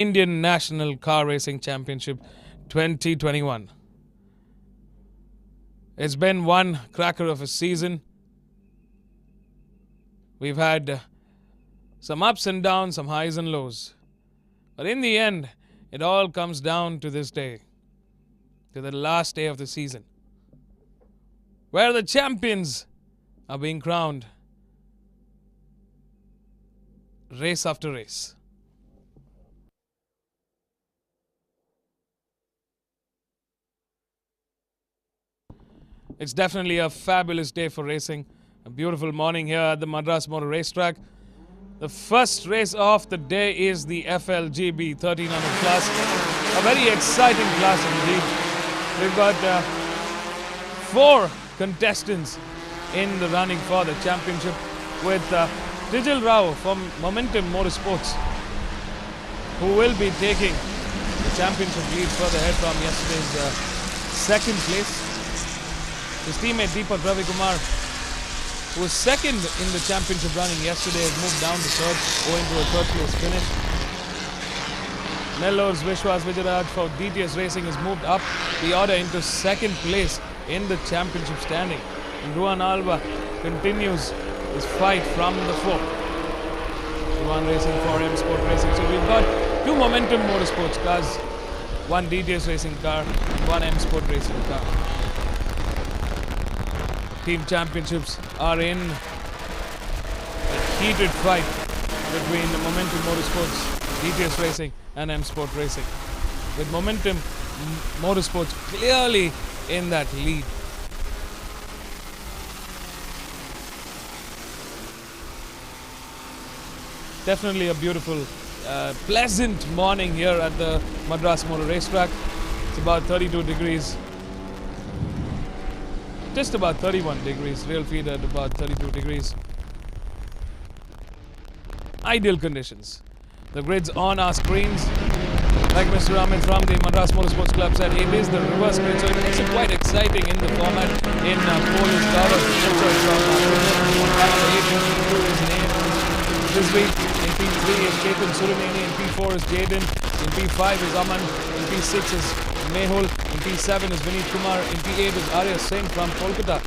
Indian National Car Racing Championship 2021. It's been one cracker of a season. We've had some ups and downs, some highs and lows. But in the end, it all comes down to this day, to the last day of the season, where the champions are being crowned race after race. It's definitely a fabulous day for racing. A beautiful morning here at the Madras Motor Racetrack. The first race of the day is the FLGB 1300 class. A very exciting class indeed. We've got 4 contestants in the running for the championship, with Tijil Rao from Momentum Motorsports, who will be taking the championship lead further ahead from yesterday's second place. His teammate Deepak Ravikumar, who was second in the championship running yesterday, has moved down to third, owing to a third place finish. Nellore's Vishwas Vijayaraj for DTS Racing has moved up the order into second place in the championship standing. And Ruan Alba continues his fight from the fourth. Ruan Racing for M Sport Racing. So we've got 2 Momentum Motorsports cars, 1 DTS Racing car, and 1 M Sport Racing car. Team championships are in a heated fight between the Momentum Motorsports, DTS Racing and M Sport Racing, with Momentum Motorsports clearly in that lead. Definitely a beautiful, pleasant morning here at the Madras Motor Racetrack. It's about 32 degrees. Just about 31 degrees, real feed at about 32 degrees. Ideal conditions. The grid's on our screens. Like Mr. Amit from the Madras Motorsports Club said, it is the reverse grid, so it makes it quite exciting in the format. In pole is Gaurav from his name this week. In P3 is Chetan Suramani, in P4 is Jaden, in P5 is Aman, in P6 is Mehul, in P7 is Vineet Kumar, in P8 is Arya Singh from Kolkata.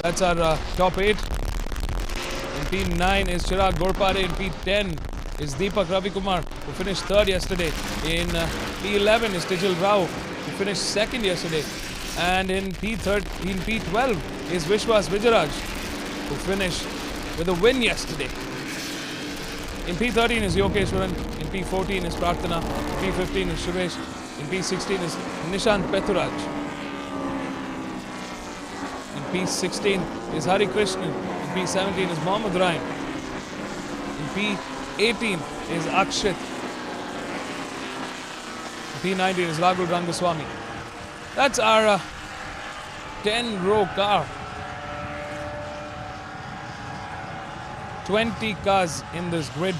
That's our top 8. In P9 is Chirag Gorpade, in P10 is Deepak Ravikumar, who finished third yesterday. In P11 is Tijil Rao, who finished second yesterday. And in P12 is Vishwas Vijayaraj, who finished with a win yesterday. In P13 is Yokeshwaran, in P14 is Prarthana, in P15 is Suresh, in P16 is Nishant Peturaj. In P16 is Hari Krishnan, in P17 is Mohammad Ryan, in P18 is Akshit, in P19 is Raghu Rangaswamy. That's our 10-row car. 20 cars in this grid.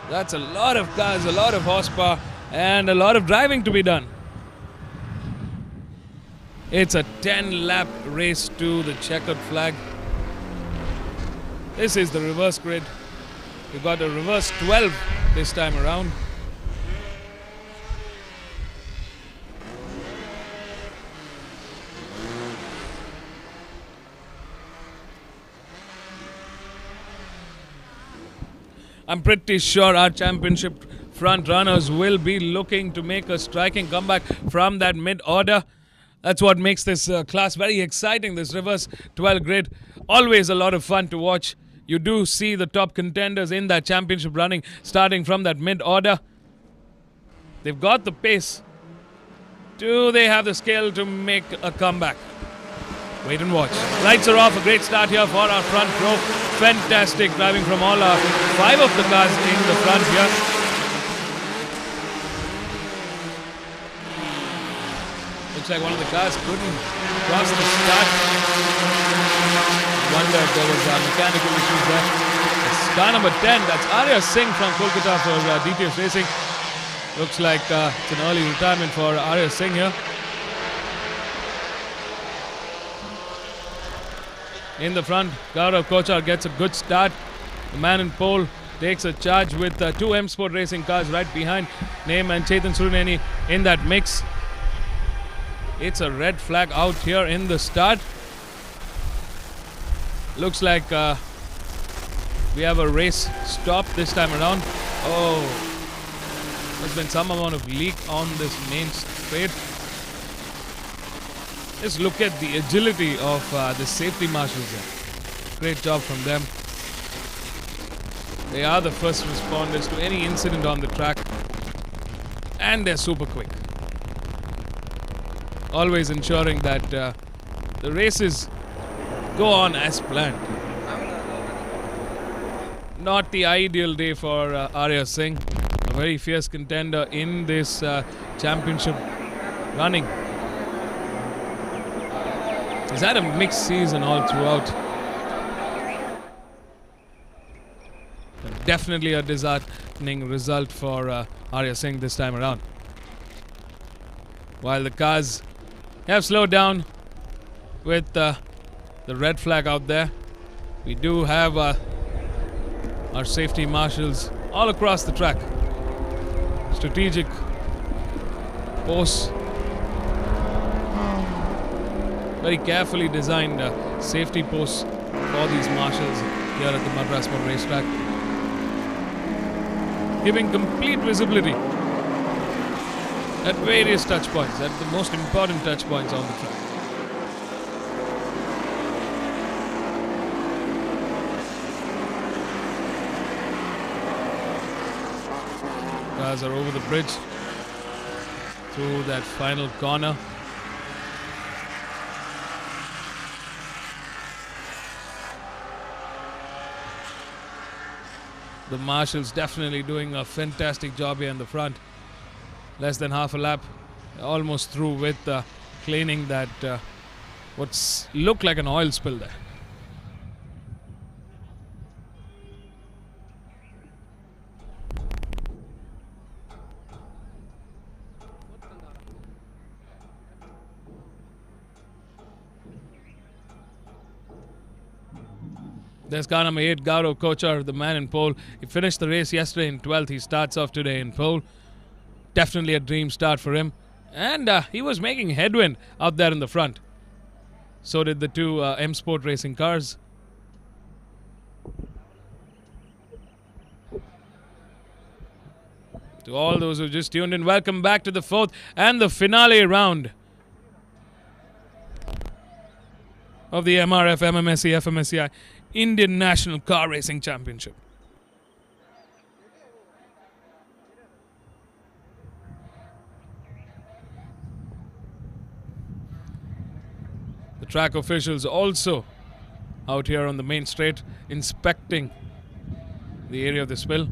That's a lot of cars, a lot of horsepower, and a lot of driving to be done. It's a 10-lap race to the checkered flag. This is the reverse grid. We've got a reverse 12 this time around. I'm pretty sure our championship front runners will be looking to make a striking comeback from that mid-order. That's what makes this class very exciting, this reverse 12 grid. Always a lot of fun to watch. You do see the top contenders in that championship running starting from that mid-order. They've got the pace. Do they have the skill to make a comeback? Wait and watch. Lights are off. A great start here for our front row. Fantastic driving from all 5 of the cars in the front here. Looks like one of the cars couldn't cross the start. Wonder if there was mechanical issues there. It's car number 10. That's Arya Singh from Kolkata for DTS Racing. Looks like it's an early retirement for Arya Singh here. In the front, Gaurav Kochar gets a good start. The man in pole, takes a charge with two M Sport Racing cars right behind Name and Chetan Suruneni in that mix. It's a red flag out here in the start. Looks like we have a race stop this time around. Oh, there's been some amount of leak on this main straight. Just look at the agility of the safety marshals here. Great job from them. They are the first responders to any incident on the track, and they're super quick. Always ensuring that the races go on as planned. Not the ideal day for Arya Singh, a very fierce contender in this championship running. He's had a mixed season all throughout. Definitely a disheartening result for Arya Singh this time around. While the cars have slowed down with the red flag out there, we do have our safety marshals all across the track. Strategic posts, very carefully designed safety posts for these marshals here at the Madras Motor Racetrack, giving complete visibility at various touch points, at the most important touch points on the track. Cars are over the bridge through that final corner. The marshals definitely doing a fantastic job here in the front. Less than half a lap, almost through with cleaning that what's looked like an oil spill there. There's car number 8, Gaurav Kochar, the man in pole. He finished the race yesterday in 12th. He starts off today in pole. Definitely a dream start for him. And he was making headwind out there in the front. So did the two M Sport Racing cars. To all those who just tuned in, welcome back to the 4th and the finale round of the MRF MMSC fmsci Indian National Car Racing Championship. The track officials also out here on the main straight inspecting the area of the spill.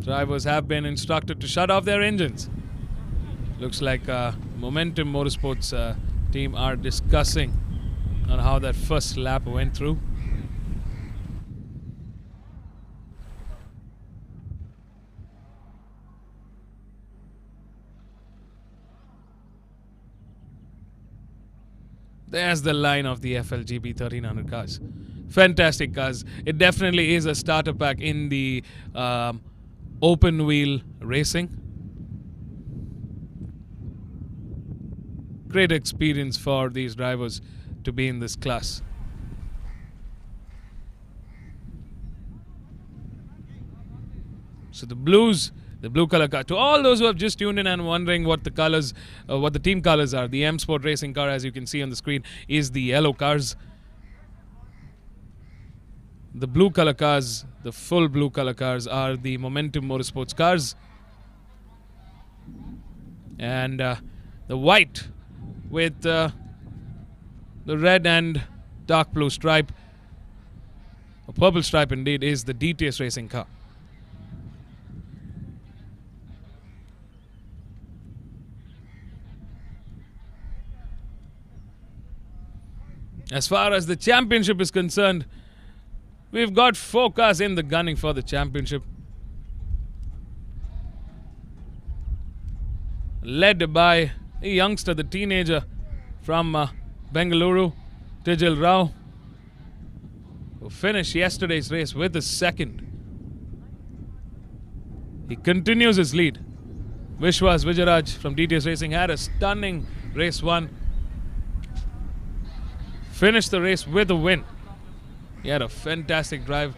Drivers have been instructed to shut off their engines. Looks like Momentum Motorsports team are discussing on how that first lap went through. There's the line of the FLGB 1300 cars. Fantastic cars. It definitely is a starter pack in the open wheel racing. Great experience for these drivers to be in this class. So the blues, the blue color car. To all those who have just tuned in and wondering what the colors, what the team colors are, the M Sport Racing car, as you can see on the screen, is the yellow cars. The blue color cars, the full blue color cars, are the Momentum Motorsports cars. And the white with the red and dark blue stripe, a purple stripe indeed, is the DTS Racing car. As far as the championship is concerned, we've got 4 cars in the gunning for the championship. Led by a youngster, the teenager from Bengaluru, Tijil Rao, who finished yesterday's race with a second. He continues his lead. Vishwas Vijayaraj from DTS Racing had a stunning race 1. Finished the race with a win. He had a fantastic drive.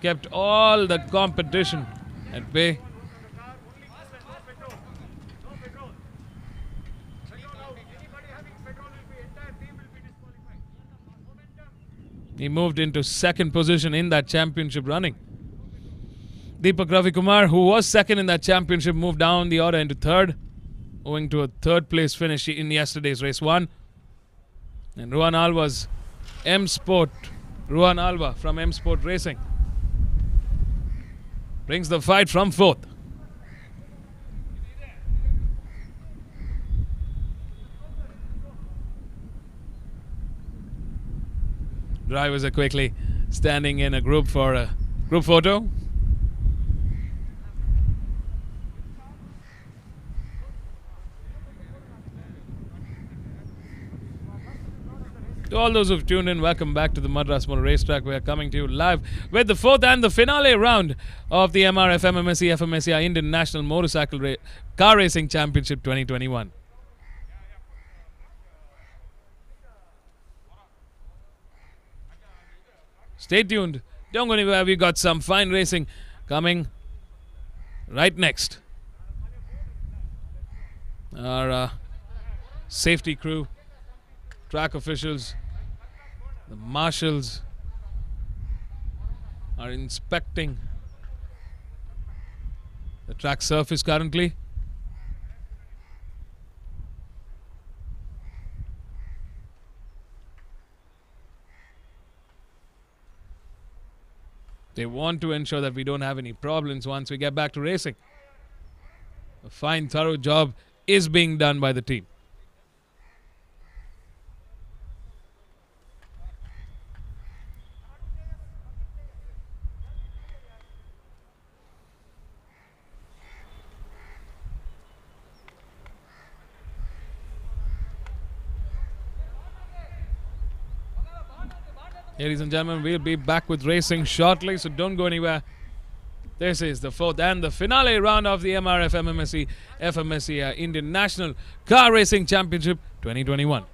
Kept all the competition at bay. He moved into second position in that championship running. Deepak Ravikumar, who was second in that championship, moved down the order into third, owing to a third place finish in yesterday's race 1. And Ruan Alva's Ruan Alva from M Sport Racing brings the fight from fourth. Drivers are quickly standing in a group for a group photo. To all those who've tuned in, welcome back to the Madras Motor Racetrack. We are coming to you live with the fourth and the finale round of the MRF MMSC fmsci Indian National Motorcycle Car Racing Championship 2021. Stay tuned. Don't go anywhere. We've got some fine racing coming right next. Our safety crew, track officials, the marshals are inspecting the track surface currently. They want to ensure that we don't have any problems once we get back to racing. A fine, thorough job is being done by the team. Ladies and gentlemen, we'll be back with racing shortly, so don't go anywhere. This is the fourth and the finale round of the MRF MMSC fmsci Indian National Car Racing Championship 2021.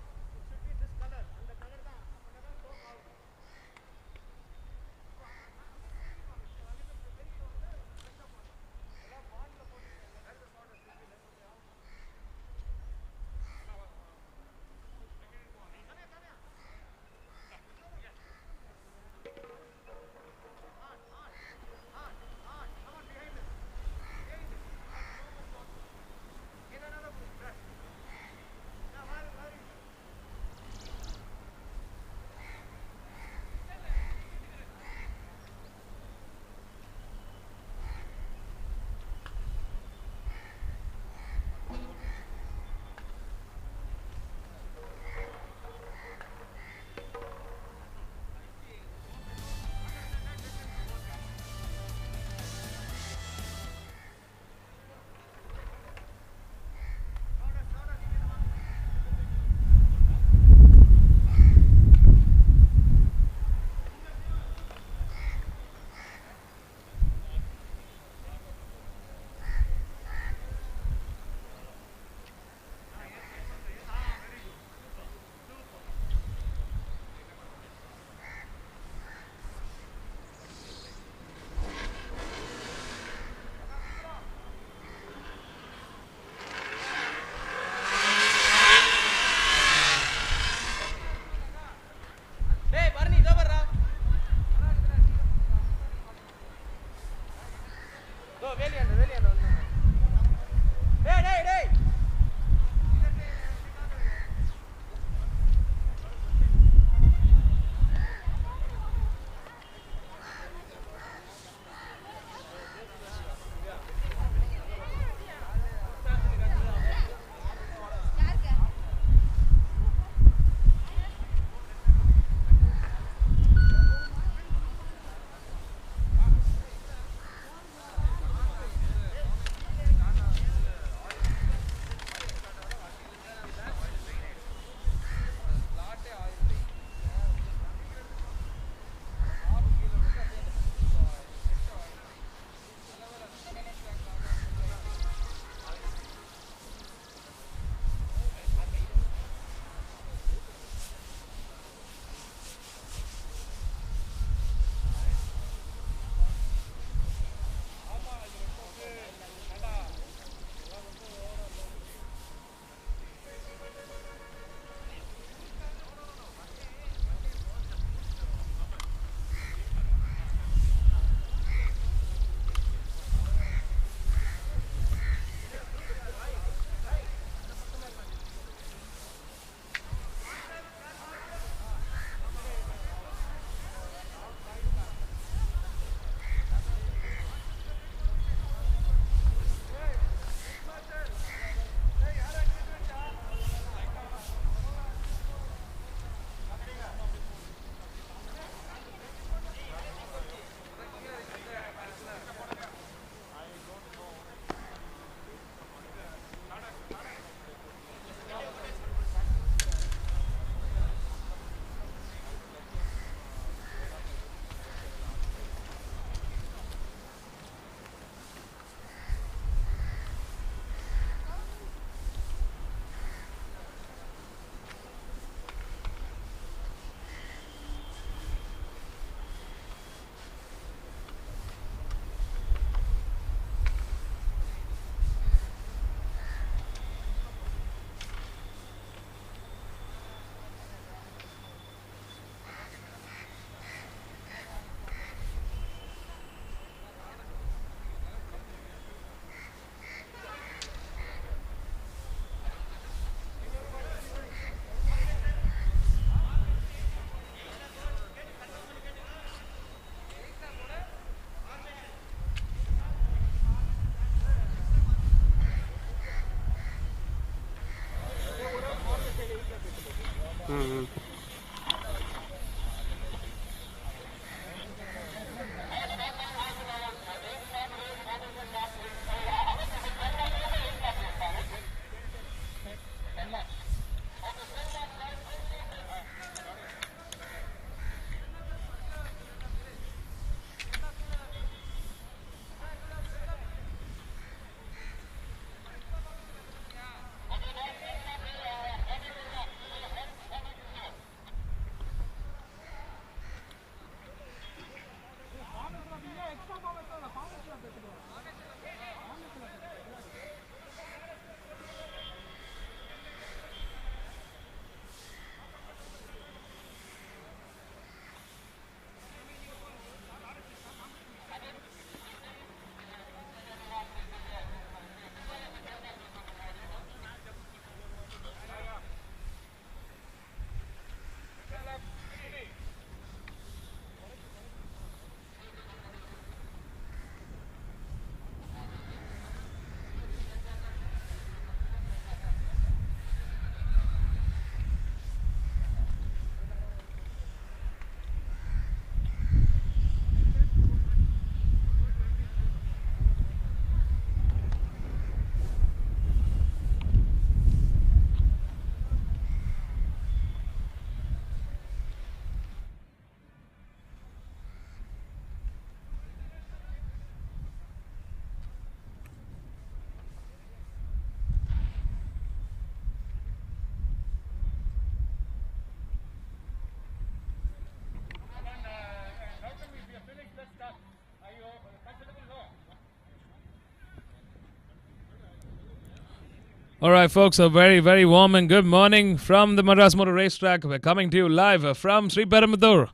All right, folks, a very, very warm and good morning from the Madras Motor Racetrack. We're coming to you live from Sri Perumbudur,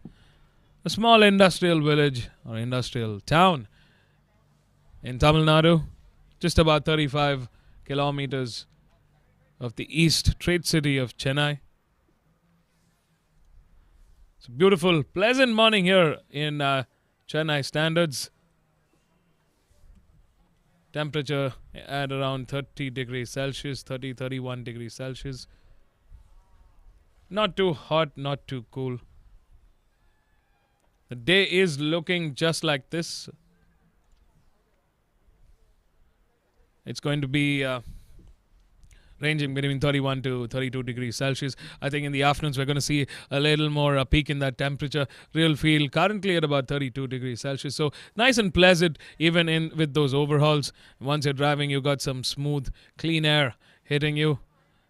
a small industrial village or industrial town in Tamil Nadu, just about 35 kilometers of the east trade city of Chennai. It's a beautiful, pleasant morning here in Chennai standards. Temperature at around 30 degrees Celsius, 31 degrees Celsius. Not too hot, not too cool. The day is looking just like this. It's going to be ranging between 31 to 32 degrees Celsius. I think in the afternoons we're going to see a little more peak in that temperature. Real feel currently at about 32 degrees Celsius. So nice and pleasant even in with those overhauls. Once you're driving, you got some smooth, clean air hitting you,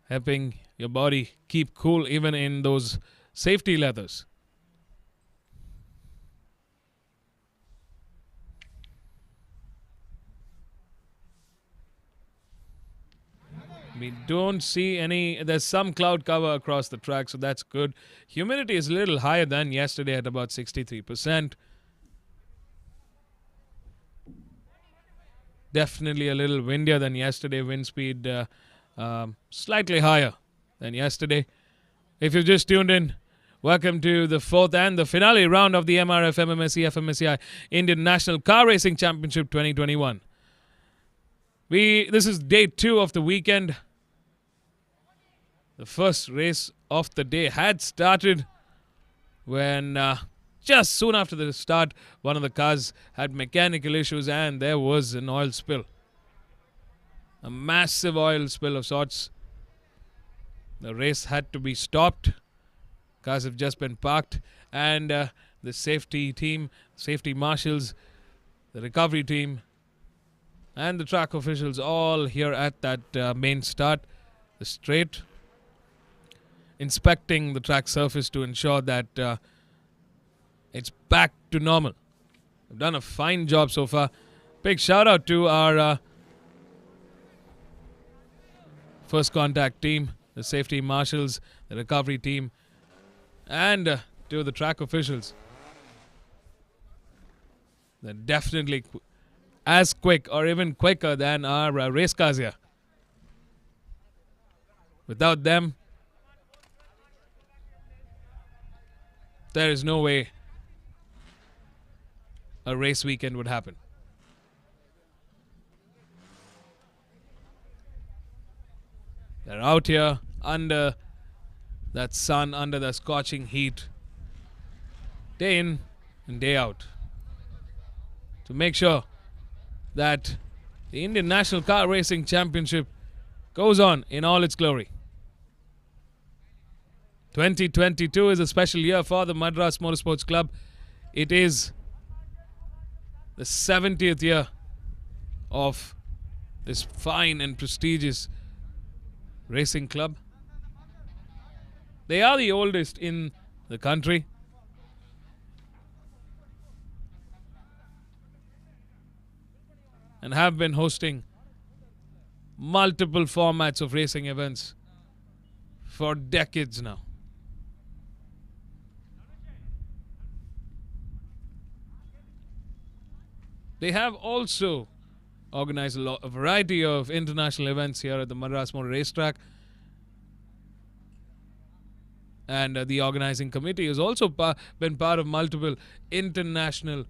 helping your body keep cool even in those safety leathers. We don't see any, there's some cloud cover across the track, so that's good. Humidity is a little higher than yesterday at about 63%. Definitely a little windier than yesterday. Wind speed slightly higher than yesterday. If you've just tuned in, welcome to the fourth and the finale round of the MRF MMSC fmsci Indian National Car Racing Championship 2021. This is day 2 of the weekend. The first race of the day had started when just soon after the start, one of the cars had mechanical issues and there was an oil spill. A massive oil spill of sorts. The race had to be stopped. Cars have just been parked and the safety team, safety marshals, the recovery team and the track officials all here at that main start, the straight, inspecting the track surface to ensure that it's back to normal. They've done a fine job so far. Big shout out to our first contact team, the safety marshals, the recovery team, and to the track officials. They're definitely as quick or even quicker than our race cars here. Without them, there is no way a race weekend would happen. They're out here under that sun, under the scorching heat, day in and day out, to make sure that the Indian National Car Racing Championship goes on in all its glory. 2022 is a special year for the Madras Motorsports Club. It is the 70th year of this fine and prestigious racing club. They are the oldest in the country. And have been hosting multiple formats of racing events for decades now. They have also organized a variety of international events here at the Madras Motor Racetrack. And the organizing committee has also been part of multiple international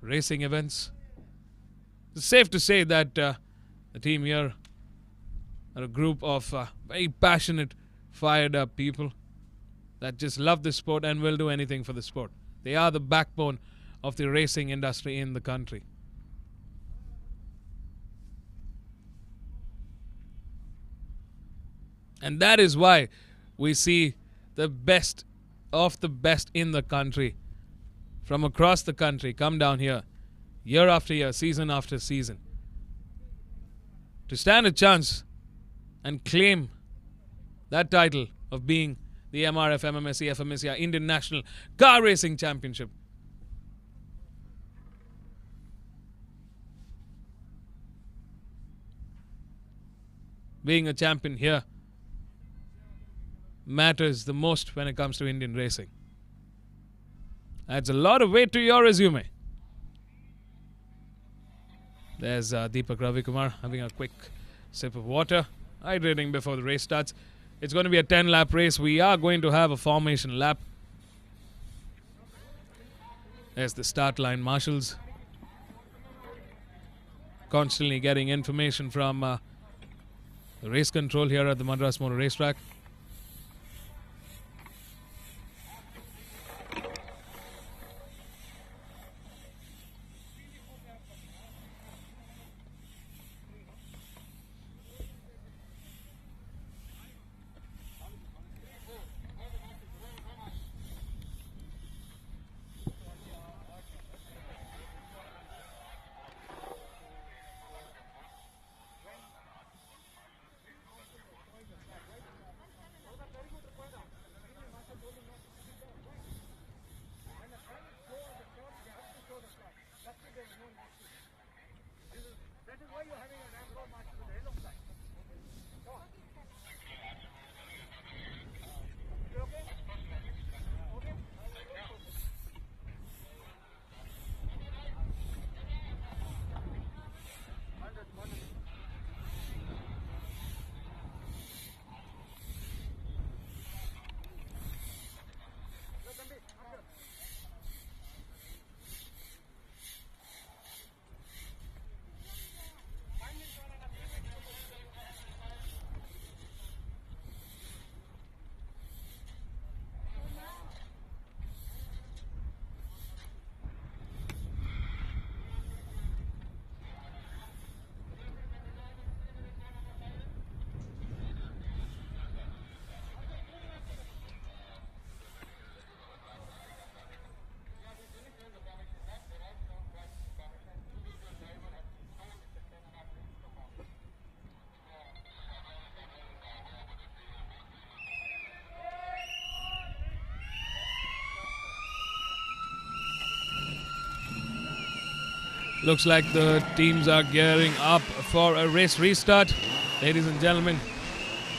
racing events. It's safe to say that the team here are a group of very passionate, fired up people that just love the sport and will do anything for the sport. They are the backbone of the racing industry in the country. And that is why we see the best of the best in the country from across the country come down here year after year, season after season, to stand a chance and claim that title of being the MRF MMSC fmsci Indian National Car Racing Championship. being a champion here matters the most when it comes to Indian racing. Adds a lot of weight to your resume. There's Deepak Ravikumar having a quick sip of water, hydrating before the race starts. It's going to be a 10-lap race. We are going to have a formation lap. There's the start line marshals. Constantly getting information from the race control here at the Madras Motor Racetrack. Looks like the teams are gearing up for a race restart. Ladies and gentlemen,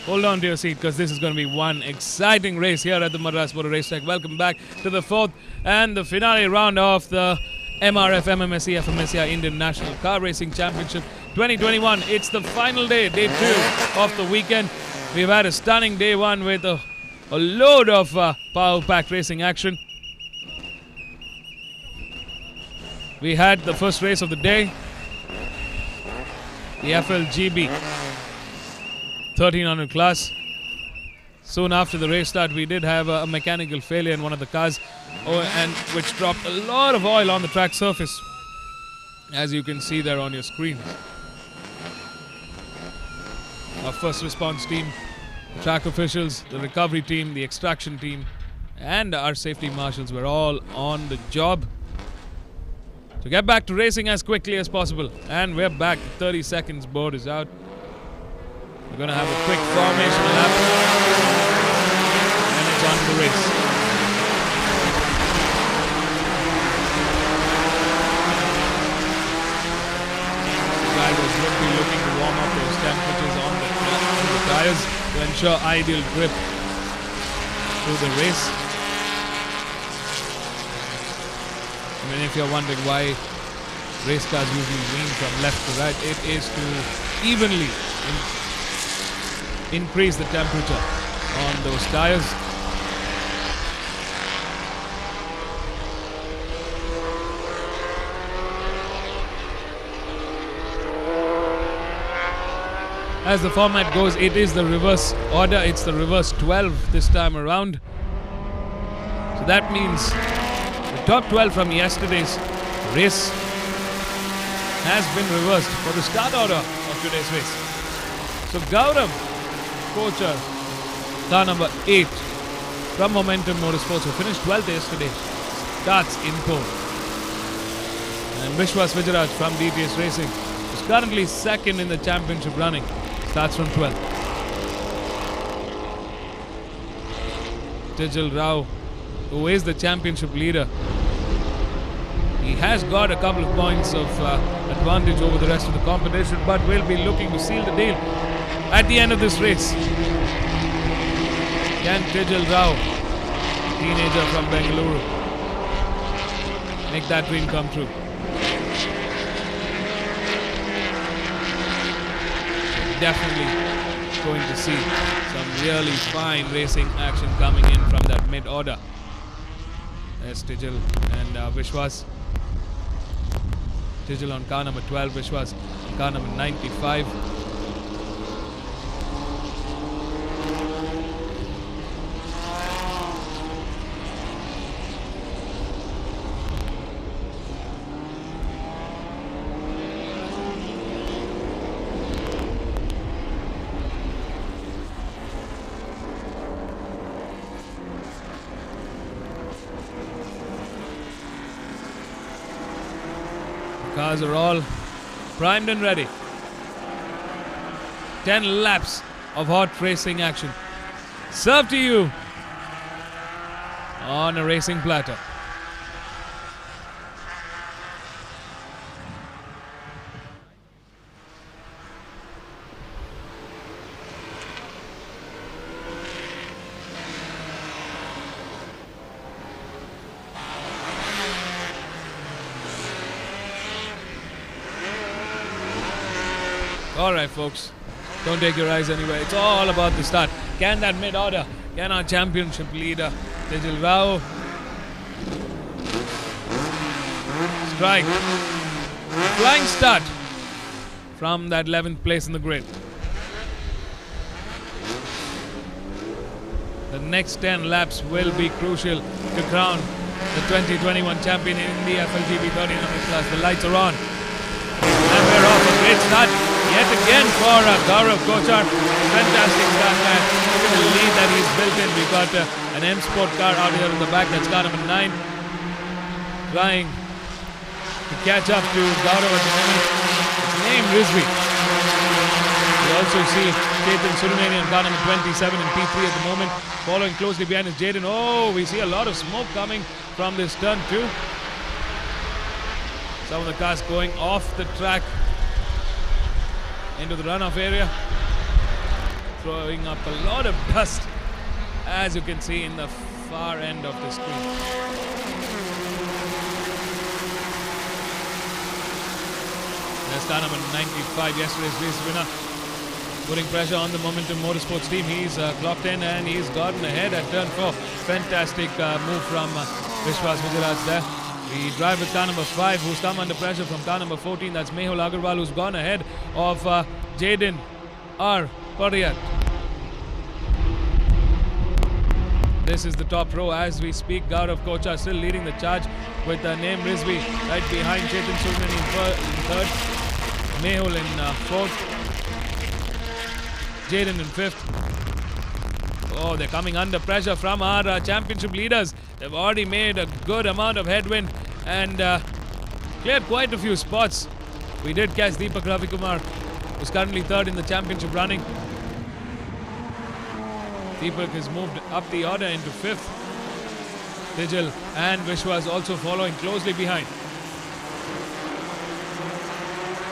hold on to your seat because this is going to be one exciting race here at the Madras Motor Racetrack. Welcome back to the fourth and the finale round of the MRF MMSC fmsci Indian National Car Racing Championship 2021. It's the final day, day 2 of the weekend. We've had a stunning day 1 with a load of power-packed racing action. We had the first race of the day, the FLGB 1300 class. Soon after the race start, we did have a mechanical failure in one of the cars, and which dropped a lot of oil on the track surface, as you can see there on your screen. Our first response team, the track officials, the recovery team, the extraction team, and our safety marshals were all on the job to get back to racing as quickly as possible. And we're back. 30 seconds board is out. We're going to have a quick formation lap, and it's on to the race. Drivers would be looking to warm up those temperatures on the tires to ensure ideal grip through the race. I mean, if you're wondering why race cars usually lean from left to right, it is to evenly increase the temperature on those tires. As the format goes, it is the reverse order. It's the reverse 12 this time around. So that means the top 12 from yesterday's race has been reversed for the start order of today's race. So Gaurav Kochar, car number 8 from Momentum Motorsports, who finished 12th yesterday, starts in pole. And Vishwas Vijayaraj from DTS Racing, who's currently second in the championship running, starts from 12th. Tijal Rao, who is the championship leader, he has got a couple of points of advantage over the rest of the competition, but will be looking to seal the deal at the end of this race. Can Tijal Rao, teenager from Bengaluru, make that dream come true? Definitely going to see some really fine racing action coming in from that mid-order. There's Tijal and Vishwas. Tijal on car number 12, Vishwas on car number 95. Cars are all primed and ready. 10 laps of hot racing action served to you on a racing platter. Alright folks, don't take your eyes anywhere. It's all about the start. Can that mid-order, can our championship leader Tijal Rao strike flying start from that 11th place in the grid? The next 10 laps will be crucial to crown the 2021 champion in the FLGB 1300 class. The lights are on and we're off. A great start yet again for Gaurav Kochar. Fantastic start, man. Look at the lead that he's built in. We've got an M Sport car out here in the back. That's car number 9. Trying to catch up to Gaurav at the moment. It's named Rizvi. We also see Chetan Suruneni on car number 27 in P3 at the moment. Following closely behind is Jaden. Oh, we see a lot of smoke coming from this turn too. Some of the cars going off the track into the runoff area, throwing up a lot of dust, as you can see in the far end of the screen. That's car number 95, yesterday's race winner, putting pressure on the Momentum Motorsports team. He's clocked in and he's gotten ahead at turn 4. Fantastic move from Vishwas Vijayaraj there. We drive with car number 5, who's come under pressure from car number 14. That's Mehul Agarwal, who's gone ahead of Jaden R. Pariyat. This is the top row as we speak. Gaurav Kochar still leading the charge with the name Rizvi right behind Chetan Suruneni in third. Mehul in fourth. Jaden in fifth. Oh, they're coming under pressure from our championship leaders. They've already made a good amount of headwind and cleared quite a few spots. We did catch Deepak Ravikumar, who's currently third in the championship running. Deepak has moved up the order into fifth. Tijal and Vishwas also following closely behind.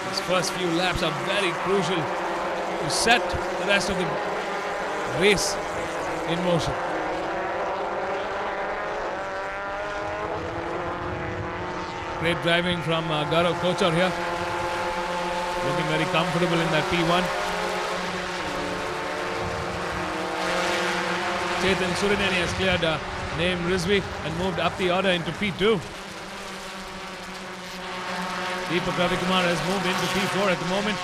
These first few laps are very crucial to set the rest of the race in motion. Great driving from Gaurav Kochar here. Looking very comfortable in that P1. Chetan Suruneni has cleared name Rizvi and moved up the order into P2. Deepak Ravikumar has moved into P4 at the moment.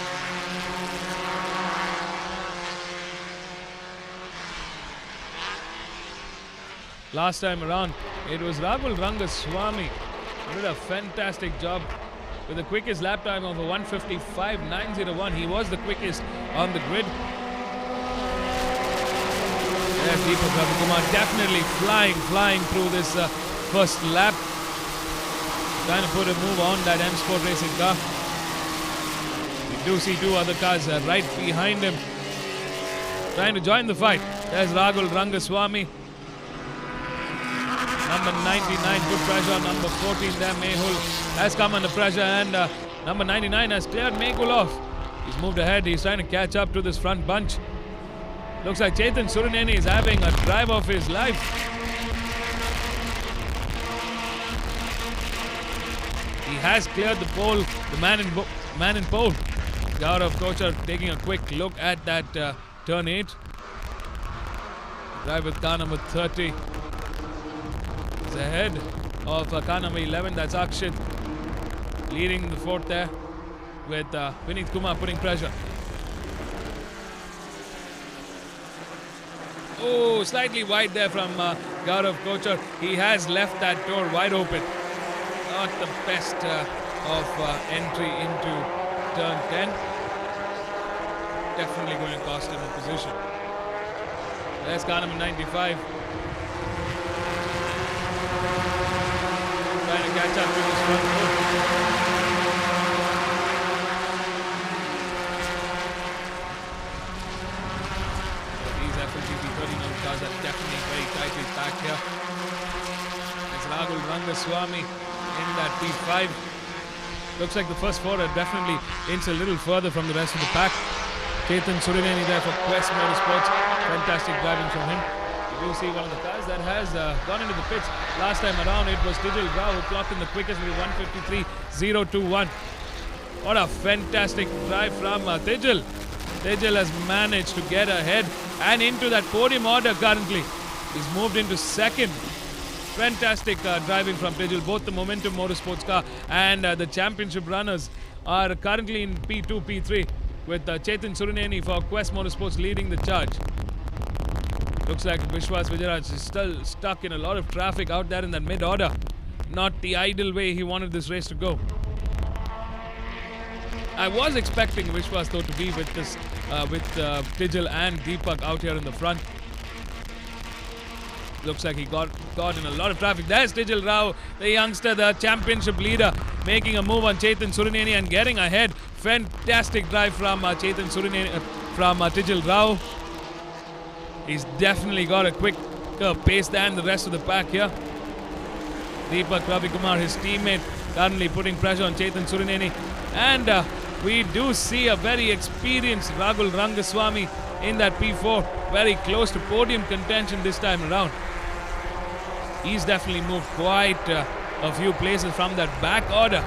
Last time around, it was Rahul Rangaswamy who did a fantastic job with the quickest lap time of a 1:55.901. He was the quickest on the grid. There's Deepak Ravikumar definitely flying through this first lap. Trying to put a move on that M Sport Racing car. We do see two other cars right behind him, trying to join the fight. There's Rahul Rangaswamy. Number 99 put pressure on number 14 there. Mehul has come under pressure and number 99 has cleared Mehul off. He's moved ahead. He's trying to catch up to this front bunch. Looks like Chetan Surineni is having a drive of his life. He has cleared the pole, the man in pole. Gaurav Kochar taking a quick look at that turn 8. Drive with car number 30. He's ahead of car number 11. That's Akshit leading the 4th there, with Vineet Kumar putting pressure. Oh, slightly wide there from Gaurav Kochar. He has left that door wide open. Not the best of entry into turn 10. Definitely going to cost him a position. There's car number 95. Trying to catch up to this front row. These FLGB 39 cars are definitely very tightly packed here. There's Rahul Rangaswamy in that P5. Looks like the first 4 are definitely inched a little further from the rest of the pack. Chetan Surineni there for Quest Motorsports. Fantastic driving from him. You do see one of the cars that has gone into the pits. Last time around it was Tijal Rao who clocked in the quickest with 153.021. What a fantastic drive from Tijal. Tijal has managed to get ahead and into that podium order currently. He's moved into 2nd. Fantastic driving from Tijal. Both the Momentum Motorsports car and the championship runners are currently in P2, P3, with Chetan Surineni for Quest Motorsports leading the charge. Looks like Vishwas Vijayaraj is still stuck in a lot of traffic out there in that mid-order. Not the ideal way he wanted this race to go. I was expecting Vishwas though to be with this, Tijal and Deepak out here in the front. Looks like he got in a lot of traffic. There's Tijal Rao, the youngster, the championship leader, making a move on Chetan Surineni and getting ahead. Fantastic drive from Chetan Surineni, from Tijal Rao. He's definitely got a quicker pace than the rest of the pack here. Deepak Ravikumar, his teammate, currently putting pressure on Chetan Surineni. And we do see a very experienced Rahul Rangaswamy in that P4. Very close to podium contention this time around. He's definitely moved quite a few places from that back order.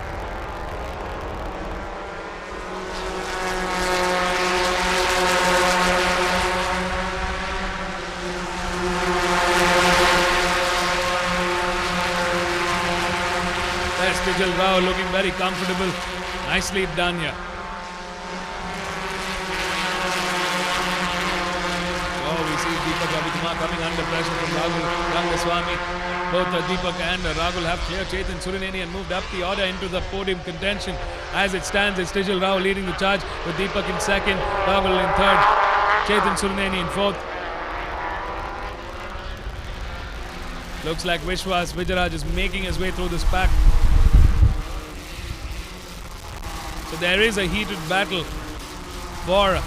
There's Tijal Rao looking very comfortable. Nicely done here. We see Deepak Ravikumar coming under pressure from Rahul Rangaswamy. Both Deepak and Rahul have cleared Chetan Surineni and moved up the order into the podium contention. As it stands, it's Tijal Rao leading the charge with Deepak in 2nd, Rahul in 3rd, Chetan Surineni in 4th. Looks like Vishwas Vijayaraj is making his way through this pack. So there is a heated battle for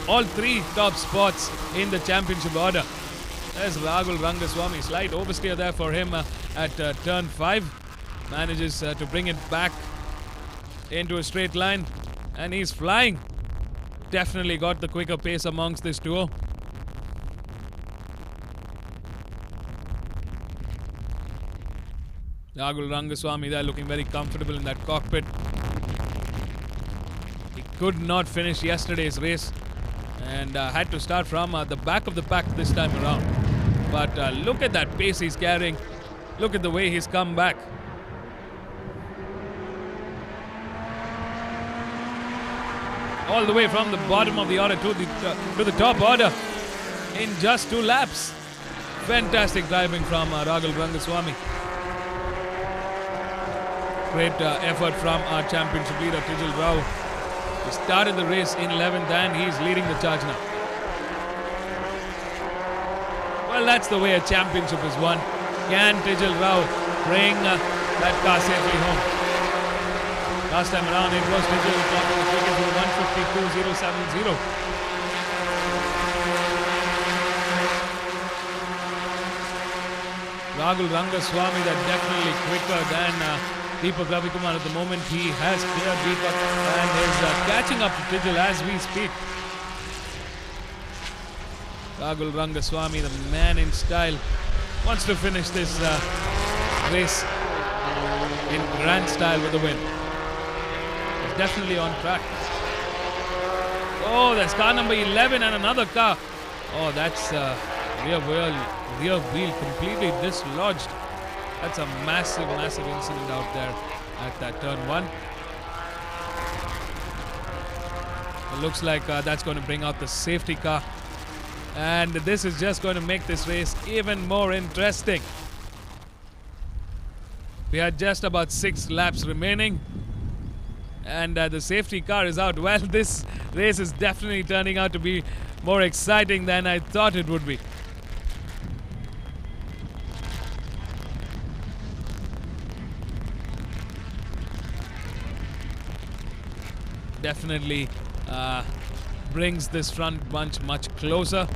all 3 top spots in the championship order. There's Rahul Rangaswamy. Slight oversteer there for him at turn 5. Manages to bring it back into a straight line. And he's flying. Definitely got the quicker pace amongst this duo. Rahul Rangaswamy there looking very comfortable in that cockpit. He could not finish yesterday's race and had to start from the back of the pack this time around. But look at that pace he's carrying. Look at the way he's come back. All the way from the bottom of the order to the top order in just 2 laps. Fantastic driving from Rahul Rangaswamy. Great effort from our championship leader Tijal Rao. He started the race in 11th and he's leading the charge now. Well, that's the way a championship is won. Can Tijal Rao bring that car safely home? Last time around it was Tijal clocking the quickest with 152.070. Rahul Rangaswamy, that definitely quicker than Deepak Ravikumar at the moment. He has cleared Deepak and is catching up to Tijal as we speak. Rahul Rangaswamy, the man in style, wants to finish this race in grand style with a win. He's definitely on track. Oh, that's car number 11 and another car. Oh, that's rear wheel completely dislodged. That's a massive incident out there at that turn 1. It looks like that's going to bring out the safety car. And this is just going to make this race even more interesting. We had just about 6 laps remaining. And the safety car is out. Well, this race is definitely turning out to be more exciting than I thought it would be. Definitely brings this front bunch much closer.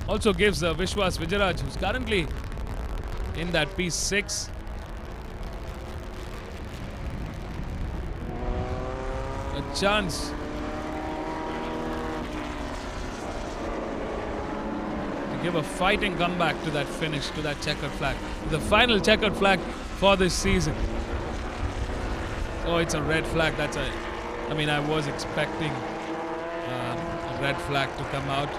Also gives Vishwas Vijayaraj, who's currently in that P6, a chance to give a fighting comeback to that finish, to that checkered flag, the final checkered flag for this season. Oh, it's a red flag. I was expecting a red flag to come out.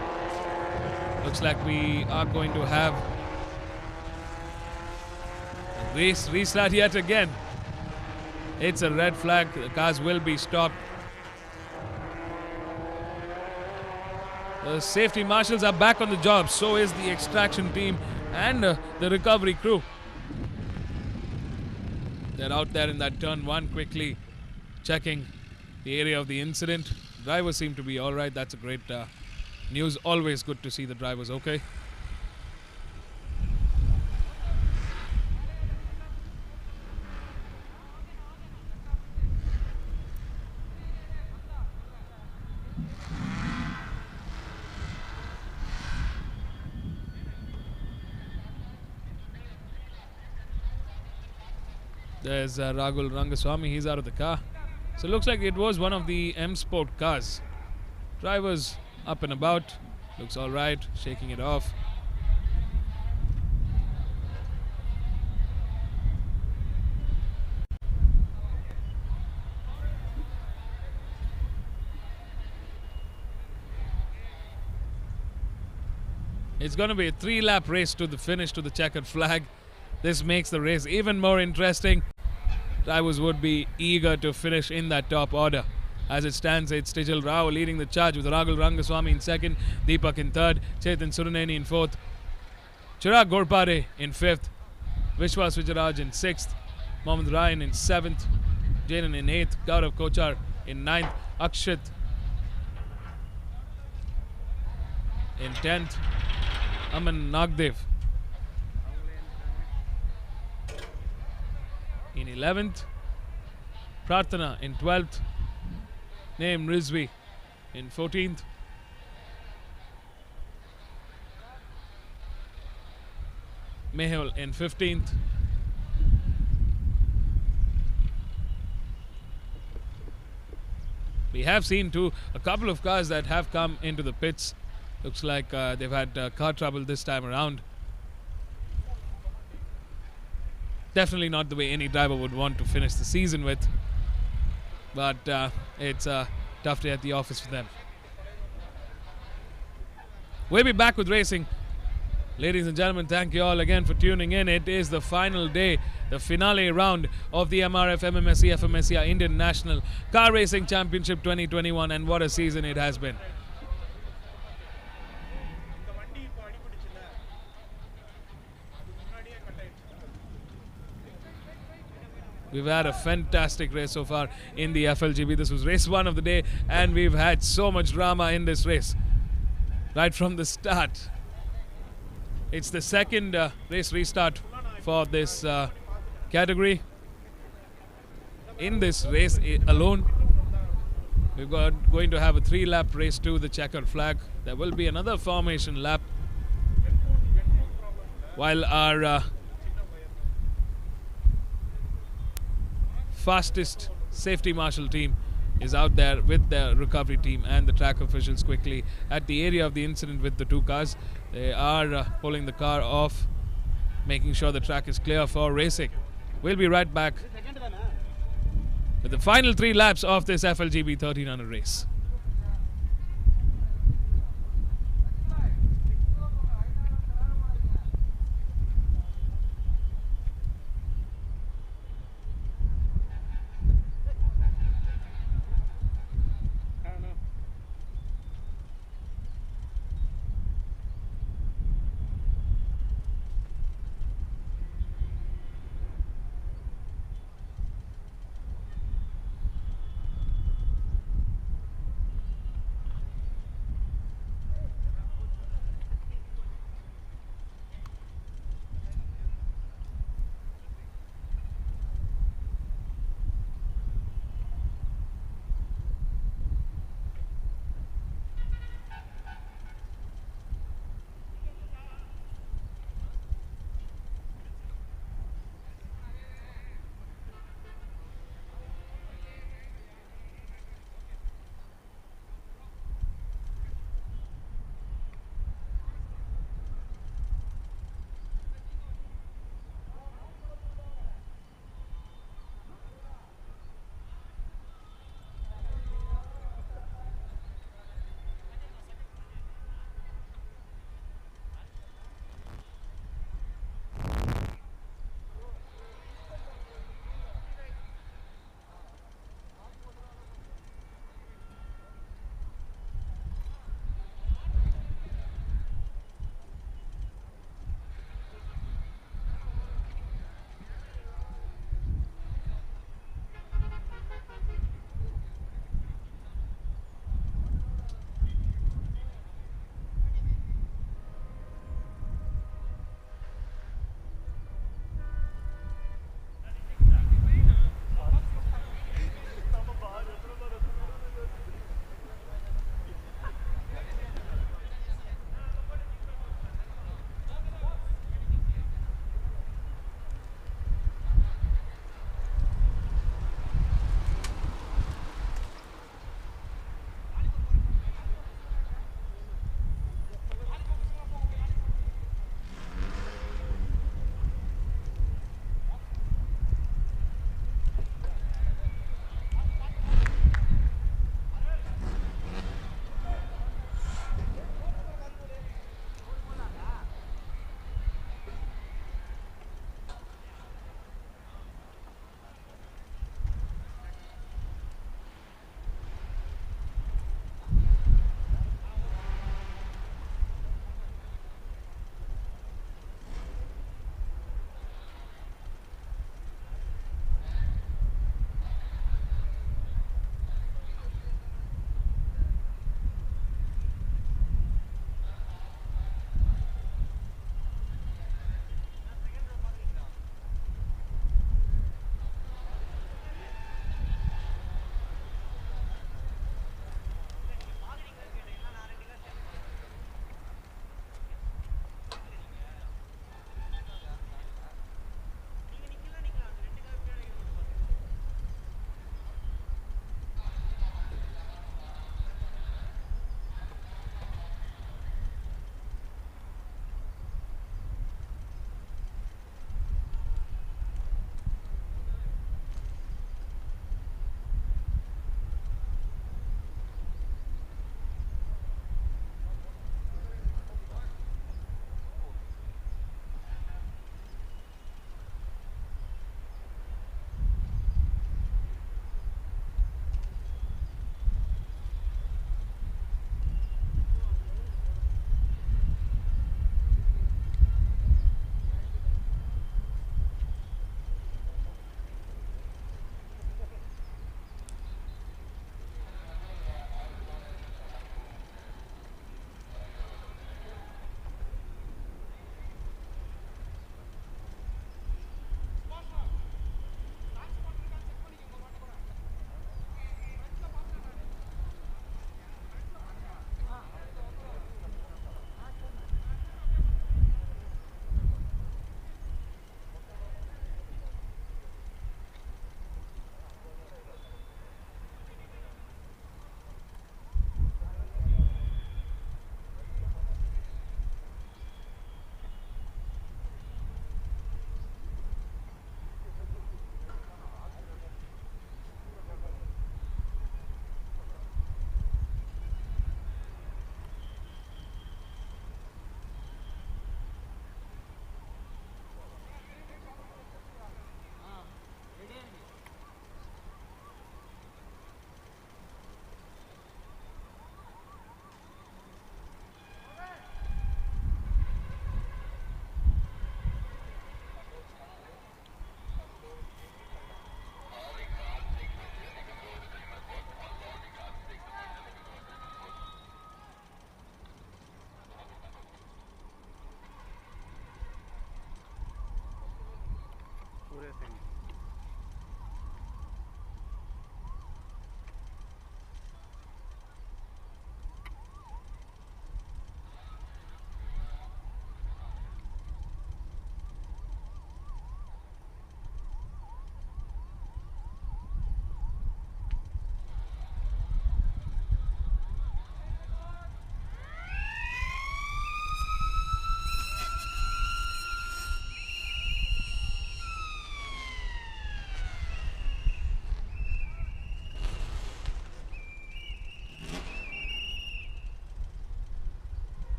Looks like we are going to have a race restart yet again. It's a red flag. The cars will be stopped. The safety marshals are back on the job. So is the extraction team and the recovery crew. They're out there in that turn 1 quickly checking the area of the incident. Drivers seem to be all right. That's a great news. Always good to see the drivers okay. There's Rahul Rangaswamy. He's out of the car. So it looks like it was one of the M Sport cars. Drivers up and about. Looks all right. Shaking it off. It's going to be a 3-lap race to the finish, to the checkered flag. This makes the race even more interesting. Drivers would be eager to finish in that top order. As it stands, it's Tijal Rao leading the charge with Rahul Rangaswamy in second, Deepak in third, Chetan Suruneni in fourth, Chirag Gorpare in fifth, Vishwas Vijayaraj in sixth, Mohammad Ryan in seventh, Janan in eighth, Gaurav Kochar in ninth, Akshit in 10th, Aman Nagdev in 11th, Prarthana in 12th, Naeem Rizvi in 14th, Mehul in 15th, we have seen a couple of cars that have come into the pits. Looks like they've had car trouble this time around. Definitely not the way any driver would want to finish the season with. But it's a tough day at the office for them. We'll be back with racing. Ladies and gentlemen, thank you all again for tuning in. It is the final day, the finale round of the MRF MMSC fmsci Indian National Car Racing Championship 2021, and what a season it has been. We've had a fantastic race so far in the FLGB. This was race 1 of the day, and we've had so much drama in this race right from the start. It's the second race restart for this category. In this race alone, we're going to have a 3-lap race to the checkered flag. There will be another formation lap while our fastest safety marshal team is out there with the recovery team and the track officials quickly at the area of the incident with the 2 cars. They are pulling the car off, making sure the track is clear for racing. We'll be right back with the final 3 laps of this FLGB 1300 race.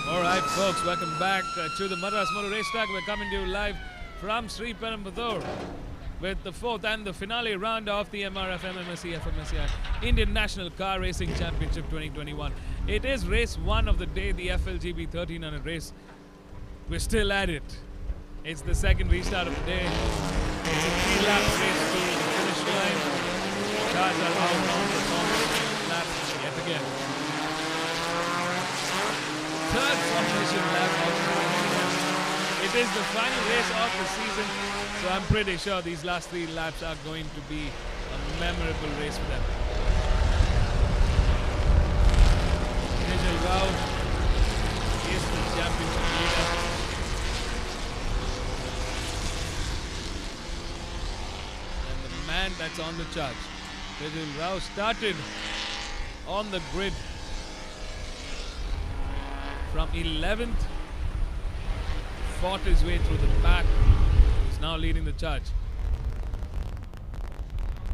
Alright folks, welcome back to the Madras Motor Racetrack. We're coming to you live from Sri Perambudur with the fourth and the finale round of the MRF MMSC fmsci Indian National Car Racing Championship 2021. It is race 1 of the day, the FLGB 1300 race. We're still at it. It's the second restart of the day. It's a 3-lap race to the finish line. Cars are out on the top lap yet again. Third formation lap of the day. It is the final race of the season, so I'm pretty sure these last 3 laps are going to be a memorable race for them. Vijay Rao is the championship leader. And the man that's on the charge. Vijay Rao started on the grid from 11th, fought his way through the pack. He's now leading the charge.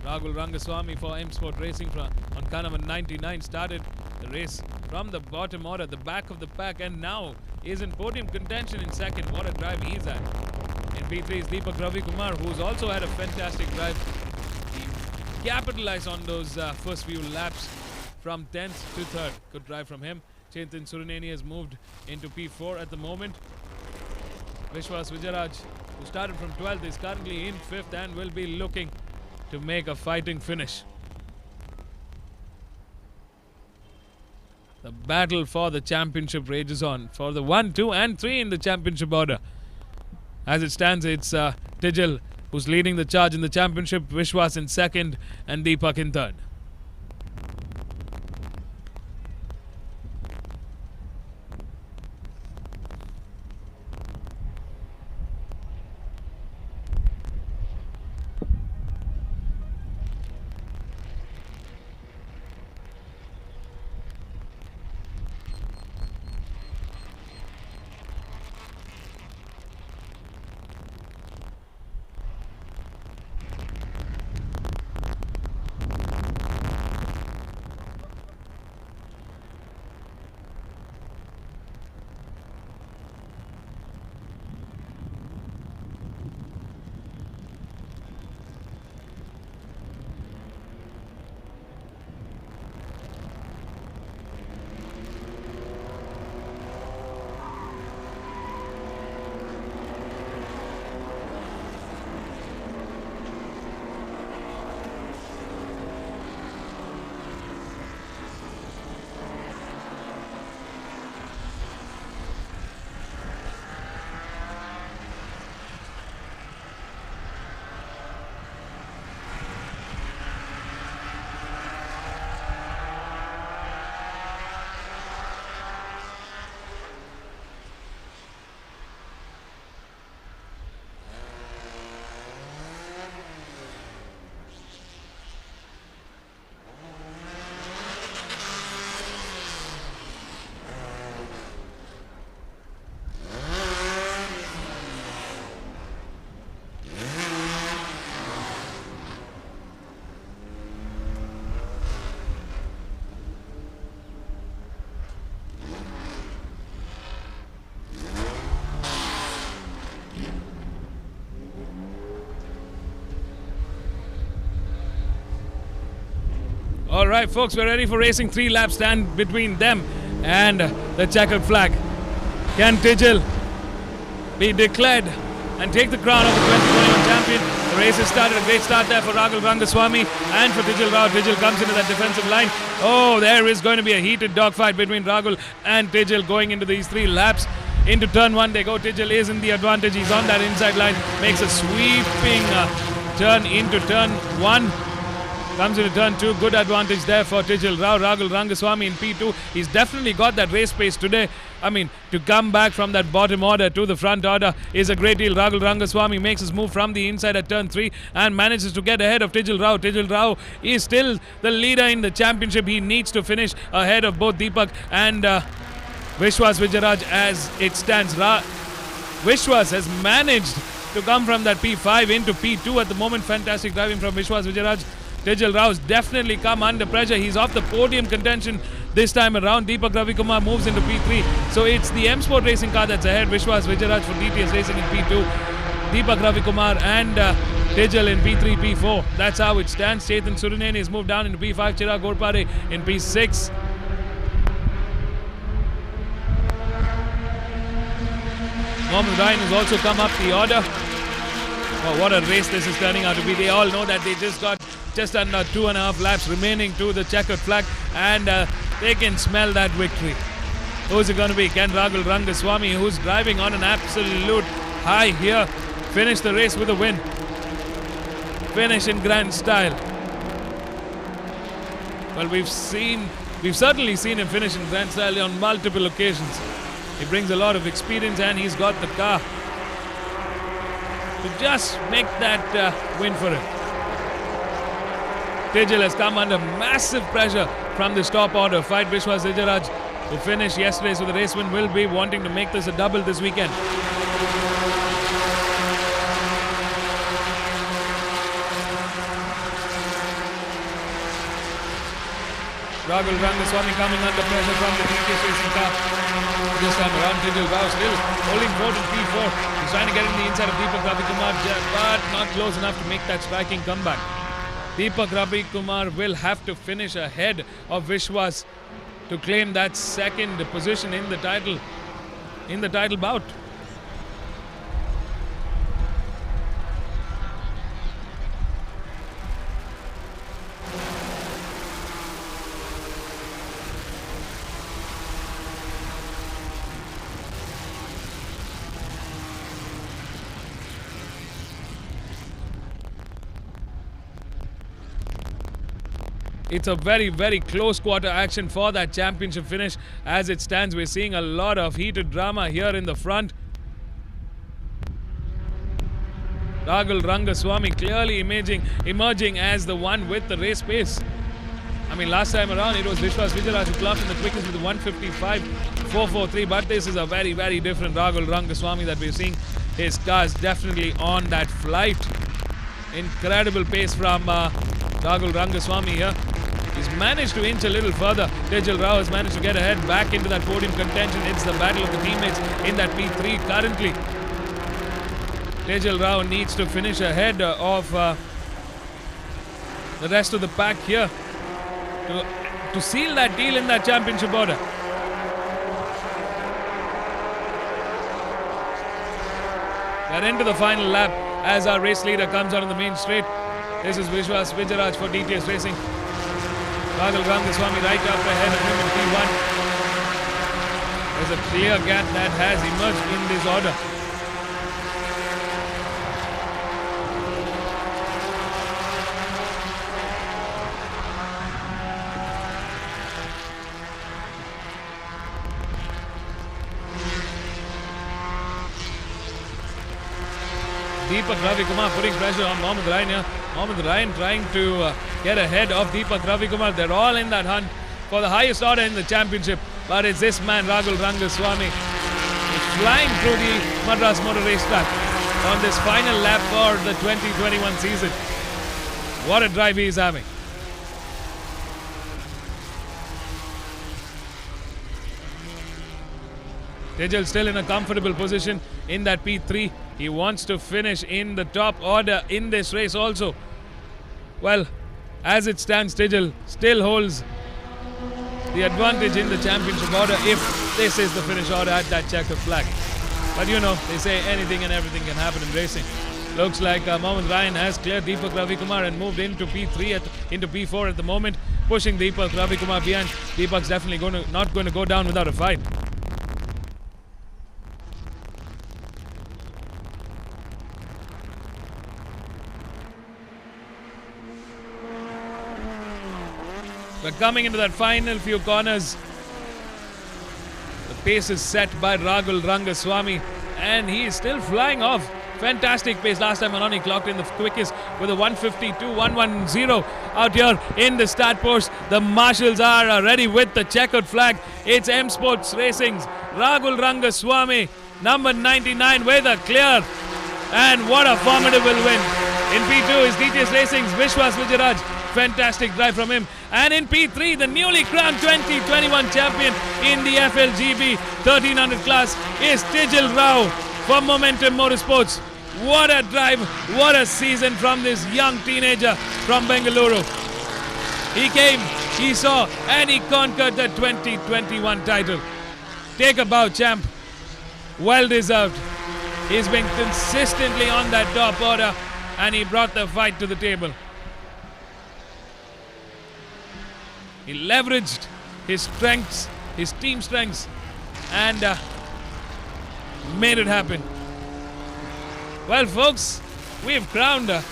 Rahul Rangaswamy for M Sport Racing on Kanavan 99 started the race from the bottom order, the back of the pack, and now is in podium contention in second. What a drive he's at. In P3 is Deepak Ravi Kumar, who's also had a fantastic drive. He capitalized on those first few laps from 10th to 3rd. Good drive from him. Chintan Surineni has moved into P4 at the moment. Vishwas Vijayaraj, who started from 12th, is currently in 5th and will be looking to make a fighting finish. The battle for the championship rages on for the 1, 2 and 3 in the championship order. As it stands, it's Tijal who's leading the charge in the championship, Vishwas in 2nd and Deepak in 3rd. Alright folks, we're ready for racing. 3 laps stand between them and the checkered flag. Can Tijal be declared and take the crown of the 2021 champion? The race has started. A great start there for Rahul Rangaswamy and for Tijal Rao. Tijal comes into that defensive line. Oh, there is going to be a heated dogfight between Rahul and Tijal going into these 3 laps. Into turn 1 they go. Tijal is in the advantage. He's on that inside line. Makes a sweeping turn into turn 1. Comes into turn 2, good advantage there for Tijal Rao. Rahul Rangaswamy in P2. He's definitely got that race pace today. I mean, to come back from that bottom order to the front order is a great deal. Rahul Rangaswamy makes his move from the inside at turn 3 and manages to get ahead of Tijal Rao. Tijal Rao is still the leader in the championship. He needs to finish ahead of both Deepak and Vishwas Vijayaraj as it stands. Vishwas has managed to come from that P5 into P2 at the moment. Fantastic driving from Vishwas Vijayaraj. Tijal Rao's definitely come under pressure. He's off the podium contention this time around. Deepak Ravikumar moves into P3. So it's the M Sport Racing car that's ahead. Vishwas Vijayaraj for DTS Racing in P2. Deepak Ravikumar and Tejal in P3, P4. That's how it stands. Chetan Suruneni has moved down into P5. Chirag Gorpare in P6. Mohammed Ryan has also come up the order. Oh, what a race this is turning out to be. They all know that they just got just under 2.5 laps remaining to the checkered flag, and they can smell that victory. Who's it going to be? Can Rahul Rangaswamy, who's driving on an absolute high here, finish the race with a win? Finish in grand style. Well, we've certainly seen him finish in grand style on multiple occasions. He brings a lot of experience, and he's got the car to just make that win for him. Tejal has come under massive pressure from this top order fight. Vishwas Vijayaraj, who finished yesterday with a race win, will be wanting to make this a double this weekend. Rahul Rangaswamy coming under pressure from the DTS Racing car. This time around, Tejal Rao still holding forth in P4. He's trying to get in the inside of Deepak Ravikumar, but not close enough to make that striking comeback. Deepak Ravikumar will have to finish ahead of Vishwas to claim that second position in the title bout. It's a very, very close quarter action for that championship finish. As it stands, we're seeing a lot of heated drama here in the front. Rahul Rangaswamy clearly emerging as the one with the race pace. I mean, last time around it was Vishwas Vijayaraj who clocked in the quickest with 155.443, but this is a very, very different Rahul Rangaswamy that we're seeing. His car is definitely on that flight. Incredible pace from Rahul Rangaswamy here. He's managed to inch a little further. Tejal Rao has managed to get ahead back into that podium contention. It's the battle of the teammates in that P3 currently. Tejal Rao needs to finish ahead of the rest of the pack here to seal that deal in that championship order. We're into the final lap as our race leader comes out on the main straight. This is Vishwas Vijayaraj for DTS Racing. Rahul Rangaswamy right up ahead of him in P1. There's a clear gap that has emerged in this order. Deepak Ravikumar putting pressure on Mohammed Ryan here. Mohammed Ryan trying to get ahead of Deepak Ravikumar. They're all in that hunt for the highest order in the championship. But it's this man, Rahul Rangaswamy, who's flying through the Madras Motor Racetrack on this final lap for the 2021 season. What a drive he is having. Tejal still in a comfortable position in that P3. He wants to finish in the top order in this race also. Well, as it stands, Tejal still holds the advantage in the championship order if this is the finish order at that checkered flag. But you know, they say anything and everything can happen in racing. Looks like Mohammed Ryan has cleared Deepak Ravikumar and moved into P3 into P4 at the moment, pushing Deepak Ravikumar behind. Deepak's definitely not going to go down without a fight. We're coming into that final few corners. The pace is set by Rahul Rangaswamy, and he is still flying off. Fantastic pace. Last time around he clocked in the quickest with a 152.110 out here in the start post. The marshals are ready with the checkered flag. It's M Sports Racing's Rahul Rangaswamy, number 99, with a clear. And what a formidable win. In P2 is DTS Racing's Vishwas Vijayaraj. Fantastic drive from him And in P3, the newly crowned 2021 champion in the FLGB 1300 class is Tijal Rao from Momentum Motorsports. What a drive, what a season from this young teenager from Bengaluru. He came, he saw, and he conquered the 2021 title. Take a bow, champ. Well deserved. He's been consistently on that top order, and he brought the fight to the table. He leveraged his strengths, his team strengths, and made it happen. Well, folks, we've crowned the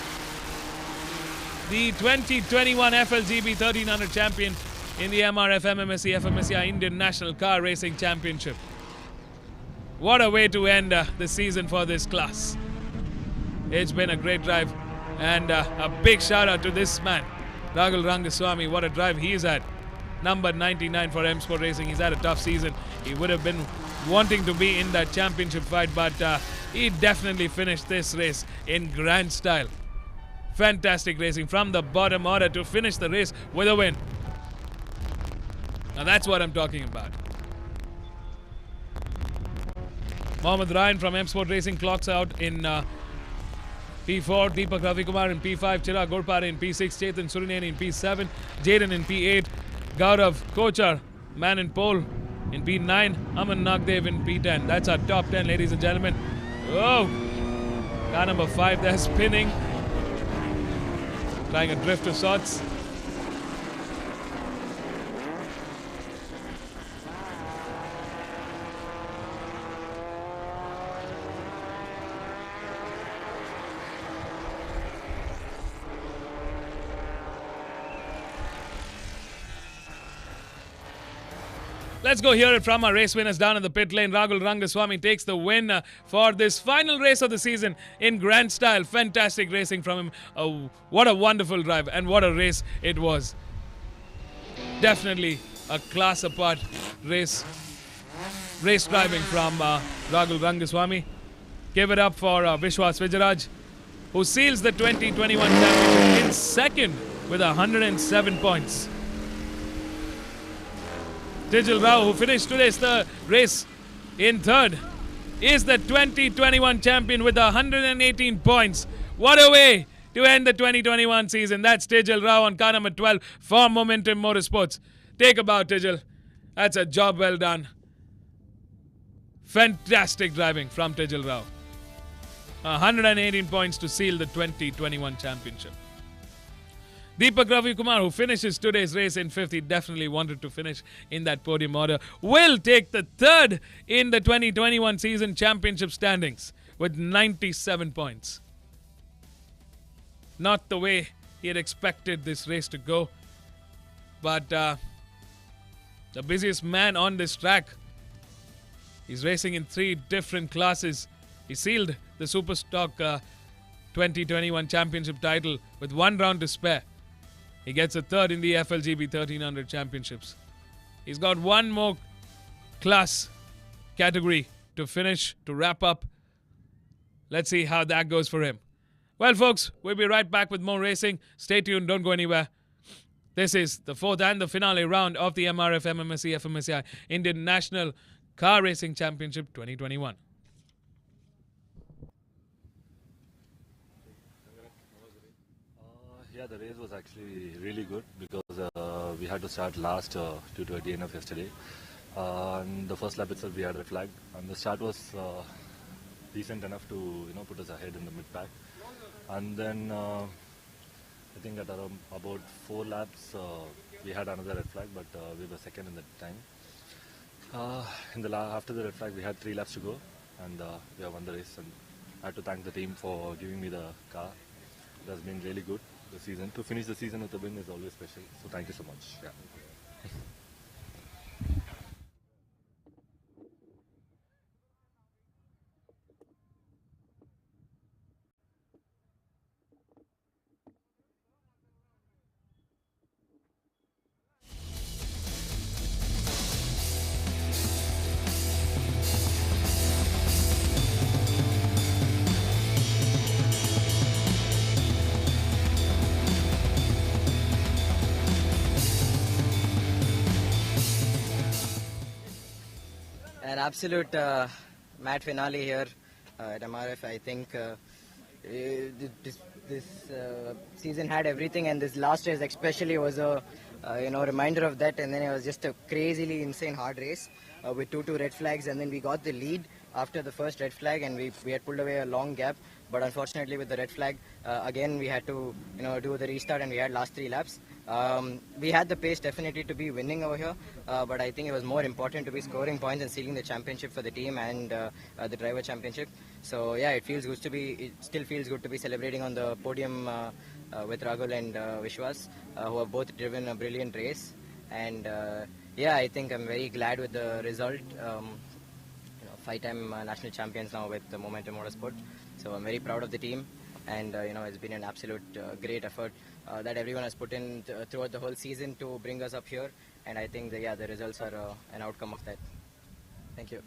2021 FLGB 1300 champion in the MRF MMSC fmsci Indian National Car Racing Championship. What a way to end the season for this class. It's been a great drive, and a big shout out to this man, Rahul Rangaswamy. What a drive he's had. Number 99 for M Sport Racing. He's had a tough season. He would have been wanting to be in that championship fight, but he definitely finished this race in grand style. Fantastic racing from the bottom order to finish the race with a win. Now that's what I'm talking about. Mohammad Ryan from M Sport Racing clocks out in P4, Deepak Ravikumar in P5, Chirag Gurpare in P6, Chetan Surineni in P7, Jaden in P8, Gaurav Kochar, man in pole, in P9, Aman Nagdev in P10. That's our top 10, ladies and gentlemen. Oh, car number 5 there spinning, trying a drift of sorts. Let's go hear it from our race winners down in the pit lane. Rahul Rangaswamy takes the win for this final race of the season in grand style. Fantastic racing from him. What a wonderful drive, and what a race it was. Definitely a class apart race driving from Rahul Rangaswamy. Give it up for Vishwas Vijayaraj, who seals the 2021 championship in second with 107 points. Tijal Rao, who finished today's race in third, is the 2021 champion with 118 points. What a way to end the 2021 season. That's Tijal Rao on car number 12 for Momentum Motorsports. Take a bow, Tijal. That's a job well done. Fantastic driving from Tijal Rao. 118 points to seal the 2021 championship. Deepak Ravikumar, who finishes today's race in 5th, he definitely wanted to finish in that podium order, will take the third in the 2021 season championship standings with 97 points. Not the way he had expected this race to go, but the busiest man on this track. He's racing in 3 different classes. He sealed the Superstock 2021 championship title with 1 round to spare. He gets a third in the FLGB 1300 championships. He's got 1 more class category to finish, to wrap up. Let's see how that goes for him. Well, folks, we'll be right back with more racing. Stay tuned, don't go anywhere. This is the 4th and the finale round of the MRF MMSC fmsci Indian National Car Racing Championship 2021. Yeah, the race was actually really good because we had to start last due to a DNF yesterday. And the first lap itself we had a flag, and the start was decent enough to put us ahead in the mid pack. And then I think at around about 4 laps we had another red flag, but we were second in the time. After the red flag we had 3 laps to go, and we have won the race. And I have to thank the team for giving me the car. It has been really good this season. To finish the season with a win is always special. So thank you so much. Yeah. An absolute mad finale here at MRF. I think this season had everything, and this last race especially was a reminder of that. And then it was just a crazily insane hard race with two red flags, and then we got the lead after the first red flag, and we had pulled away a long gap. But unfortunately, with the red flag, again we had to do the restart, and we had last 3 laps. We had the pace definitely to be winning over here, but I think it was more important to be scoring points and sealing the championship for the team and the driver championship. So yeah, it still feels good to be celebrating on the podium with Rahul and Vishwas, who have both driven a brilliant race. And yeah, I think I'm very glad with the result. 5-time national champions now with the Momentum Motorsport. So I'm very proud of the team, and it's been an absolute great effort that everyone has put in throughout the whole season to bring us up here. And I think the results are an outcome of that. Thank you.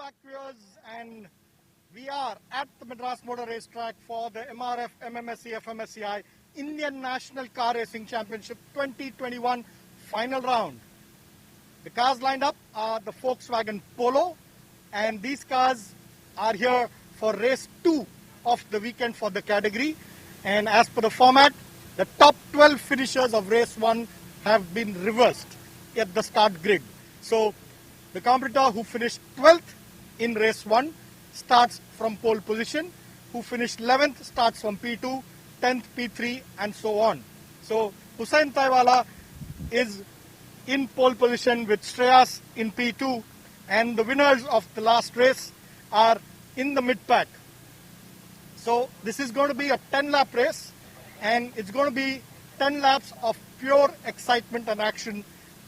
track viewers, and we are at the Madras Motor Racetrack for the MRF MMSC fmsci Indian National Car Racing Championship 2021 final round. The cars lined up are the Volkswagen Polo, and these cars are here for race 2 of the weekend for the category. And as per the format, the top 12 finishers of race 1 have been reversed at the start grid. So the competitor who finished 12th in race 1 starts from pole position, who finished 11th starts from P2, 10th P3, and so on. So Hussain Taiwala is in pole position with Shreyas in P2, and the winners of the last race are in the mid-pack. So this is going to be a 10-lap race, and it's going to be 10 laps of pure excitement and action.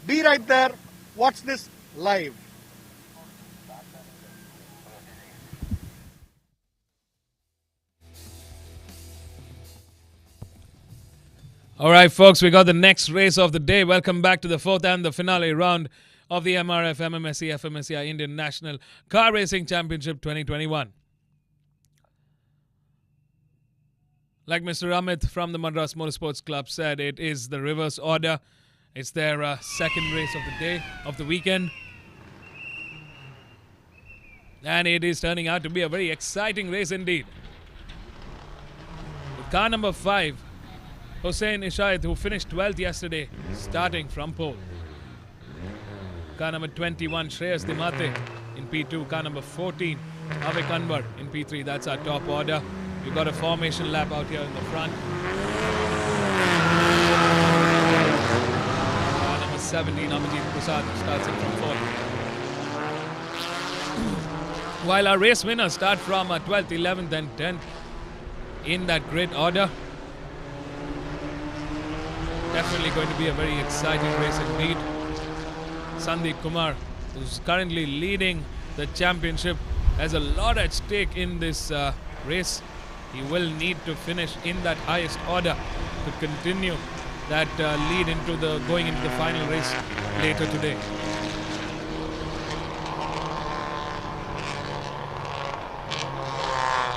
Be right there, watch this live. All right, folks, we got the next race of the day. Welcome back to the fourth and the finale round of the MRF MMSC fmsci Indian National Car Racing Championship 2021. Like Mr. Amit from the Madras Motorsports Club said, it is the reverse order. It's their second race of the day, of the weekend. And it is turning out to be a very exciting race indeed. With car number 5, Hussain Ishayat, who finished 12th yesterday, starting from pole. Car number 21, Shreyas Dimate in P2. Car number 14, Avik Anwar in P3. That's our top order. We've got a formation lap out here in the front. Car number 17, Abhijit Prasad, starts in from 4th. While our race winners start from 12th, 11th and 10th in that grid order. Definitely going to be a very exciting race indeed. Sandeep Kumar, who's currently leading the championship, has a lot at stake in this race. He will need to finish in that highest order to continue that lead into going into the final race later today.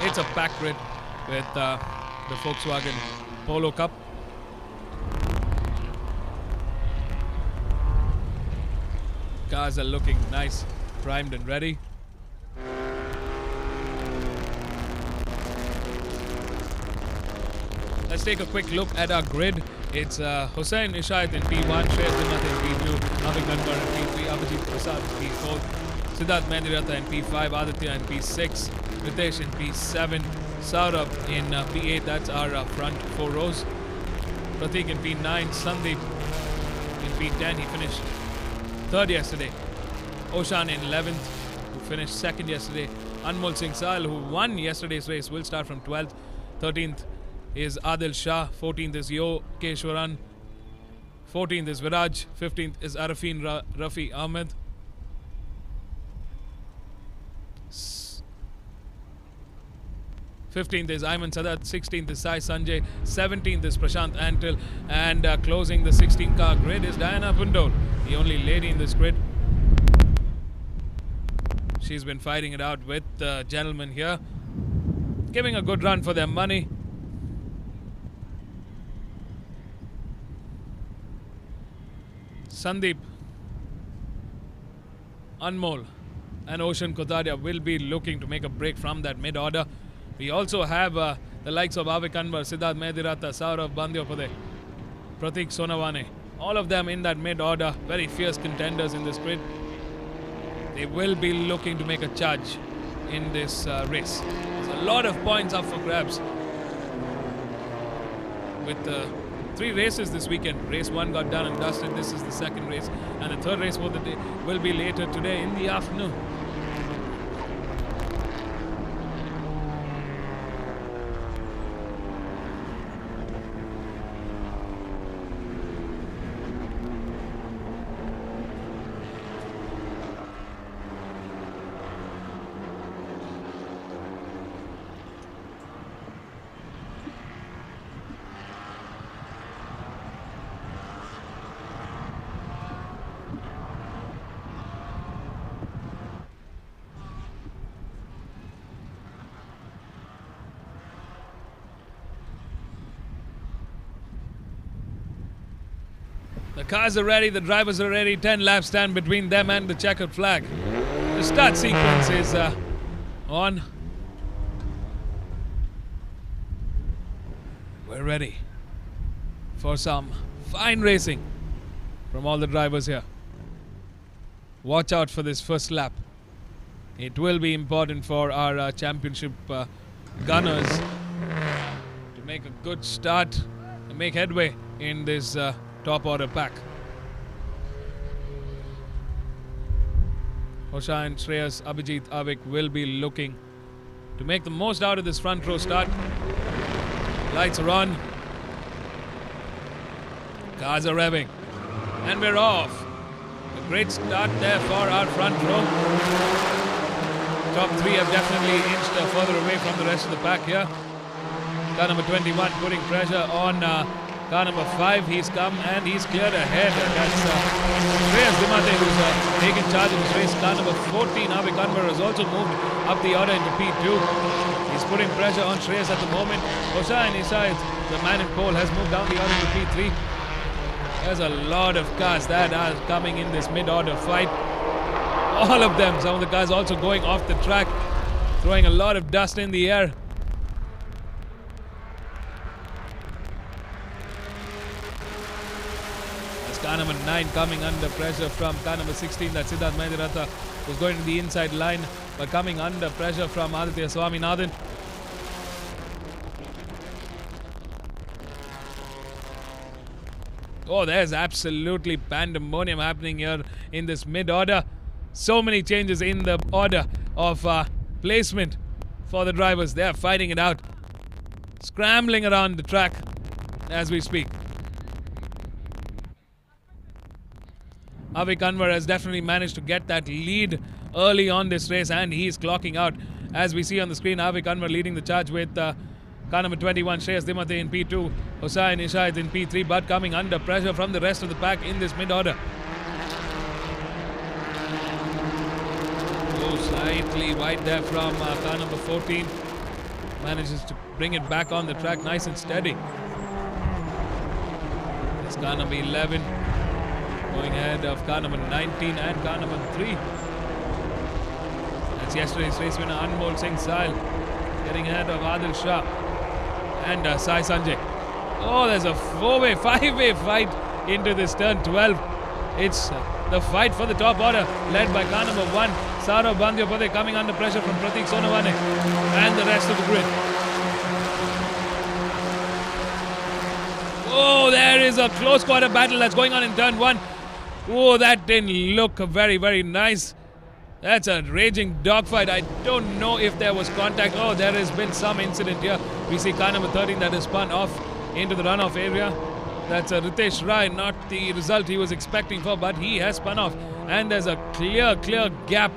It's a packed grid with the Volkswagen Polo Cup. Cars are looking nice, primed and ready. Let's take a quick look at our grid. It's Hussain Ishayat in P1, Shreyas Dimate in P2, Avik Anwar in P3, Abhijit Prasad in P4, Siddharth Mehdiratha in P5, Aditya in P6, Ritesh in P7, Saurabh in P8, that's our front 4 rows. Pratik in P9, Sandeep in P10, he finished 3rd yesterday. Oshan in 11th, who finished 2nd yesterday. Anmol Singh Sahal, who won yesterday's race, will start from 12th. 13th is Adil Shah. 14th is Yo Keshwaran. 14th is Viraj. 15th is Arafin Rafi Ahmed. 15th is Ayman Sadat. 16th is Sai Sanjay. 17th is Prashant Antil. And closing the 16-car grid is Diana Pundol, the only lady in this grid. She's been fighting it out with the gentleman here, giving a good run for their money. Sandeep, Anmol and Ocean Kotaria will be looking to make a break from that mid-order. We also have the likes of Avik Anwar, Siddharth Mehdiratha, Saurabh Bandyopade, Pratik Sonawane. All of them in that mid-order, very fierce contenders in this grid. They will be looking to make a charge in this race. There's a lot of points up for grabs with 3 races this weekend. Race 1 got done and dusted. This is the second race, and the third race for the day will be later today in the afternoon. The cars are ready, the drivers are ready. 10 laps stand between them and the checkered flag. The start sequence is on. We're ready for some fine racing from all the drivers here. Watch out for this first lap. It will be important for our championship gunners to make a good start and make headway in this top order pack. Hoshain, Shreyas, Abhijit, Avik will be looking to make the most out of this front row start. Lights are on. Cars are revving. And we're off. A great start there for our front row. Top three have definitely inched further away from the rest of the pack here. Car number 21 putting pressure on car number 5. He's come and he's cleared ahead. That's Shreyas Dimate who's taken charge of this race. Car number 14, Avik Anwar, has also moved up the order into P2. He's putting pressure on Shreyas at the moment. Hoshain Isai, the man in pole, has moved down the order to P3. There's a lot of cars that are coming in this mid-order fight. All of them. Some of the cars also going off the track, throwing a lot of dust in the air. There's car number 9 coming under pressure from car number 16. That's Siddharth Mahiratha, who's going to the inside line, but coming under pressure from Aditya Swaminathan. Oh, there's absolutely pandemonium happening here in this mid-order. So many changes in the order of placement for the drivers. They're fighting it out. Scrambling around the track as we speak. Avik Anwar has definitely managed to get that lead early on this race, and he's clocking out. As we see on the screen, Avik Anwar leading the charge with car number 21, Shreyas Dimate in P2, Hoshain Ishayat in P3, but coming under pressure from the rest of the pack in this mid-order. Slightly wide there from car number 14. Manages to bring it back on the track nice and steady. It's car number 11 going ahead of car number 19 and car number 3. That's yesterday's race winner Anmol Singh Sahil getting ahead of Adil Shah and Sai Sanjay. Oh, there's a 4-way, 5-way fight into this turn 12. It's the fight for the top order led by car number 1, Saurav Bandyapade, coming under pressure from Pratik Sonawane and the rest of the grid. Oh, there is a close quarter battle that's going on in turn 1. Oh, that didn't look very, very nice. That's a raging dogfight. I don't know if there was contact. Oh, there has been some incident here. We see car number 13 that has spun off into the runoff area. That's Ritesh Rai, not the result he was expecting for, but he has spun off. And there's a clear gap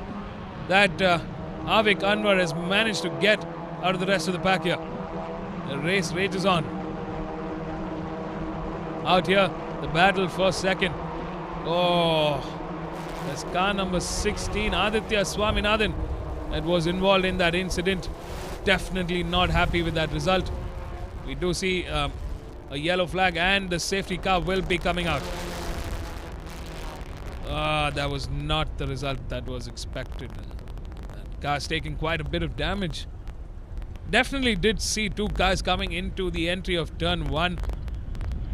that Avik Anwar has managed to get out of the rest of the pack here. The race rages on. Out here, the battle for second. Oh, that's car number 16, Aditya Swaminathan, that was involved in that incident. Definitely not happy with that result. We do see a yellow flag and the safety car will be coming out. That was not the result that was expected. That car's taking quite a bit of damage. Definitely did see two cars coming into the entry of turn 1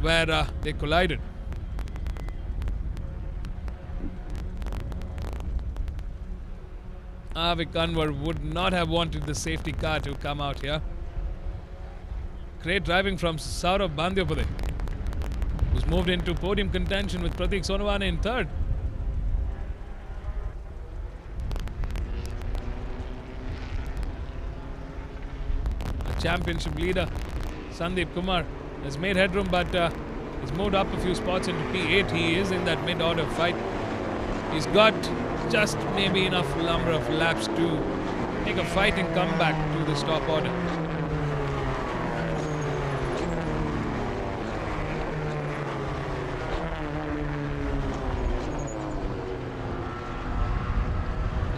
where they collided. Avik Anwar would not have wanted the safety car to come out here. Great driving from Saurav Bandyapade, who's moved into podium contention with Pratik Sonawane in third. The championship leader, Sandeep Kumar, has made headroom but he's moved up a few spots into P8. He is in that mid-order fight. He's got just maybe enough number of laps to make a fighting comeback to the top order.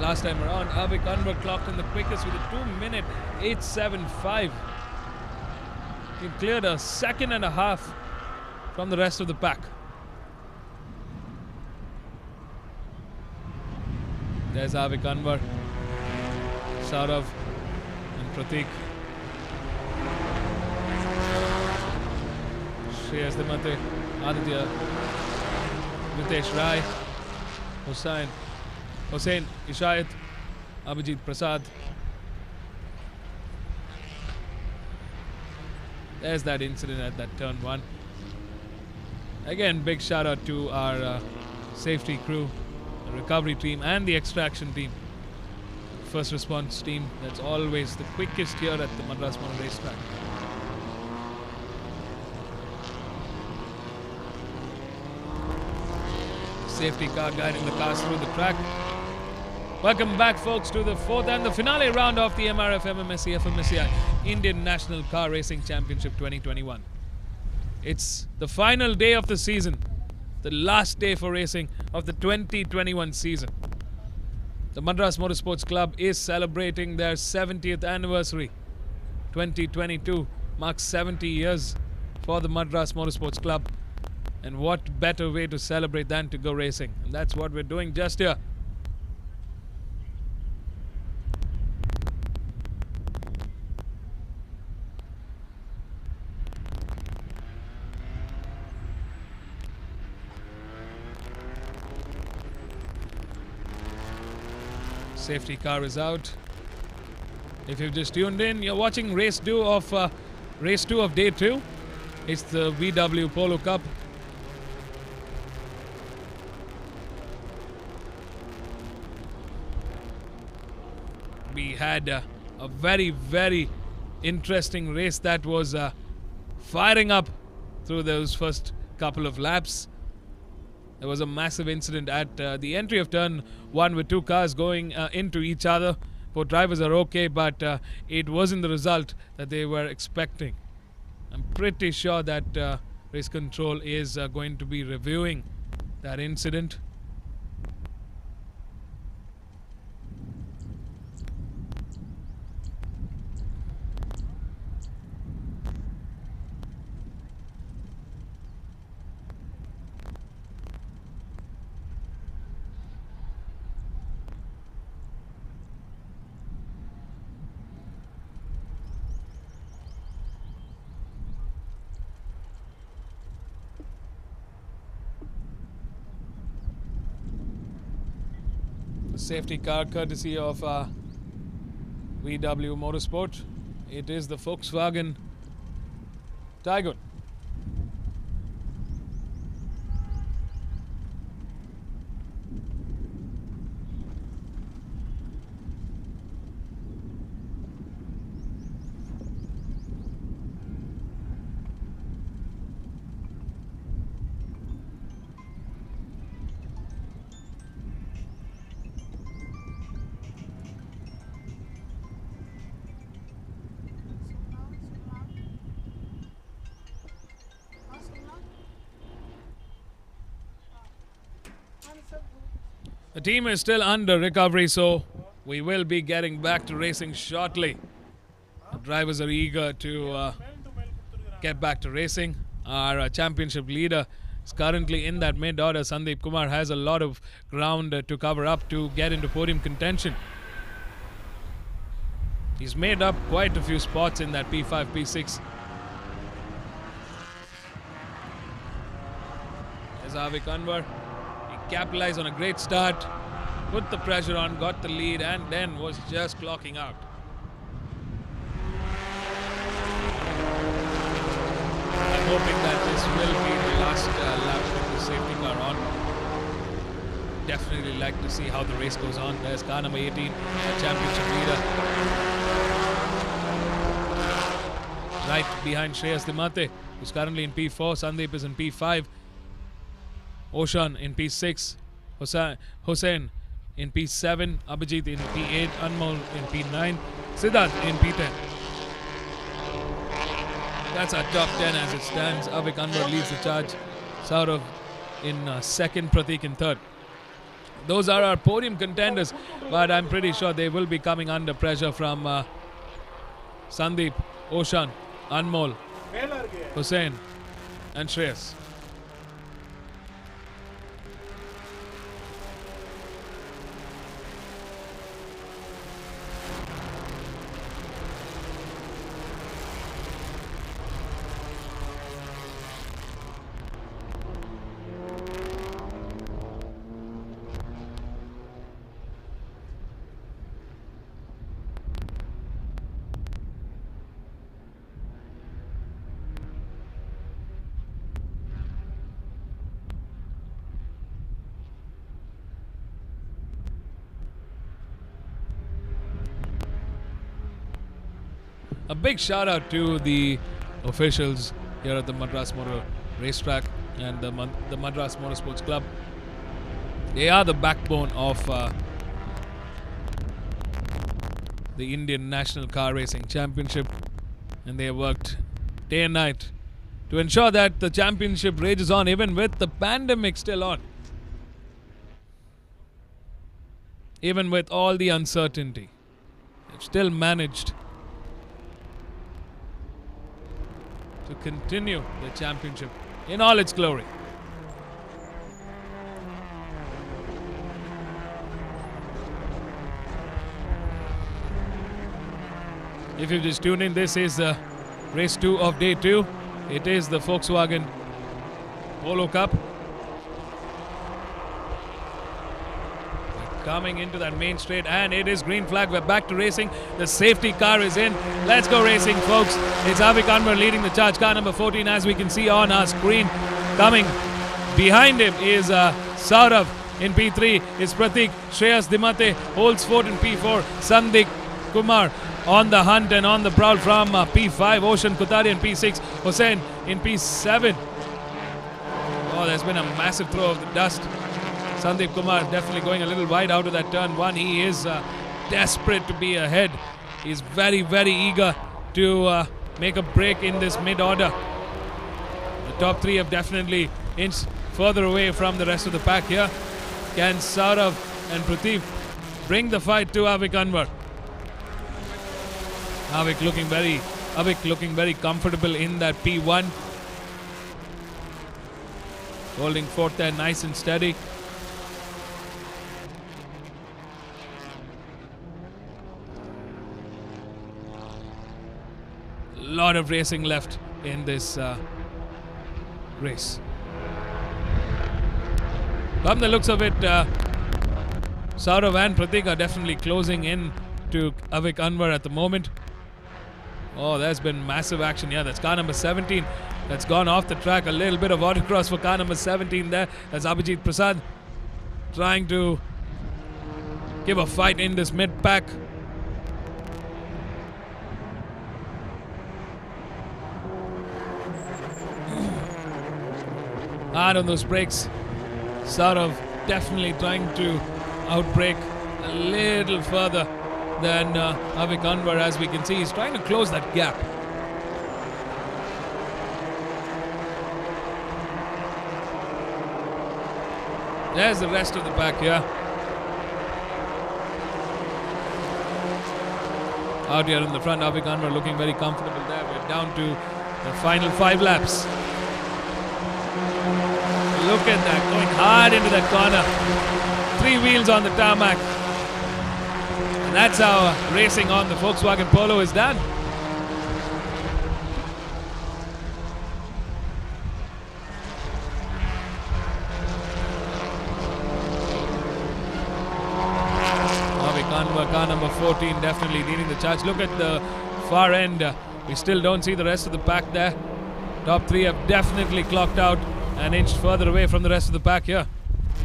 Last time around, Avik Anwar clocked in the quickest with a 2-minute 8.75. He cleared a second and a half from the rest of the pack. There's Avik Anwar, Saurav and Pratik. Shreyas Dimate, Aditya, Ritesh Rai, Hussain, Ishayat, Abhijit Prasad. There's that incident at that turn 1. Again, big shout out to our safety crew, the recovery team and the extraction team. First response team that's always the quickest here at the Madras Motor Racetrack. Safety car guiding the cars through the track. Welcome back, folks, to the 4th and the finale round of the MRF MMSC fmsci Indian National Car Racing Championship 2021. It's the final day of the season, the last day for racing of the 2021 season. The Madras Motorsports Club is celebrating their 70th anniversary. 2022 marks 70 years for the Madras Motorsports Club. And what better way to celebrate than to go racing? And that's what we're doing just here. Safety car is out. If you've just tuned in, you're watching race 2 of day 2. It's the VW Polo Cup. We had a very, very interesting race that was firing up through those first couple of laps. There was a massive incident at the entry of turn 1 with 2 cars going into each other. Both drivers are okay, but it wasn't the result that they were expecting. I'm pretty sure that race control is going to be reviewing that incident. Safety car courtesy of VW Motorsport. It is the Volkswagen Taygun. The team is still under recovery, so we will be getting back to racing shortly. The drivers are eager to get back to racing. Our championship leader is currently in that mid-order. Sandeep Kumar has a lot of ground to cover up to get into podium contention. He's made up quite a few spots in that P5, P6. There's Avik Anwar. Capitalized on a great start, put the pressure on, got the lead, and then was just clocking out. I'm hoping that this will be the last lap with the safety car on. Definitely like to see how the race goes on. There's car number 18, the championship leader. Right behind Shreyas Dimate, who's currently in P4. Sandeep is in P5. Oshan in P6, Hussain in P7, Abhijit in P8, Anmol in P9, Siddharth in P10. That's our top 10 as it stands. Avik Anwar leads the charge. Saurav in second, Pratik in third. Those are our podium contenders, but I'm pretty sure they will be coming under pressure from Sandeep, Oshan, Anmol, Hussain and Shreyas. A big shout out to the officials here at the Madras Motor Racetrack and the Madras Motorsports Club. They are the backbone of the Indian National Car Racing Championship, and they have worked day and night to ensure that the championship rages on even with the pandemic still on. Even with all the uncertainty, they've still managed to continue the championship in all its glory. If you just tune in, this is race 2 of day 2. It is the Volkswagen Polo Cup. We're coming into that main straight, and it is green flag. We're back to racing. The safety car is in. Let's go racing, folks. It's Avik Anwar leading the charge. Car number 14, as we can see on our screen. Coming behind him is Saurav. In P3 is Pratik. Shreyas Dimate holds fort in P4. Sandeep Kumar on the hunt and on the prowl from P5. Ocean Kutari in P6. Hussain in P7. Oh, there's been a massive throw of the dust. Sandeep Kumar definitely going a little wide out of that turn 1. He is desperate to be ahead. He's very, very eager to make a break in this mid-order. The top 3 have definitely inched further away from the rest of the pack here. Can Saurav and Pratik bring the fight to Avik Anwar? Avik looking very comfortable in that P1. Holding forth there nice and steady. Lot of racing left in this race. From the looks of it, Saurav and Pratik are definitely closing in to Avik Anwar at the moment. Oh, there's been massive action here. That's car number 17 that's gone off the track. A little bit of autocross for car number 17 there. That's Abhijit Prasad trying to give a fight in this mid-pack. Hard on those brakes. Saurav definitely trying to outbrake a little further than Avik Anwar. As we can see, he's trying to close that gap. There's the rest of the pack here. Out here in the front, Avik Anwar looking very comfortable there. We're down to the final 5 laps. Look at that, going hard into that corner. 3 wheels on the tarmac. And that's how racing on the Volkswagen Polo is done. Avik Anwar, car number 14, definitely leading the charge. Look at the far end. We still don't see the rest of the pack there. Top 3 have definitely clocked out and inched further away from the rest of the pack here.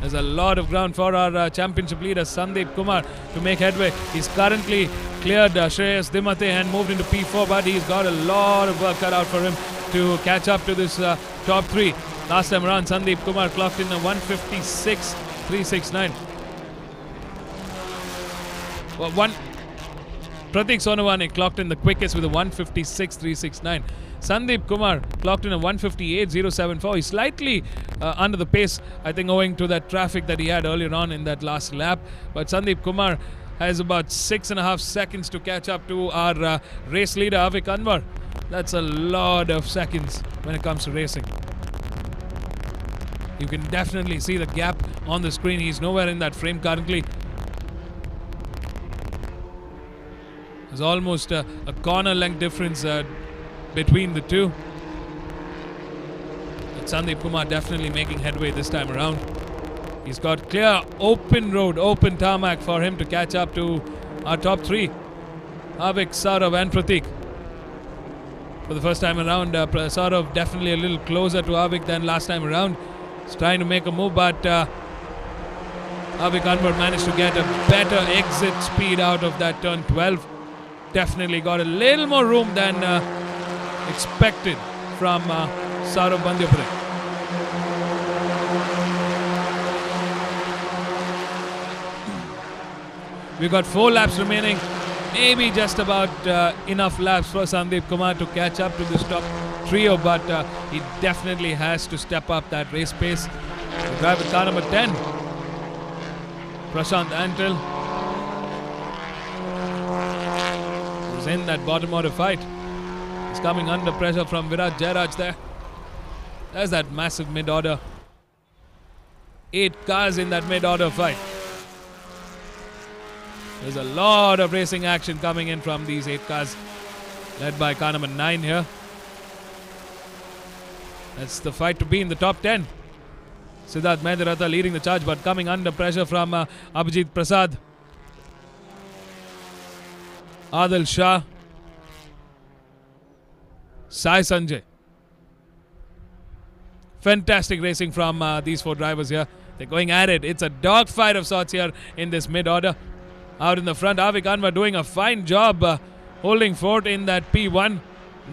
There's a lot of ground for our championship leader Sandeep Kumar to make headway. He's currently cleared Shreyas Dimate and moved into P4, but he's got a lot of work cut out for him to catch up to this top 3. Last time around, Sandeep Kumar clocked in a 156.369. Pratik Sonawani clocked in the quickest with a 156.369. Sandeep Kumar clocked in a 158.074. He's slightly under the pace, I think, owing to that traffic that he had earlier on in that last lap. But Sandeep Kumar has about 6.5 seconds to catch up to our race leader, Avik Anwar. That's a lot of seconds when it comes to racing. You can definitely see the gap on the screen. He's nowhere in that frame currently. There's almost a corner length difference between the two. But Sandeep Kumar definitely making headway this time around. He's got clear open road, open tarmac for him to catch up to our top 3. Avik, Saurav and Pratik. For the first time around, Saurav definitely a little closer to Avik than last time around. He's trying to make a move, but Avik Anwar managed to get a better exit speed out of that turn 12. definitely got a little more room than expected from Saurav Bandyapure. We've got 4 laps remaining. Maybe just about enough laps for Sandeep Kumar to catch up to this top trio, but he definitely has to step up that race pace. The driver car number 10, Prashant Antil, who's in that bottom order fight. He's coming under pressure from Virat Jairaj there. There's that massive mid-order. 8 cars in that mid-order fight. There's a lot of racing action coming in from these 8 cars, led by car number 9 here. That's the fight to be in the top 10. Siddharth Mehdiratha leading the charge, but coming under pressure from Abhijit Prasad, Adil Shah, Sai Sanjay. Fantastic racing from these 4 drivers here. They're going at it. It's a dogfight of sorts here in this mid-order. Out in the front, Avik Anwar doing a fine job holding fort in that P1,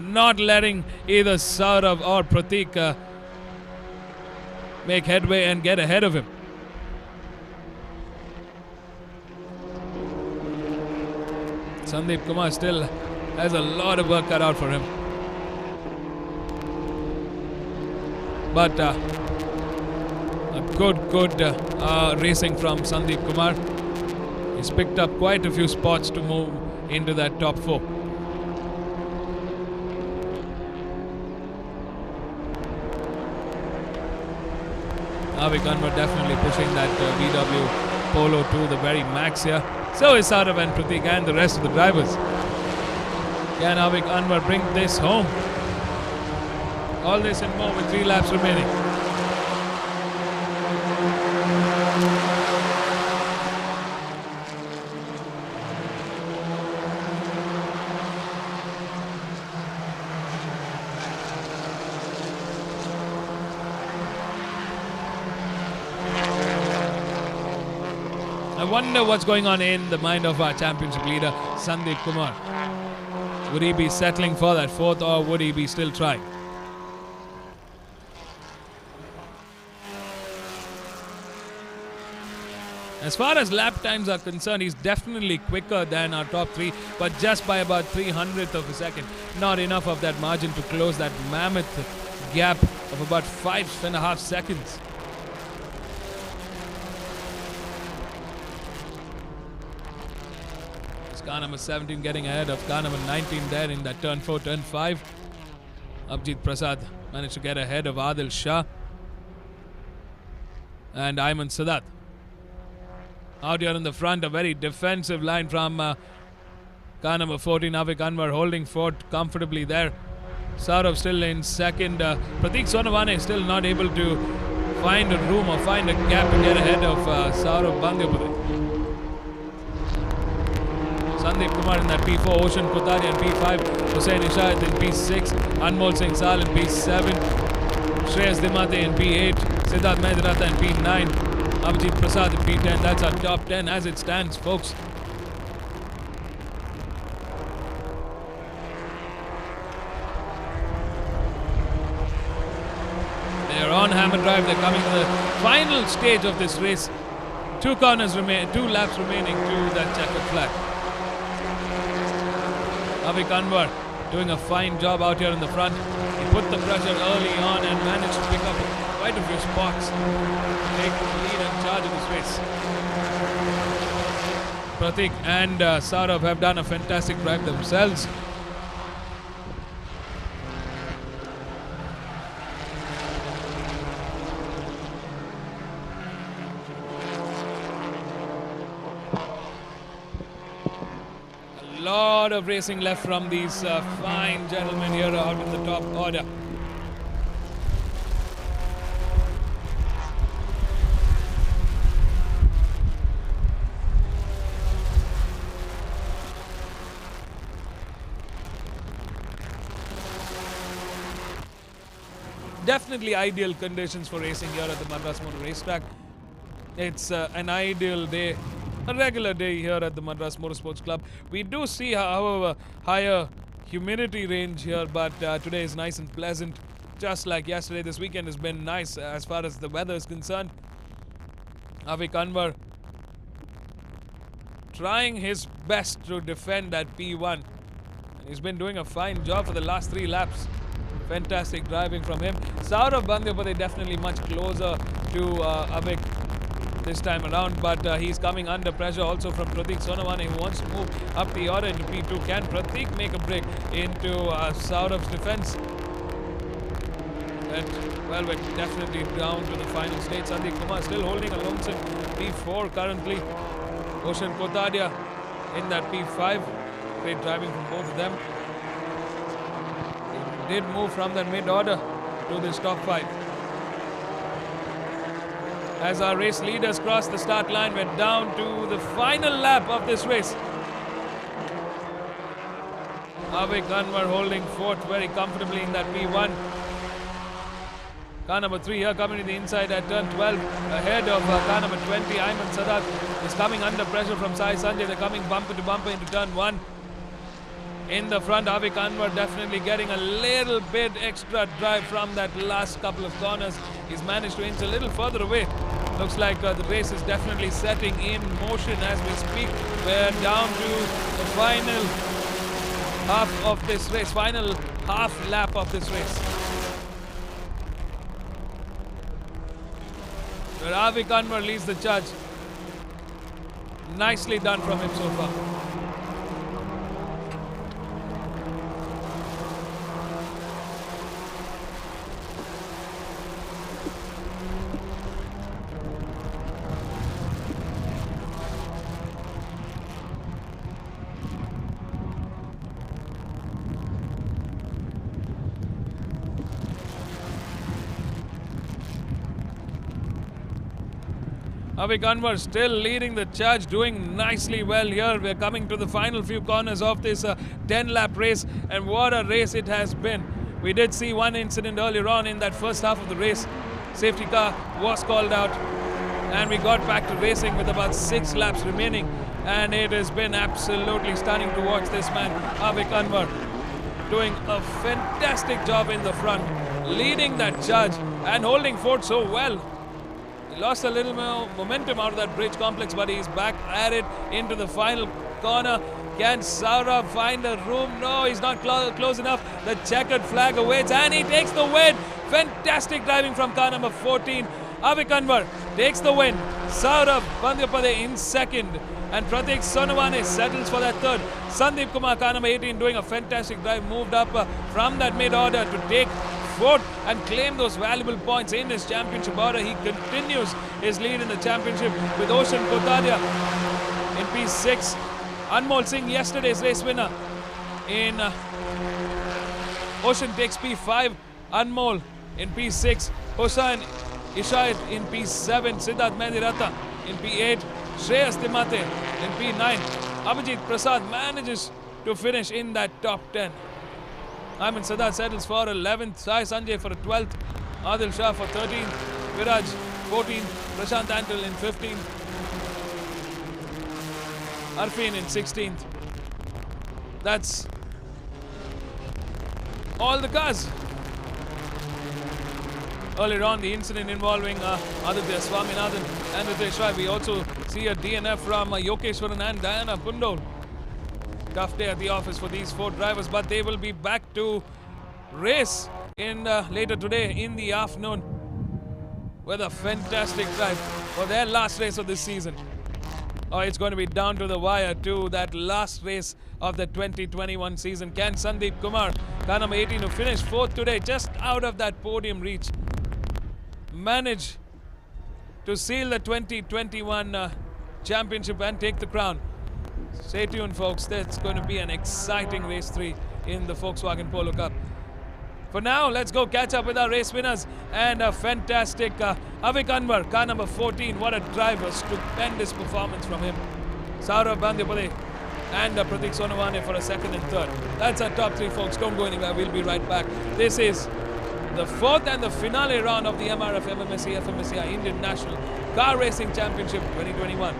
not letting either Saurav or Pratik make headway and get ahead of him. Sandeep Kumar still has a lot of work cut out for him. But a good racing from Sandeep Kumar. He's picked up quite a few spots to move into that top 4. Avik Anwar definitely pushing that VW Polo to the very max here. So is Saurav and Pratik and the rest of the drivers. Can Avik Anwar bring this home? All this and more with 3 laps remaining. I wonder what's going on in the mind of our championship leader, Sandeep Kumar. Would he be settling for that 4th, or would he be still trying? As far as lap times are concerned, he's definitely quicker than our top 3, but just by about 300th of a second. Not enough of that margin to close that mammoth gap of about 5.5 seconds. Car number 17 getting ahead of car number 19 there in that turn 4, turn 5. Abhijit Prasad managed to get ahead of Adil Shah and Ayman Sadat. Out here in the front, a very defensive line from car number 14, Avik Anwar holding fort comfortably there. Saurav still in second. Pratik Sonawane still not able to find a room or find a gap to get ahead of Saurav Bandyapure. Sandeep Kumar in that P4, Ocean Kothari in P5, Hussain Ishayat in P6, Anmol Singh Sal in P7, Shreyas Dimate in P8, Siddharth Mehdiratha in P9, Abhijit Prasad in P10. That's our top 10 as it stands, folks. They're on hammer drive. They're coming to the final stage of this race. 2 laps remaining to that checkered flag. Avik Anwar doing a fine job out here in the front. He put the pressure early on and managed to pick up quite a few spots to take the lead and charge of this race. Pratik and Saurav have done a fantastic drive themselves. Lot of racing left from these fine gentlemen here out in the top order. Definitely ideal conditions for racing here at the Madras Motor Racetrack. It's an ideal day a regular day here at the Madras Motorsports Club. We do see, however, higher humidity range here, but today is nice and pleasant. Just like yesterday, this weekend has been nice as far as the weather is concerned. Avik Anwar trying his best to defend that P1. And he's been doing a fine job for the last 3 laps. Fantastic driving from him. Saurav Bandyapade definitely much closer to Avik this time around, but he's coming under pressure also from Pratik Sonawane, who wants to move up the order into P2. Can Pratik make a break into Saurav's defense? But, well, we're definitely down to the final stage. Sandeep Kumar still holding a lonesome P4 currently. Ocean Kotadia in that P5. Great driving from both of them. They did move from that mid-order to this top 5. As our race leaders cross the start line, we're down to the final lap of this race. Avik Anwar holding 4th very comfortably in that P1. Car number 3 here coming to the inside at turn 12, ahead of car number 20. Ayman Sadat is coming under pressure from Sai Sanjay. They're coming bumper to bumper into turn 1. In the front, Avik Anwar definitely getting a little bit extra drive from that last couple of corners. He's managed to inch a little further away. Looks like the race is definitely setting in motion as we speak. We're down to the final half of this race, final half lap of this race. Where Avik Anwar leads the charge. Nicely done from him so far. Avik Anwar still leading the charge, doing nicely well here. We're coming to the final few corners of this 10-lap race, and what a race it has been. We did see one incident earlier on in that first half of the race. Safety car was called out, and we got back to racing with about 6 laps remaining, and it has been absolutely stunning to watch this man, Avik Anwar, doing a fantastic job in the front, leading that charge and holding forth so well. Lost a little more momentum out of that bridge complex, but he's back at it into the final corner. Can Saurav find a room? No, he's not close enough. The checkered flag awaits, and he takes the win. Fantastic driving from car number 14. Avik Anwar takes the win. Saurav Bandyapade in second, and Pratik Sonawane settles for that third. Sandeep Kumar, car number 18, doing a fantastic drive, moved up from that mid-order to take 4th and claim those valuable points in his championship order. He continues his lead in the championship with Ocean Kotadia in P6. Anmol Singh, yesterday's race winner in Ocean, takes P5. Anmol in P6. Hossain Ishayat in P7. Siddharth Medirata in P8. Shreyas Timate in P9. Abhijit Prasad manages to finish in that top 10. Ayman Sadat settles for 11th, Sai Sanjay for 12th, Adil Shah for 13th, Viraj 14th, Prashant Antal in 15th, Arfin in 16th. That's all the cars. Earlier on, the incident involving Aditya Swaminathan and Ritesh Rai. We also see a DNF from Yokeshwaran and Diana Pundol. Tough day at the office for these 4 drivers, but they will be back to race in later today in the afternoon with a fantastic drive for their last race of this season. Oh, it's going to be down to the wire to that last race of the 2021 season. Can Sandeep Kumar, car number 18, who finished 4th today, just out of that podium reach, manage to seal the 2021 championship and take the crown? Stay tuned, folks. That's going to be an exciting race 3 in the Volkswagen Polo Cup. For now, let's go catch up with our race winners and a fantastic Avik Anwar, car number 14. What a drive, a stupendous performance from him. Saurav Bandyapade and Pratik Sonawane for a 2nd and 3rd. That's our top 3, folks. Don't go anywhere. We'll be right back. This is the 4th and the finale round of the MRF MMSC fmsci Indian National Car Racing Championship 2021.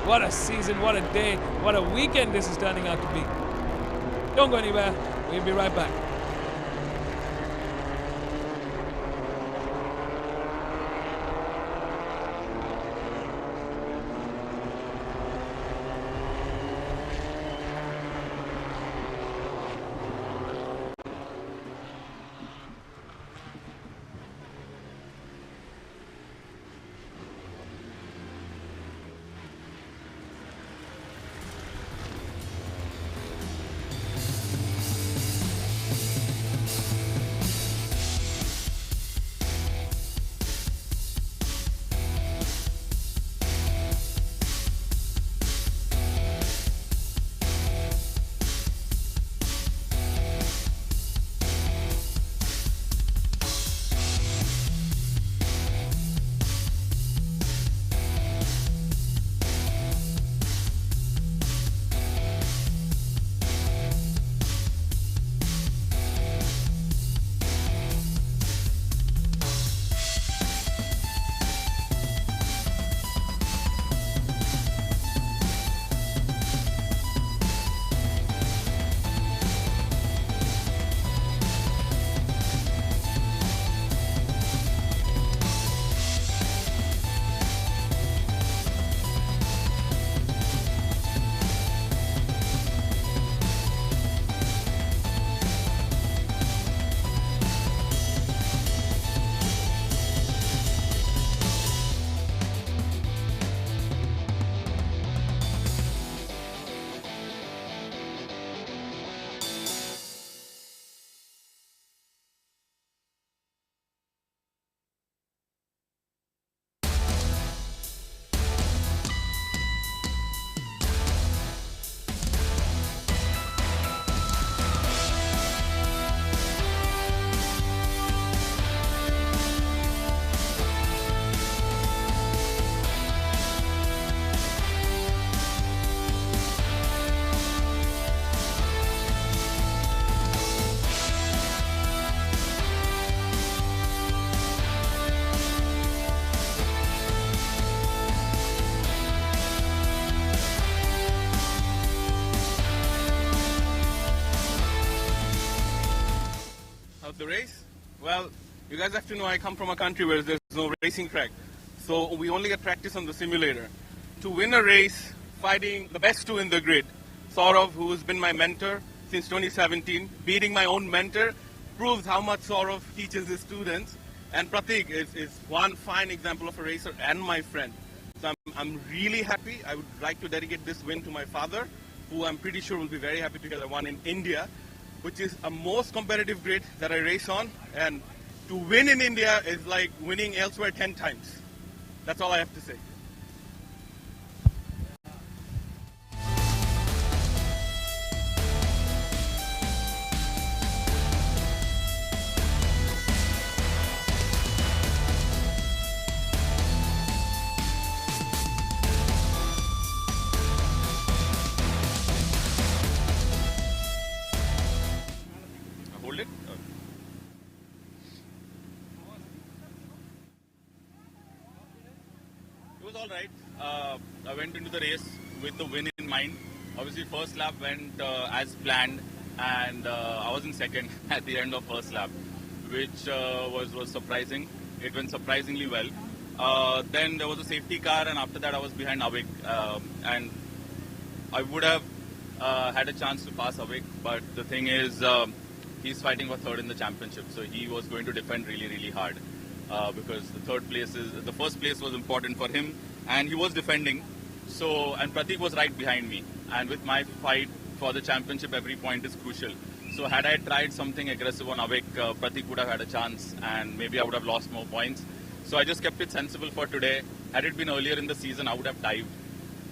What a season, what a day, what a weekend this is turning out to be. Don't go anywhere. We'll be right back. The race? Well, you guys have to know I come from a country where there's no racing track. So we only get practice on the simulator. To win a race, fighting the best two in the grid, Saurav, who has been my mentor since 2017, beating my own mentor, proves how much Saurav teaches his students. And Pratik is one fine example of a racer and my friend. So I'm really happy. I would like to dedicate this win to my father, who I'm pretty sure will be very happy to get a one in India, which is a most competitive grid that I race on. And to win in India is like winning elsewhere 10 times. That's all I have to say. Hold it. It was all right. I went into the race with the win in mind. Obviously, first lap went as planned, and I was in second at the end of first lap, which was surprising. It went surprisingly well. Then there was a safety car, and after that, I was behind Avik, and I would have had a chance to pass Avik, but the thing is, he's fighting for third in the championship, so he was going to defend really, really hard. Because the first place was important for him, and he was defending. So, and Pratik was right behind me. And with my fight for the championship, every point is crucial. So, had I tried something aggressive on Avik, Pratik would have had a chance, and maybe I would have lost more points. So, I just kept it sensible for today. Had it been earlier in the season, I would have dived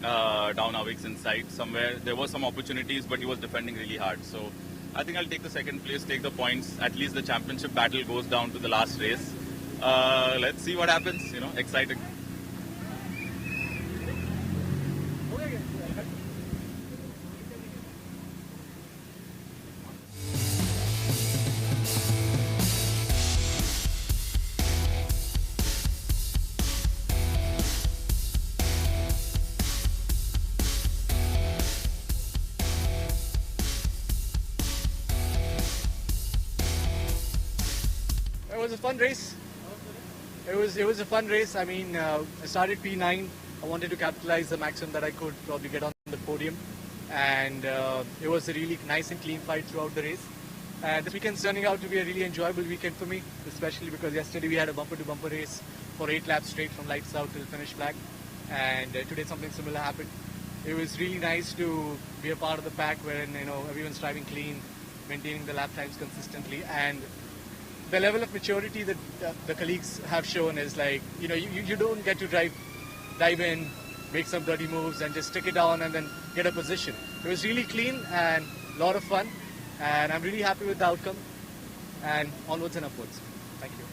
down Avik's inside somewhere. There were some opportunities, but he was defending really hard. So, I think I'll take the second place, take the points. At least the championship battle goes down to the last race. Let's see what happens, exciting. was a fun race. It was a fun race. I mean, I started P9. I wanted to capitalize the maximum that I could, probably get on the podium. And it was a really nice and clean fight throughout the race. And this weekend's turning out to be a really enjoyable weekend for me, especially because yesterday we had a bumper-to-bumper race for 8 laps straight from lights out till finish flag. And today something similar happened. It was really nice to be a part of the pack wherein, everyone's driving clean, maintaining the lap times consistently. And the level of maturity that the colleagues have shown is like, you don't get to dive in, make some dirty moves and just stick it down and then get a position. It was really clean and a lot of fun, and I'm really happy with the outcome, and onwards and upwards. Thank you.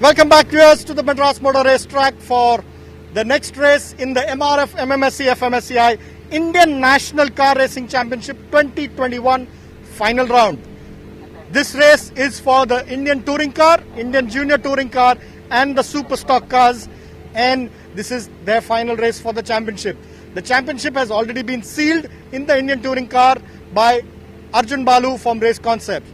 Welcome back, viewers, to the Madras Motor Racetrack for the next race in the MRF MMSC fmsci Indian National Car Racing Championship 2021 final round. This race is for the Indian Touring Car, Indian Junior Touring Car and the Super Stock cars, and this is their final race for the championship. The championship has already been sealed in the Indian Touring Car by Arjun Balu from Race Concepts.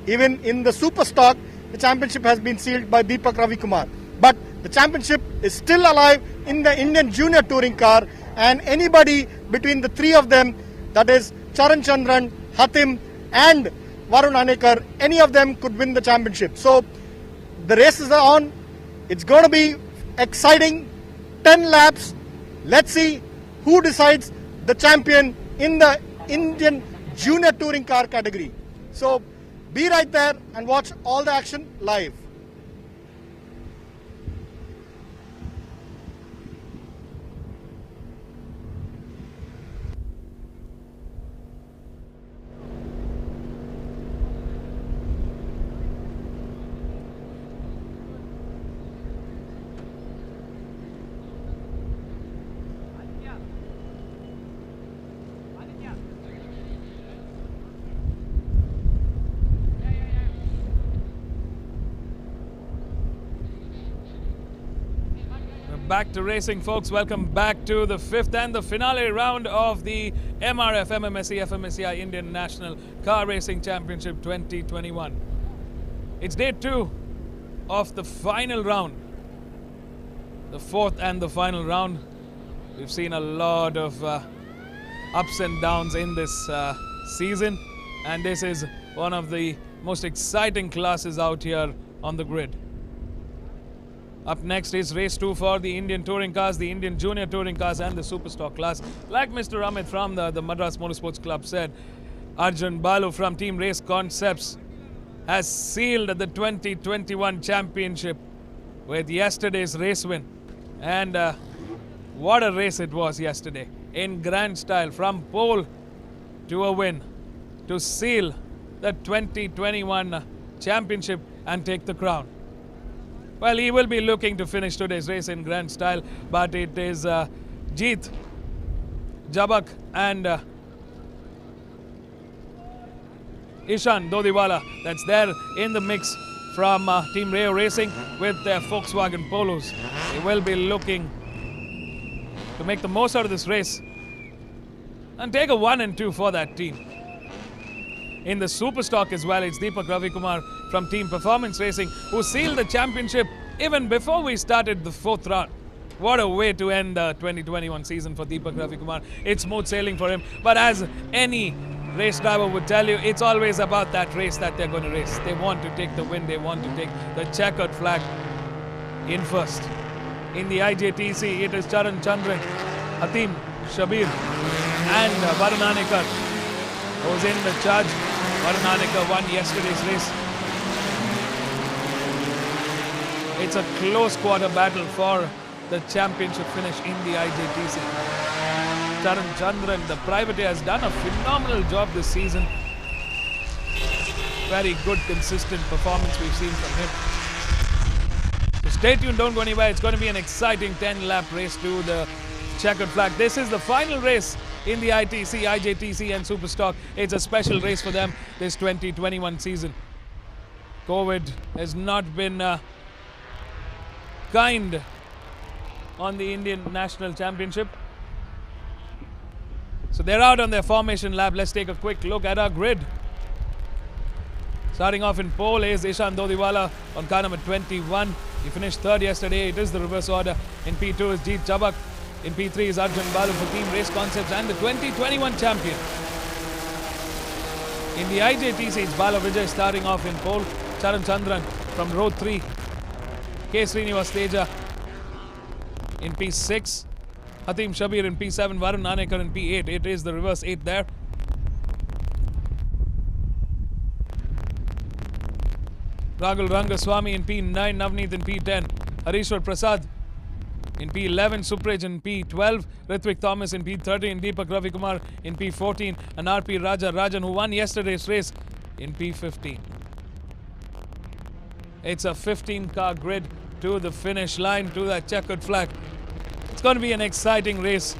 Even in the Super Stock, the championship has been sealed by Deepak Ravikumar. But the championship is still alive in the Indian Junior Touring Car, and anybody between the three of them, that is Charan Chandran, Hatim and Varun Anekar, any of them could win the championship. So the races are on. It's going to be exciting. 10 laps. Let's see who decides the champion in the Indian Junior Touring Car category. So be right there and watch all the action live. Back to racing, folks. Welcome back to the fifth and the finale round of the MRF MMSC fmsci Indian National Car Racing Championship 2021. It's day 2 of the final round, the fourth and the final round. We've seen a lot of ups and downs in this season, and this is one of the most exciting classes out here on the grid. Up next is race 2 for the Indian Touring Cars, the Indian Junior Touring Cars and the Superstock class. Like Mr. Amit from the Madras Motorsports Club said, Arjun Balu from Team Race Concepts has sealed the 2021 championship with yesterday's race win. And what a race it was yesterday, in grand style, from pole to a win, to seal the 2021 championship and take the crown. Well, he will be looking to finish today's race in grand style, but it is Jeet, Jabak and Ishan Dodiwala that's there in the mix from Team Rayo Racing with their Volkswagen Polos. They will be looking to make the most out of this race and take a 1 and 2 for that team. In the Superstock as well, it's Deepak Ravikumar from Team Performance Racing who sealed the championship even before we started the fourth round. What a way to end the 2021 season for Deepak Ravikumar. It's smooth sailing for him, but as any race driver would tell you, it's always about that race that they're going to race. They want to take the win, they want to take the checkered flag in first. In the IJTC, it is Charan Chandran, Hatim Shabir and Varun Anekar who's in the charge. Varun Anekar won yesterday's race. It's a close quarter battle for the championship finish in the IJTC. Charan Chandran, the privateer, has done a phenomenal job this season. Very good, consistent performance we've seen from him. So stay tuned, don't go anywhere. It's going to be an exciting 10-lap race to the checkered flag. This is the final race in the ITC, IJTC and Superstock. It's a special race for them this 2021 season. COVID has not been kind on the Indian National Championship. So they're out on their formation lap. Let's take a quick look at our grid. Starting off in pole is Ishan Dodiwala on car number 21. He finished third yesterday. It is the reverse order. In P2 is Jeet Jabak. In P3 is Arjun Balu for Team Race Concepts and the 2021 champion. In the IJTC, it's Bala Vijay starting off in pole. Charan Chandran from row 3. K. Srinivas Teja in P6. Hatim Shabir in P7. Varun Anekar in P8. It is the reverse 8 there. Ragul Rangaswamy in P9. Navneet in P10. Harishwar Prasad in P11, Supraj in P12, Ritvik Thomas in P13, Deepak Ravikumar in P14, and RP Rajan, who won yesterday's race, in P15. It's a 15-car grid to the finish line, to that checkered flag. It's going to be an exciting race.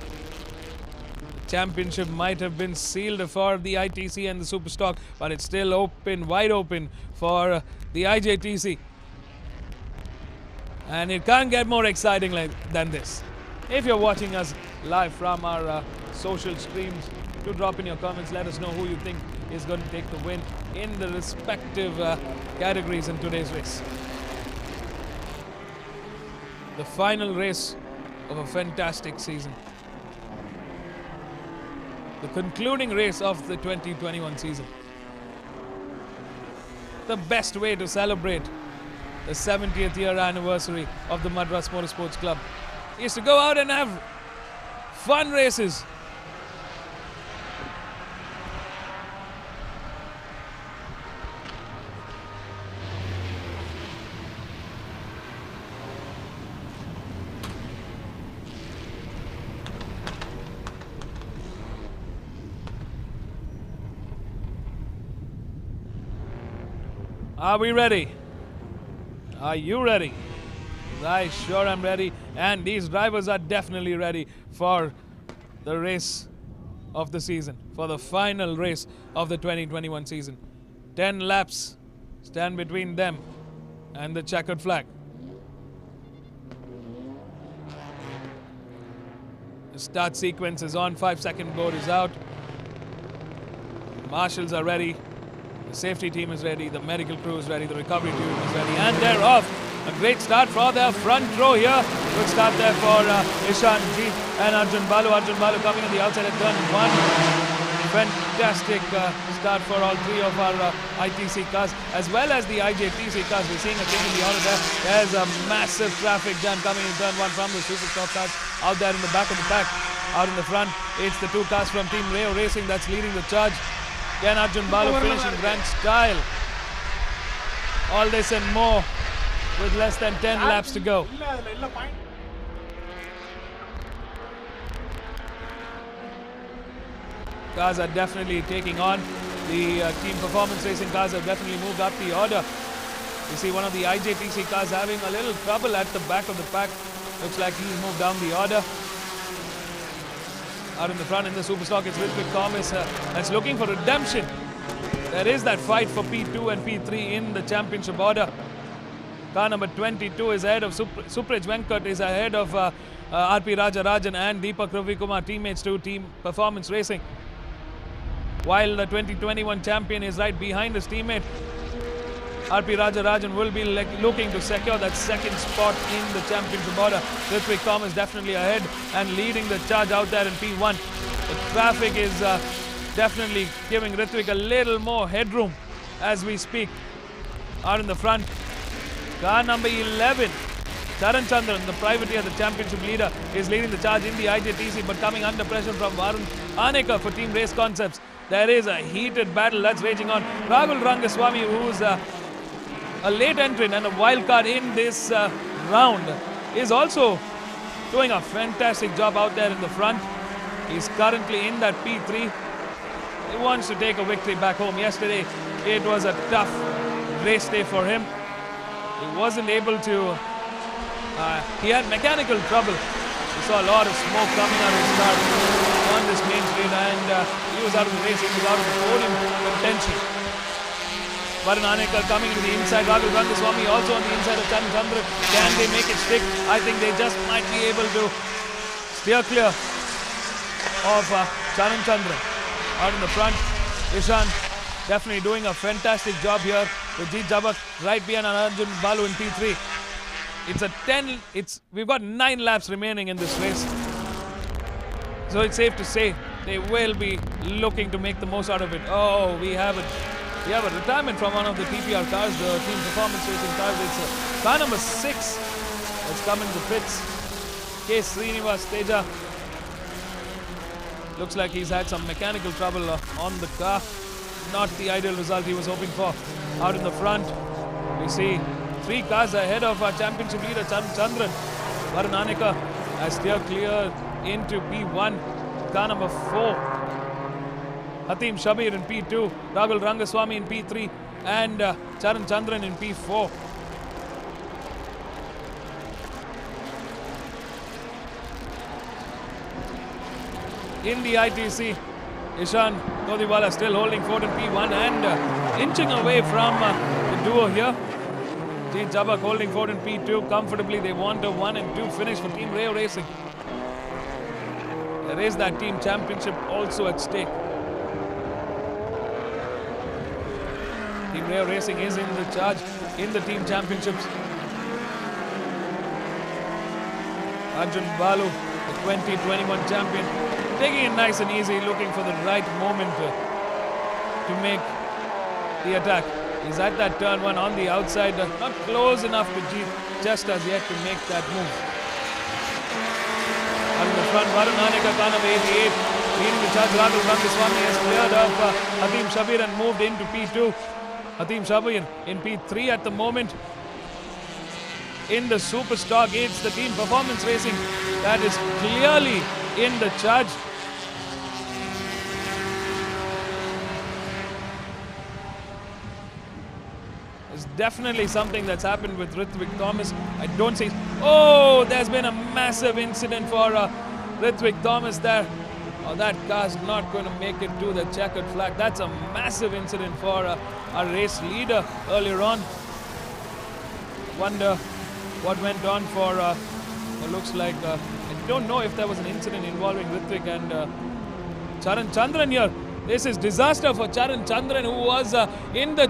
The championship might have been sealed for the ITC and the Superstock, but it's still open, wide open for the IJTC. And it can't get more exciting than this. If you're watching us live from our social streams, do drop in your comments. Let us know who you think is going to take the win in the respective categories in today's race. The final race of a fantastic season. The concluding race of the 2021 season. The best way to celebrate the 70th year anniversary of the Madras Motorsports Club is to go out and have fun races. Are we ready? Are you ready? I sure am ready, and these drivers are definitely ready for the race of the season, for the final race of the 2021 season. 10 laps stand between them and the checkered flag. The start sequence is on, 5-second board is out. Marshals are ready. The safety team is ready, the medical crew is ready, the recovery team is ready, and they're off. A great start for their front row here. Good start there for Ishan, Jeet and Arjun Balu. Arjun Balu coming on the outside at turn 1. Fantastic start for all three of our ITC cars as well as the IJTC cars. We're seeing a change in the order there. There's a massive traffic jam coming in turn 1 from the Superstock cars out there in the back of the pack. Out in the front, it's the two cars from Team Rayo Racing that's leading the charge. Can Arjun Balu finish in grand style? All this and more with less than 10 laps to go. Cars are definitely taking on. The Team Performance Racing cars have definitely moved up the order. You see one of the IJTC cars having a little trouble at the back of the pack. Looks like he's moved down the order. Out in the front in the Superstock, it's Ritwik Thomas that's looking for redemption. There is that fight for P2 and P3 in the championship order. Car number 22 is ahead of Supraj Venkat, is ahead of RP Rajarajan and Deepak Ravikumar, teammates to Team Performance Racing. While the 2021 champion is right behind his teammate, RP Rajarajan will be looking to secure that second spot in the championship order. Ritwik Thomas definitely ahead and leading the charge out there in P1. The traffic is definitely giving Ritwik a little more headroom as we speak. Out in the front, car number 11, Charan Chandran, the privateer, the championship leader, is leading the charge in the IJTC, but coming under pressure from Varun Aneka for Team Race Concepts. There is a heated battle that's raging on. Rahul Rangaswamy, who's a late entrant and a wild card in this round, is also doing a fantastic job out there in the front. He's currently in that P3. He wants to take a victory back home. Yesterday, it was a tough race day for him. He wasn't able to, he had mechanical trouble. We saw a lot of smoke coming out of his car on this main straight, and he was out of the race. He was out of the podium contention. Varun Anekar coming to the inside. Rahul Rangaswamy also on the inside of Charan Chandran. Can they make it stick? I think they just might be able to steer clear of Charan Chandran. Out in the front, Ishan definitely doing a fantastic job here with Jeet Jabak right behind Arjun Balu in P3. We've got 9 laps remaining in this race. So it's safe to say they will be looking to make the most out of it. Oh, we have it. We have a retirement from one of the TPR cars, the Team Performance Racing cars. It's car number 6 that's coming to pits. K. Srinivas Teja. Looks like he's had some mechanical trouble on the car. Not the ideal result he was hoping for. Out in the front, we see 3 cars ahead of our championship leader, Charan Chandran. Varun Aneka has steered clear into P1. Car number 4. Hatim Shabir in P2, Rahul Rangaswamy in P3, and Charan Chandran in P4. in the ITC. Ishan Todiwala still holding fort in P1 and inching away from the duo here. Jeet Jabak holding fort in P2 comfortably. They want a 1 and 2 finish for Team Rayo Racing. There is that team championship also at stake. Team Rayo Racing is in the charge in the team championships. Arjun Balu, the 2021 champion, taking it nice and easy, looking for the right moment to make the attack. He's at that turn 1 on the outside, not close enough to Jeet just as yet to make that move. On the front, Varun Hanekar, car number 88, leading the charge. Rahul Rangaswamy has cleared of Hatim Shabir and moved into P2. Hatim Shabir in P3 at the moment. In the super stock, it's the team performance racing that is clearly in the charge. There's definitely something that's happened with Ritwik Thomas. I don't see. Oh, there's been a massive incident for Ritwik Thomas there. Oh, that car's not going to make it to the checkered flag. That's a massive incident for our race leader earlier on. Wonder what went on for what looks like, I don't know if there was an incident involving Ritwik and Charan Chandran here. This is disaster for Charan Chandran, who was in the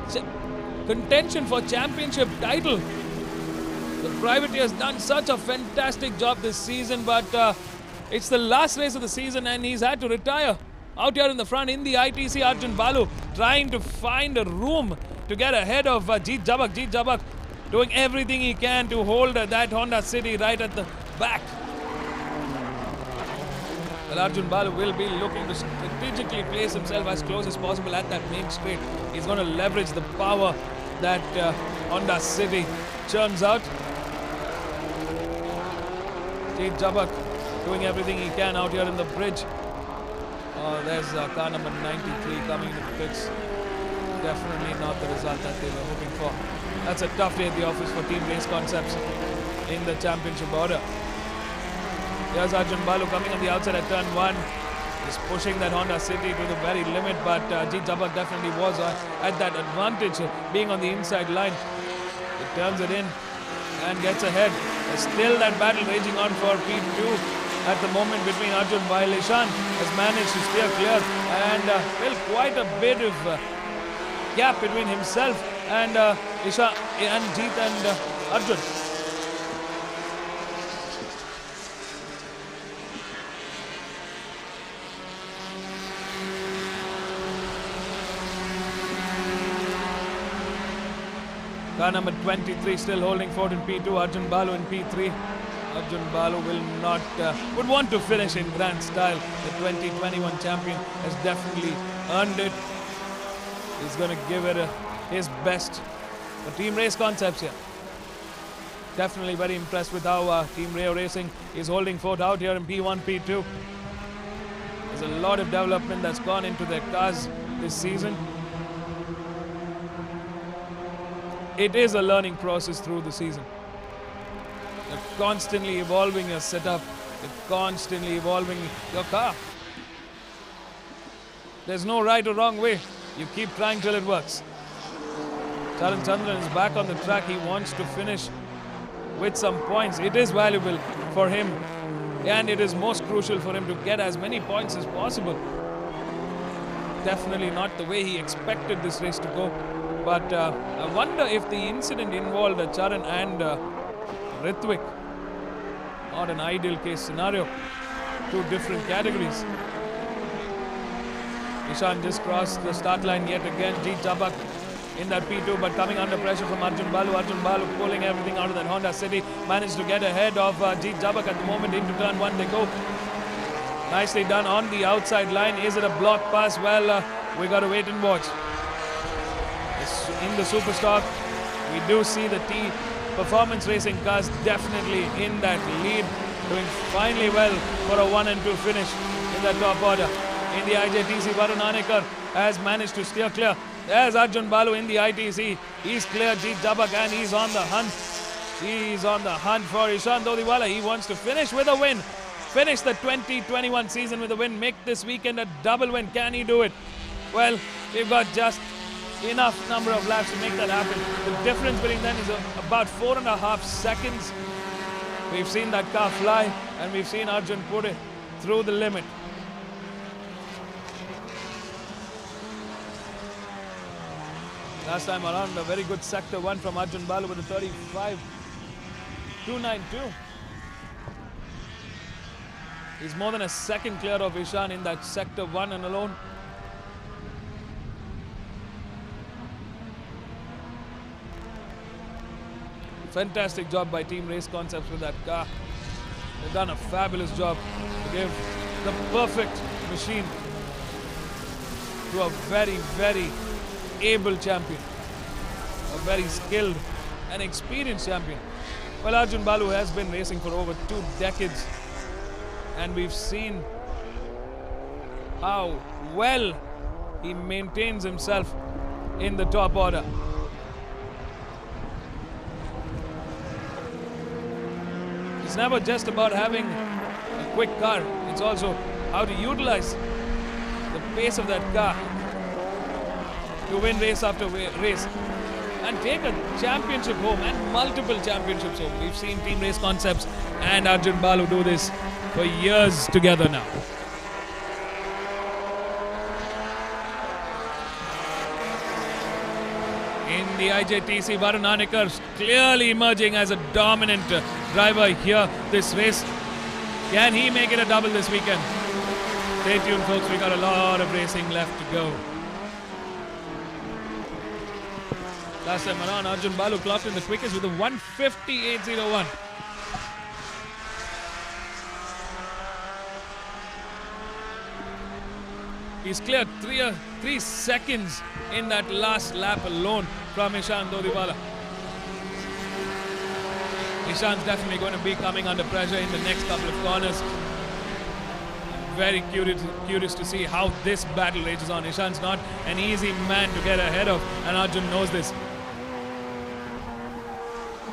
contention for championship title. The privateer has done such a fantastic job this season, but it's the last race of the season and he's had to retire. Out here in the front in the ITC, Arjun Balu trying to find a room to get ahead of Jeet Jabak. Jeet Jabak doing everything he can to hold that Honda City right at the back. Well, Arjun Balu will be looking to strategically place himself as close as possible at that main straight. He's going to leverage the power that Honda City churns out. Jeet Jabak doing everything he can out here in the bridge. Oh, there's car number 93 coming into the pits. Definitely not the result that they were hoping for. That's a tough day at the office for Team Race Concepts in the championship order. Here's Arjun Balu coming on the outside at turn 1. He's pushing that Honda City to the very limit, but Jeet Jabak definitely was at that advantage being on the inside line. He turns it in and gets ahead. There's still that battle raging on for P2 at the moment between Arjun, while Ishan has managed to steer clear and built quite a bit of gap between himself and Ishan and Jeet and Arjun. Car number 23 still holding fort in P2, Arjun Balu in P3. Arjun Balu will not, would want to finish in grand style. The 2021 champion has definitely earned it. He's going to give it his best for Team Race Concepts here. Definitely very impressed with how Team Rayo Racing is holding fort out here in P1, P2. There's a lot of development that's gone into their cars this season. It is a learning process through the season. You're constantly evolving your setup. You're constantly evolving your car. There's no right or wrong way. You keep trying till it works. Charan Chandran is back on the track. He wants to finish with some points. It is valuable for him, and it is most crucial for him to get as many points as possible. Definitely not the way he expected this race to go. But I wonder if the incident involved Charan and Ritwik. Not an ideal case scenario. Two different categories. Ishan just crossed the start line yet again. Jeet Jabak in that P2, but coming under pressure from Arjun Balu. Arjun Balu pulling everything out of that Honda City. Managed to get ahead of Jeet Jabak at the moment. Into turn 1 they go. Nicely done on the outside line. Is it a block pass? Well, we got to wait and watch. In the super stock, we do see the T performance racing cars definitely in that lead, doing finely well for a 1 and 2 finish in the top order. In the IJTC, Varun Hanekar has managed to steer clear. There's Arjun Balu in the ITC. He's clear Jeet Jabak and he's on the hunt. He's on the hunt for Ishan Todiwala. He wants to finish with a win finish the 2021 season with a win, make this weekend a double win. Can he do it? Well, we've got just enough number of laps to make that happen. The difference between them is about 4.5 seconds. We've seen that car fly, and we've seen Arjun put it through the limit. Last time around, a very good sector 1 from Arjun Balu with a 35.292. He's more than a second clear of Ishan in that sector 1 and alone. Fantastic job by Team Race Concepts with that car. They've done a fabulous job to give the perfect machine to a very, very able champion, a very skilled and experienced champion. Well, Arjun Balu has been racing for over 2 decades, and we've seen how well he maintains himself in the top order. It's never just about having a quick car, it's also how to utilize the pace of that car to win race after race and take a championship home and multiple championships home. We've seen Team Race Concepts and Arjun Balu do this for years together now. In the IJTC, Varun Anekar clearly emerging as a dominant driver here this race. Can he make it a double this weekend? Stay tuned, folks, we got a lot of racing left to go. Last time around, Arjun Balu clocked in the quickest with a 1:58.01. He's cleared 3 seconds in that last lap alone from Ishan Dodiwala. Ishan's definitely going to be coming under pressure in the next couple of corners. Very curious to see how this battle rages on. Ishan's not an easy man to get ahead of, and Arjun knows this.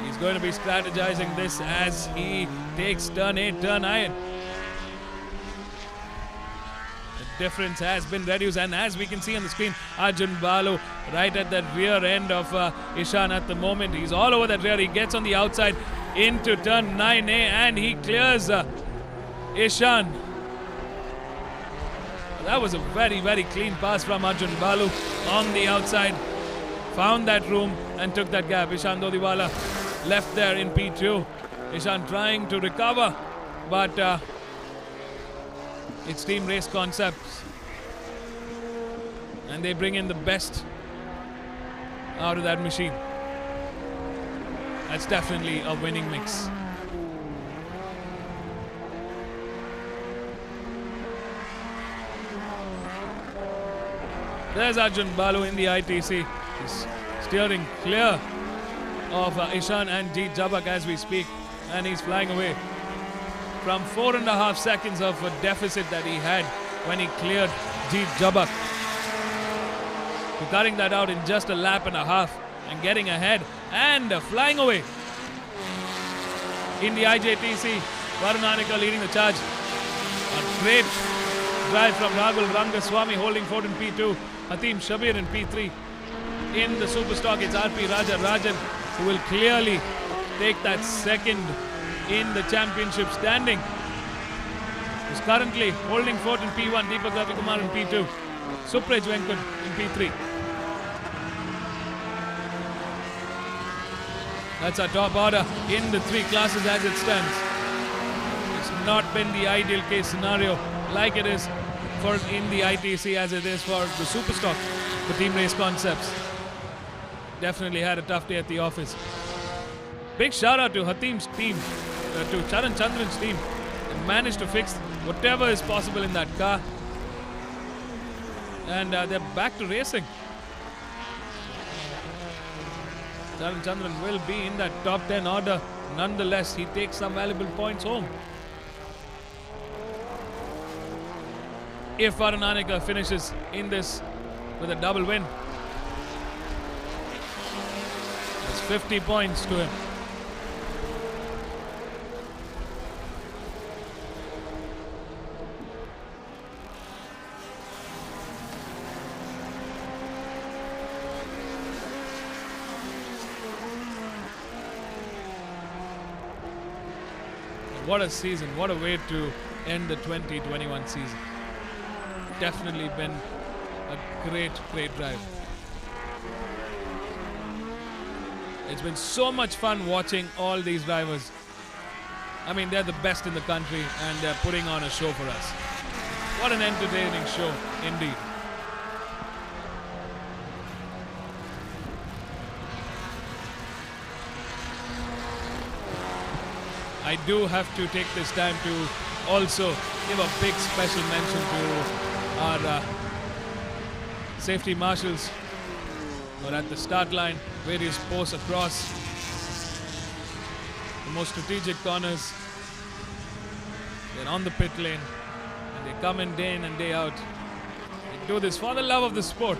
He's going to be strategizing this as he takes turn 8, turn 9. The difference has been reduced, and as we can see on the screen, Arjun Balu right at the rear end of Ishan at the moment. He's all over that rear. He gets on the outside into turn 9A and he clears Ishan. That was a very, very clean pass from Arjun Balu on the outside. Found that room and took that gap. Ishan Dodiwala left there in P2. Ishan trying to recover, but it's Team Race Concepts, and they bring in the best out of that machine. That's definitely a winning mix. There's Arjun Balu in the ITC. He's steering clear of Ishan and Jeet Jabak as we speak, and he's flying away from 4.5 seconds of a deficit that he had when he cleared Jeet Jabak. Cutting that out in just a lap and a half and getting ahead and flying away. In the IJTC, Varun Anekar leading the charge. A great drive from Rahul Rangaswamy holding fort in P2. Hatim Shabir in P3. In the Superstock, it's RP Rajan who will clearly take that second in the championship standing. He's currently holding fort in P1, Deepak Ravikumar in P2, Supraj Venkat in P3. That's our top order in the 3 classes as it stands. It's not been the ideal case scenario like it is for in the ITC as it is for the Superstock for Team Race Concepts. Definitely had a tough day at the office. Big shout out to Hatim's team, to Charan Chandran's team. They managed to fix whatever is possible in that car, and they're back to racing. Charan Chandran will be in that top 10 order. Nonetheless, he takes some valuable points home. If Varun Anekar finishes in this with a double win, that's 50 points to him. What a season. What a way to end the 2021 season. Definitely been a great drive. It's been so much fun watching all these drivers. I mean, they're the best in the country and they're putting on a show for us. What an entertaining show indeed. I do have to take this time to also give a big special mention to our safety marshals who are at the start line, various posts across the most strategic corners. They're on the pit lane and they come in day in and day out. They do this for the love of the sport.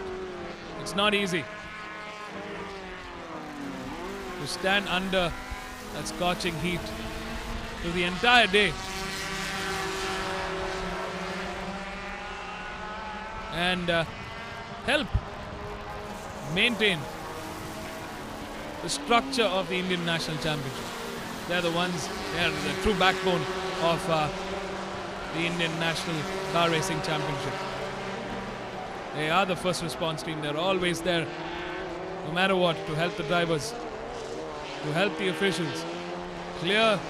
It's not easy to stand under that scorching heat through the entire day and help maintain the structure of the Indian National Championship. They're the ones, they're the true backbone of the Indian National Car Racing Championship. They are the first response team. They're always there, no matter what, to help the drivers, to help the officials clear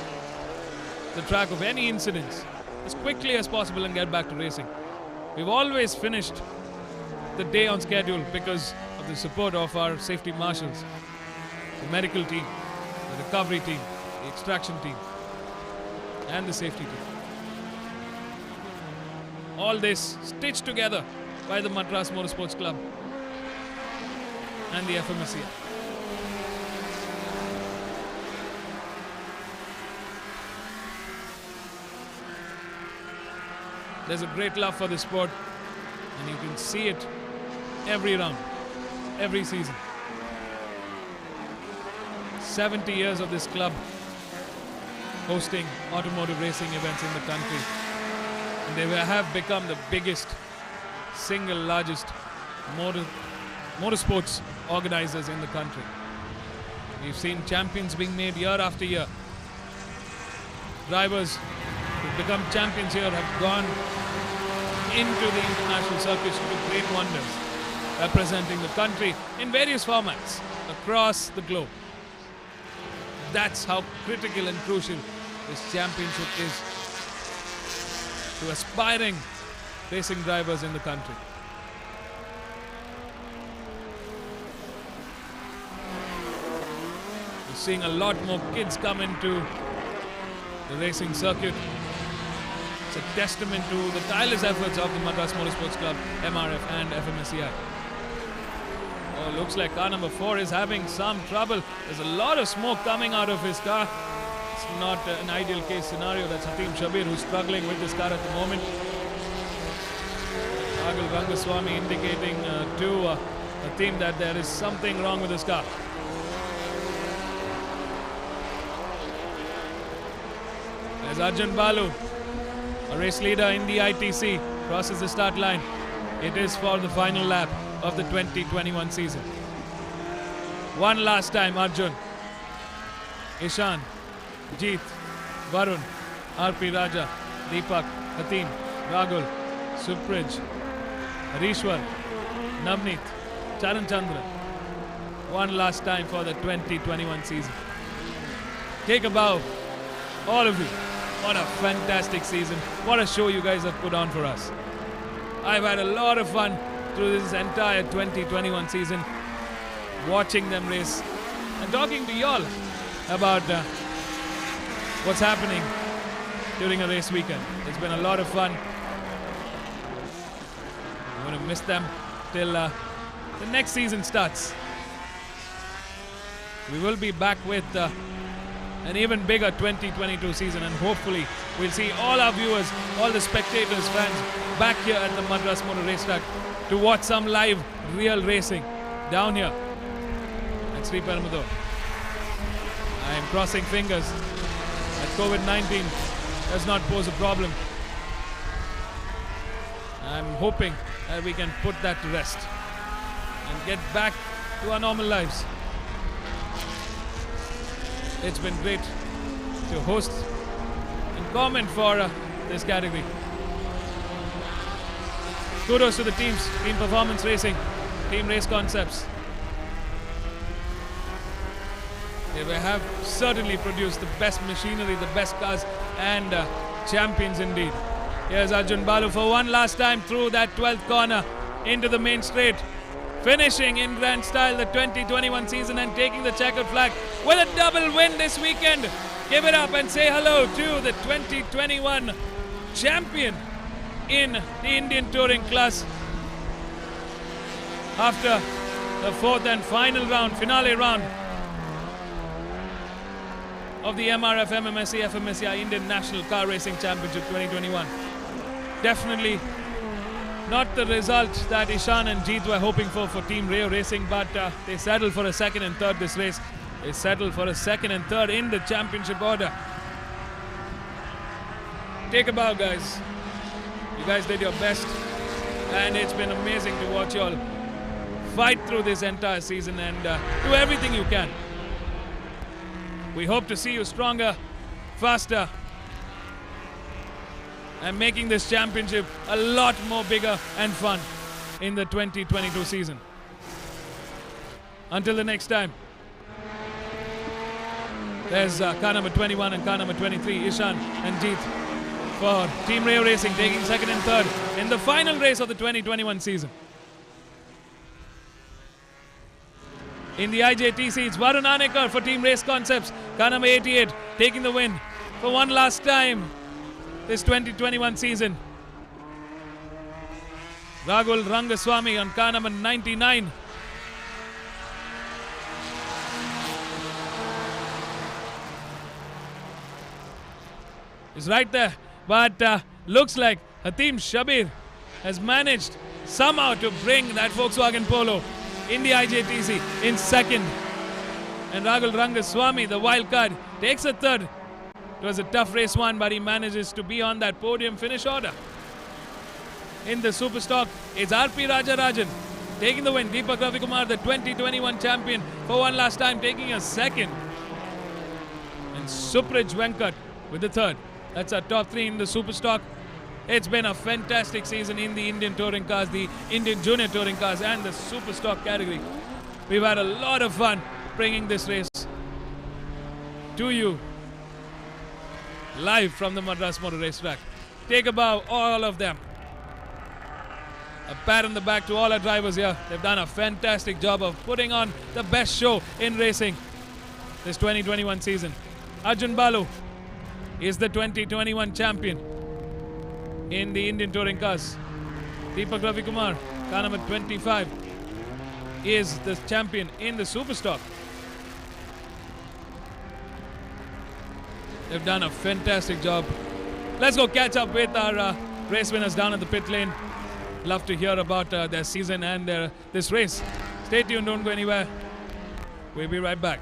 the track of any incidents as quickly as possible and get back to racing. We've always finished the day on schedule because of the support of our safety marshals, the medical team, the recovery team, the extraction team, and the safety team. All this stitched together by the Madras Motorsports Club and the FMSci. There's a great love for the sport, and you can see it every round, every season. 70 years of this club hosting automotive racing events in the country, and they have become the biggest, single largest motorsports organizers in the country. We've seen champions being made year after year. Drivers who've become champions here have gone into the international circuits to do great wonders, representing the country in various formats across the globe. That's how critical and crucial this championship is to aspiring racing drivers in the country. We're seeing a lot more kids come into the racing circuit. It's a testament to the tireless efforts of the Madras Motorsports Club, MRF and FMSci. Oh, looks like car number 4 is having some trouble. There's a lot of smoke coming out of his car. It's not an ideal case scenario. That's Hatim Shabir who's struggling with this car at the moment. Agil Rangaswamy indicating to Hatim that there is something wrong with his car. There's Arjun Balu, a race leader in the ITC, crosses the start line. It is for the final lap of the 2021 season. One last time, Arjun, Ishan, Jeet, Varun, RP Raja, Deepak, Hatim, Ragul, Suprij, Harishwar, Navneet, Charan Chandra. One last time for the 2021 season. Take a bow, all of you. What a fantastic season. What a show you guys have put on for us. I've had a lot of fun through this entire 2021 season, watching them race and talking to y'all about what's happening during a race weekend. It's been a lot of fun. I'm going to miss them till the next season starts. We will be back with an even bigger 2022 season, and hopefully we'll see all our viewers, all the spectators, fans back here at the Madras Motor Racetrack to watch some live, real racing down here at Sri Perumbudur. I am crossing fingers that COVID-19 does not pose a problem. I'm hoping that we can put that to rest and get back to our normal lives. It's been great to host comment for this category. Kudos to the teams, Team Performance Racing, Team Race Concepts. They have certainly produced the best machinery, the best cars, and champions indeed. Here's Arjun Balu for one last time through that 12th corner into the main straight, finishing in grand style the 2021 season and taking the checkered flag with a double win this weekend. Give it up and say hello to the 2021 champion in the Indian Touring class. After the fourth and final round, finale round of the MRF MMSC fmsci Indian National Car Racing Championship 2021. Definitely not the result that Ishan and Jeet were hoping for Team Rayo Racing, but they settled for a second and third this race. They settled for a second and third in the championship order. Take a bow, guys. You guys did your best, and it's been amazing to watch you all fight through this entire season and do everything you can. We hope to see you stronger, faster, and making this championship a lot more bigger and fun in the 2022 season. Until the next time, there's car number 21 and car number 23, Ishan and Jeet, for Team Rayo Racing, taking second and third in the final race of the 2021 season. In the IJTC, it's Varun Anekar for Team Race Concepts, car number 88, taking the win for one last time this 2021 season. Rahul Rangaswamy on car number 99. Is right there, but looks like Hatim Shabir has managed somehow to bring that Volkswagen Polo in the IJTC in second. And Rahul Rangaswamy, the wild card, takes a third. It was a tough race one, but he manages to be on that podium finish order. In the Super Stock, it's RP Rajarajan taking the win. Deepak Ravikumar, the 2021 champion, for one last time, taking a second. And Supraj Venkat with the third. That's our top three in the Super Stock. It's been a fantastic season in the Indian Touring Cars, the Indian Junior Touring Cars, and the Super Stock category. We've had a lot of fun bringing this race to you live from the Madras Motor Racetrack. Take a bow, all of them. A pat on the back to all our drivers here. They've done a fantastic job of putting on the best show in racing this 2021 season. Arjun Balu is the 2021 champion in the Indian Touring Cars. Deepak Ravikumar, car number 25, is the champion in the Super Stock. They've done a fantastic job. Let's go catch up with our race winners down at the pit lane. Love to hear about their season and this race. Stay tuned, don't go anywhere. We'll be right back.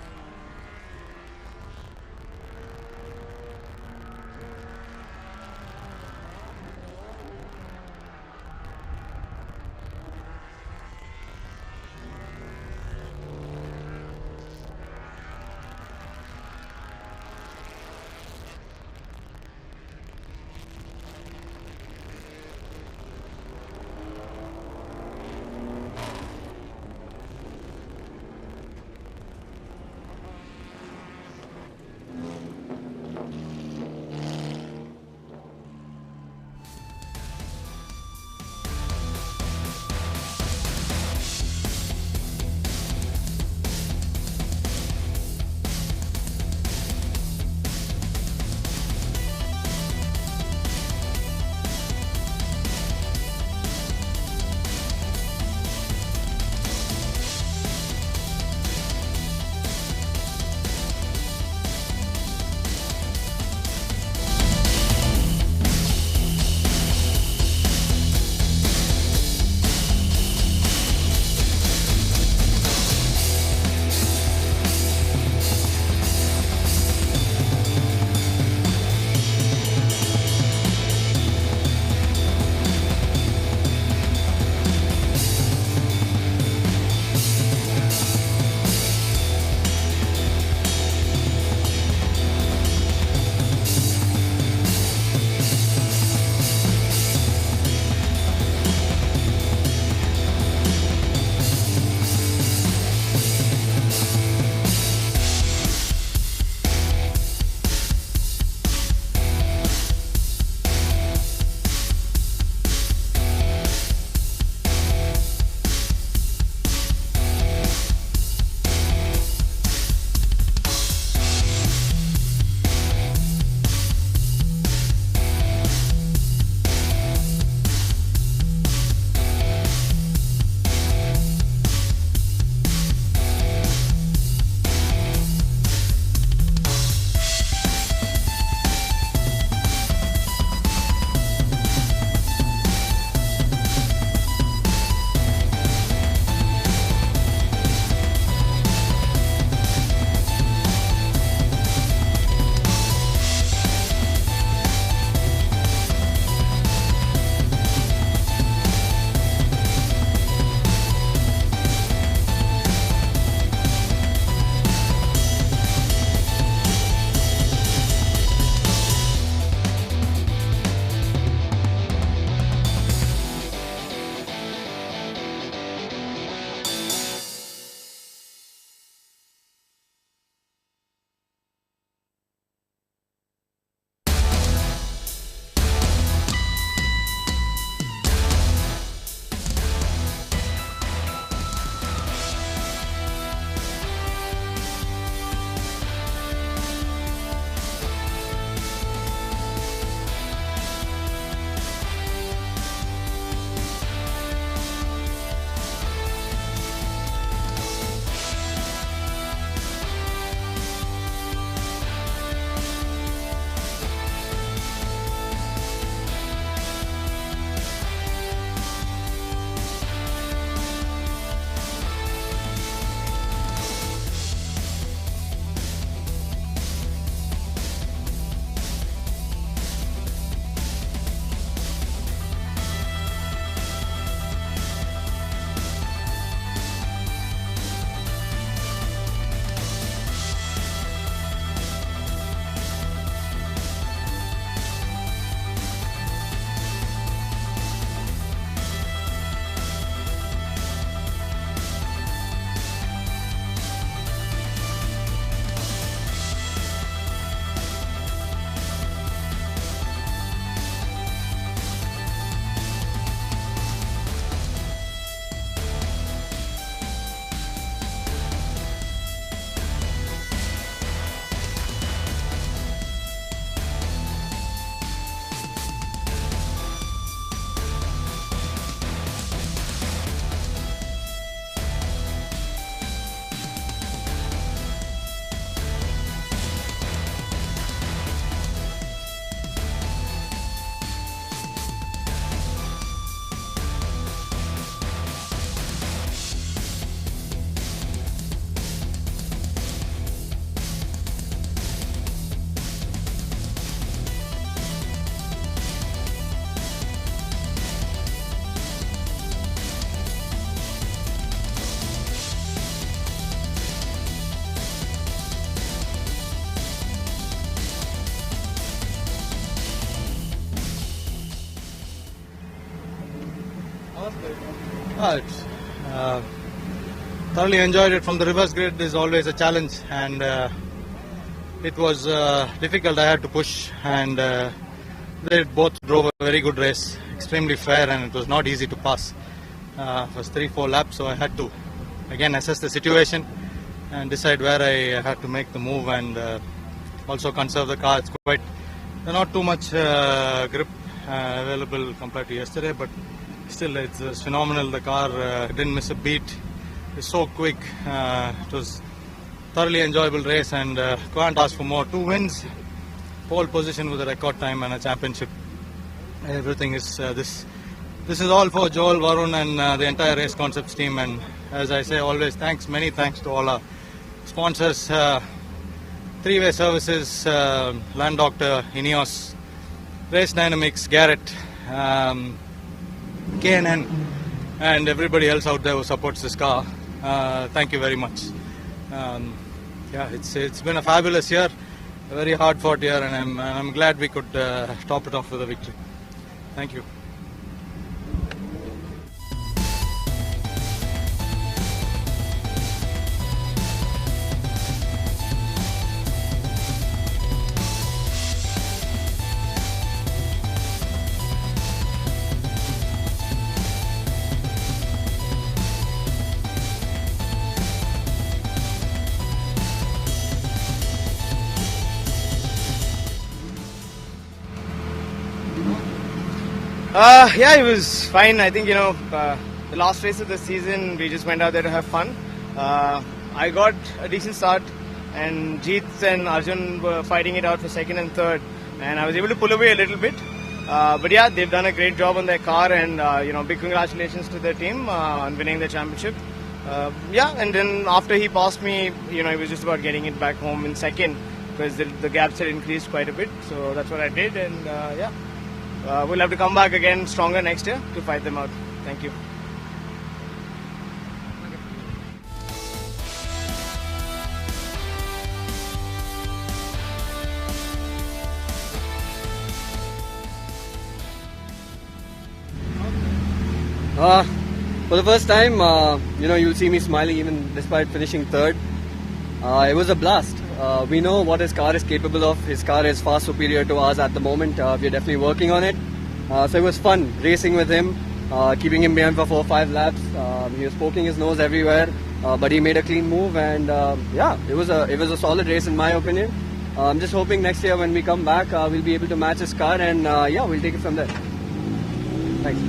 It's, thoroughly enjoyed it. From the reverse grid is always a challenge, and it was difficult. I had to push, and they both drove a very good race, extremely fair, and it was not easy to pass. It was 3-4 laps, so I had to again assess the situation and decide where I had to make the move, and also conserve the car. It's quite not too much grip available compared to yesterday, but still it's phenomenal. The car didn't miss a beat. It's so quick. It was thoroughly enjoyable race, and can't ask for more. 2 wins, pole position with a record time, and a championship. Everything is this is all for Joel, Varun, and the entire Race Concepts team. And as I say always, many thanks to all our sponsors, 3-Way Services, Land Doctor, Ineos, Race Dynamics, Garrett, K&N, and everybody else out there who supports this car. Thank you very much. It's been a fabulous year, a very hard-fought year, and I'm glad we could top it off with a victory. Thank you. Yeah, it was fine. I think, the last race of the season, we just went out there to have fun. I got a decent start, and Jeet and Arjun were fighting it out for second and third, and I was able to pull away a little bit. But yeah, they've done a great job on their car, and big congratulations to the team on winning the championship. And then after he passed me, it was just about getting it back home in second, because the gaps had increased quite a bit. So that's what I did, and we'll have to come back again stronger next year to fight them out. Thank you. For the first time, you'll see me smiling even despite finishing third. It was a blast. We know what his car is capable of. His car is far superior to ours at the moment. We're definitely working on it. So it was fun racing with him, keeping him behind for 4 or 5 laps. He was poking his nose everywhere, but he made a clean move, and it was a solid race in my opinion. I'm just hoping next year when we come back, we'll be able to match his car, and we'll take it from there. Thanks.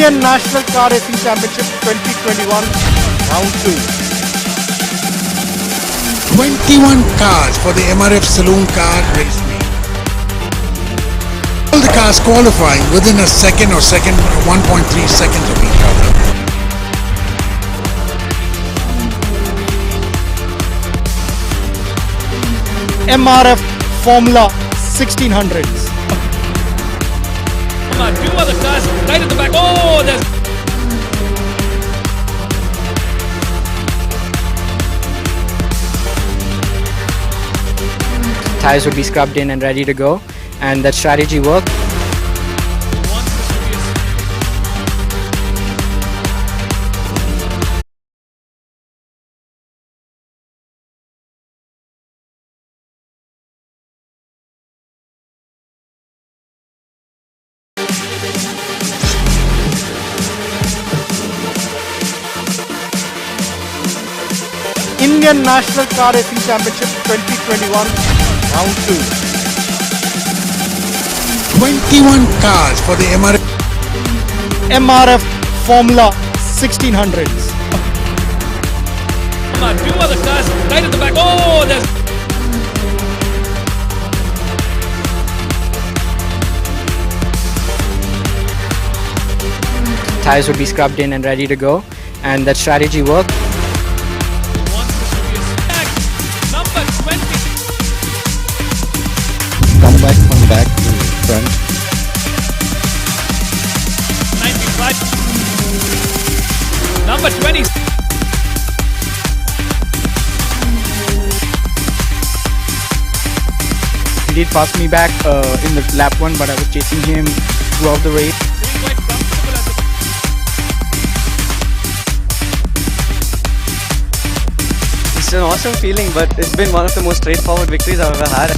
Indian National Car Racing Championship 2021, Round 2. 21 cars for the MRF Saloon Car Race Meet. All the cars qualifying within a second or 1.3 seconds of each other. MRF Formula 1600s. Come on, 2 other cars right at the back. Oh, there's... Tires would be scrubbed in and ready to go, and that strategy worked. Indian National Car Racing Championship 2021, Round 2. 21 cars for the MRF Formula 1600s. Two other cars right at the back. Oh, there's Tires would be scrubbed in and ready to go, and that strategy worked. wants this to be a stack. Number 20. Come back from back to front. 95. Number 20. He did pass me back in the lap 1, but I was chasing him throughout the race. Sitting quite comfortable at the It's an awesome feeling, but it's been one of the most straightforward victories I've ever had.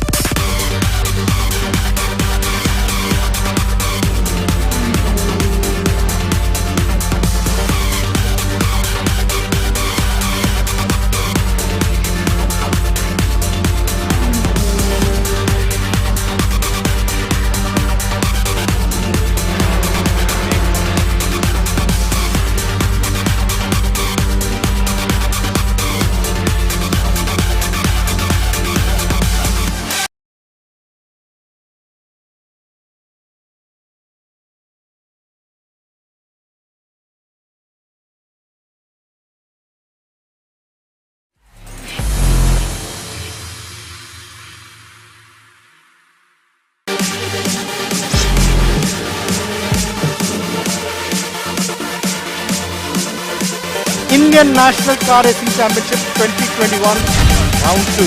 Indian National Car Racing Championship 2021, Round 2.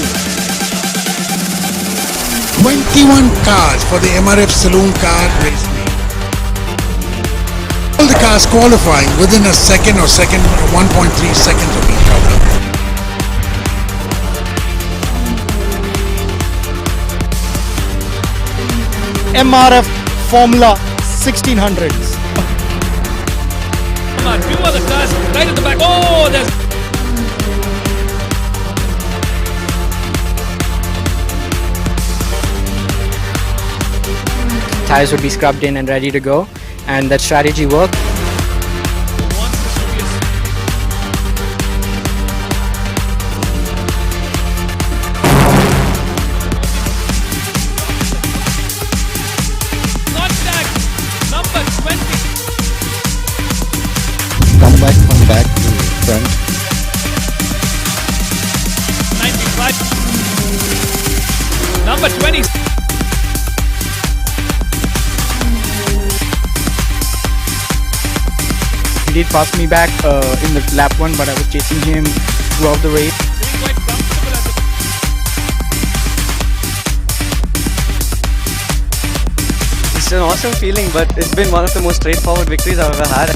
21 cars for the MRF Saloon Car Race League. All the cars qualifying within a second or 1.3 seconds of each other. MRF Formula 1600s. two other cars right at the back. Oh, there's Tires would be scrubbed in and ready to go, and that strategy worked. wants this to be a contact. Number 20. Come back from back to front. 95. Number 20. He did pass me back in the lap 1, but I was chasing him throughout the race. Sitting quite comfortable at the It's an awesome feeling, but it's been one of the most straightforward victories I've ever had.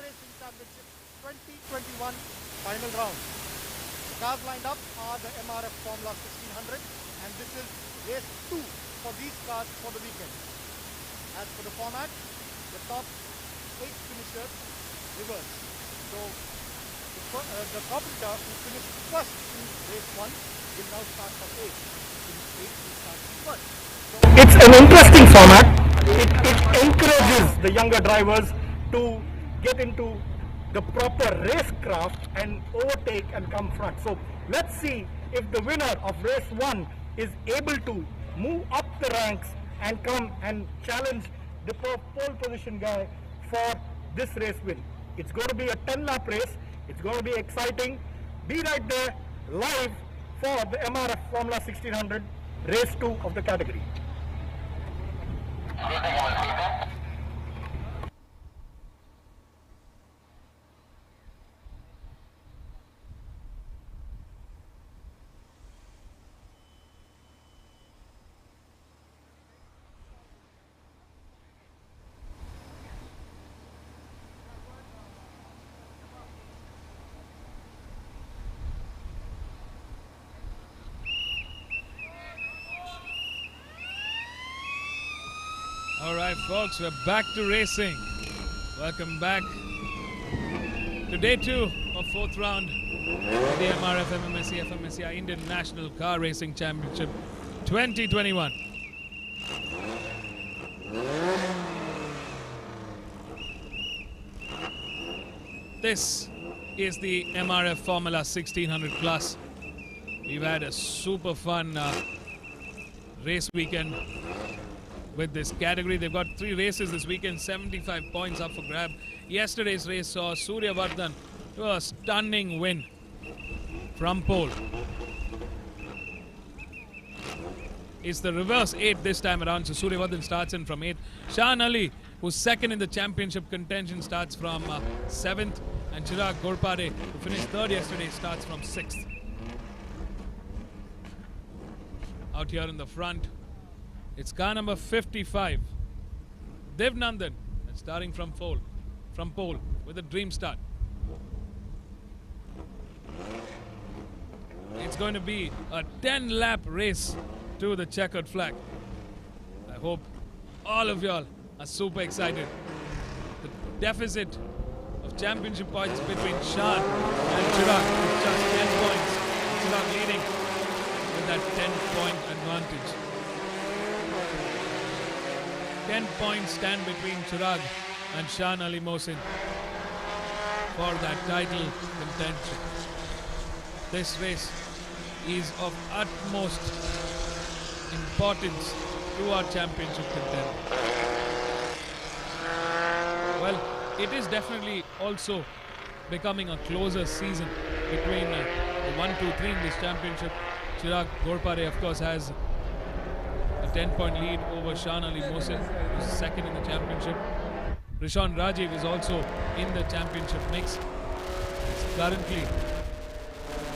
Racing Championship 2021 final round. The cars lined up are the MRF Formula 1600, and this is race 2 for these cars for the weekend. As for the format, the top 8 finishers reverse. So the competitor who finished first in race 1 will now start from 8. In 8 will start from first. It's an interesting format. It encourages the younger drivers to get into the proper racecraft and overtake and come front. So let's see if the winner of race 1 is able to move up the ranks and come and challenge the pole position guy for this race win. It's going to be a 10-lap race. It's going to be exciting. Be right there live for the MRF Formula 1600 race 2 of the category. All right, folks, we're back to racing. Welcome back to day 2 of 4th round of the MRF MMSC fmsci Indian National Car Racing Championship 2021. This is the MRF Formula 1600 class. We've had a super fun race weekend with this category. They've got 3 races this weekend, 75 points up for grab. Yesterday's race saw Suryavardhan to a stunning win from pole. It's the reverse 8 this time around, so Suryavardhan starts in from 8. Shahan Ali, who's second in the championship contention, starts from 7th, and Chirag Ghorpade, who finished 3rd yesterday, starts from 6th. Out here in the front, it's car number 55, Dev Nandan, and starting from pole with a dream start. It's going to be a 10-lap race to the checkered flag. I hope all of y'all are super excited. The deficit of championship points between Shahan and Chirag is just 10 points. Chirag leading with that 10-point advantage. 10 points stand between Chirag and Shahan Ali Mohsin for that title contention. This race is of utmost importance to our championship contender. Well, it is definitely also becoming a closer season between the 1, 2, 3 in this championship. Chirag Ghorpade, of course, has a 10-point lead over Shahan Ali Mohsin, who's second in the championship. Rishon Rajiv is also in the championship mix. He's currently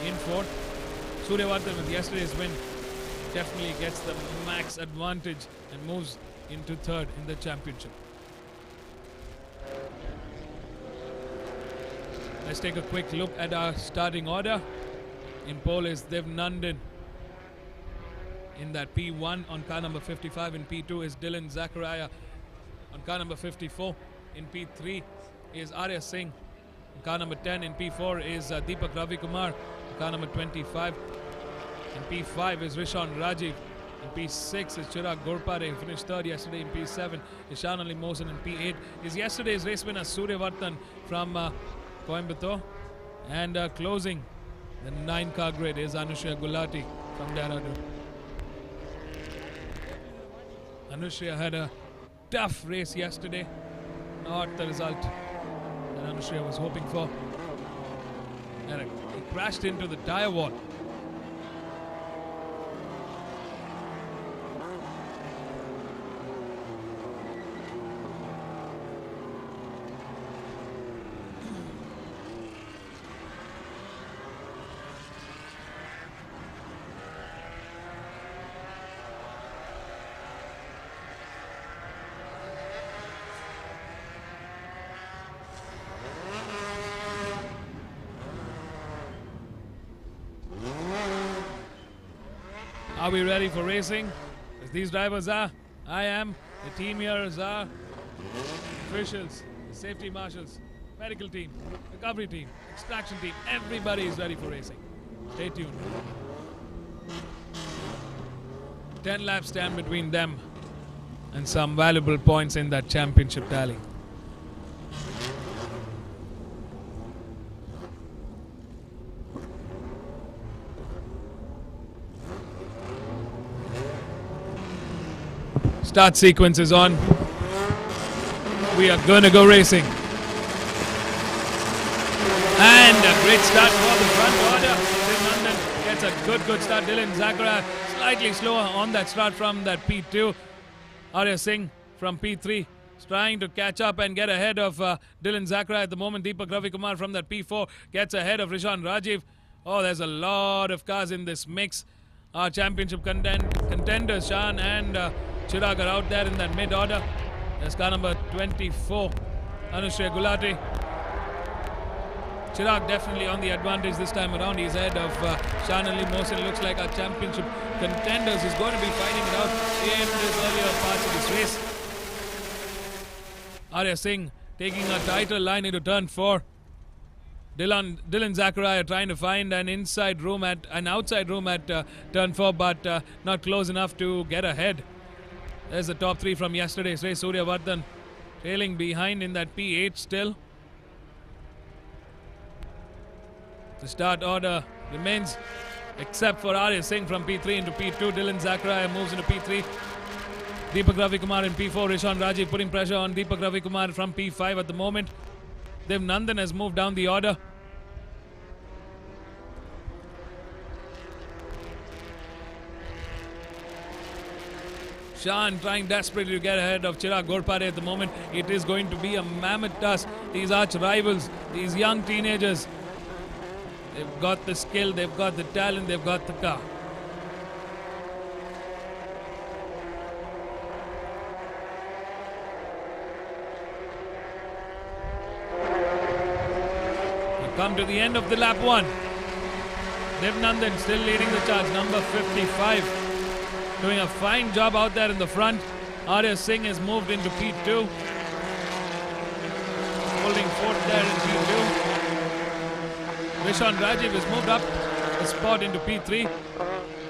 in 4th. Suryavardhan, with yesterday's win, definitely gets the max advantage and moves into 3rd in the championship. Let's take a quick look at our starting order. In pole is Dev Nandan in that P1 on car number 55. In P2 is Dylan Zachariah on car number 54. In P3 is Arya Singh on car number 10. In P4 is Deepak Ravi Kumar on car number 25. In P5 is Rishon Rajiv. In P6 is Chirag Ghorpade, who finished 3rd yesterday. In P7 is Shahan Ali Mohsin. In P8 is yesterday's race winner Suryavardhan from Coimbatore. And closing the 9-car grid is Anushya Gulati from Dehradun. Anushya had a tough race yesterday. Not the result that Anushya was hoping for. And he crashed into the tire wall. Are we ready for racing? As these drivers are, I am, the team here is our officials, the safety marshals, medical team, recovery team, extraction team, everybody is ready for racing. Stay tuned. 10 laps stand between them and some valuable points in that championship tally. Start sequence is on. We are going to go racing. And a great start for the front order. London gets a good start. Dylan Zachariah slightly slower on that start from that P2. Arya Singh from P3 is trying to catch up and get ahead of Dylan Zachariah at the moment. Deepak Ravikumar from that P4 gets ahead of Rishan Rajiv. Oh, there's a lot of cars in this mix. Our championship contenders, Shan and Chirag are out there in that mid-order. There's car number 24, Anushya Gulati. Chirag definitely on the advantage this time around. He's ahead of Shan Ali Mohsin. Looks like our championship contenders is going to be fighting it out in this earlier parts of this race. Arya Singh taking a tighter line into turn 4. Dylan Zachariah trying to find an outside room at turn 4, but not close enough to get ahead. There's the top 3 from yesterday's race. Suryavardhan trailing behind in that P8 still. The start order remains except for Arya Singh from P3 into P2. Dylan Zachariah moves into P3. Deepak Ravikumar in P4. Rishan Rajiv putting pressure on Deepak Ravikumar from P5 at the moment. Dev Nandan has moved down the order. Shan trying desperately to get ahead of Chirag Ghorpade at the moment. It is going to be a mammoth task. These arch rivals, these young teenagers, they've got the skill, they've got the talent, they've got the car. We come to the end of the lap 1. Dev Nandan still leading the charge, number 55. Doing a fine job out there in the front. Arya Singh has moved into P2. Holding fourth there in P2. Rishan Rajiv has moved up a spot into P3.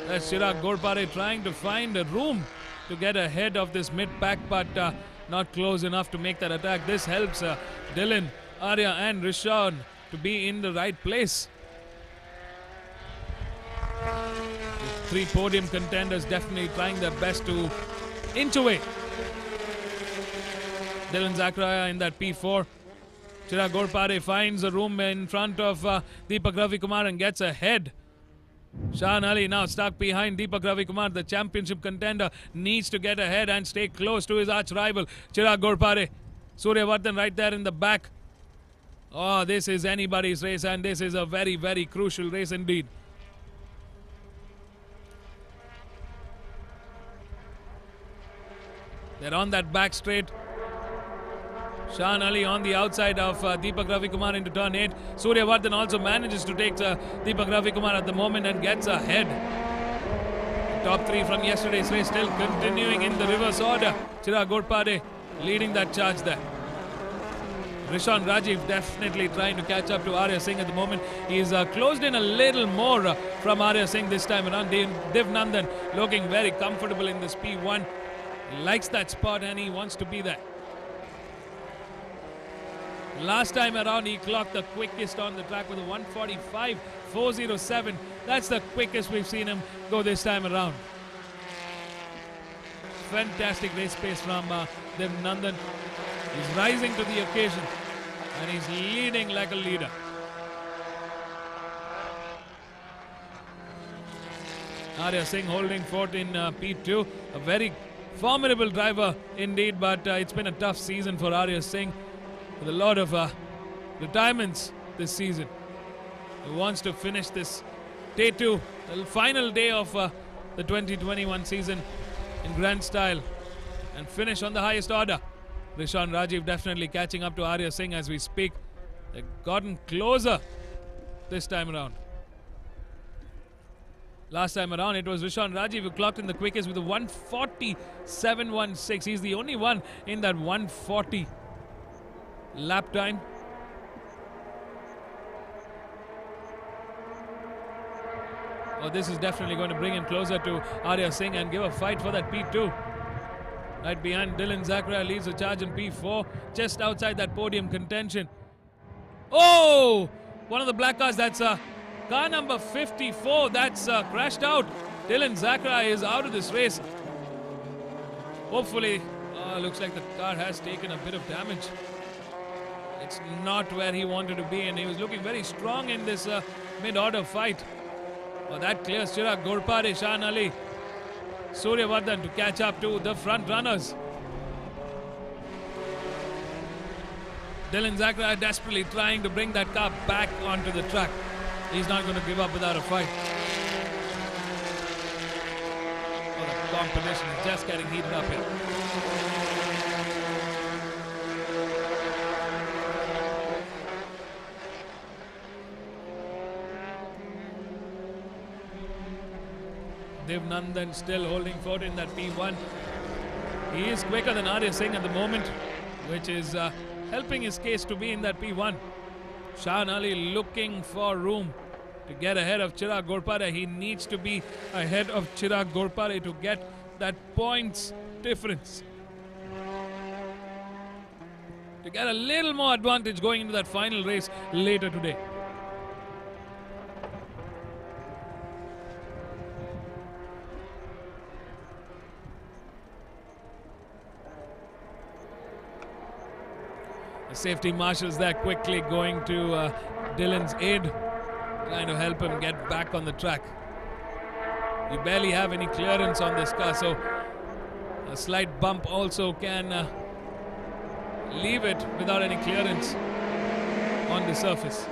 That's Chirag Ghorpade trying to find a room to get ahead of this mid-pack, but not close enough to make that attack. This helps Dylan, Arya and Rishan to be in the right place. The 3 podium contenders definitely trying their best to inch away. Dylan Zachariah in that P4. Chirag Ghorpade finds a room in front of Deepak Ravikumar and gets ahead. Shan Ali now stuck behind Deepak Ravikumar. The championship contender needs to get ahead and stay close to his arch rival, Chirag Ghorpade. Suryavardhan right there in the back. Oh, this is anybody's race, and this is a very, very crucial race indeed. They're on that back straight. Shan Ali on the outside of Deepak Ravikumar into turn 8. Suryavardhan also manages to take Deepak Ravikumar at the moment and gets ahead. Top 3 from yesterday's race still continuing in the reverse order. Chirag Ghorpade leading that charge there. Rishan Rajiv definitely trying to catch up to Arya Singh at the moment. He's closed in a little more from Arya Singh this time around. Dev Nandan looking very comfortable in this P1. He likes that spot and he wants to be there. Last time around he clocked the quickest on the track with a 1:45.407. That's the quickest we've seen him go this time around. Fantastic race pace from Dev Nandan. He's rising to the occasion and he's leading like a leader. Arya Singh holding fourth in P2. A very formidable driver indeed, but it's been a tough season for Arya Singh with a lot of retirements this season. He wants to finish this day 2, the final day of the 2021 season in grand style and finish on the highest order. Rishan Rajiv definitely catching up to Arya Singh as we speak. They've gotten closer this time around. Last time around, it was Rishan Rajiv who clocked in the quickest with a 147.16. He's the only one in that 140 lap time. Oh, this is definitely going to bring him closer to Arya Singh and give a fight for that P2. Right behind Dylan Zakaria leads the charge in P4, just outside that podium contention. Oh! One of the black cars, that's car number 54, that's crashed out. Dylan Zakaria is out of this race. Hopefully, looks like the car has taken a bit of damage. It's not where he wanted to be, and he was looking very strong in this mid-order fight. Oh, that clears Chirag Ghorpade, Shahan Ali, Suryavardhan to catch up to the front runners. Dylan Zakaria desperately trying to bring that car back onto the track. He's not going to give up without a fight. Oh, the competition is just getting heated up here. Dev Nandan still holding fort in that P1. He is quicker than Arya Singh at the moment, which is helping his case to be in that P1. Shahan Ali looking for room to get ahead of Chirag Ghorpade. He needs to be ahead of Chirag Ghorpade to get that points difference, to get a little more advantage going into that final race later today. The safety marshals there quickly going to Dylan's aid, trying to help him get back on the track. We barely have any clearance on this car, so a slight bump also can leave it without any clearance on the surface.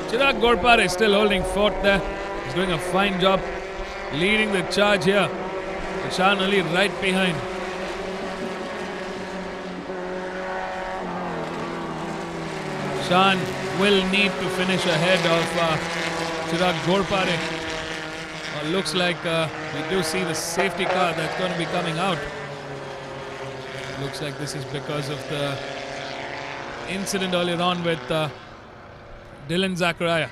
Chirag Ghorpade is still holding fort there. He's doing a fine job leading the charge here. Shahan Ali right behind. Shahan will need to finish ahead of Chirag Ghorpade. Looks like we do see the safety car that's going to be coming out. Looks like this is because of the incident earlier on with Dylan Zakaria.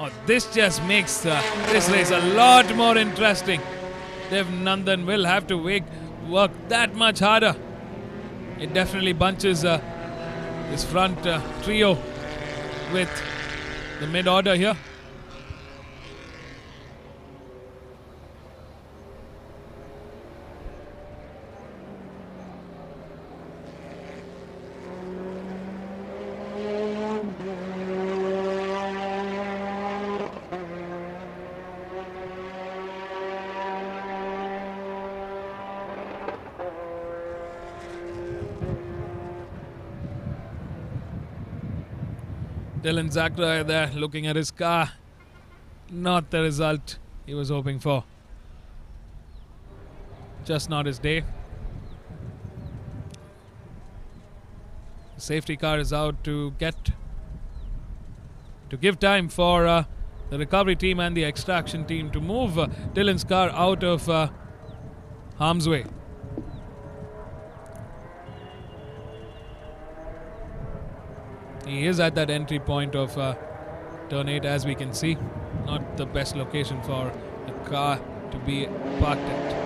Oh, this just makes this race a lot more interesting. Dev Nandan will have to work that much harder. It definitely bunches this front trio with the mid-order here. Dylan Zakaria there looking at his car. Not the result he was hoping for. Just not his day. The safety car is out to give time for the recovery team and the extraction team to move Dylan's car out of harm's way. He is at that entry point of turn 8, as we can see. Not the best location for the car to be parked at.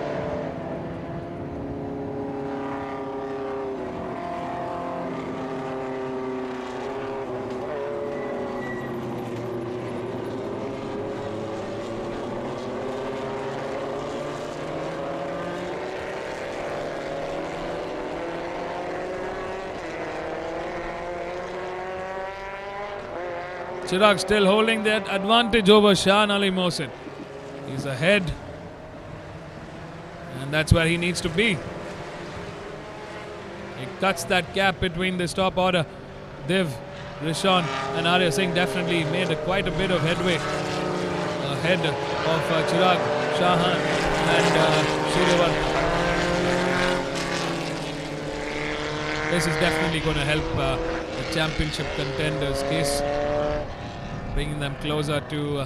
Chirag still holding that advantage over Shahan Ali Mohsin. He's ahead, and that's where he needs to be. He cuts that gap between this top order. Div, Rishan and Arya Singh definitely made quite a bit of headway ahead of Chirag. Shahan and Suryavardhan. This is definitely going to help the championship contenders' case, bringing them closer to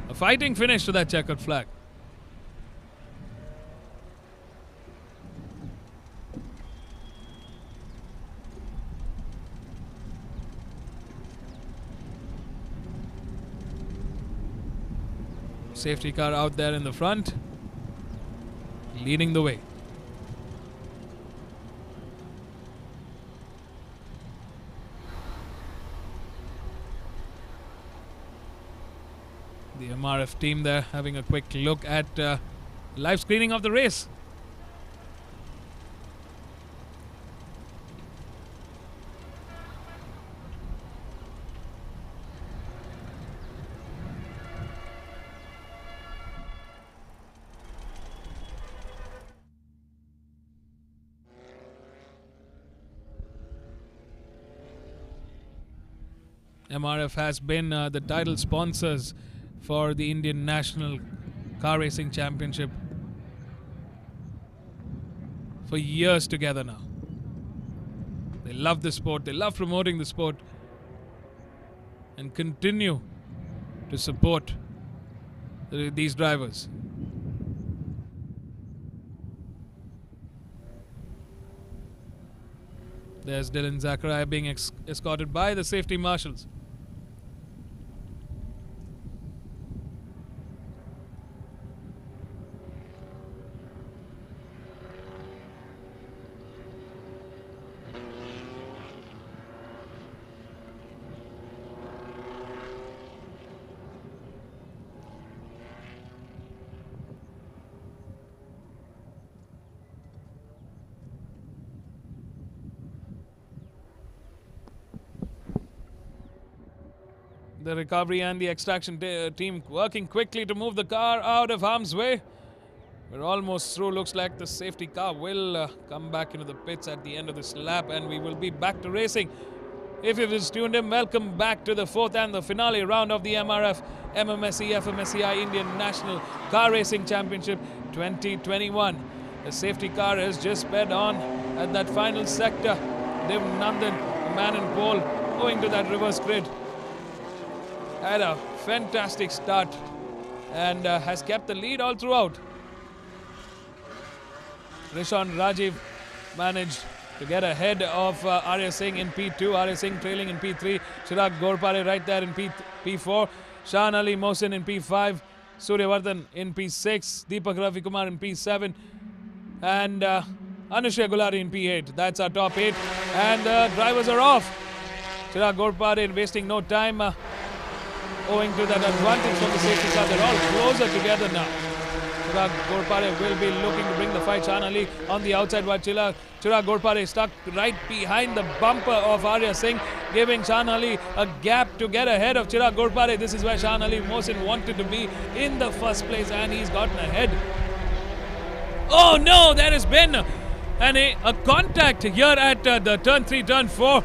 a fighting finish to that checkered flag. Safety car out there in the front, leading the way. The MRF team there having a quick look at live screening of the race. MRF has been the title sponsors for the Indian National Car Racing Championship for years together now. They love the sport, they love promoting the sport, and continue to support these drivers. There's Dylan Zachariah being escorted by the safety marshals. The recovery and the extraction team working quickly to move the car out of harm's way. We're almost through. Looks like the safety car will come back into the pits at the end of this lap, and we will be back to racing. If you've just tuned in, welcome back to the fourth and the finale round of the MRF MMSC fmsci Indian National Car Racing Championship 2021. The safety car has just sped on at that final sector. Dev Nandan, the man in pole, owing to that reverse grid, had a fantastic start and has kept the lead all throughout. Rishan Rajiv managed to get ahead of Arya Singh in P2. Arya Singh trailing in P3. Chirag Ghorpare right there in P4. Shahan Ali Mohsin in P5. Suryavardhan in P6. Deepak Ravikumar in P7. And Anusha Gulari in P8. That's our top 8. And the drivers are off. Chirag Ghorpare wasting no time. Owing to that advantage from the safety car, they're all closer together now. Chirag Ghorpare will be looking to bring the fight. Shahan Ali on the outside, while Chirag Ghorpare stuck right behind the bumper of Arya Singh, giving Shahan Ali a gap to get ahead of Chirag Ghorpare. This is where Shahan Ali Mohsin wanted to be in the first place, and he's gotten ahead. Oh no, there has been a contact here at the turn 3, turn 4.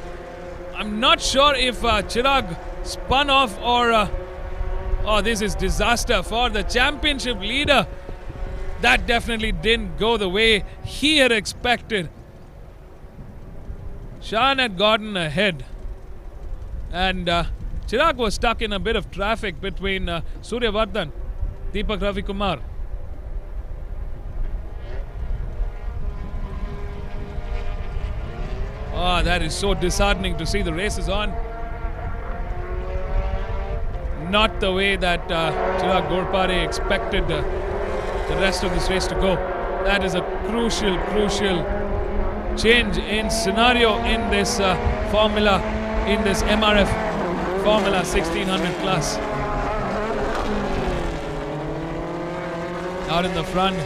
I'm not sure if Chirag spun off or oh, this is disaster for the championship leader. That definitely didn't go the way he had expected. Shahan had gotten ahead, and Chirag was stuck in a bit of traffic between Suryavardhan, Deepak Ravikumar. Oh, that is so disheartening to see. The race is on. Not the way that Chirag Ghorpare expected the rest of this race to go. That is a crucial change in scenario in this formula, in this MRF Formula 1600 class. Out in the front,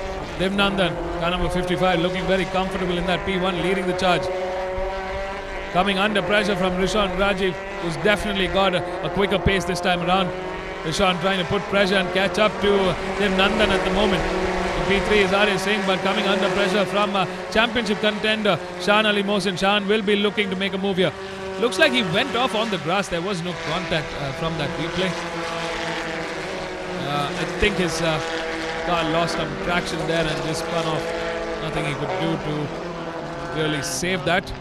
Dev Nandan, car number 55, looking very comfortable in that P1, leading the charge. Coming under pressure from Rishan Rajiv, who's definitely got a quicker pace this time around. Rishan trying to put pressure and catch up to Dev Nandan at the moment. In P3 is Arya Singh, but coming under pressure from championship contender Shahan Ali Mohsin. Shahan will be looking to make a move here. Looks like he went off on the grass. There was no contact from that replay. I think his car lost some traction there and just spun off. Nothing he could do to really save that.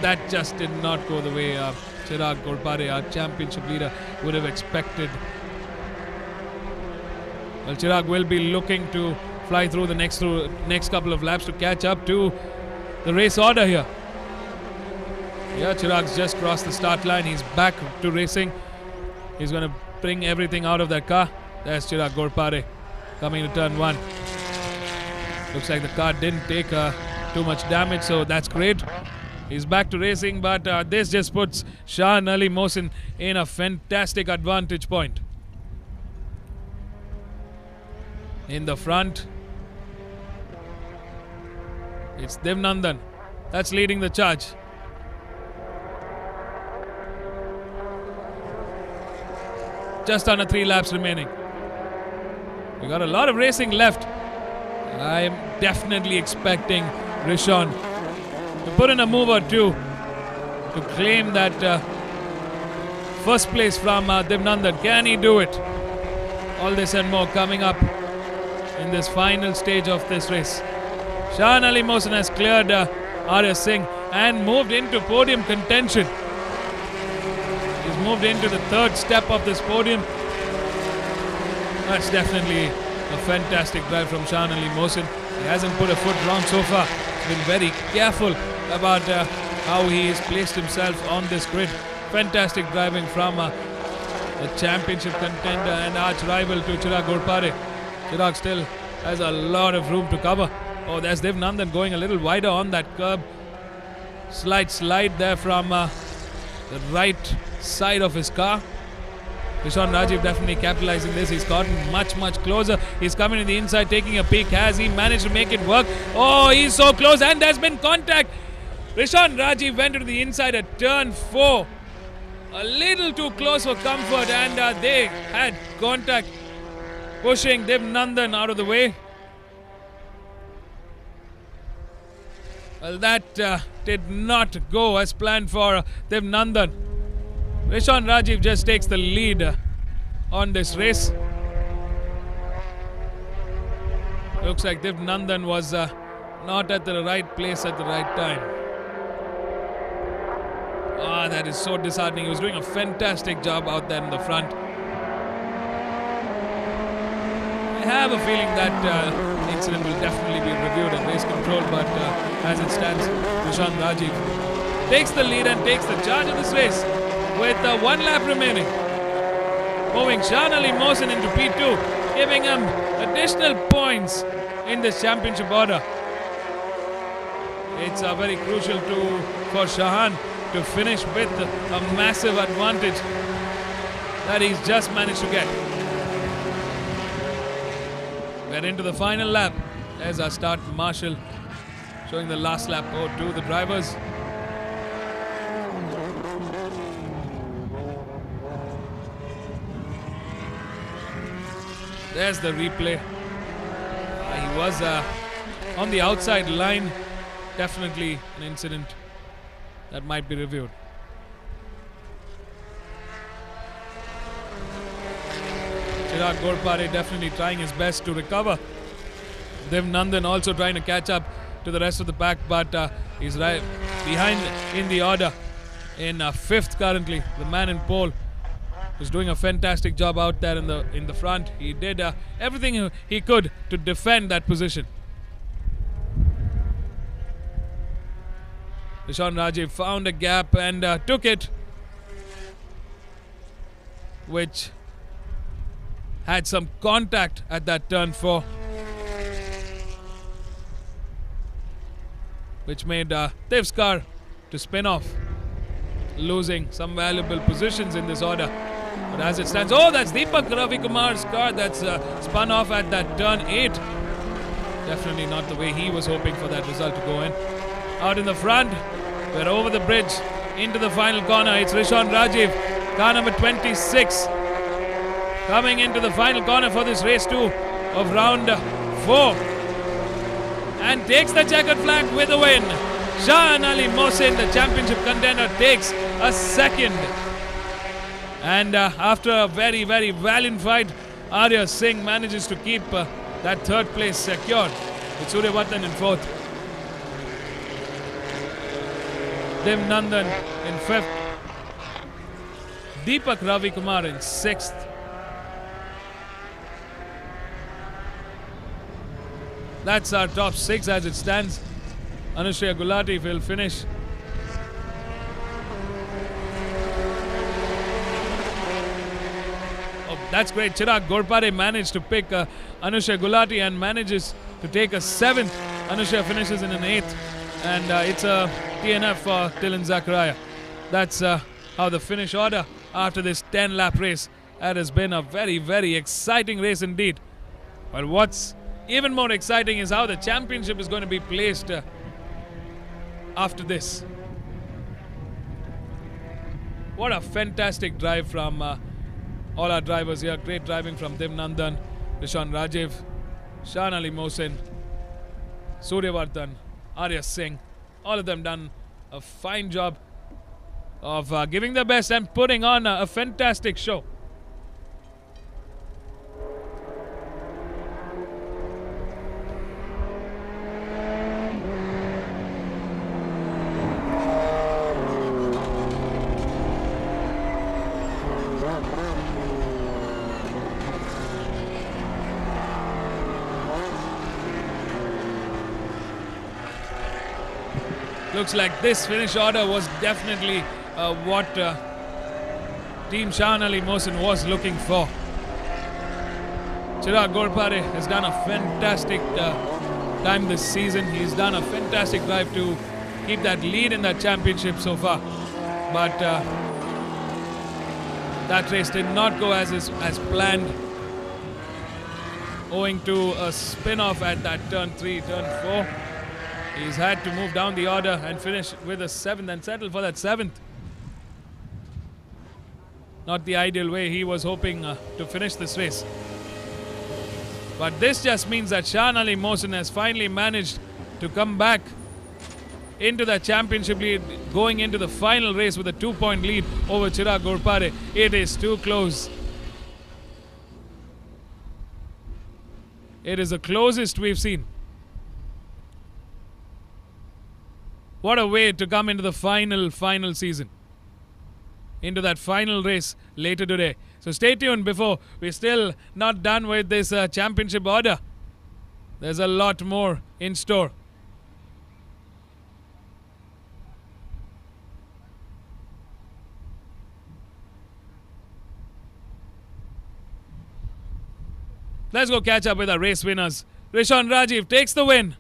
That just did not go the way Chirag Ghorpade, our championship leader, would have expected. Well, Chirag will be looking to fly through the next couple of laps to catch up to the race order here. Yeah, Chirag's just crossed the start line. He's back to racing. He's going to bring everything out of that car. There's Chirag Ghorpade coming to turn 1. Looks like the car didn't take too much damage, so that's great. He's back to racing, but this just puts Shahan Ali Mohsin in a fantastic advantage point. In the front, it's Dev Nandan that's leading the charge. Just under 3 laps remaining. We got a lot of racing left. I'm definitely expecting Rishon to put in a move or two to claim that first place from Dev Nandan. Can he do it? All this and more coming up in this final stage of this race. Shahan Ali Mohsin has cleared Arya Singh and moved into podium contention. He's moved into the 3rd step of this podium. That's definitely a fantastic drive from Shahan Ali Mohsin. He hasn't put a foot wrong so far. He's been very careful about how he has placed himself on this grid. Fantastic driving from the championship contender and arch rival to Chirag Ghorpade. Chirag still has a lot of room to cover. Oh, there's Dev Nandan going a little wider on that curb. Slight slide there from the right side of his car. Rishon Rajiv definitely capitalizing this. He's gotten much closer. He's coming to the inside, taking a peek. Has he managed to make it work? Oh, he's so close, and there's been contact. Rishon Rajiv went to the inside at turn 4. A little too close for comfort, and they had contact, pushing Dev Nandan out of the way. Well, that did not go as planned for Dev Nandan. Rishon Rajiv just takes the lead on this race. Looks like Dev Nandan was not at the right place at the right time. Ah, that is so disheartening. He was doing a fantastic job out there in the front. I have a feeling that incident will definitely be reviewed at race control, but as it stands, Rishon Rajiv takes the lead and takes the charge of this race with 1 lap remaining. Moving Shahan Ali Mohsin into P2, giving him additional points in this championship order. It's very crucial for Shahan to finish with a massive advantage that he's just managed to get. We're into the final lap. There's our start marshal showing the last lap to the drivers. There's the replay. He was on the outside line. Definitely an incident that might be reviewed. Chirag Ghorpade definitely trying his best to recover. Dev Nandan also trying to catch up to the rest of the pack, but he's right behind in the order in 5th currently. The man in pole was doing a fantastic job out there in the front. He did everything he could to defend that position. Rishon Rajiv found a gap and took it, which had some contact at that turn 4, which made Dev's car to spin off, losing some valuable positions in this order. But as it stands, oh, that's Deepak Ravi Kumar's car that's spun off at that turn 8. Definitely not the way he was hoping for that result to go in. Out in the front, we're over the bridge into the final corner. It's Rishon Rajiv, car number 26, coming into the final corner for this race 2 of round 4, and takes the checkered flag with a win. Shahan Ali Mohsin, the championship contender, takes a 2nd. And after a very valiant fight, Arya Singh manages to keep that third place secured with Suryavardhan in fourth. Dim Nandan in fifth. Deepak Ravi Kumar in sixth. That's our top six as it stands. Anushya Gulati will finish. Oh, that's great. Chirag Ghorpade managed to pick Anushya Gulati and manages to take a seventh. Anushya finishes in an eighth. And it's a TNF for Dylan Zachariah. That's how the finish order after this 10-lap race. That has been a very, very exciting race indeed. But what's even more exciting is how the championship is going to be placed after this. What a fantastic drive from all our drivers here. Great driving from Dim Nandan, Rishan Rajiv, Shan Ali Mohsin, Suryavardhan, Arya Singh. All of them done a fine job of giving their best and putting on a fantastic show. Looks like this finish order was definitely what Team Shan Ali Mohsin was looking for. Chirag Ghorpade has done a fantastic time this season. He's done a fantastic drive to keep that lead in that championship so far. But that race did not go as planned, owing to a spin-off at that turn 3, turn 4. He's had to move down the order and finish with a 7th and settle for that 7th. Not the ideal way he was hoping to finish this race. But this just means that Shan Ali Mohsin has finally managed to come back into the championship lead, going into the final race with a 2-point lead over Chirag Ghorpade. It is too close. It is the closest we've seen. What a way to come into the final season. Into that final race later today. So stay tuned before we're still not done with this championship order. There's a lot more in store. Let's go catch up with our race winners. Rishan Rajiv takes the win.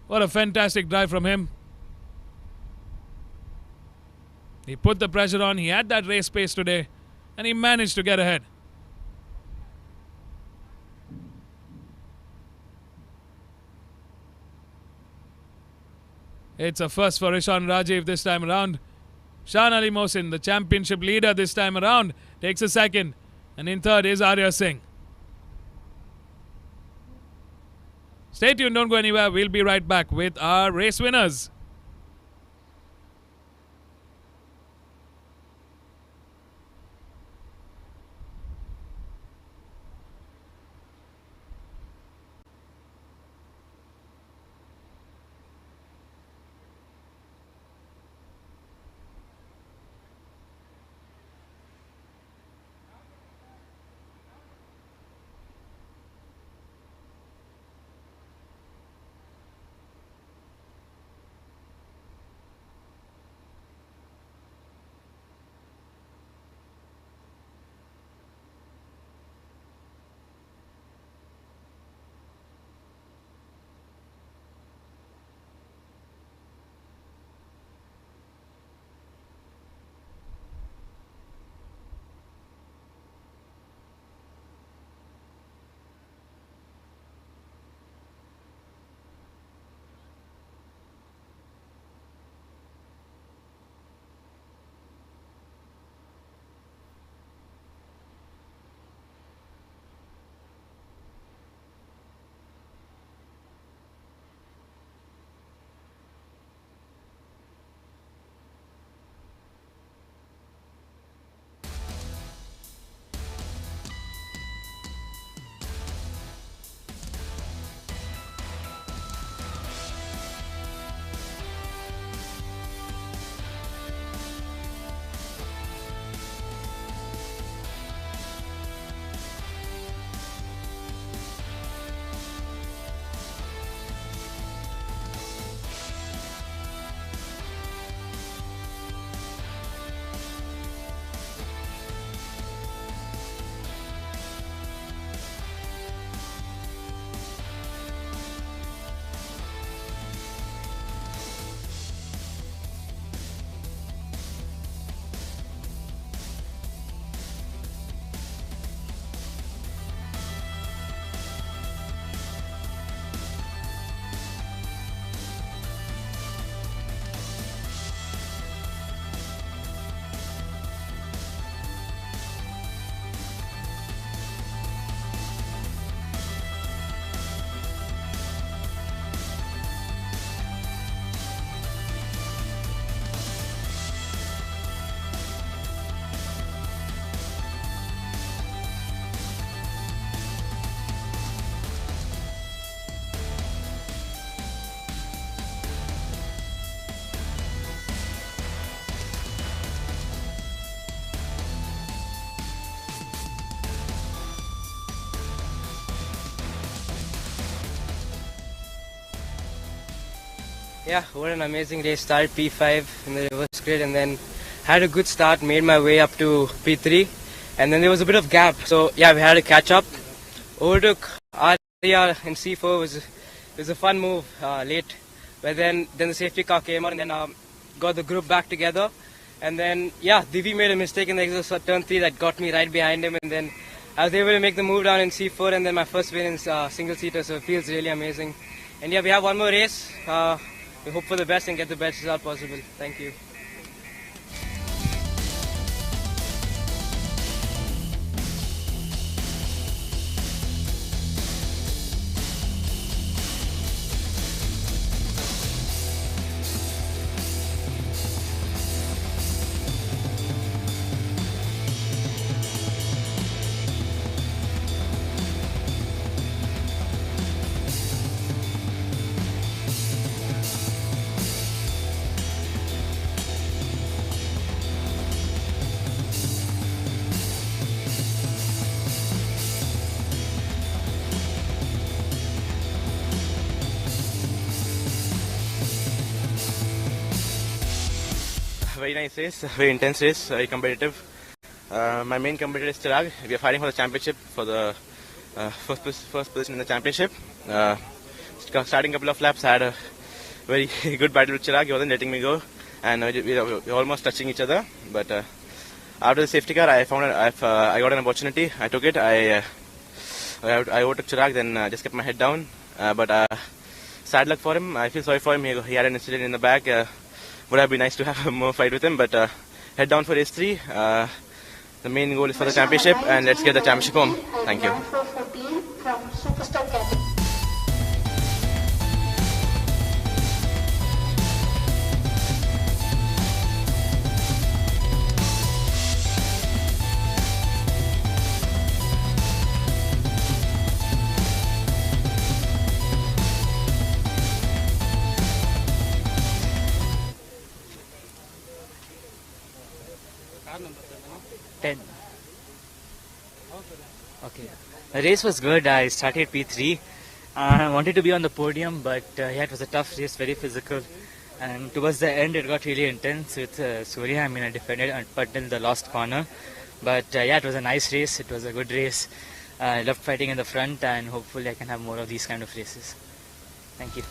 What a fantastic drive from him. He put the pressure on, he had that race pace today, and he managed to get ahead. It's a first for Rishan Rajiv this time around. Shan Ali Mohsin, the championship leader this time around, takes a second, and in third is Arya Singh. Stay tuned, don't go anywhere, we'll be right back with our race winners. Yeah, what an amazing race. Started P5 in the reverse grid and then had a good start, made my way up to P3 and then there was a bit of gap. So yeah, we had to catch up. Overtook Arya in C4 was a fun move late. But then the safety car came out and then got the group back together. And then yeah, Divi made a mistake in the exit of turn 3 that got me right behind him and then I was able to make the move down in C4 and then my first win in single seater, so it feels really amazing. And yeah, we have one more race. We hope for the best and get the best result possible. Thank you. Very nice race, very intense race, very competitive. My main competitor is Chirag. We are fighting for the championship, for the first position in the championship. Starting a couple of laps, I had a very good battle with Chirag. He wasn't letting me go, and we were almost touching each other. But after the safety car, I got an opportunity. I took it. I overtook Chirag, then just kept my head down. But sad luck for him. I feel sorry for him. He had an incident in the back. Would have been nice to have a more fight with him, but head down for race 3. The main goal is for the championship, and let's get the championship home. Thank you. Okay. The race was good. I started P3. I wanted to be on the podium, but yeah, it was a tough race, very physical. And towards the end, it got really intense with Surya. I mean, I defended until the last corner. But yeah, it was a nice race. It was a good race. I loved fighting in the front, and hopefully I can have more of these kind of races. Thank you.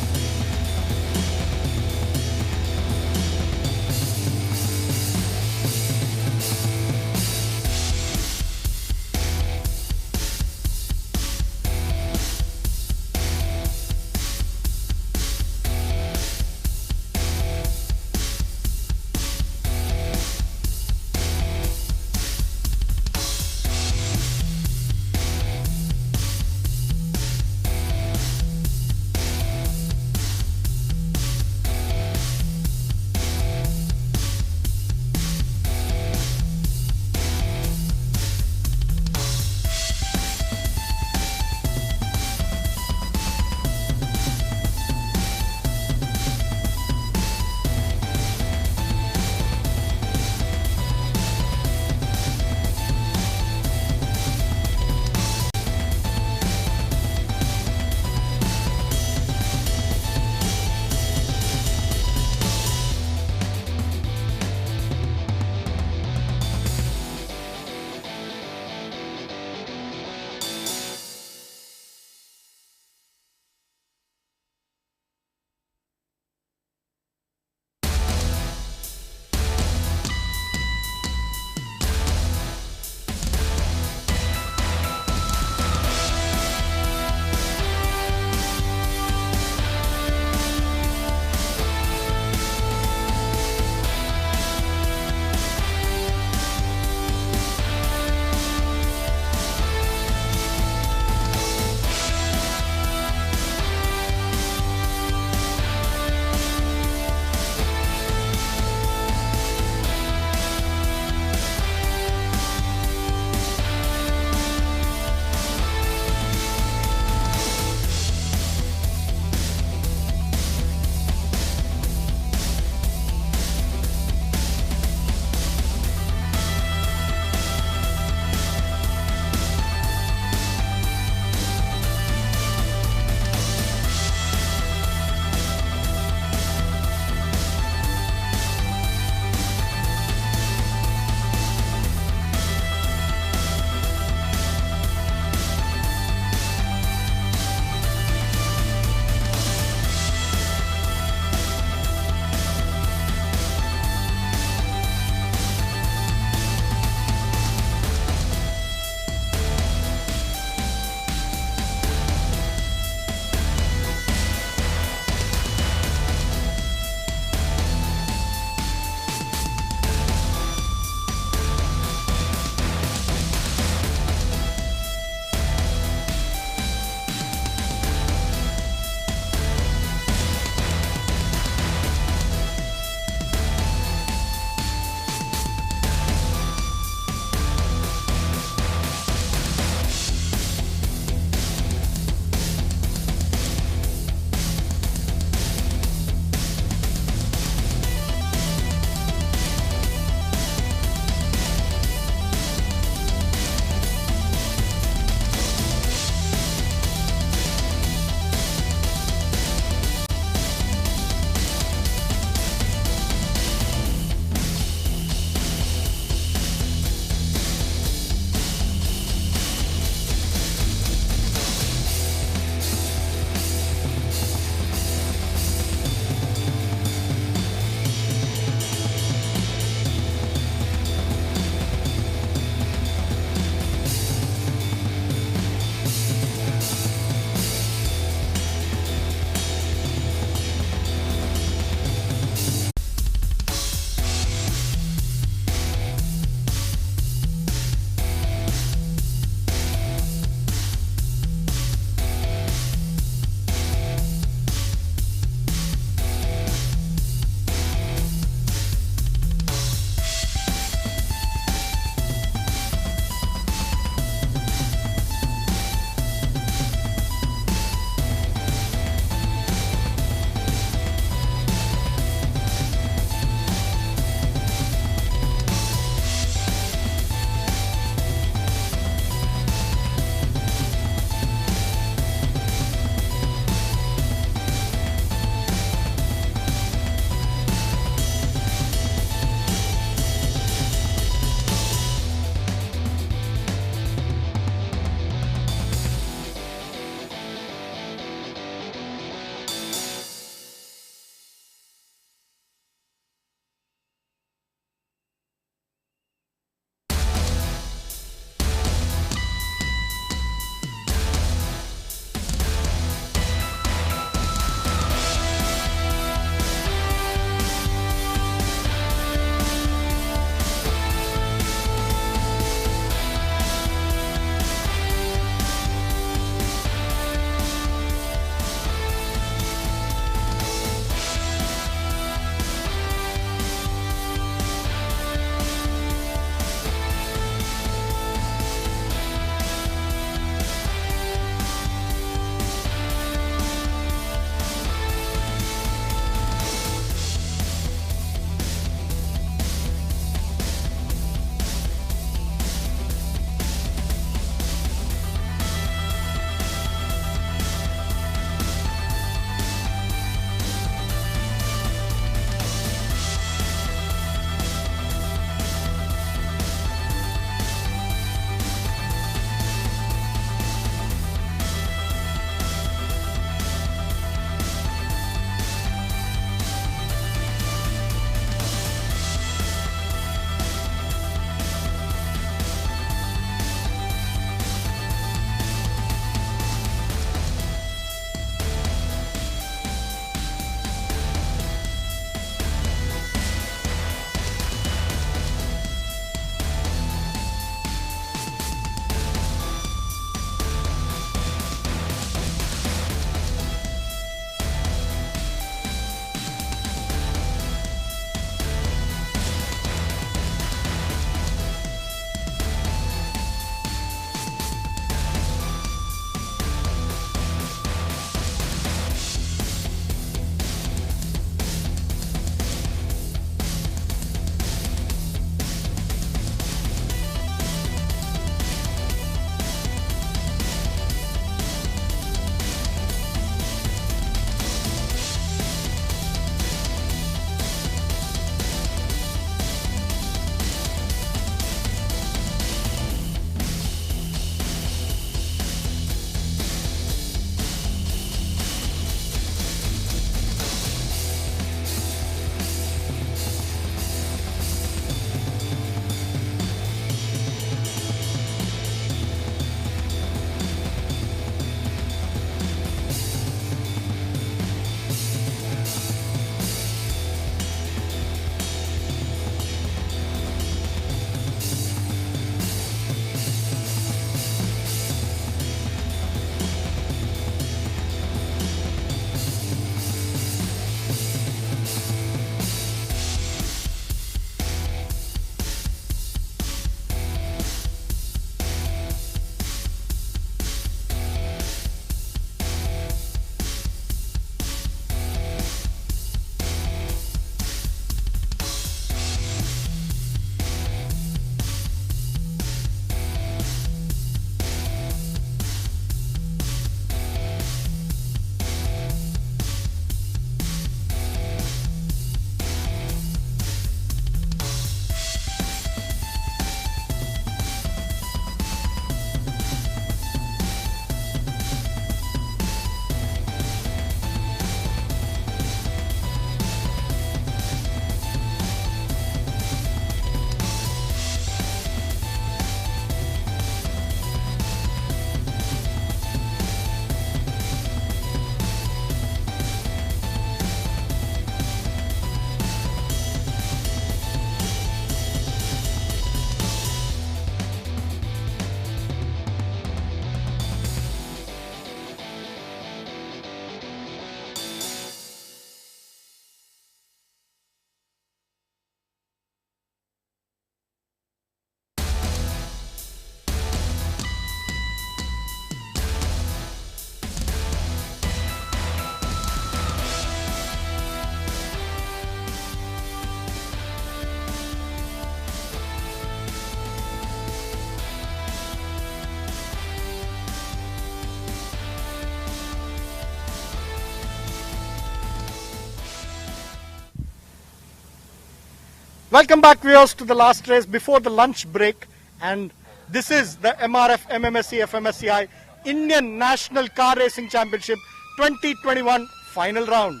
Welcome back, viewers, to the last race before the lunch break. And this is the MRF MMSC fmsci Indian National Car Racing Championship 2021 final round.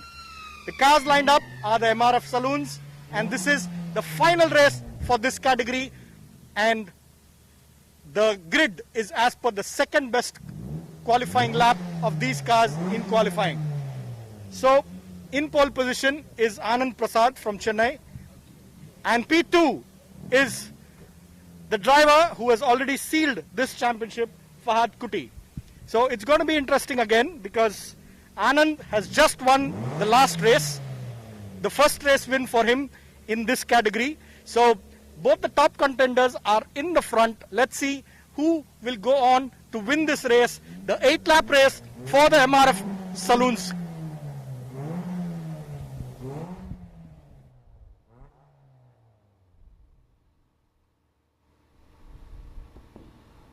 The cars lined up are the MRF Saloons, and this is the final race for this category. And the grid is as per the second best qualifying lap of these cars in qualifying. So, in pole position is Anand Prasad from Chennai. And P2 is the driver who has already sealed this championship, Fahad Kuti. So it's going to be interesting again because Anand has just won the last race, the first race win for him in this category. So both the top contenders are in the front. Let's see who will go on to win this race, the 8-lap race for the MRF Saloons.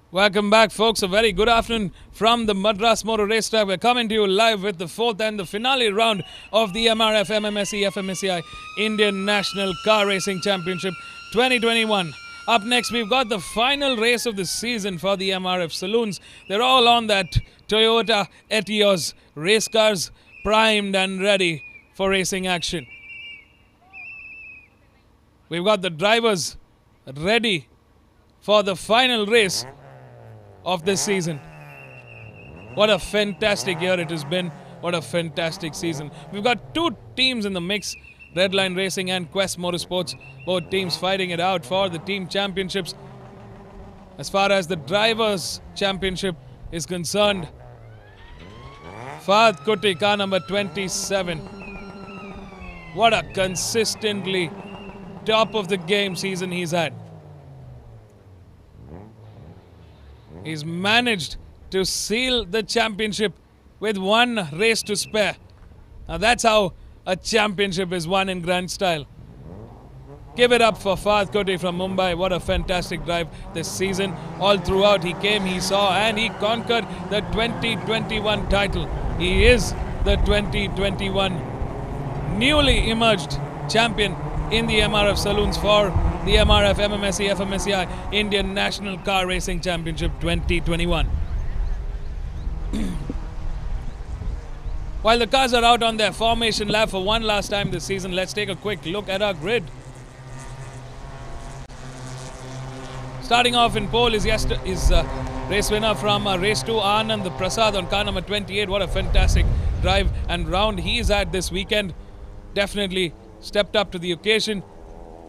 Welcome back, folks. A very good afternoon from the Madras Motor Racetrack. We're coming to you live with the fourth and the finale round of the MRF MMSC fmsci Indian National Car Racing Championship 2021. Up next, we've got the final race of the season for the MRF Saloons. They're all on that Toyota Etios race cars, primed and ready for racing action. We've got the drivers ready for the final race of this season. What a fantastic year it has been. What a fantastic season. We've got two teams in the mix, Redline Racing and Quest Motorsports. Both teams fighting it out for the team championships. As far as the drivers championship is concerned, Fahad Kuti, car number 27. What a consistently top of the game season he's had. He's managed to seal the championship with one race to spare. Now that's how a championship is won in grand style. Give it up for Fahad Kuti from Mumbai. What a fantastic drive this season. All throughout he came, he saw, and he conquered the 2021 title. He is the 2021 newly emerged champion in the MRF Saloons for the MRF MMSC fmsci Indian National Car Racing Championship 2021. While the cars are out on their formation lap for one last time this season, let's take a quick look at our grid. Starting off in pole is race winner from race 2, Anand Prasad on car number 28. What a fantastic drive and round he's had this weekend. Definitely stepped up to the occasion.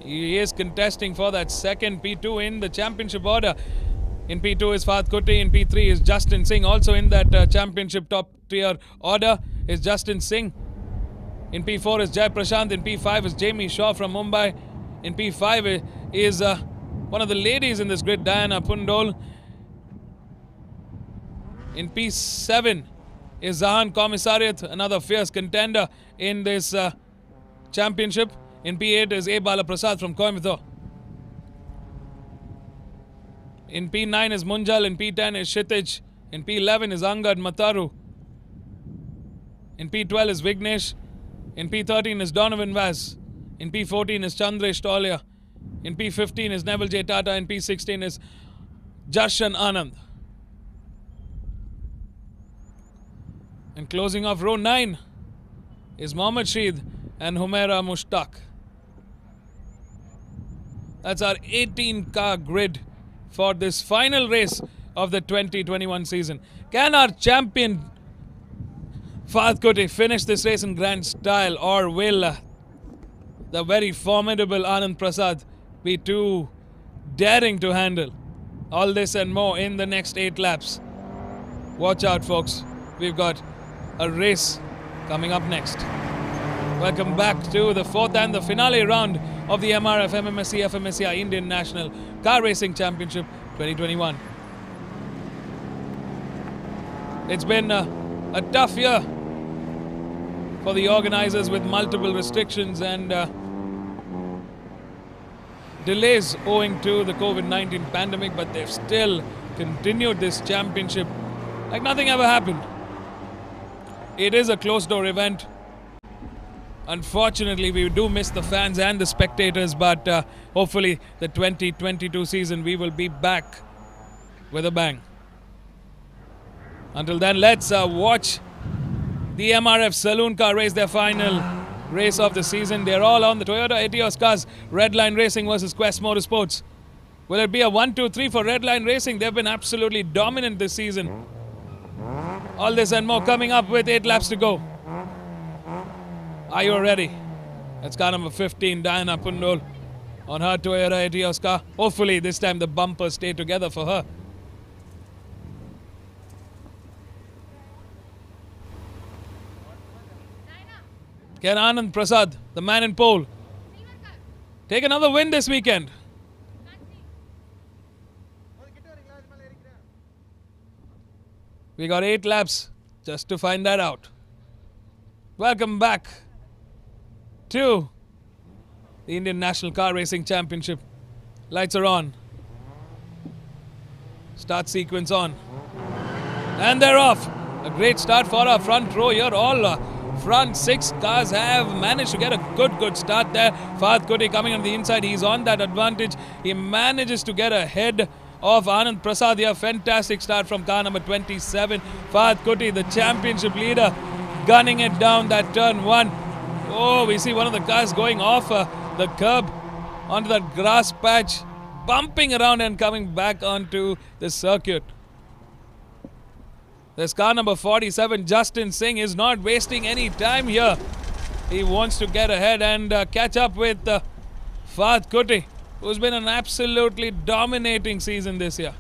He is contesting for that second P2 in the championship order. In P2 is Fahad Kuti, in P3 is Justin Singh. Also in that championship top tier order is Justin Singh. In P4 is Jai Prashant. In P5 is Jamie Shaw from Mumbai. In P5 is one of the ladies in this grid, Diana Pundol. In P7 is Zahan Commissariat, another fierce contender in this championship. In P8 is A. Bala Prasad from Coimbatore. In P9 is Munjal. In P10 is Kshitij. In P11 is Angad Mataru. In P12 is Vignesh. In P13 is Donovan Vaz. In P14 is Chandresh Tolia. In P15 is Neville J. Tata. In P16 is Jarshan Anand. And closing off row 9 is Mohammad Sheed and Humaira Mushtaq. That's our 18-car grid for this final race of the 2021 season. Can our champion Fahad Kuti finish this race in grand style, or will the very formidable Anand Prasad be too daring to handle? All this and more in the next 8 laps. Watch out, folks. We've got a race coming up next. Welcome back to the fourth and the finale round of the MRF MMSC fmsci Indian National Car Racing Championship 2021. It's been a tough year for the organizers with multiple restrictions and delays owing to the COVID-19 pandemic, but they've still continued this championship like nothing ever happened. It is a closed-door event, Unfortunately, we do miss the fans and the spectators, but hopefully the 2022 season we will be back with a bang. Until then, let's watch the MRF Saloon Car race, their final race of the season. They're all on the Toyota Etios cars. Redline Racing versus Quest Motorsports. Will it be a 1-2-3 for Redline Racing? They've been absolutely dominant this season. All this and more coming up with 8 laps to go. Are you ready? That's car number 15, Diana Pundol, on her Toyota Etios car. Hopefully this time the bumpers stay together for her. Can Anand Prasad, the man in pole, take another win this weekend? We got 8 laps just to find that out. Welcome back to the Indian National Car Racing Championship. Lights are on. Start sequence on. And they're off. A great start for our front row here. All front 6 cars have managed to get a good start there. Fahad Koti coming on the inside. He's on that advantage. He manages to get ahead of Anand Prasad here. Fantastic start from car number 27. Fahad Koti, the championship leader, gunning it down that turn 1. Oh, we see one of the cars going off the curb onto that grass patch, bumping around and coming back onto the circuit. This car number 47, Justin Singh, is not wasting any time here. He wants to get ahead and catch up with Fahad Koti, who's been an absolutely dominating season this year.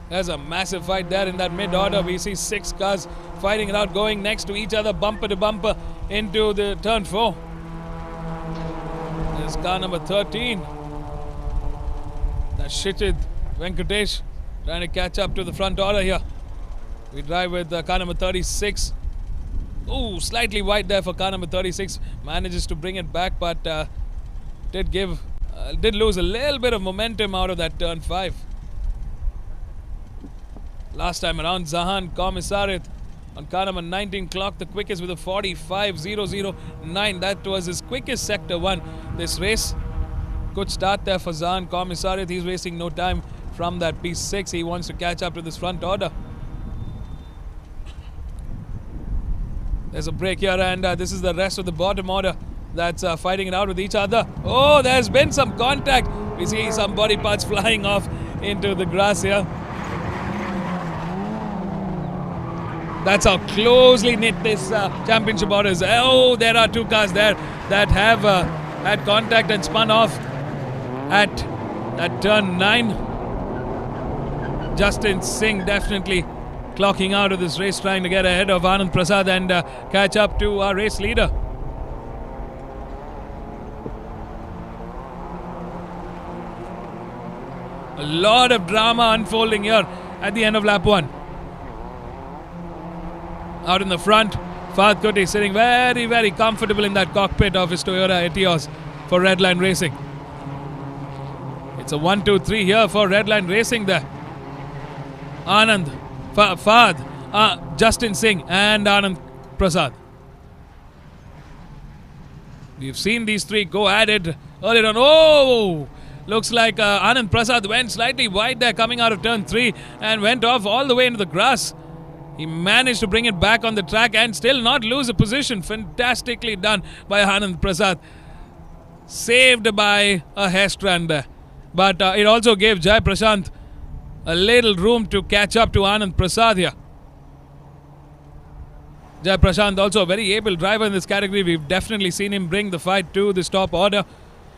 There's a massive fight there in that mid-order. We see 6 cars fighting it out, going next to each other, bumper to bumper, into the turn 4. There's car number 13. That's Shitid Venkatesh trying to catch up to the front order here. We drive with car number 36. Oh, slightly wide there for car number 36. Manages to bring it back, but did lose a little bit of momentum out of that turn 5. Last time around, Zahan Komisarit on car number 19 clocked the quickest with a 45.009. That was his quickest sector 1 this race. Good start there for Zahan Komisarit. He's wasting no time from that P6. He wants to catch up to this front order. There's a break here, and this is the rest of the bottom order that's fighting it out with each other. Oh, there's been some contact. We see some body parts flying off into the grass here. That's how closely knit this championship order is. Oh, there are 2 cars there that have had contact and spun off at that turn 9. Justin Singh definitely clocking out of this race, trying to get ahead of Anand Prasad and catch up to our race leader. A lot of drama unfolding here at the end of lap 1. Out in the front, Fahad Koti sitting very comfortable in that cockpit of his Toyota Etios for Redline Racing. It's a 1-2-3 here for Redline Racing there. Anand, Fahad, Justin Singh and Anand Prasad. We've seen these 3 go at it earlier on. Oh! Looks like Anand Prasad went slightly wide there coming out of turn 3 and went off all the way into the grass. He managed to bring it back on the track and still not lose a position. Fantastically done by Anand Prasad. Saved by a hair strand there. But it also gave Jai Prashant a little room to catch up to Anand Prasad here. Jai Prashant also a very able driver in this category. We've definitely seen him bring the fight to this top order.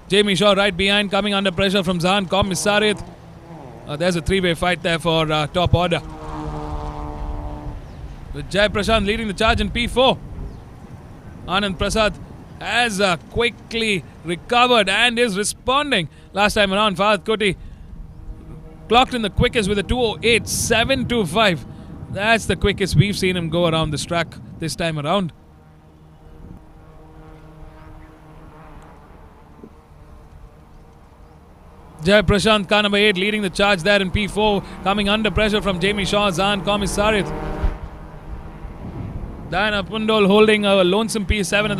Jamie Shaw right behind, coming under pressure from Zahan Komisarit. There's a 3-way fight there for top order, with Jai Prashant leading the charge in P4. Anand Prasad has quickly recovered and is responding. Last time around, Fahad Koti clocked in the quickest with a 2:08.725. That's the quickest we've seen him go around this track this time around. Jai Prashant, car number 8, leading the charge there in P4, coming under pressure from Jamie Shaw, Zahan Komisarit. Diana Pundol holding a lonesome P7 at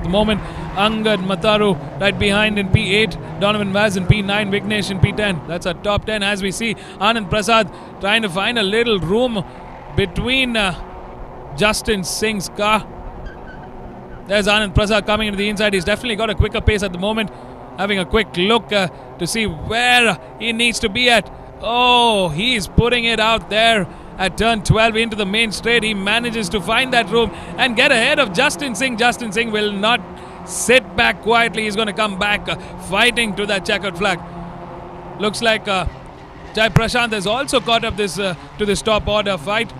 the moment. Angad Mataru right behind in P8. Donovan Vaz in P9. Vignesh in P10. That's our top 10 as we see. Anand Prasad trying to find a little room between Justin Singh's car. There's Anand Prasad coming into the inside. He's definitely got a quicker pace at the moment. Having a quick look to see where he needs to be at. Oh, he's putting it out there at turn 12 into the main straight. He manages to find that room and get ahead of Justin Singh. Justin Singh will not sit back quietly. He's going to come back fighting to that checkered flag. Looks like Jai Prashant has also caught up to this top order fight.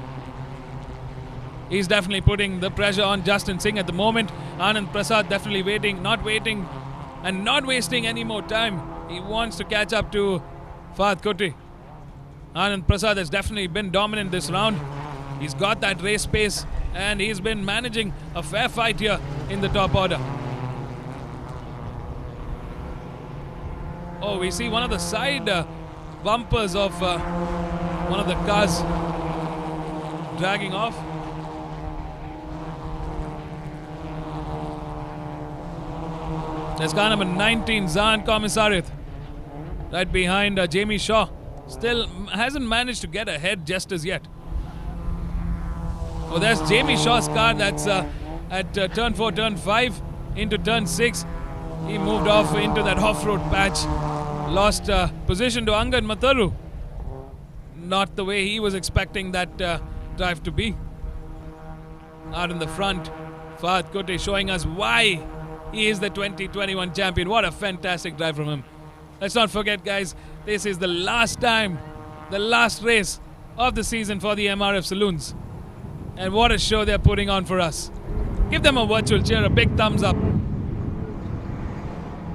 He's definitely putting the pressure on Justin Singh at the moment. Anand Prasad definitely not waiting and not wasting any more time. He wants to catch up to Fahad Kutri. Anand Prasad has definitely been dominant this round. He's got that race pace and he's been managing a fair fight here in the top order. Oh, we see one of the side bumpers of one of the cars dragging off. There's car number 19, Zan Komisarith, right behind Jamie Shaw. Still hasn't managed to get ahead just as yet. Oh, there's Jamie Shaw's car that's at turn 4, turn 5 into turn 6. He moved off into that off-road patch. Lost position to Angad Mataru. Not the way he was expecting that drive to be. Out in the front, Fahad Kutri showing us why he is the 2021 champion. What a fantastic drive from him. Let's not forget, guys, this is the last time, the last race of the season for the MRF Saloons. And what a show they're putting on for us. Give them a virtual cheer, a big thumbs up.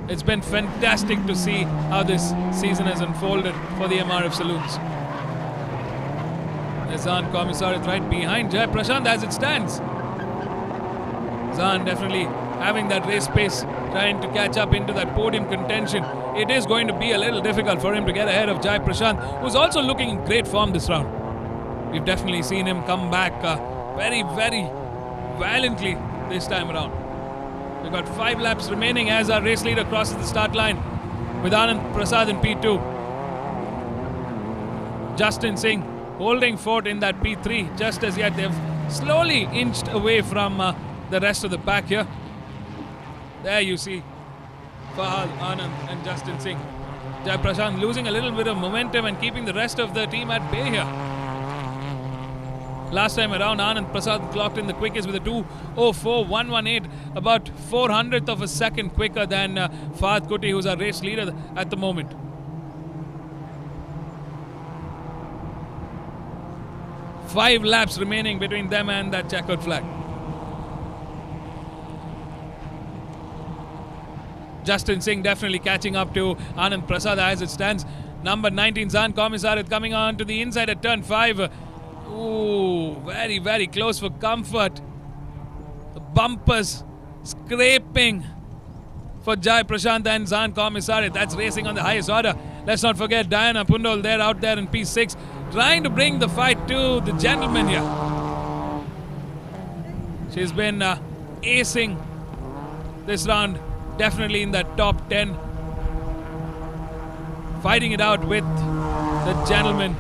It's been fantastic to see how this season has unfolded for the MRF Saloons. There's Zan Komisarith right behind Jai Prashant as it stands. Zan definitely having that race pace, trying to catch up into that podium contention. It is going to be a little difficult for him to get ahead of Jai Prashant, who's also looking in great form this round. We've definitely seen him come back very, very valiantly this time around. We've got 5 laps remaining as our race leader crosses the start line with Anand Prasad in P2. Justin Singh holding fort in that P3 just as yet. They've slowly inched away from the rest of the pack here. There you see Fahad, Anand and Justin Singh. Jai Prashant losing a little bit of momentum and keeping the rest of the team at bay here. Last time around, Anand Prasad clocked in the quickest with a 2:04.118, about 400th of a second quicker than Fahad Kutri, who's our race leader at the moment. Five laps remaining between them and that checkered flag. Justin Singh definitely catching up to Anand Prasad as it stands. Number 19, Zan Komisarith coming on to the inside at turn 5. Ooh, very, very close for comfort. The bumpers scraping for Jai Prashant and Zan Komisarith. That's racing on the highest order. Let's not forget Diana Pundol there out there in P6, trying to bring the fight to the gentleman here. She's been acing this round, definitely in that top 10. Fighting it out with the gentleman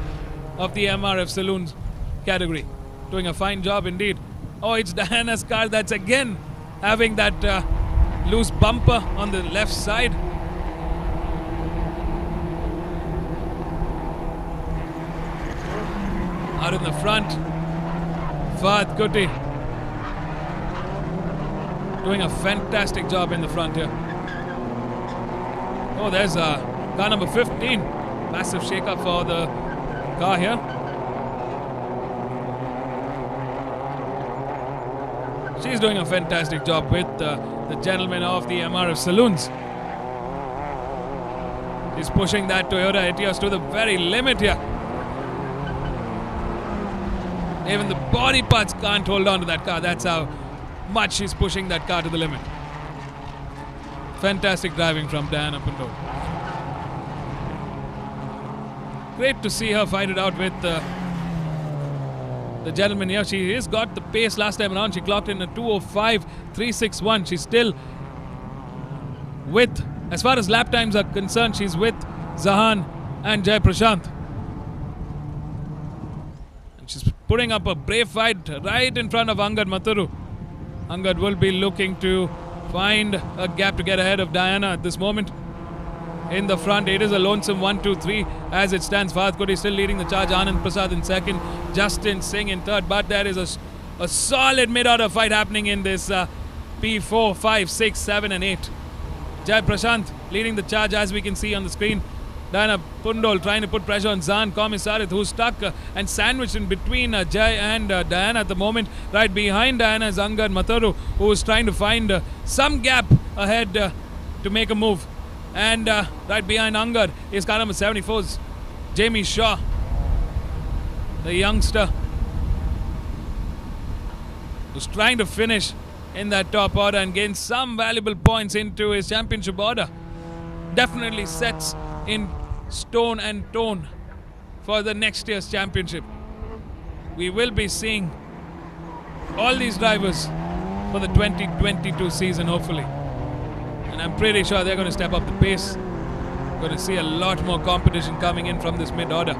of the MRF Saloons category. Doing a fine job indeed. Oh, it's Diana's car that's again having that loose bumper on the left side. Out in the front, Fahad Kutri doing a fantastic job in the front here. Oh, there's car number 15. Massive shake-up for the car here. She's doing a fantastic job with the gentleman of the MRF Saloons. She's pushing that Toyota Etios to the very limit here. Even the body parts can't hold on to that car. That's how much she's pushing that car to the limit. Fantastic driving from Diana Pundol. Great to see her fight it out with the gentleman here. She has got the pace last time around. She clocked in a 2:05.361. She's still with, as far as lap times are concerned, she's with Zahan and Jai Prashant. And she's putting up a brave fight right in front of Angad Mathuru. Angad will be looking to find a gap to get ahead of Diana at this moment. In the front, it is a lonesome 1-2-3 as it stands. Fahad Koti still leading the charge. Anand Prasad in second, Justin Singh in third. But there is a solid mid-order fight happening in this P4, 5, 6, 7 and 8. Jai Prashant leading the charge as we can see on the screen. Diana Pundol trying to put pressure on Zan Komisarith, who's stuck and sandwiched in between Jai and Diana at the moment. Right behind Diana is Angad Mathuru, who is trying to find some gap ahead to make a move. And right behind Angad is car number 74's Jamie Shaw, the youngster who's trying to finish in that top order and gain some valuable points into his championship order. Definitely sets in stone and tone for the next year's championship. We will be seeing all these drivers for the 2022 season, hopefully. And I'm pretty sure they're going to step up the pace. We're going to see a lot more competition coming in from this mid-order.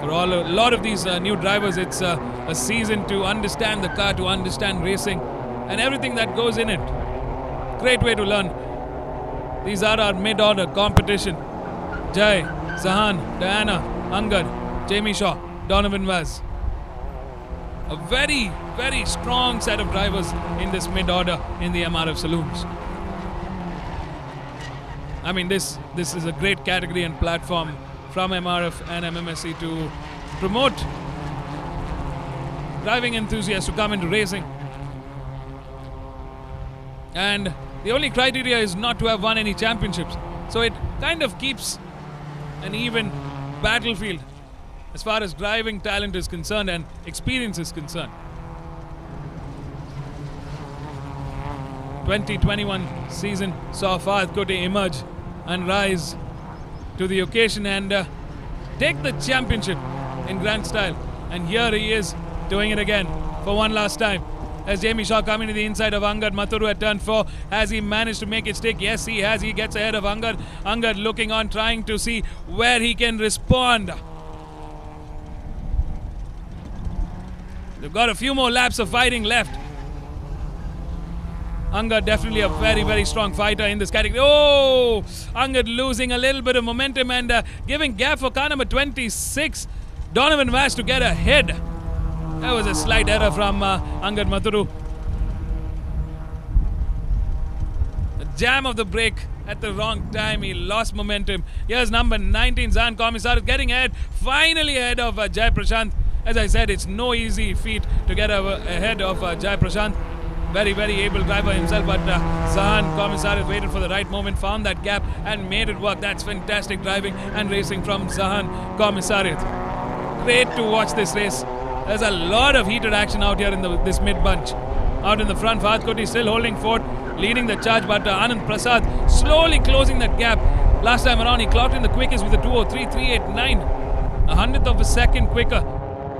For a lot of these new drivers, it's a season to understand the car, to understand racing, and everything that goes in it. Great way to learn. These are our mid-order competition. Jai, Zahan, Diana, Angad, Jamie Shaw, Donovan Vaz. A very, very strong set of drivers in this mid-order in the MRF saloons. I mean, this is a great category and platform from MRF and MMSC to promote driving enthusiasts to come into racing. And the only criteria is not to have won any championships. So it kind of keeps an even battlefield as far as driving talent is concerned and experience is concerned. 2021 season saw Fahad Koti emerge and rise to the occasion and take the championship in grand style. And here he is doing it again for one last time. As Jamie Shaw coming to the inside of Angad Mathuru at turn 4. Has he managed to make it stick? Yes, he has. He gets ahead of Angad. Angad looking on, trying to see where he can respond. They've got a few more laps of fighting left. Angad definitely a very, very strong fighter in this category. Oh! Angad losing a little bit of momentum and giving gap for car number 26, Donovan Vaz, to get ahead. That was a slight error from Angad Mathuru. The jam of the brake at the wrong time. He lost momentum. Here's number 19, Zan Komisarith, getting ahead. Finally ahead of Jai Prashant. As I said, it's no easy feat to get ahead of Jai Prashant. Very, very able driver himself, but Zahan Komisarith waited for the right moment, found that gap and made it work. That's fantastic driving and racing from Zahan Komisarith. Great to watch this race. There's a lot of heated action out here in this mid-bunch. Out in the front, Fahad Koti still holding fort, leading the charge, but Anand Prasad slowly closing that gap. Last time around, he clocked in the quickest with a 2:03.389. A hundredth of a second quicker.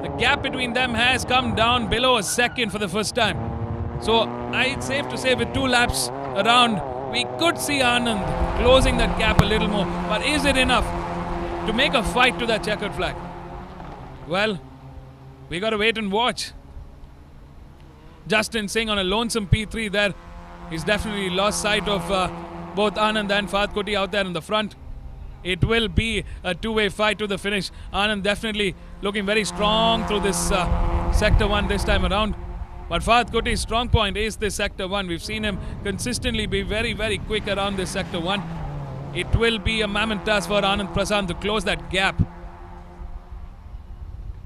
The gap between them has come down below a second for the first time. So it's safe to say with 2 laps around, we could see Anand closing that gap a little more. But is it enough to make a fight to that checkered flag? Well, we got to wait and watch. Justin Singh on a lonesome P3 there. He's definitely lost sight of both Anand and Fahad Koti out there in the front. It will be a two-way fight to the finish. Anand definitely looking very strong through this Sector 1 this time around. But Fahad Koti's strong point is this Sector 1. We've seen him consistently be very, very quick around this Sector 1. It will be a mammoth task for Anand Prasad to close that gap.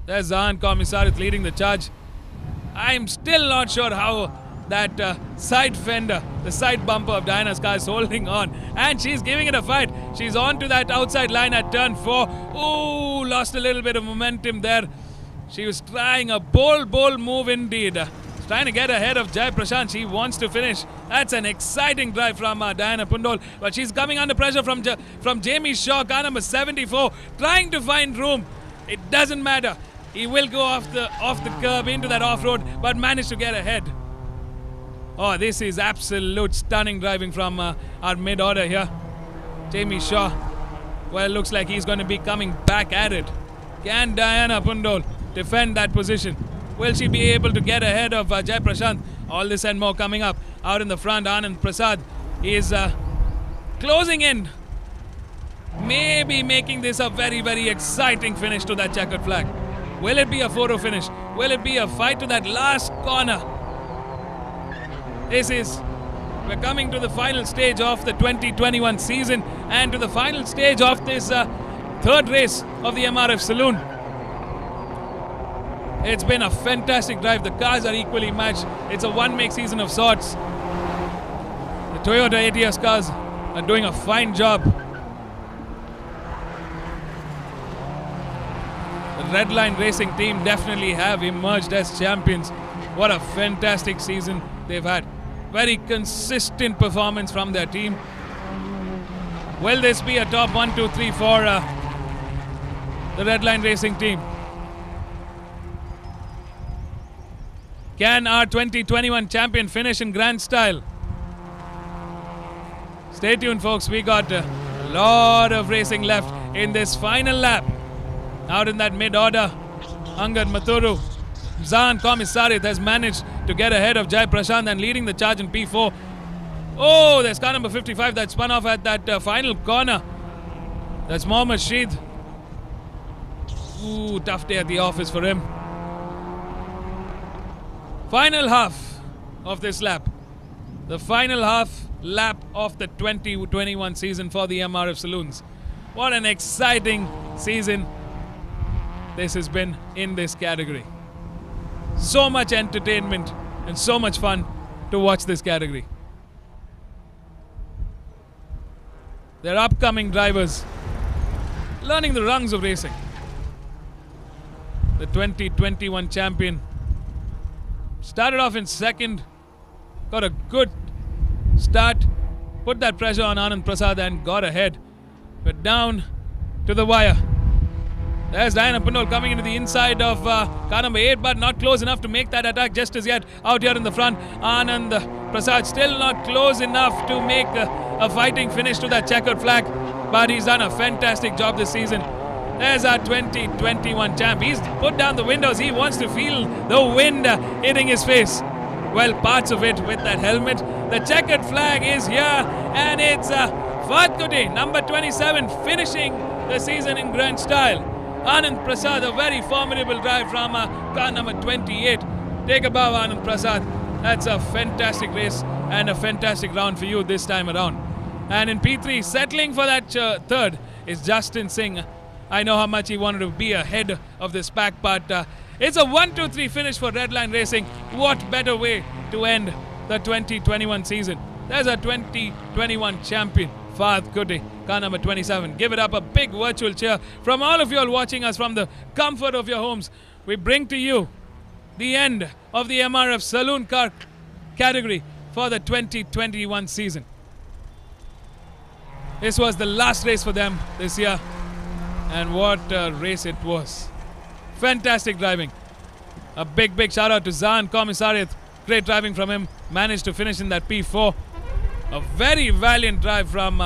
There's Zahan Komisarith leading the charge. I'm still not sure how that side fender, the side bumper of Diana's car is holding on. And she's giving it a fight. She's on to that outside line at turn 4. Oh, lost a little bit of momentum there. She was trying a bold move indeed. Trying to get ahead of Jai Prashant. She wants to finish. That's an exciting drive from Diana Pundol. But she's coming under pressure from Jamie Shaw, car number 74. Trying to find room. It doesn't matter. He will go off the curb into that off-road, but managed to get ahead. Oh, this is absolute stunning driving from our mid-order here. Jamie Shaw. Well, looks like he's going to be coming back at it. Can Diana Pundol defend that position? Will she be able to get ahead of Jai Prashant? All this and more coming up. Out in the front, Anand Prasad is closing in. Maybe making this a very, very exciting finish to that checkered flag. Will it be a photo finish? Will it be a fight to that last corner? We're coming to the final stage of the 2021 season and to the final stage of this third race of the MRF Saloon. It's been a fantastic drive. The cars are equally matched. It's a one-make season of sorts. The Toyota ATS cars are doing a fine job. The Redline Racing team definitely have emerged as champions. What a fantastic season they've had. Very consistent performance from their team. Will this be a top 1, 2, 3 for the Redline Racing team? Can our 2021 champion finish in grand style? Stay tuned, folks. We got a lot of racing left in this final lap. Out in that mid-order, Angad Mathuru. Zaan Komisarith has managed to get ahead of Jai Prashant and leading the charge in P4. Oh, there's car number 55 that spun off at that final corner. That's Mohammad Sheed. Ooh, tough day at the office for him. Final half of this lap. The final half lap of the 2021 season for the MRF Saloons. What an exciting season this has been in this category. So much entertainment and so much fun to watch this category. They're upcoming drivers learning the rungs of racing. The 2021 champion started off in second, got a good start, put that pressure on Anand Prasad and got ahead. But down to the wire. There's Diana Pundol coming into the inside of car number 8, but not close enough to make that attack just as yet. Out here in the front, Anand Prasad still not close enough to make a fighting finish to that checkered flag, but he's done a fantastic job this season. There's our 2021 champ. He's put down the windows. He wants to feel the wind hitting his face. Well, parts of it with that helmet. The checkered flag is here, and it's Fahad Kuti, number 27, finishing the season in grand style. Anand Prasad, a very formidable drive from car number 28. Take a bow, Anand Prasad. That's a fantastic race and a fantastic round for you this time around. And in P3, settling for that third is Justin Singh. I know how much he wanted to be ahead of this pack, but it's a 1-2-3 finish for Redline Racing. What better way to end the 2021 season? There's a 2021 champion, Fahad Kuti, car number 27. Give it up a big virtual cheer from all of you all watching us from the comfort of your homes. We bring to you the end of the MRF Saloon Car category for the 2021 season. This was the last race for them this year, and what a race it was. Fantastic driving. A big shout out to Zaan Komisarith. Great driving from him. Managed to finish in that P4. A very valiant drive from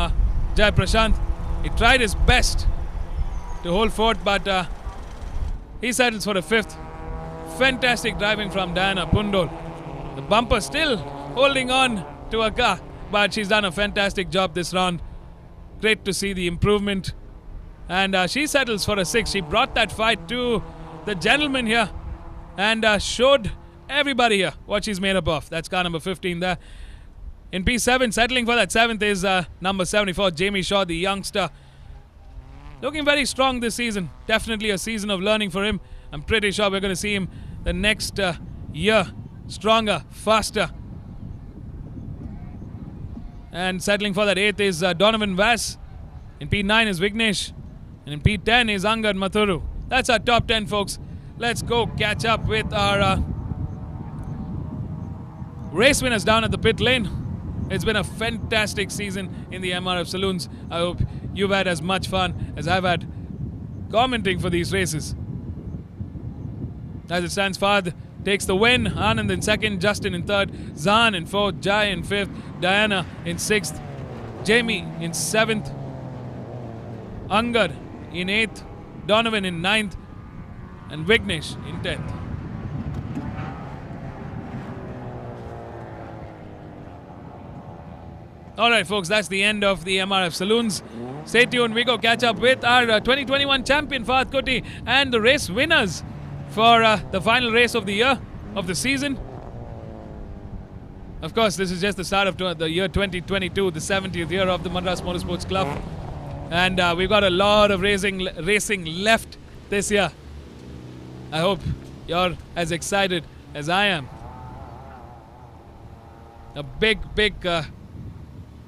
Jai Prashant. He tried his best to hold forth, but he settles for a fifth. Fantastic driving from Diana Pundol. The bumper still holding on to her car, but she's done a fantastic job this round. Great to see the improvement. And she settles for a 6. She brought that fight to the gentleman here and showed everybody here what she's made up of. That's car number 15 there. In P7, settling for that 7th is number 74, Jamie Shaw, the youngster. Looking very strong this season. Definitely a season of learning for him. I'm pretty sure we're going to see him the next year. Stronger, faster. And settling for that 8th is Donovan Vass. In P9 is Vignesh. And in P10 is Angad Mathuru. That's our top 10, folks. Let's go catch up with our race winners down at the pit lane. It's been a fantastic season in the MRF Saloons. I hope you've had as much fun as I've had commenting for these races. As it stands, Fahd takes the win. Anand in second, Justin in third, Zan in fourth, Jai in fifth, Diana in sixth, Jamie in seventh, Angad in eighth, Donovan in ninth, and Vignesh in 10th. Alright folks, that's the end of the MRF Saloons. Stay tuned, we go catch up with our 2021 champion Fahd Kuti and the race winners for the final race of the year, of the season. Of course, this is just the start of the year 2022, the 70th year of the Madras Motorsports Club. And we've got a lot of racing left this year. I hope you're as excited as I am. A big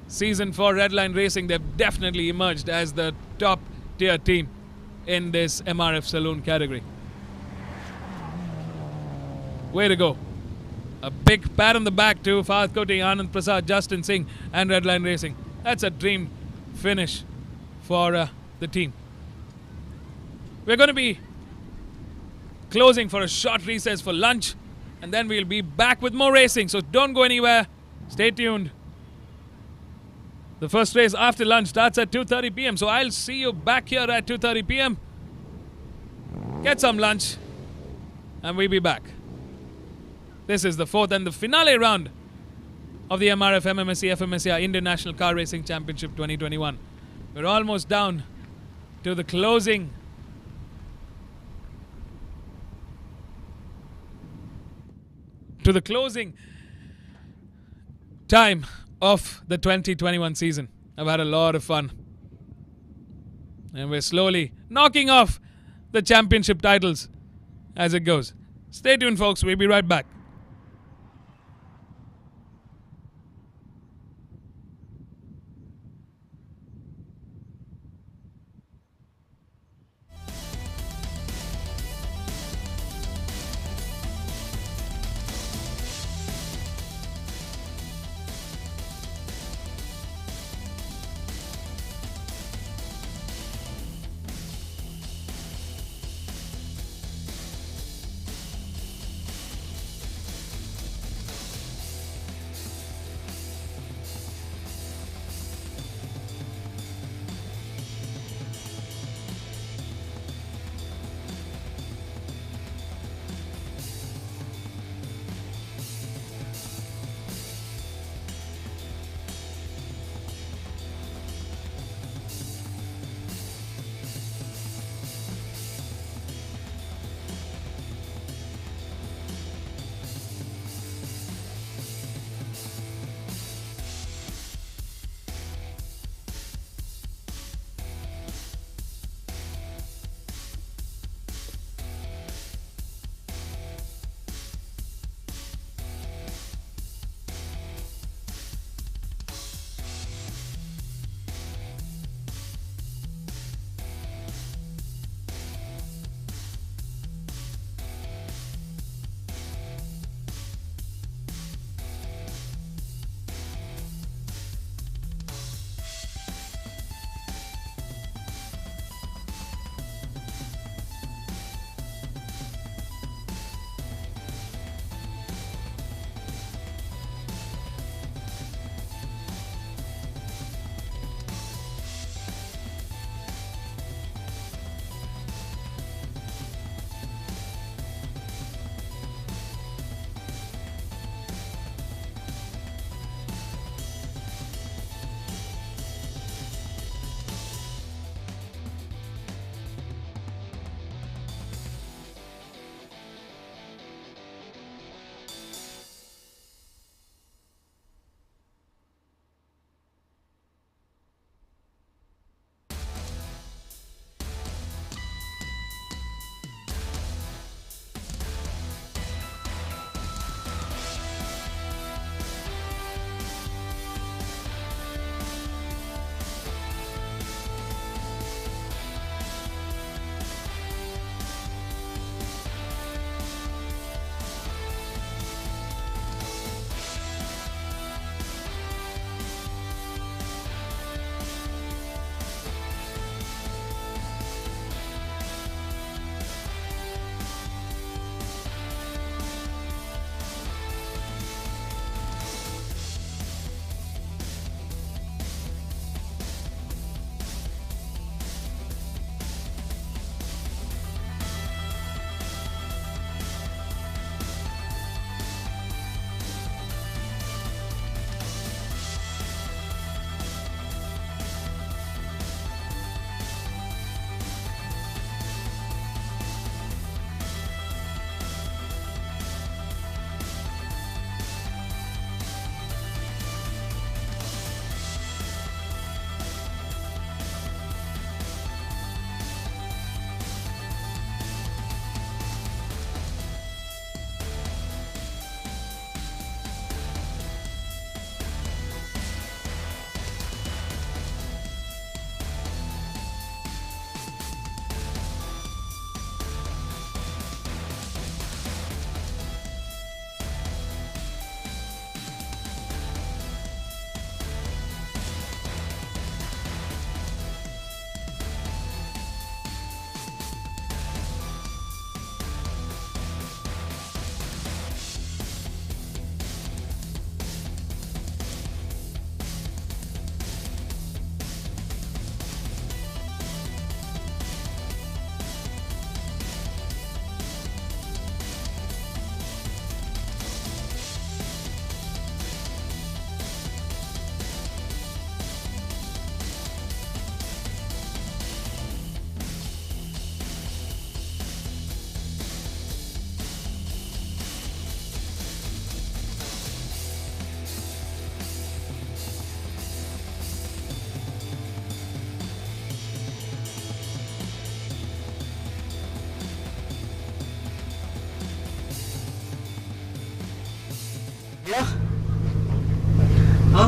season for Redline Racing. They've definitely emerged as the top tier team in this MRF Saloon category. Way to go. A big pat on the back to Fahd Kuti, Anand Prasad, Justin Singh and Redline Racing. That's a dream finish for the team. We're going to be closing for a short recess for lunch, and then we'll be back with more racing. So don't go anywhere. Stay tuned. The first race after lunch starts at 2:30 p.m. So I'll see you back here at 2:30 p.m. Get some lunch, and we'll be back. This is the fourth and the finale round of the MRF MMSC fmsci Indian National Car Racing Championship 2021. We're almost down to the closing time of the 2021 season. I've had a lot of fun. And we're slowly knocking off the championship titles as it goes. Stay tuned, folks. We'll be right back.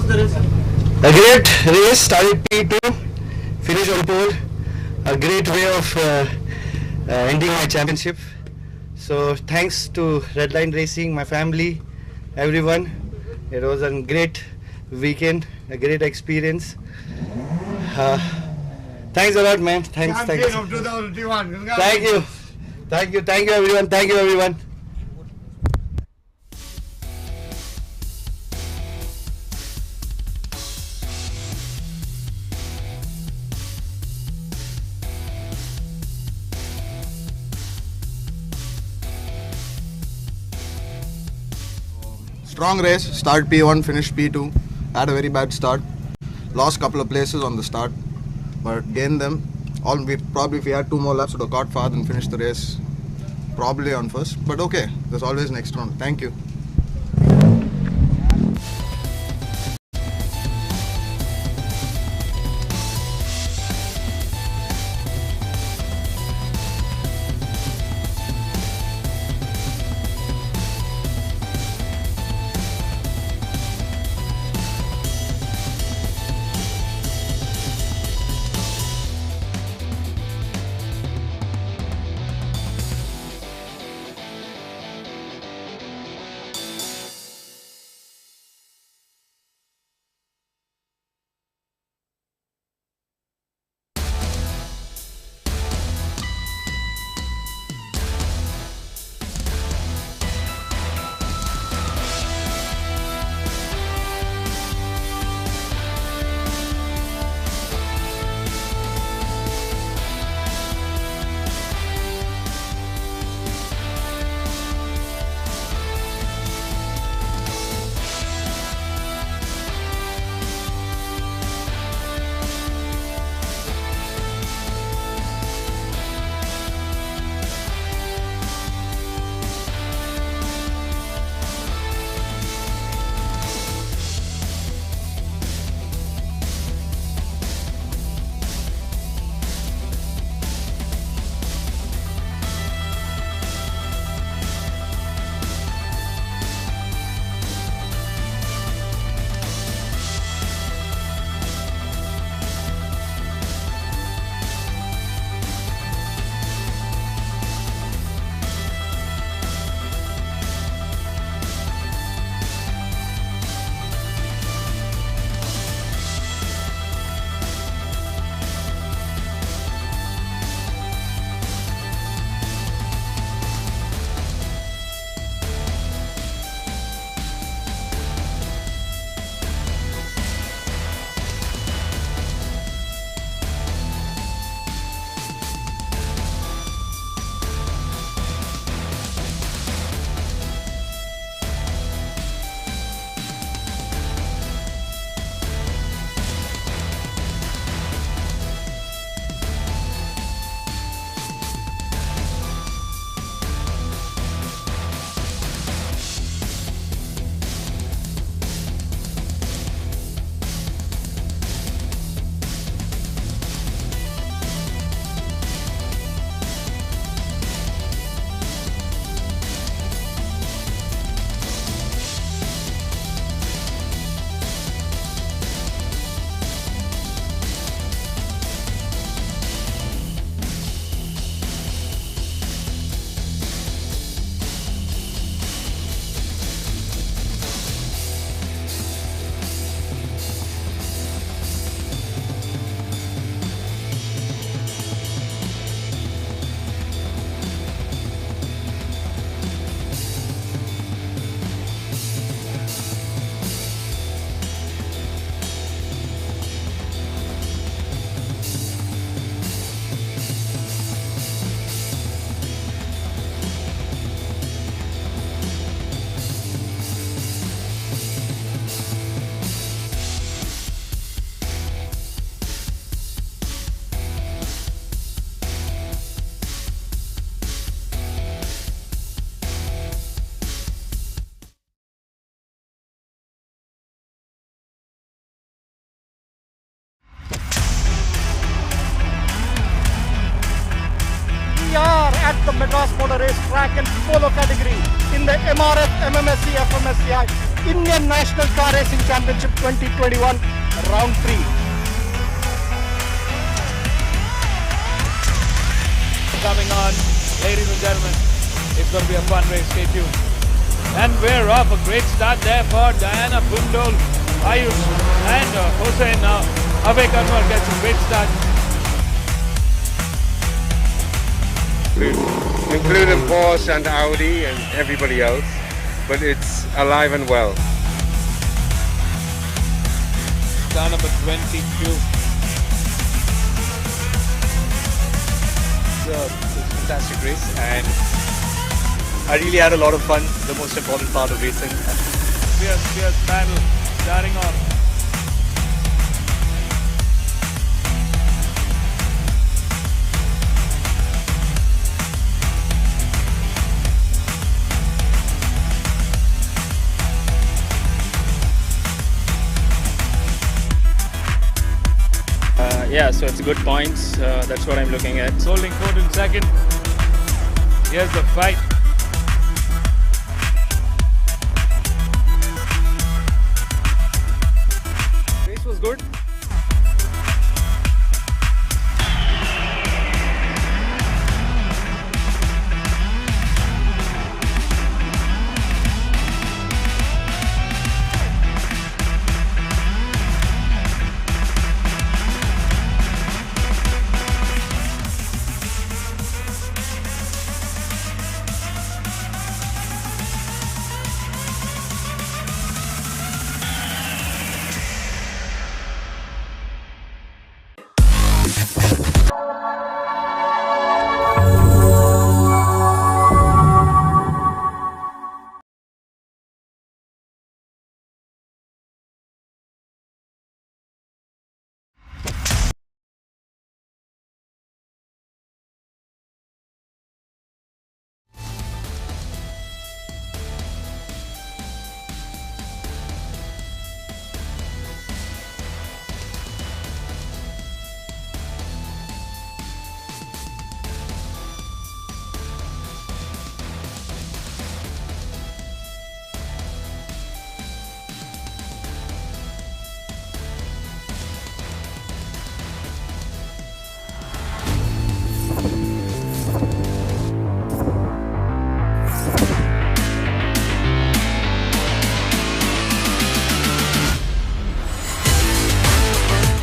the race? A great race, started P2, finished on pole. A great way of ending my championship. So thanks to Redline Racing, my family, everyone. It was a great weekend, a great experience. Thanks a lot, man. Thanks. Champion of 2021. Thank you. Thank you everyone. Thank you everyone. Strong race, started P1, finished P2. Had a very bad start. Lost couple of places on the start, but gained them. If we had 2 more laps, would have got far and finished the race probably on first. But okay, there's always next round. Thank you. at the Madras Motor Race track and polo category in the MRF MMSC fmsci Indian National Car Racing Championship 2021, Round 3. Coming on, ladies and gentlemen, it's going to be a fun race, stay tuned. And we're off, a great start there for Diana Bundol, Ayush and Hossein now. Avek Anwar gets a great start. Including Porsche and Audi and everybody else, but it's alive and well. Car number 22. It's a fantastic race, and I really had a lot of fun. The most important part of racing. Fierce battle starting off. Yeah, so it's good points. That's what I'm looking at. Holding fourth and second. Here's the fight. Race was good.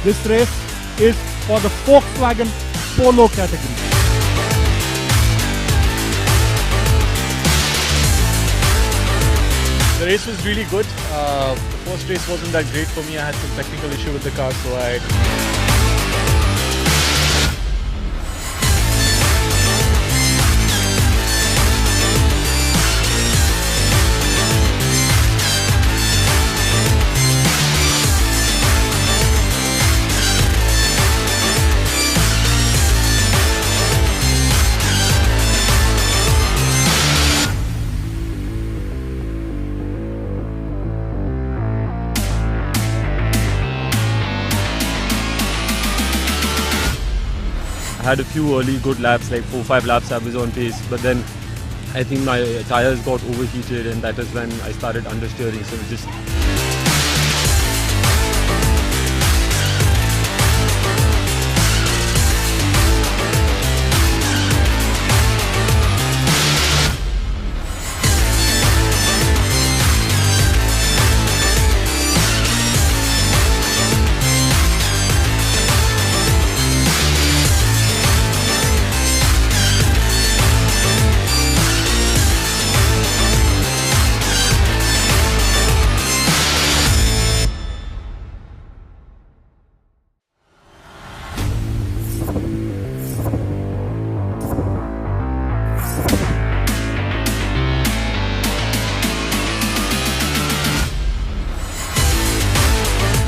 This race is for the Volkswagen Polo category. The race was really good. The first race wasn't that great for me. I had some technical issue with the car, so I had a few early good laps, like 4-5 laps I was on pace, but then I think my tires got overheated, and that is when I started understeering. So it just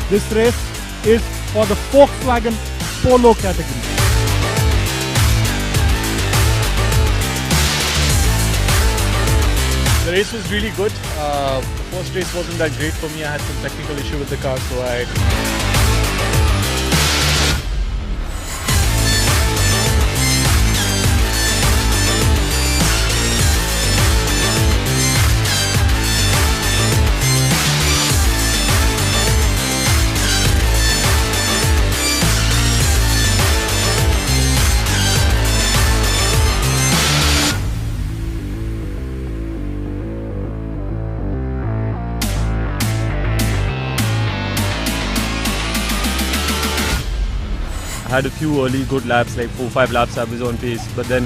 This race is for the Volkswagen Polo category. The race was really good. The first race wasn't that great for me. I had some technical issue with the car, so I I had a few early good laps, like 4-5 laps I was on pace, but then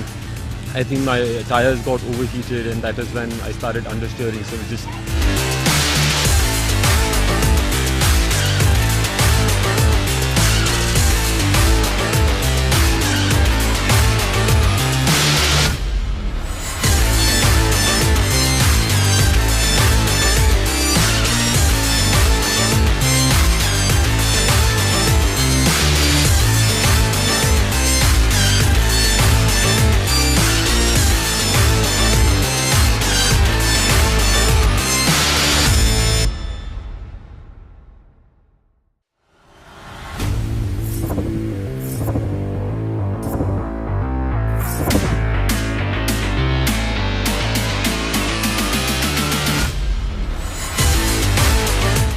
I think my tires got overheated and that is when I started understeering, so it just...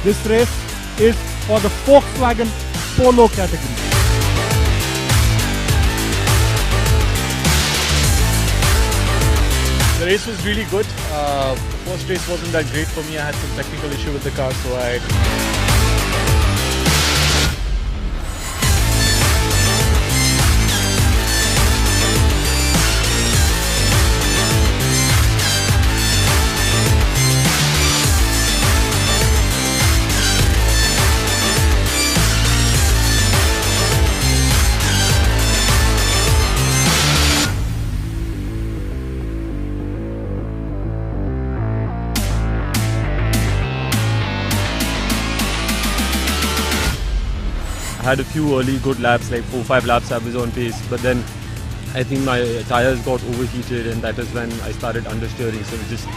This race is for the Volkswagen Polo category. The race was really good. The first race wasn't that great for me. I had some technical issue with the car, so I had a few early good laps, like 4-5 laps I was on pace, but then I think my tires got overheated and that is when I started understeering, so it just...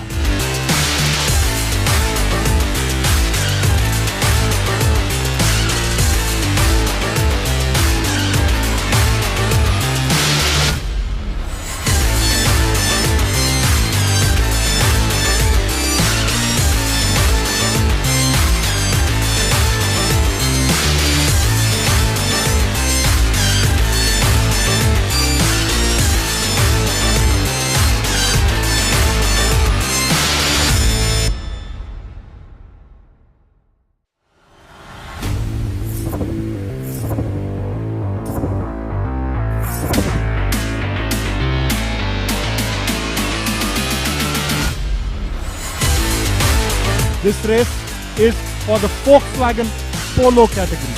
This race is for the Volkswagen Polo category.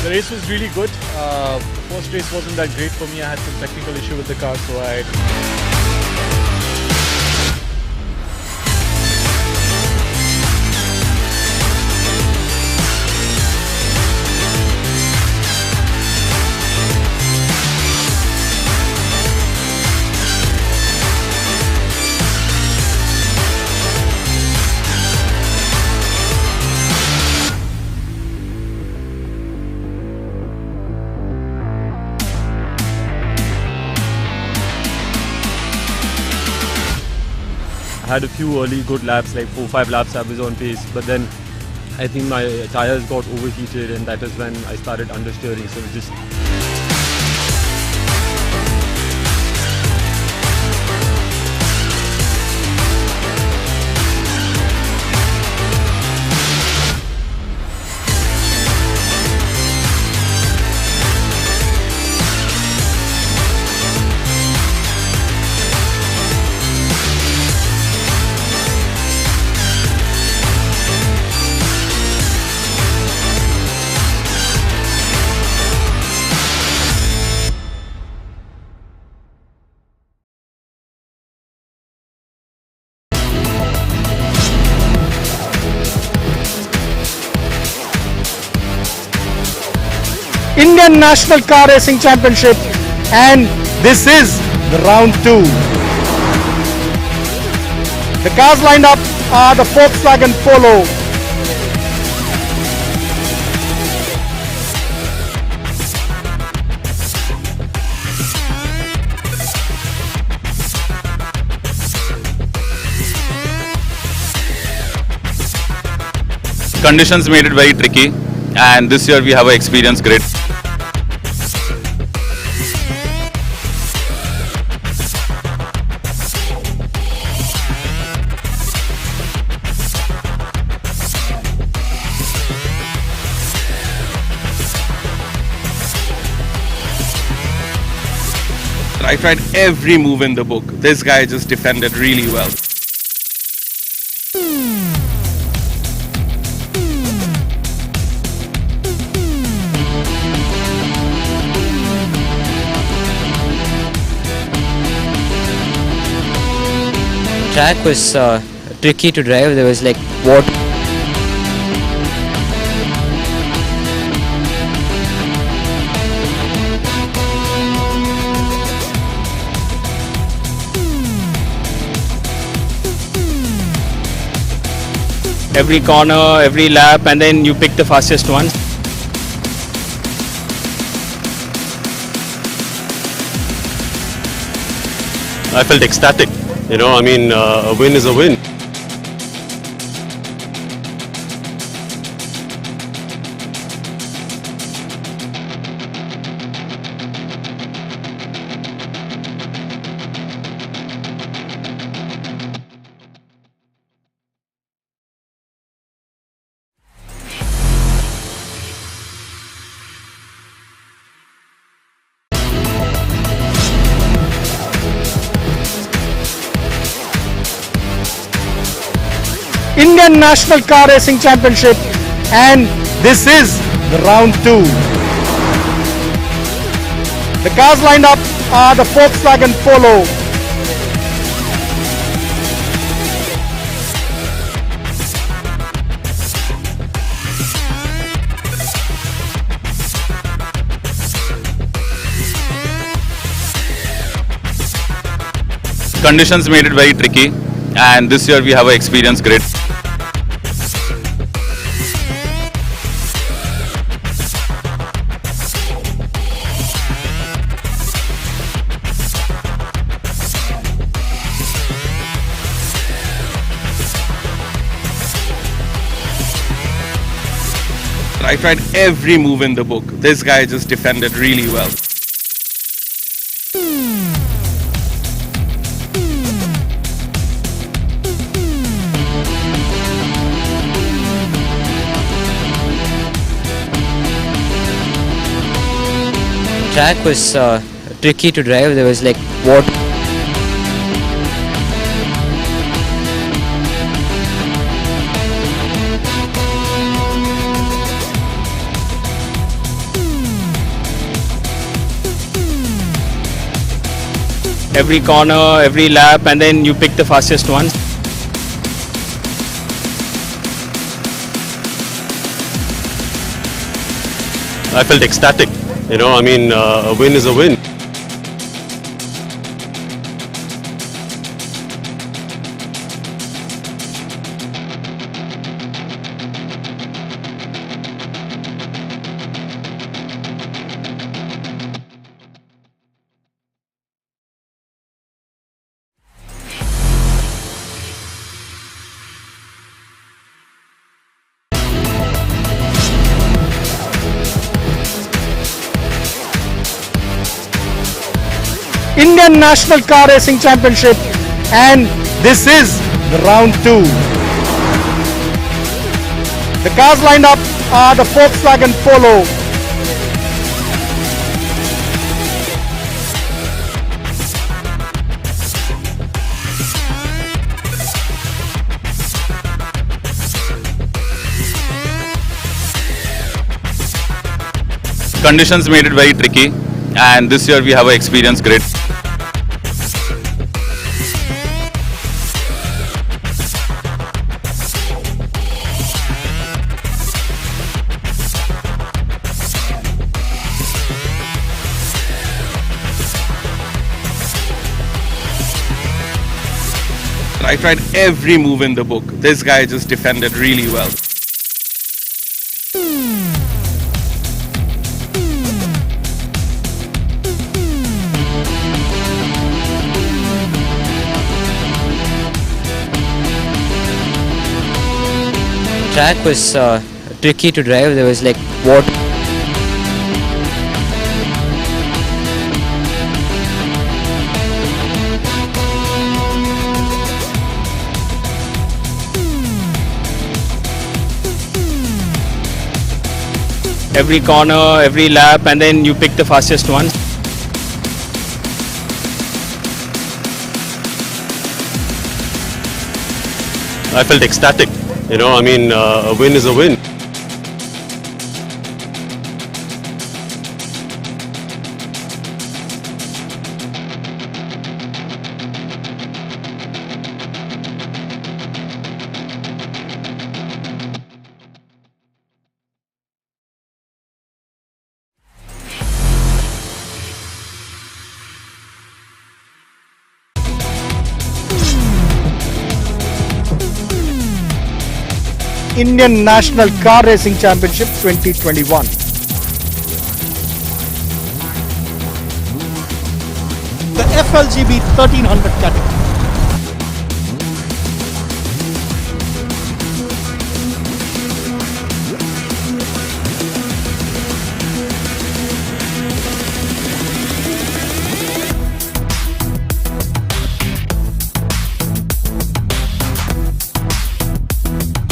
The race was really good. The first race wasn't that great for me. I had some technical issue with the car, so I had a few early good laps, like 4-5 laps I was on pace, but then I think my tires got overheated and that is when I started understeering, so it just... Indian National Car Racing Championship, and this is the round 2. The cars lined up are the Volkswagen Polo. Conditions made it very tricky, and this year we have an experienced grid. I tried every move in the book. This guy just defended really well. Track was tricky to drive. There was like water. Every corner, every lap, and then you pick the fastest one. I felt ecstatic. You know, I mean, a win is a win. Indian National Car Racing Championship, and this is the round 2. The cars lined up are the Volkswagen Polo, Conditions made it very tricky, and this year we have an experienced grid. I tried every move in the book. This guy just defended really well. Track was tricky to drive. There was like water. Every corner, every lap, and then you pick the fastest one. I felt ecstatic. You know, I mean, a win is a win. Indian National Car Racing Championship, and this is the round 2. The cars lined up are the Volkswagen Polo, Conditions made it very tricky, and this year we have an experienced grid. I tried every move in the book. This guy just defended really well. Track was tricky to drive. There was like water. Every corner, every lap, and then you pick the fastest one. I felt ecstatic. You know, I mean, a win is a win. Indian National Car Racing Championship 2021. The FLGB 1300 category.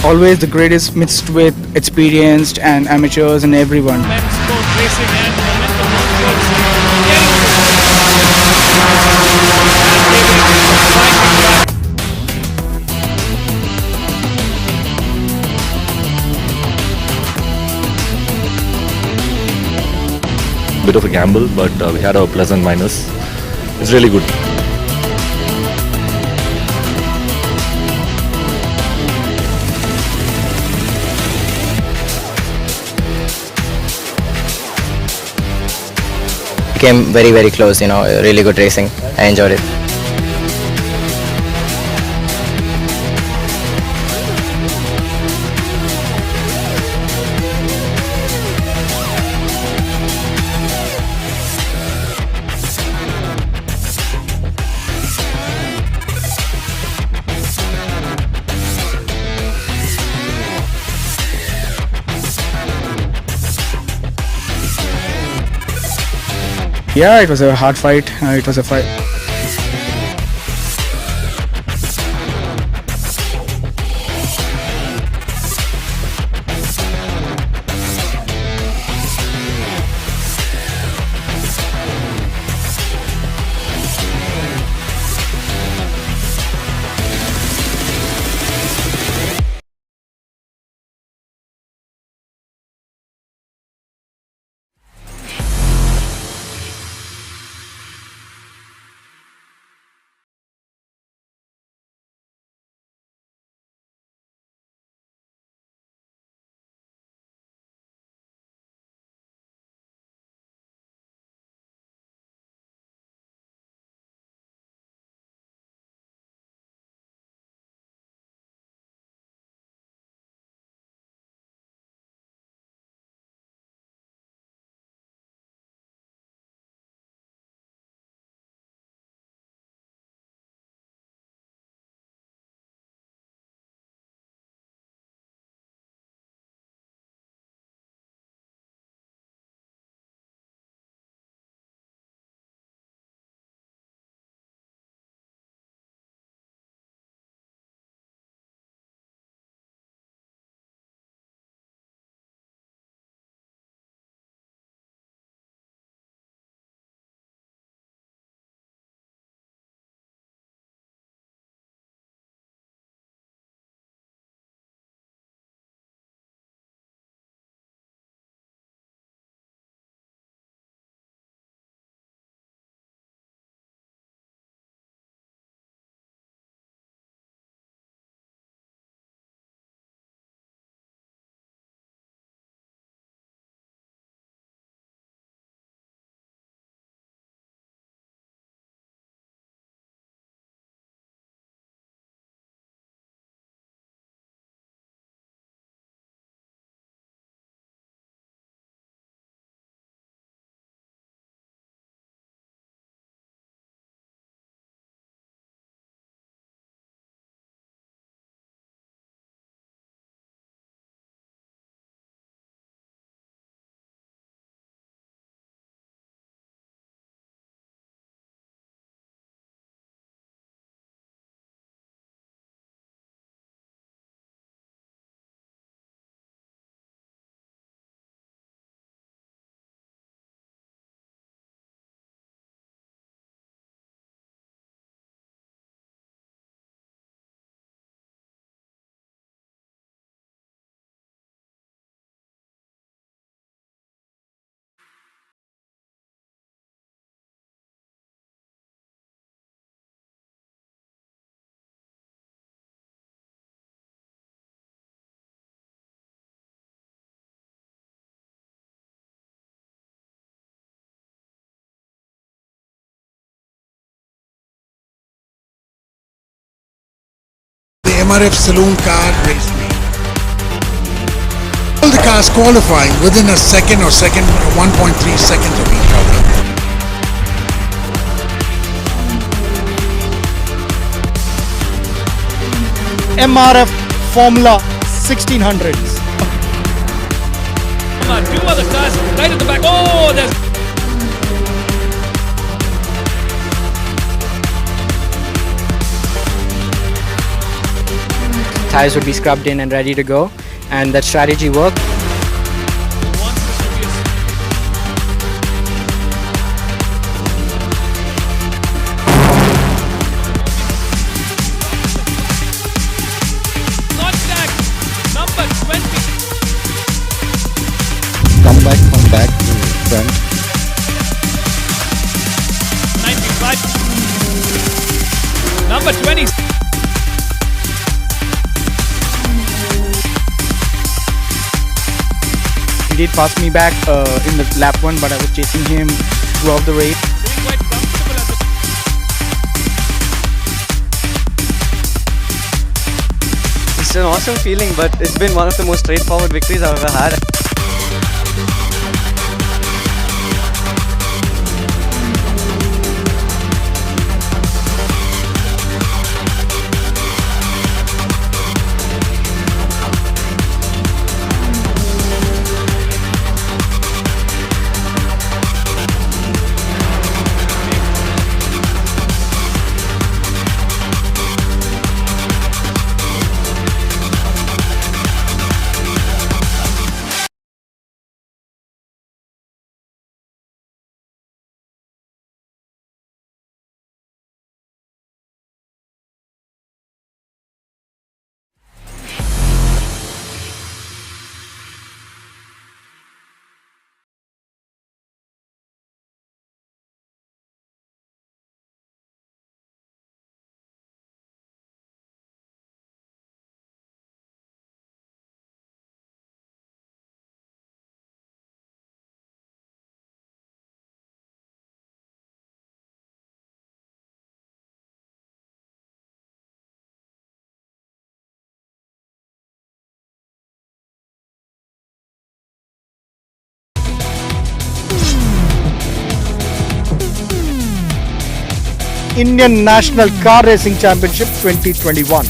Always the greatest mixed with experienced and amateurs and everyone. Bit of a gamble, but we had a plus and minus. It's really good. Came very close, really good racing. I enjoyed it. Yeah, it was a hard fight. It was a fight. MRF Saloon Car Race Meet. All the cars qualifying within a second or 1.3 seconds of each other. MRF Formula 1600s. Come on, two other cars right at the back. Oh, there's... Tires would be scrubbed in and ready to go, and that strategy worked. Contact number 20. Come back to front. 95. Number 20. He did pass me back in the lap 1, but I was chasing him throughout the race. It's an awesome feeling, but it's been one of the most straightforward victories I've ever had. Indian National Car Racing Championship 2021.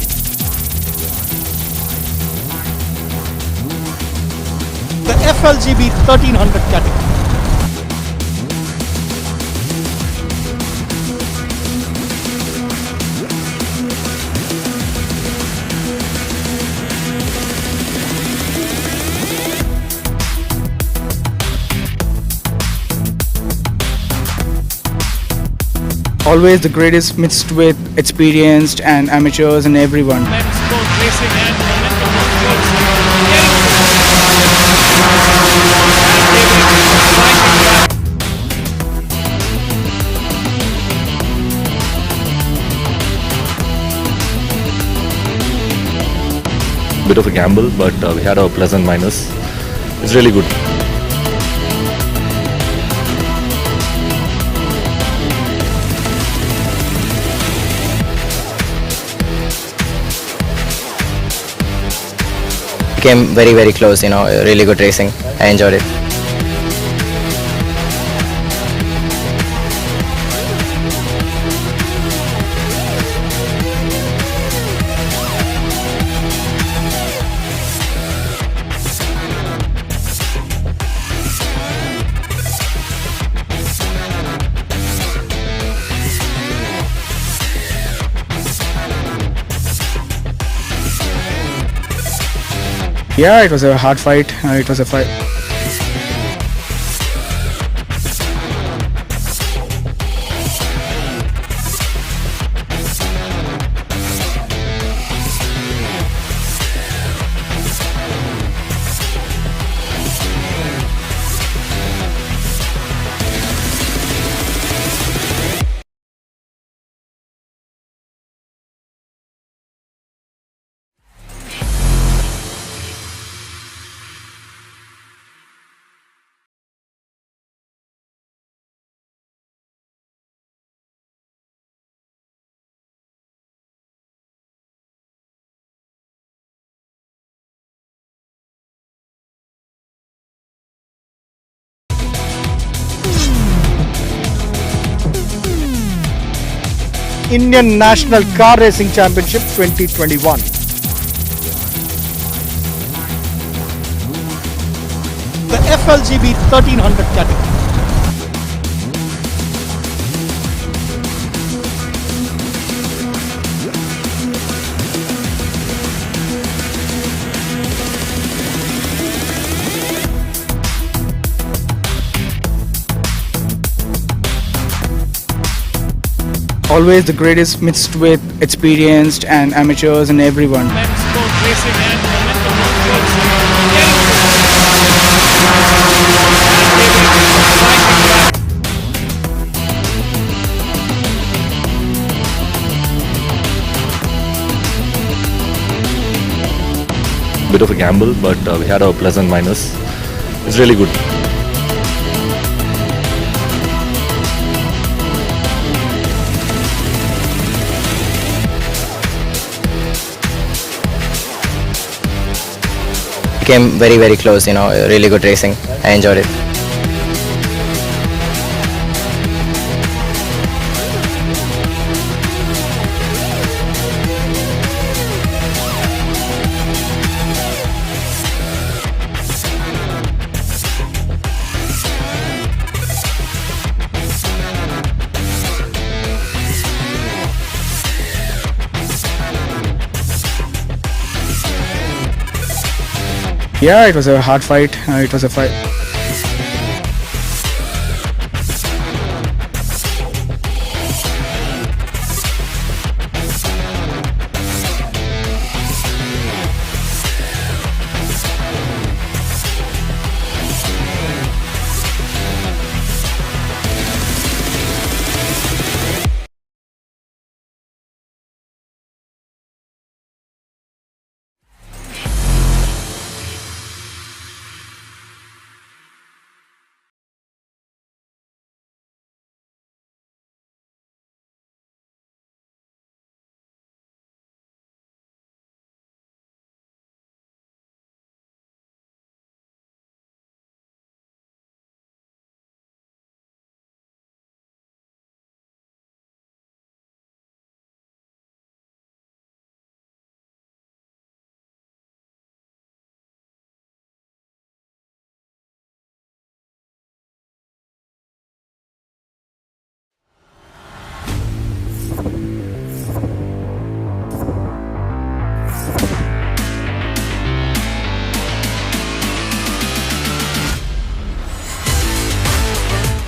The FLGB 1300 category. Always the greatest mixed with experienced and amateurs and everyone. Men's boat racing and momentum motorsports. Bit of a gamble, but we had a pleasant minus. It's really good. Came very, very close, really good racing. I enjoyed it. Yeah, it was a hard fight. It was a fight. Indian National Car Racing Championship 2021. The FLGB 1300 category. Always the greatest mixed with experienced and amateurs and everyone. Bit of a gamble, but we had a pleasant minus. It's really good. Became very close, really good racing. I enjoyed it. Yeah, it was a hard fight. It was a fight.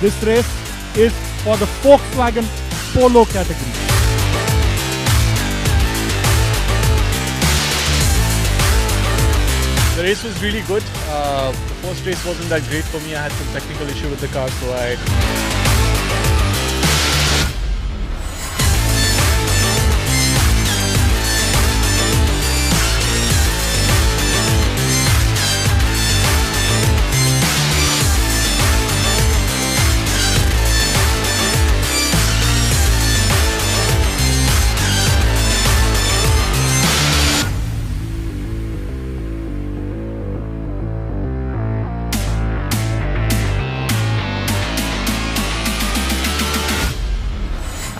This race is for the Volkswagen Polo category. The race was really good. The first race wasn't that great for me. I had some technical issue with the car, so I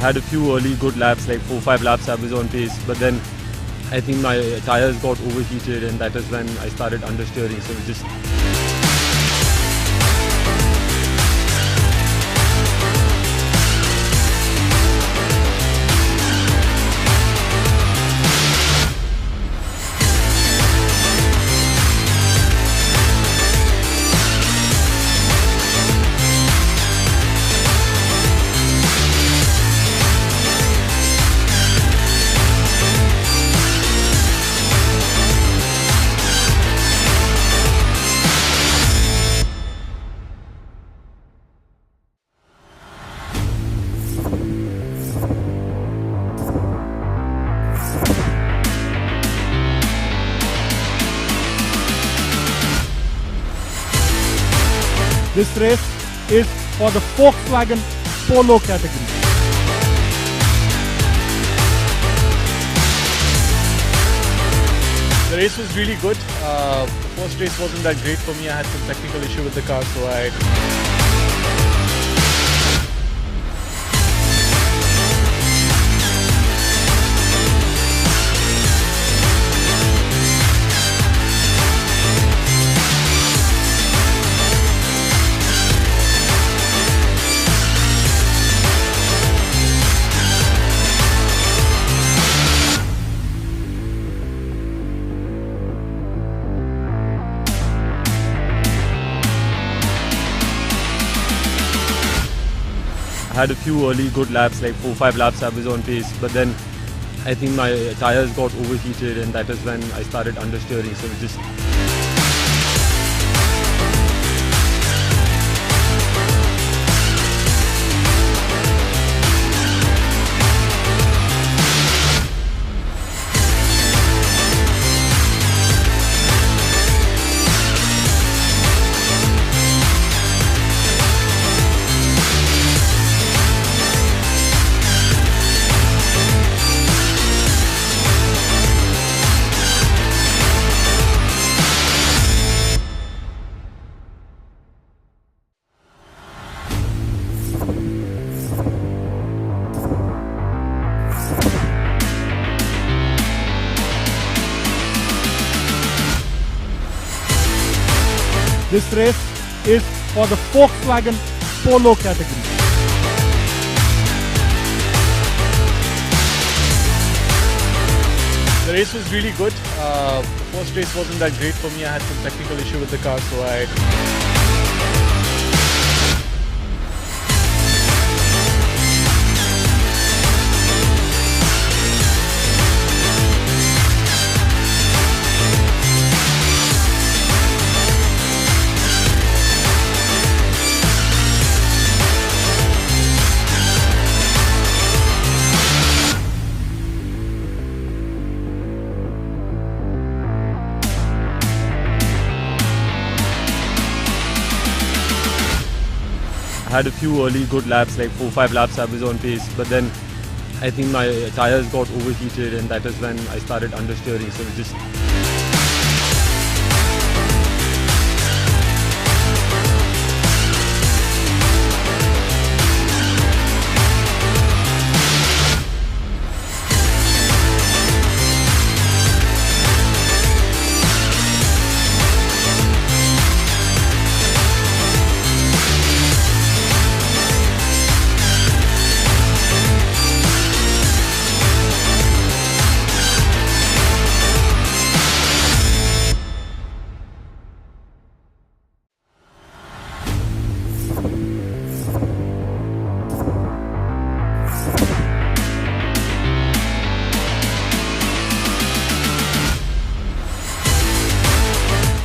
had a few early good laps, like 4-5 laps I was on pace, but then I think my tires got overheated and that is when I started understeering, so it just This race is for the Volkswagen Polo category. The race was really good. The first race wasn't that great for me. I had some technical issue with the car, so I I had a few early good laps, like 4-5 laps I was on pace, but then I think my tires got overheated and that is when I started understeering, so it just... This race is for the Volkswagen Polo category. The race was really good. The first race wasn't that great for me. I had some technical issue with the car, so I had a few early good laps, like 4-5 laps I was on pace, but then I think my tires got overheated and that is when I started understeering, so it just...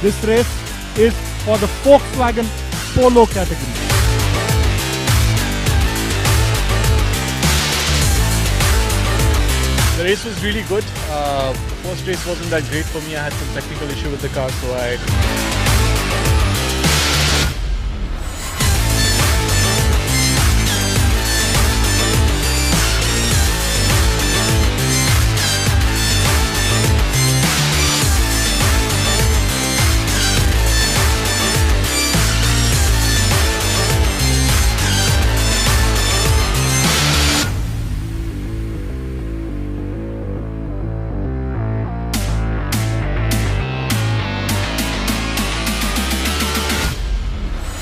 This race is for the Volkswagen Polo category. The race was really good. The first race wasn't that great for me. I had some technical issue with the car, so I...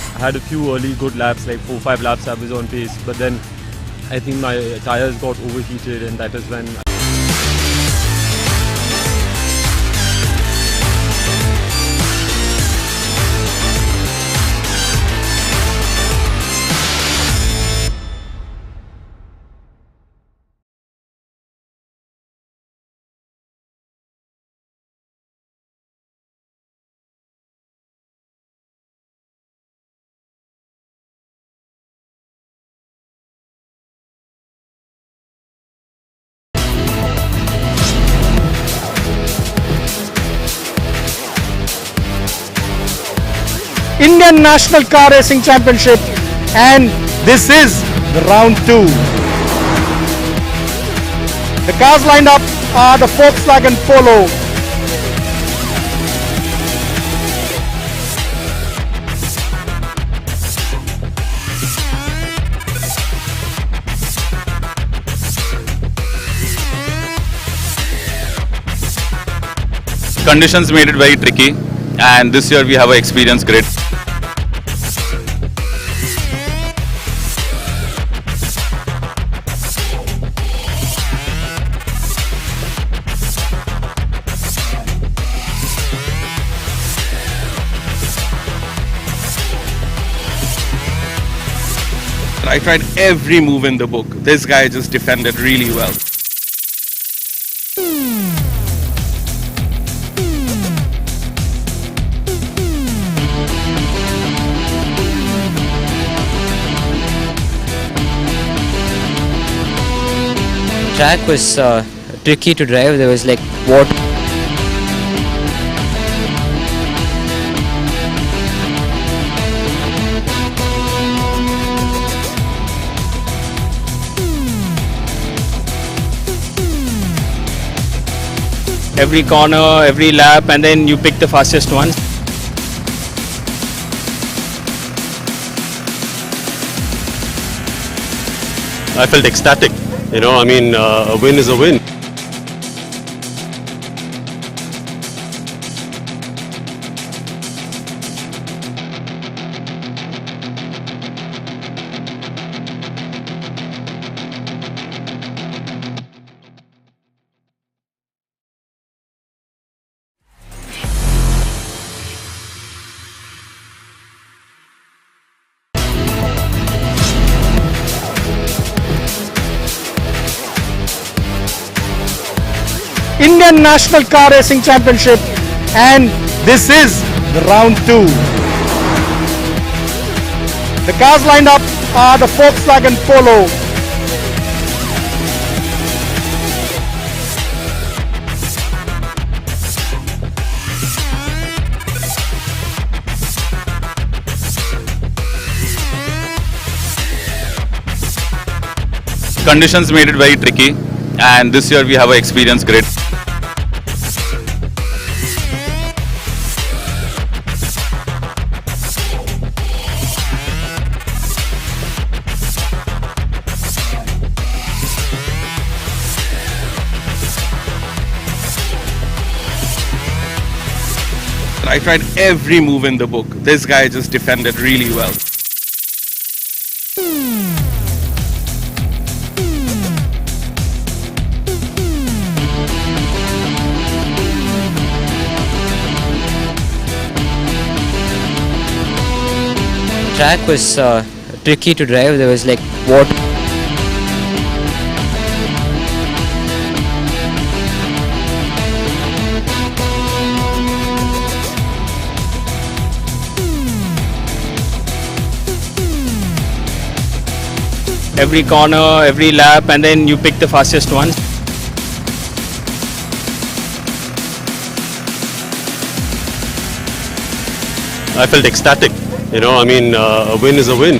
I had a few early good laps, like 4-5 laps I was on pace, but then I think my tires got overheated and that is when... Indian National Car Racing Championship, and this is the round 2. The cars lined up are the Volkswagen Polo. Conditions made it very tricky, and this year we have an experienced grid. I tried every move in the book. This guy just defended really well. Track was tricky to drive. There was like water. Every corner, every lap, and then you pick the fastest one. I felt ecstatic. You know, I mean, a win is a win. Indian National Car Racing Championship, and this is the round 2. The cars lined up are the Volkswagen Polo, Conditions made it very tricky, and this year we have an experience grid. I tried every move in the book. This guy just defended really well. Track was tricky to drive. There was like water. Every corner, every lap, and then you pick the fastest one. I felt ecstatic. You know, I mean, a win is a win.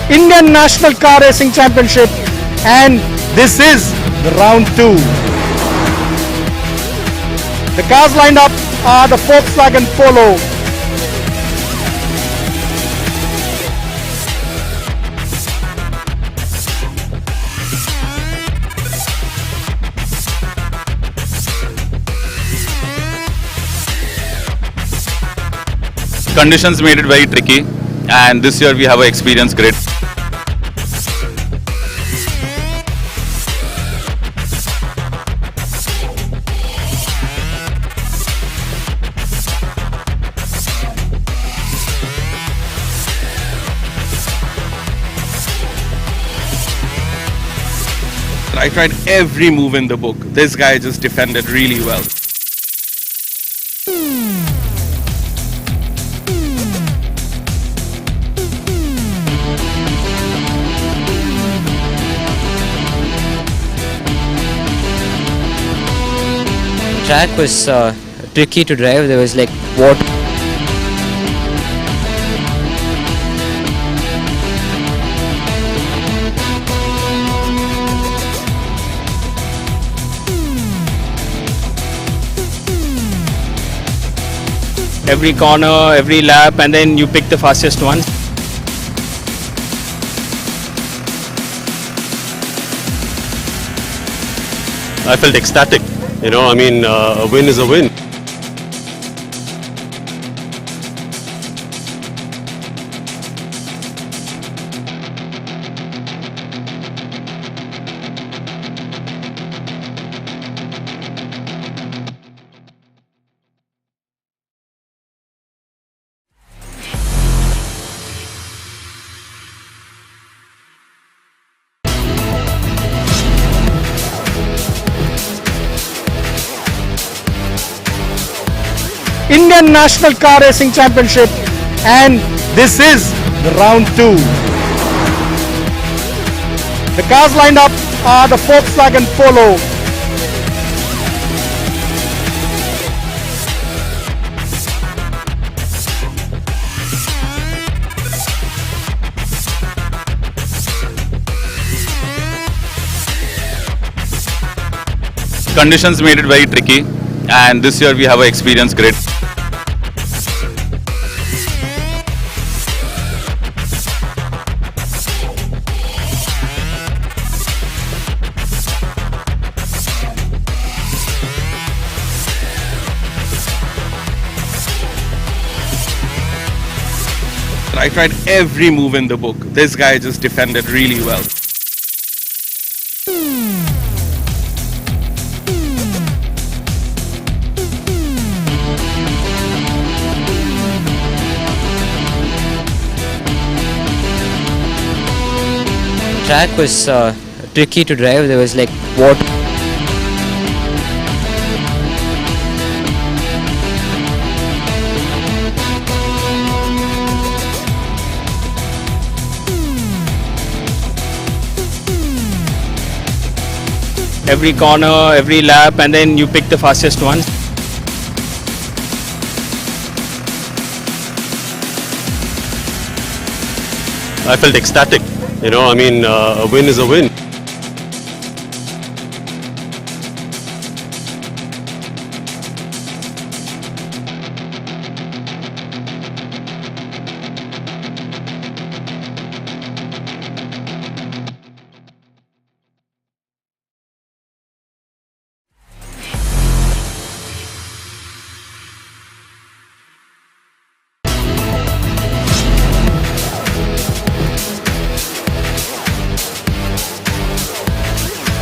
Indian National Car Racing Championship, and this is the round 2. The cars lined up are the Volkswagen Polo, Conditions made it very tricky, and this year we have an experience grid. I tried every move in the book. This guy just defended really well. Track was tricky to drive. There was like water. Every corner, every lap, and then you pick the fastest one. I felt ecstatic. A win is a win. Indian National Car Racing Championship, and this is the round 2. The cars lined up are the Volkswagen Polo, Conditions made it very tricky, and this year we have an experienced grid. I tried every move in the book. This guy just defended really well. Track was tricky to drive. There was like water. Every corner, every lap, and then you pick the fastest one. I felt ecstatic. A win is a win.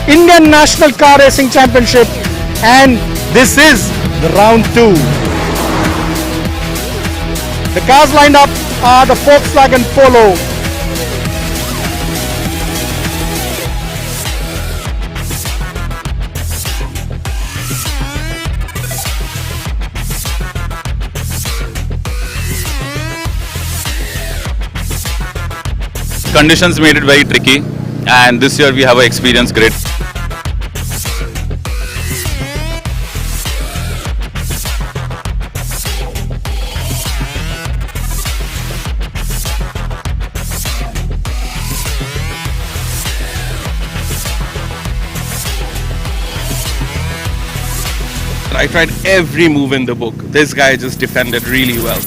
Indian National Car Racing Championship, and this is the round 2. The cars lined up are the Volkswagen Polo, Conditions made it very tricky, and this year we have an experienced grid. I tried every move in the book. This guy just defended really well.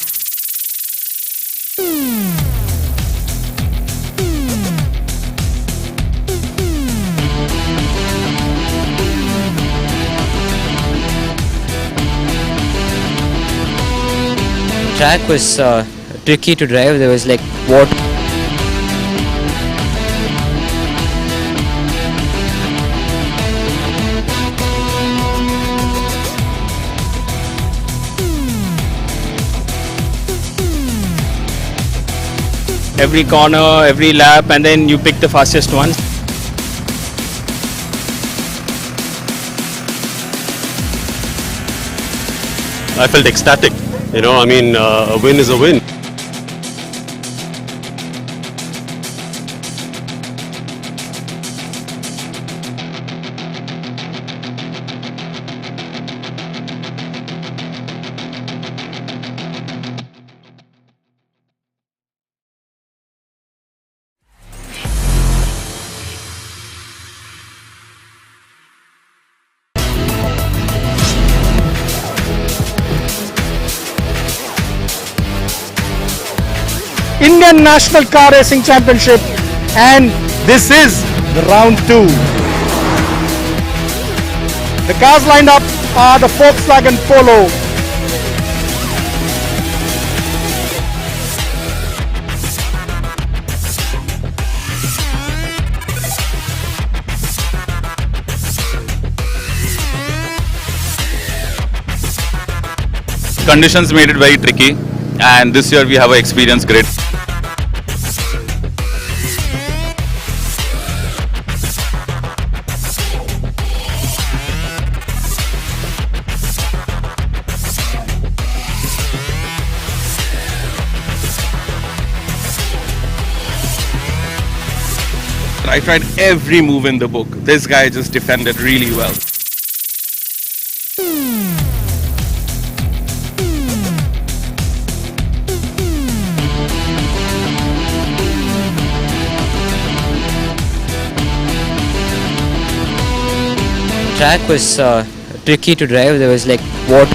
Track was tricky to drive. There was like water. Every corner, every lap, and then you pick the fastest one. I felt ecstatic. A win is a win. Indian National Car Racing Championship, and this is the round 2. The cars lined up are the Volkswagen Polo. Conditions made it very tricky, and this year we have an experienced grid. I tried every move in the book. This guy just defended really well. Track was tricky to drive. There was like water.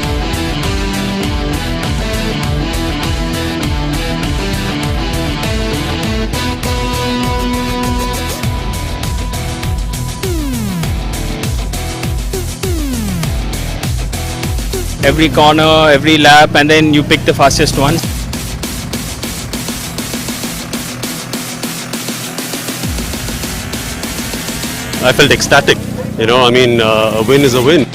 Every corner, every lap, and then you pick the fastest one. I felt ecstatic. A win is a win.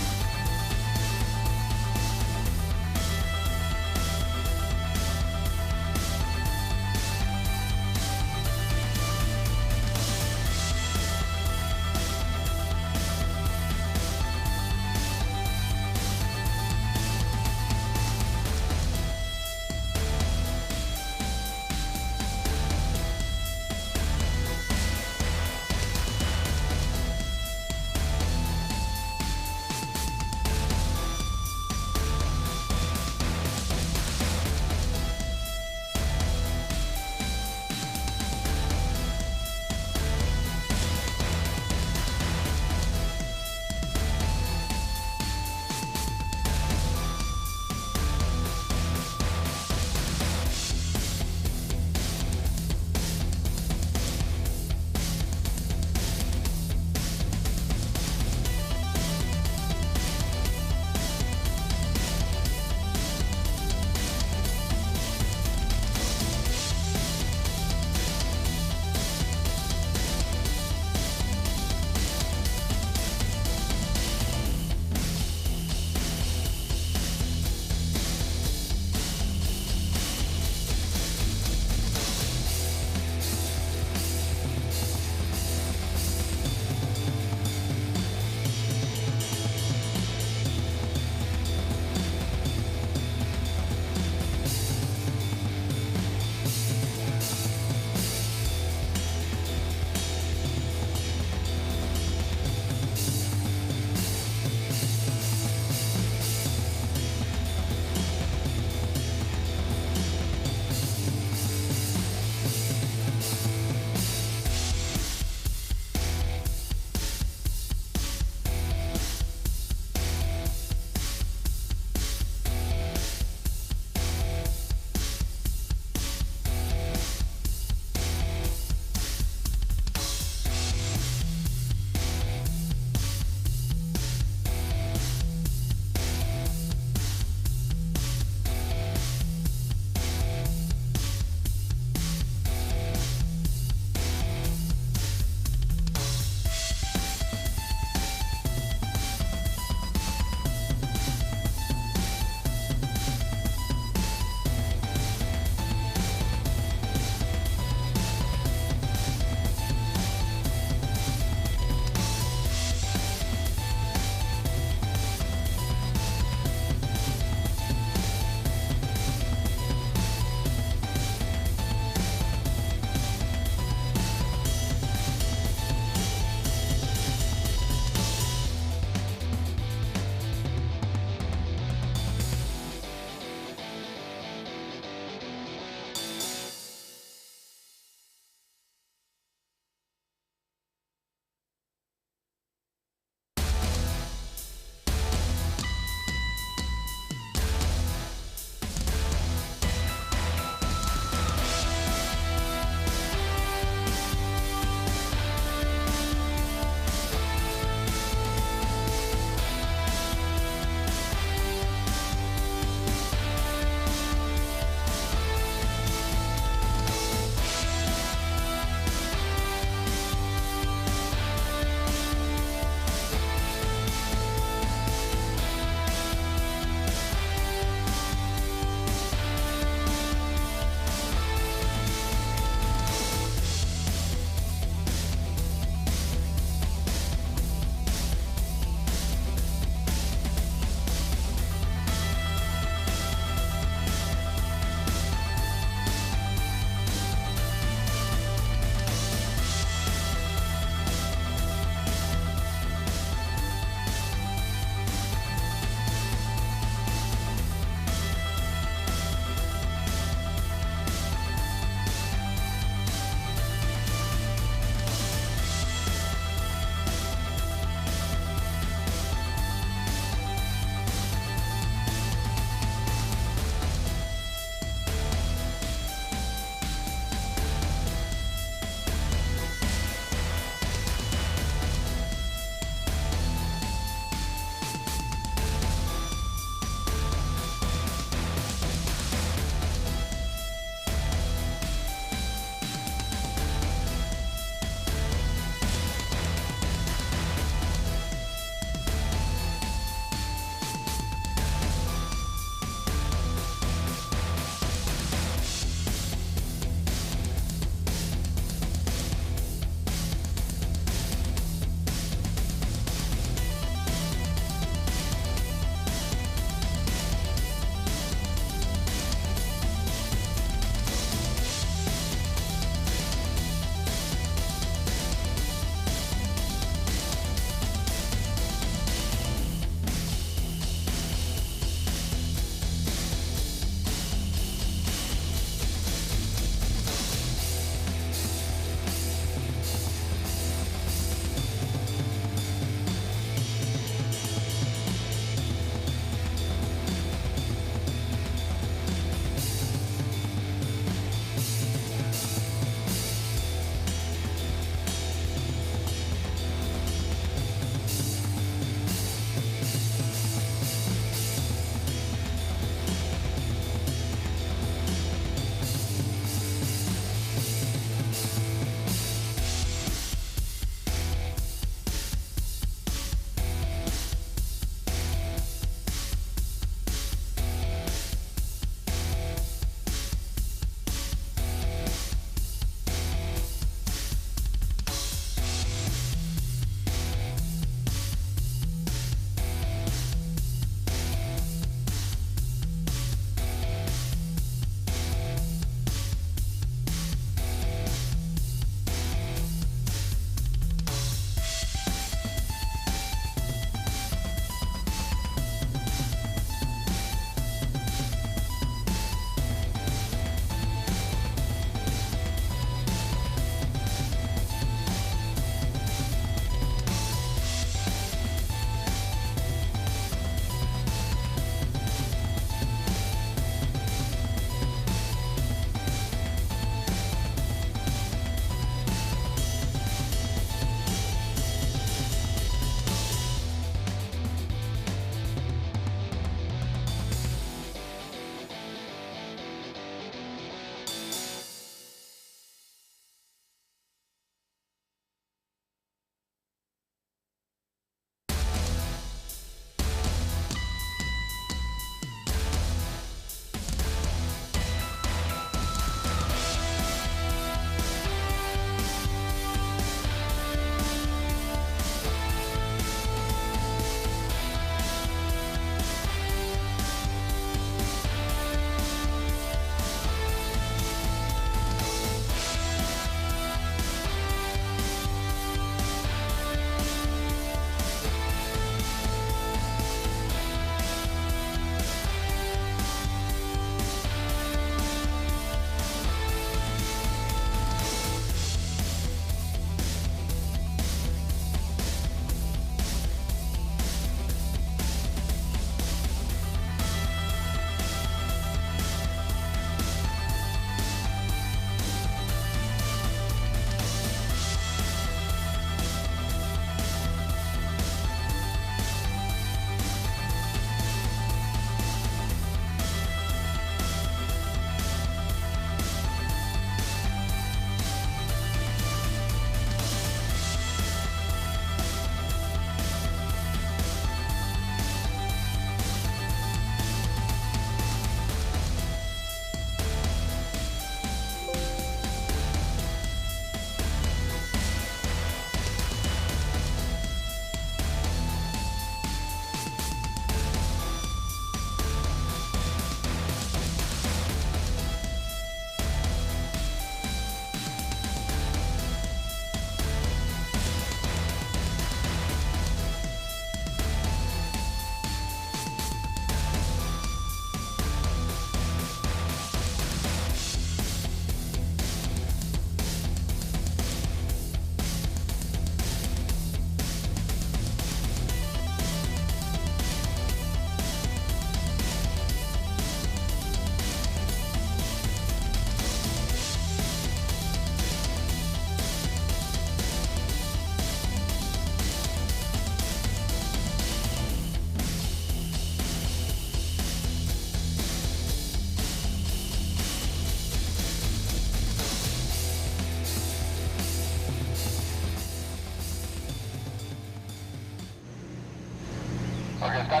Good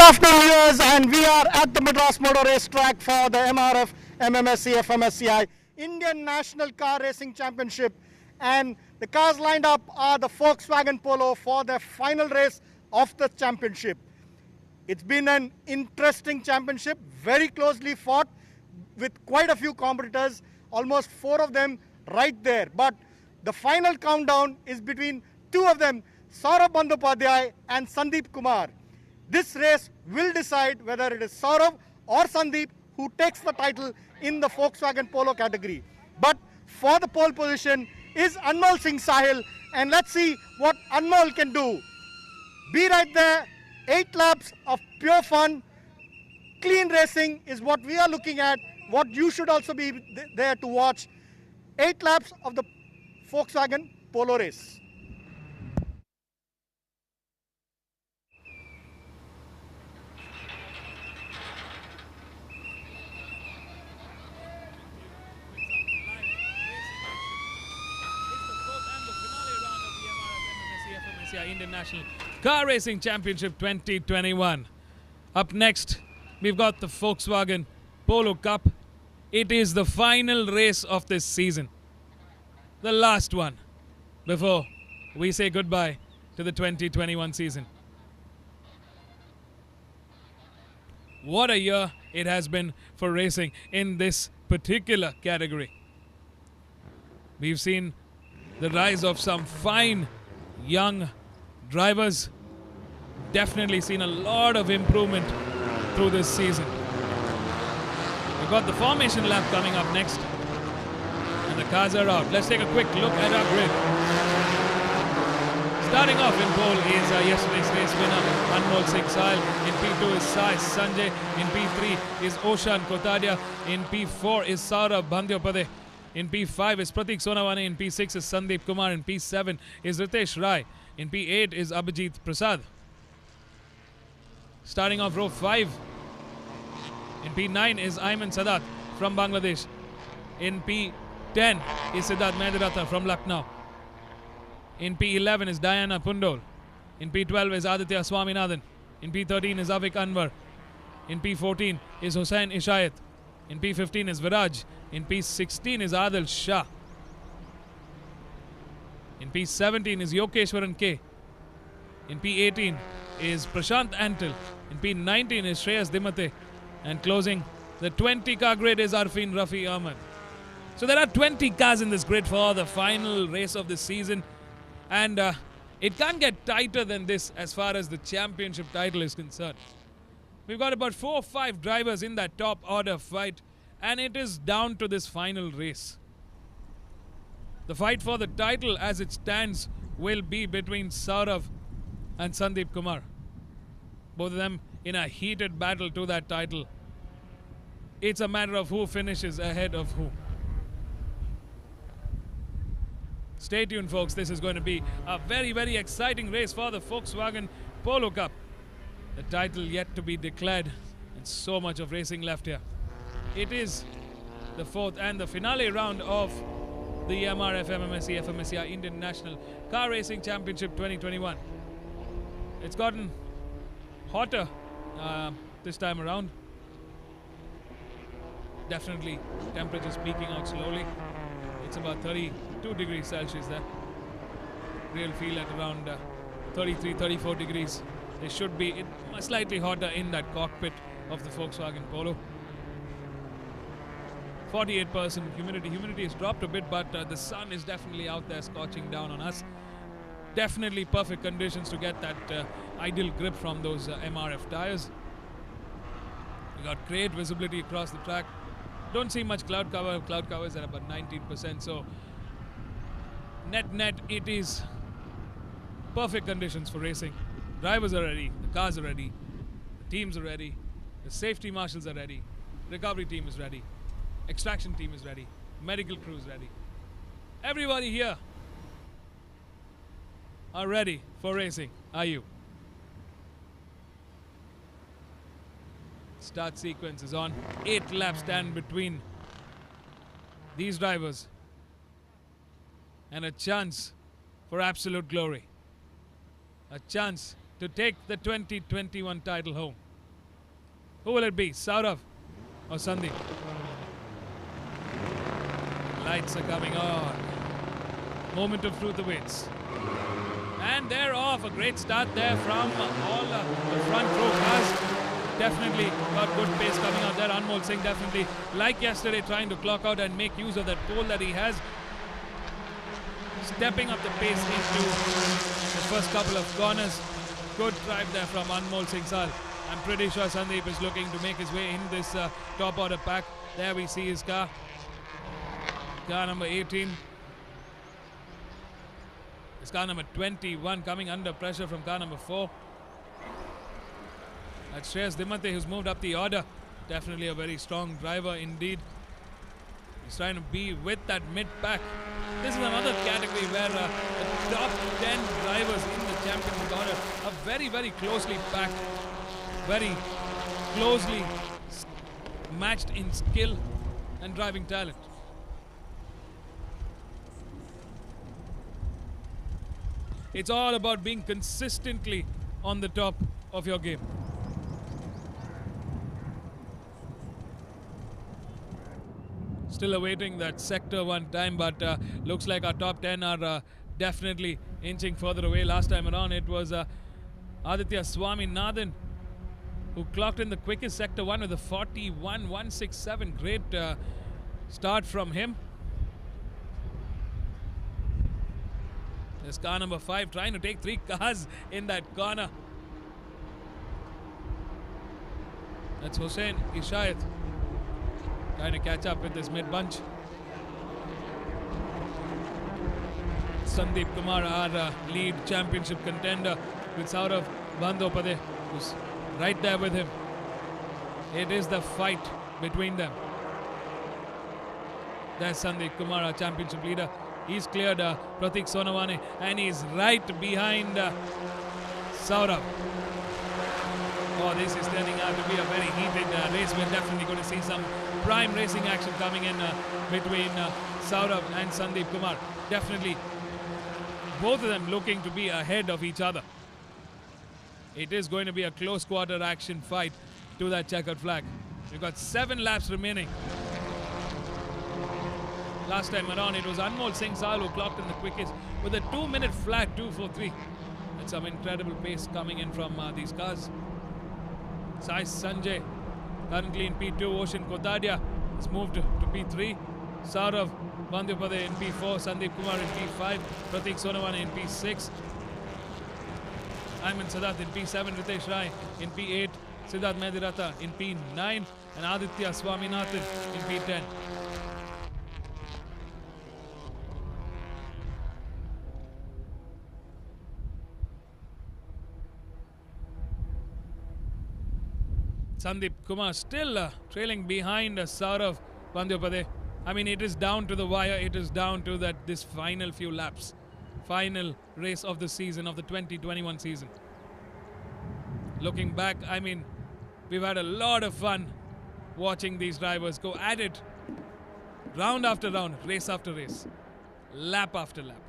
afternoon, viewers, and we are at the Madras Motor Racetrack for the MRF MMSC fmsci Indian National Car Racing Championship, and the cars lined up are the Volkswagen Polo for the final race of the championship. It's been an interesting championship, very closely fought with quite a few competitors, almost 4 of them right there. But the final countdown is between 2 of them, Saurabh Bandyopadhyay and Sandeep Kumar. This race will decide whether it is Saurabh or Sandeep who takes the title in the Volkswagen Polo category. But for the pole position is Anmol Singh Sahil, and let's see what Anmol can do. Be right there. 8 laps of pure fun, clean racing is what we are looking at, what you should also be there to watch. 8 laps of the Volkswagen Polo race. Indian National Car Racing Championship 2021. Up next, we've got the Volkswagen Polo Cup. It is the final race of this season. The last one before we say goodbye to the 2021 season. What a year it has been for racing in this particular category. We've seen the rise of some fine young drivers. Definitely seen a lot of improvement through this season. We've got the formation lap coming up next, and the cars are out. Let's take a quick look at our grid. Starting off in pole is yesterday's race winner Anmol Singh Sahil. In P2 is Sai Sanjay. In P3 is Oshan Kotadia. In P4 is Saurabh Bandyopadhyay. In P5 is Pratik Sonawani. In P6 is Sandeep Kumar. In P7 is Ritesh Rai. In P8 is Abhijit Prasad. Starting off row 5. In P9 is Ayman Sadat from Bangladesh. In P10 is Siddharth Mehdiratha from Lucknow. In P11 is Diana Pundol. In P12 is Aditya Swaminathan. In P13 is Avik Anwar. In P14 is Hussain Ishayat. In P15 is Viraj. In P16 is Adil Shah. In P17 is Yokeshwaran K. In P18 is Prashant Antil. In P19 is Shreyas Dimate. And closing the 20-car grid is Arfin Rafi Ahmed. So there are 20 cars in this grid for the final race of this season. And it can't get tighter than this as far as the championship title is concerned. We've got about 4 or 5 drivers in that top order fight, and it is down to this final race. The fight for the title as it stands will be between Saurabh and Sandeep Kumar. Both of them in a heated battle to that title. It's a matter of who finishes ahead of who. Stay tuned, folks. This is going to be a very, very exciting race for the Volkswagen Polo Cup. The title yet to be declared, and so much of racing left here. It is the 4th and the finale round of the MRF MMSC fmsci Indian National Car Racing Championship 2021. It's gotten hotter this time around. Definitely temperatures peaking out slowly. It's about 32 degrees Celsius there. Real feel at around 33, 34 degrees. They should be slightly hotter in that cockpit of the Volkswagen Polo. 48% humidity. Humidity has dropped a bit, but the sun is definitely out there scorching down on us. Definitely perfect conditions to get that ideal grip from those MRF tires. We got great visibility across the track. Don't see much cloud cover. Cloud cover is at about 19%. So net, it is perfect conditions for racing. Drivers are ready. The cars are ready. The teams are ready. The safety marshals are ready. Recovery team is ready. Extraction team is ready. Medical crew is ready. Everybody here are ready for racing. Are you? Start sequence is on. 8 laps stand between these drivers. and a chance for absolute glory. A chance to take the 2021 title home. Who will it be, Saurav or Sandeep? Lights are coming on. Moment of truth awaits. And they're off. A great start there from all the front row cars. Definitely got good pace coming out there. Anmol Singh definitely, like yesterday, trying to clock out and make use of that pole that he has. Stepping up the pace into the first couple of corners. Good drive there from Anmol Singh Sal. I'm pretty sure Sandeep is looking to make his way in this top order pack. There we see his car. Car number 18. His car number 21 coming under pressure from car number 4. That's Shreyas Dimate, who's moved up the order. Definitely a very strong driver indeed. He's trying to be with that mid-pack. This is another category where the top 10 drivers in the championship order are very, very closely packed. Very closely matched in skill and driving talent. It's all about being consistently on the top of your game. Still awaiting that sector 1 time, but looks like our top 10 are definitely inching further away. Last time around it was Aditya Swaminathan who clocked in the quickest sector 1 with a 41.167. Great start from him. There's car number 5 trying to take 3 cars in that corner. That's Hussain Ishayat trying to catch up with this mid-bunch. Sandeep Kumar, our lead championship contender, with Saurav Bandyopadhyay, who's right there with him. It is the fight between them. There's Sandeep Kumar, our championship leader. He's cleared Pratik Sonawane and he's right behind Saurav. Oh, this is turning out to be a very heated race. We're definitely going to see some prime racing action coming in between Saurav and Sandeep Kumar. Definitely both of them looking to be ahead of each other. It is going to be a close quarter action fight to that checkered flag. We've got 7 laps remaining. Last time around it was Anmol Singh Sal who clocked in the quickest with a 2-minute flat 2:43. That's some incredible pace coming in from these cars. Sai Sanjay currently in P2. Ocean Kotadia has moved to P3. Saurav Bandyopadhyay in P4. Sandeep Kumar in P5. Pratik Sonawane in P6. Ayman Sadat in P7. Ritesh Rai in P8. Siddharth Medirata in P9. And Aditya Swaminathan in P10. Sandeep Kumar still trailing behind Saurav Bandyopadhyay. I mean, it is down to the wire. It is down to this final few laps. Final race of the season, of the 2021 season. Looking back, I mean, we've had a lot of fun watching these drivers go at it. Round after round, race after race, lap after lap.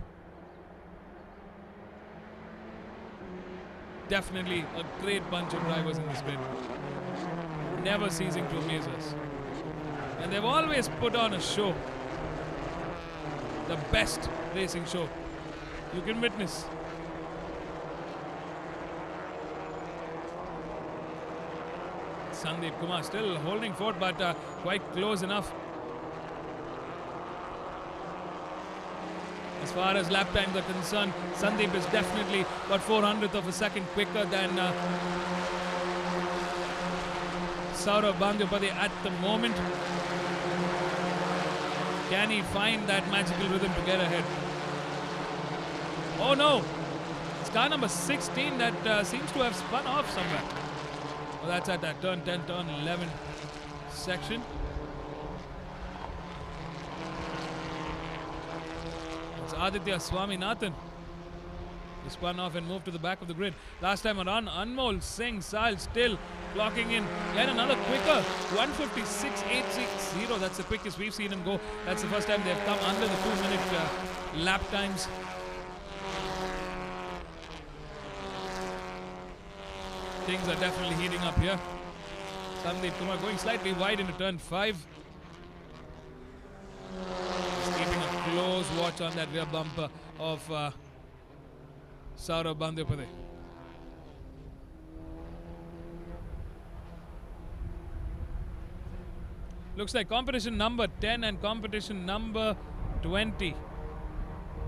Definitely a great bunch of drivers in this grid. Never ceasing to amaze us. And they've always put on a show. The best racing show you can witness. Sandeep Kumar still holding fort, but quite close enough. As far as lap times are concerned, Sandeep is definitely about 400th of a second quicker than Saurav Bandyopadhyay at the moment. Can he find that magical rhythm to get ahead? Oh no! It's car number 16 that seems to have spun off somewhere. Well, that's at that turn 10, turn 11 section. It's Aditya Swaminathan. He spun off and moved to the back of the grid. Last time around, Anmol Singh Sal still clocking in. Yet another quicker, 156.860. That's the quickest we've seen him go. That's the first time they've come under the 2-minute lap times. Things are definitely heating up here. Sandeep Kumar going slightly wide into turn 5. He's keeping a close watch on that rear bumper of Saurabh Bandyopadhyay. Looks like competition number 10 and competition number 20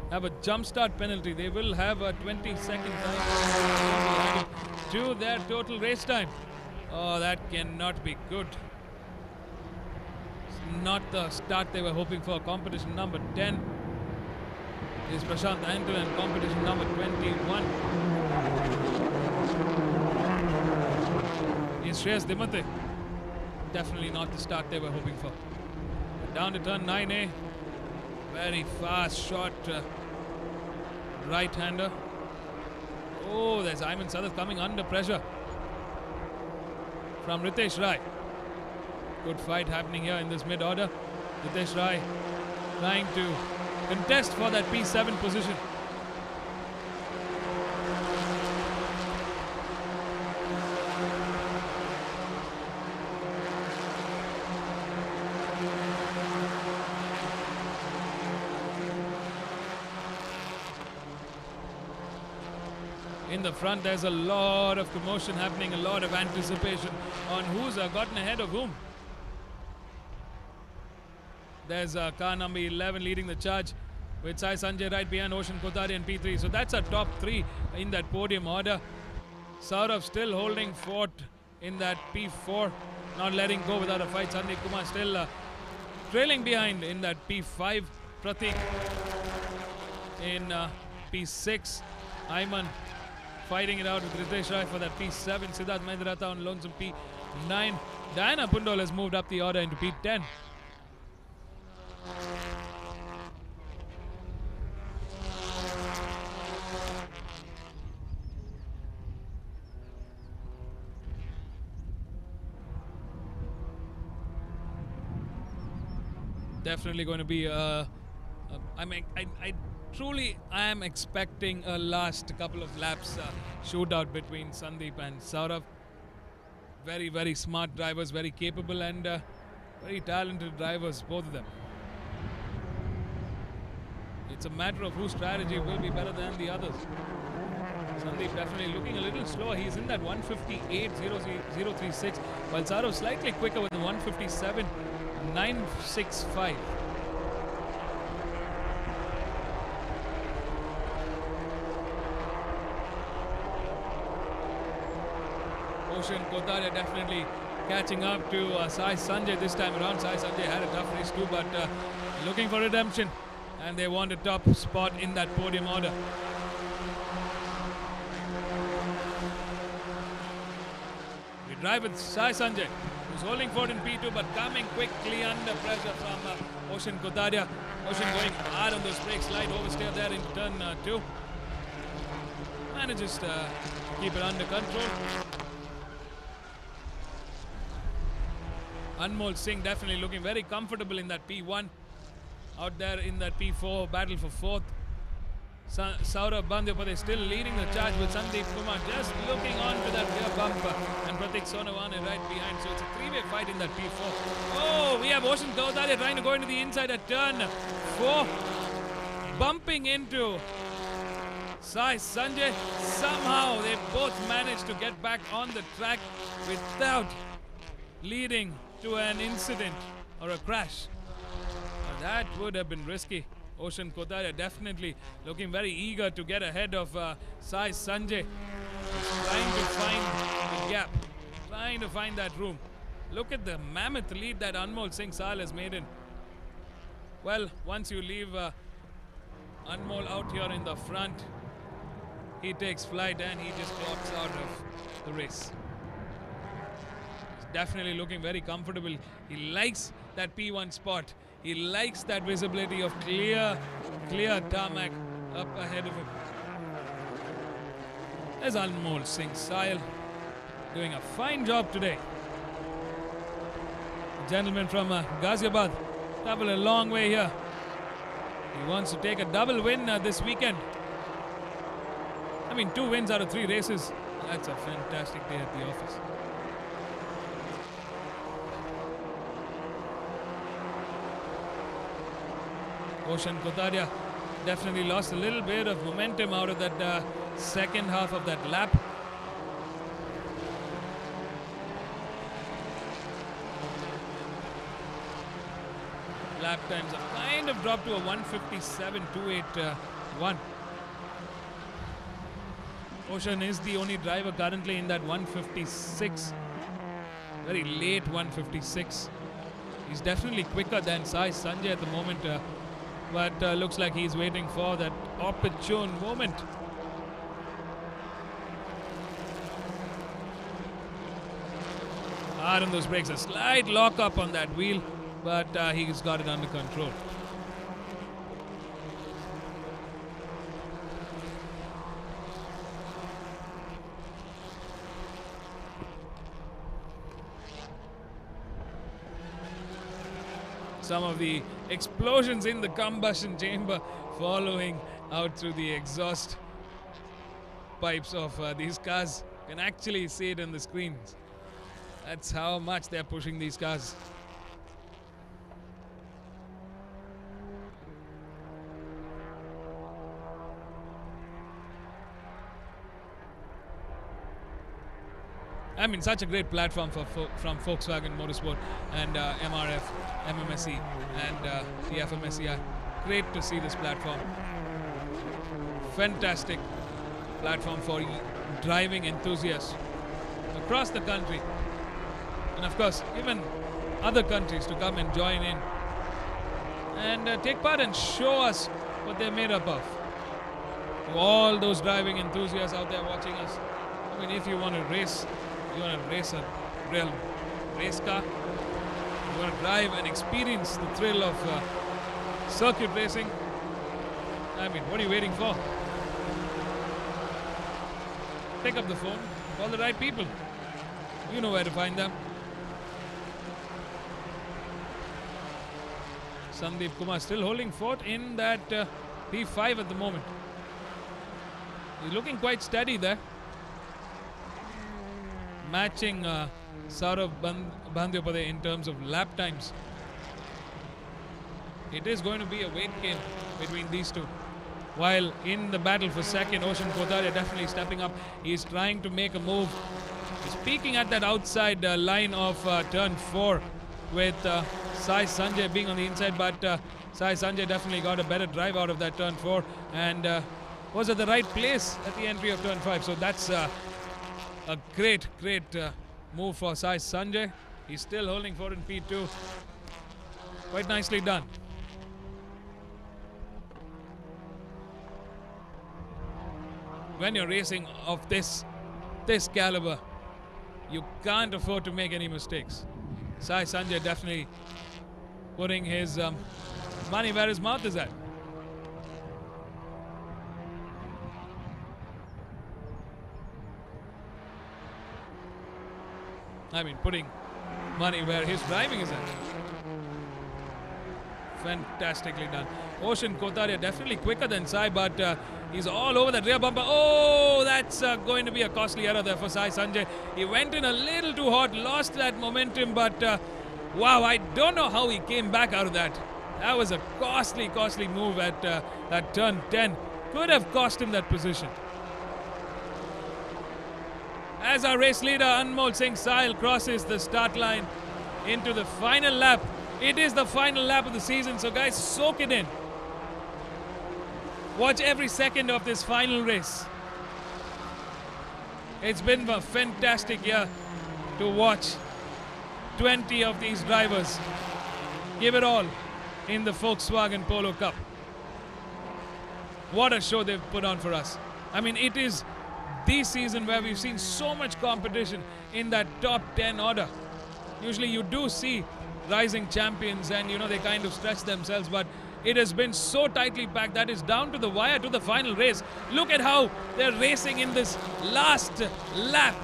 have a jump start penalty. They will have a 20-second time to their total race time. Oh, that cannot be good. It's not the start they were hoping for. Competition number 10 is Prashant Anton and competition number 21 is Shreyas Dimate. Definitely not the start they were hoping for. Down to turn 9A. Very fast shot right-hander. Oh, there's Ayman Sadath coming under pressure from Ritesh Rai. Good fight happening here in this mid-order. Ritesh Rai trying to contest for that P7 position. In the front, there's a lot of commotion happening, a lot of anticipation on who's gotten ahead of whom. There's car number 11 leading the charge with Sai Sanjay right behind Ocean Kothari and P3. So that's our top 3 in that podium order. Saurabh still holding fort in that P4, not letting go without a fight. Sandeep Kumar still trailing behind in that P5. Pratik in P6. Ayman fighting it out with Ritesh Rai for that P7. Siddharth Mahendrata on lonesome P9. Diana Pundol has moved up the order into P10. Definitely going to be I truly am expecting a last couple of laps shootout between Sandeep and Saurabh. Very, very smart drivers, very capable and very talented drivers, both of them. It's a matter of whose strategy will be better than the others. Sandeep definitely looking a little slower. He's in that 158.036, while Saurabh slightly quicker with the 157.965. Ocean Kothari definitely catching up to Sai Sanjay this time around. Sai Sanjay had a tough race too, but looking for redemption, and they want a top spot in that podium order. We drive with Sai Sanjay, who's holding forward in P2 but coming quickly under pressure from Ocean Kothari. Ocean going hard on those brakes, slight oversteer there in turn 2. Manages to keep it under control. Anmol Singh definitely looking very comfortable in that P1. Out there in that P4, battle for 4th. Saurabh Bandyopadhyay still leading the charge with Sandeep Kumar just looking on to that rear bumper. And Pratik Sonawane right behind. So it's a 3-way fight in that P4. Oh, we have Ocean Kothari trying to go into the inside at turn 4. Bumping into Sai Sanjay. Somehow they both managed to get back on the track without leading to an incident or a crash. That would have been risky. Ocean Kothari definitely looking very eager to get ahead of Sai Sanjay. Trying to find the gap, trying to find that room. Look at the mammoth lead that Anmol Singh Sahal has made in. Well, once you leave Anmol out here in the front, he takes flight and he just clocks out of the race. He's definitely looking very comfortable. He likes that P1 spot. He likes that visibility of clear tarmac up ahead of him. There's Anmol Singh Sahal doing a fine job today. The gentleman from Ghaziabad traveled a long way here He wants to take a double win this weekend. I mean, 2 wins out of 3 races. That's a fantastic day at the office. Oshan Kotaria definitely lost a little bit of momentum out of that second half of that lap. Lap times have kind of dropped to a 157.281. Oshan is the only driver currently in that 156. Very late 156. He's definitely quicker than Sai Sanjay at the moment, but looks like he's waiting for that opportune moment. Hard on those brakes, a slight lock up on that wheel, but he's got it under control. Some of the explosions in the combustion chamber following out through the exhaust pipes of these cars. You can actually see it on the screens. That's how much they're pushing these cars. I mean, such a great platform from Volkswagen Motorsport and MRF MMSC and the FMSci. Great to see this platform. Fantastic platform for driving enthusiasts across the country, and of course even other countries to come and join in and take part and show us what they're made up of. To all those driving enthusiasts out there watching us, I mean, if you want to race, you want to race a real race car, you want to drive and experience the thrill of circuit racing, I mean, what are you waiting for? Pick up the phone, call the right people. You know where to find them. Sandeep Kumar still holding fort in that P5 at the moment. He's looking quite steady there. Matching Saurav Bandyopadhyay in terms of lap times. It is going to be a weight game between these two. While in the battle for second, Oshan Kotaria definitely stepping up. He's trying to make a move. He's peeking at that outside line of turn 4 with Sai Sanjay being on the inside, but Sai Sanjay definitely got a better drive out of that turn 4 and was at the right place at the entry of turn 5. So that's a great move for Sai Sanjay. He's still holding fort in P2. Quite nicely done. When you're racing of this caliber, you can't afford to make any mistakes. Sai Sanjay definitely putting his money where his mouth is at. I mean, putting money where his driving is at. Fantastically done. Oshan Kotaria definitely quicker than Sai, but he's all over that rear bumper. Oh, that's going to be a costly error there for Sai Sanjay. He went in a little too hot, lost that momentum, but wow, I don't know how he came back out of that. That was a costly move at that turn 10. Could have cost him that position. As our race leader Anmol Singh Sahil crosses the start line into the final lap. It is the final lap of the season, so guys, soak it in. Watch every second of this final race. It's been a fantastic year to watch 20 of these drivers give it all in the Volkswagen Polo Cup. What a show they've put on for us. I mean, it is the season where we've seen so much competition in that top 10 order. Usually you do see rising champions and, you know, they kind of stretch themselves, but it has been so tightly packed that it's down to the wire to the final race. Look at how they're racing in this last lap.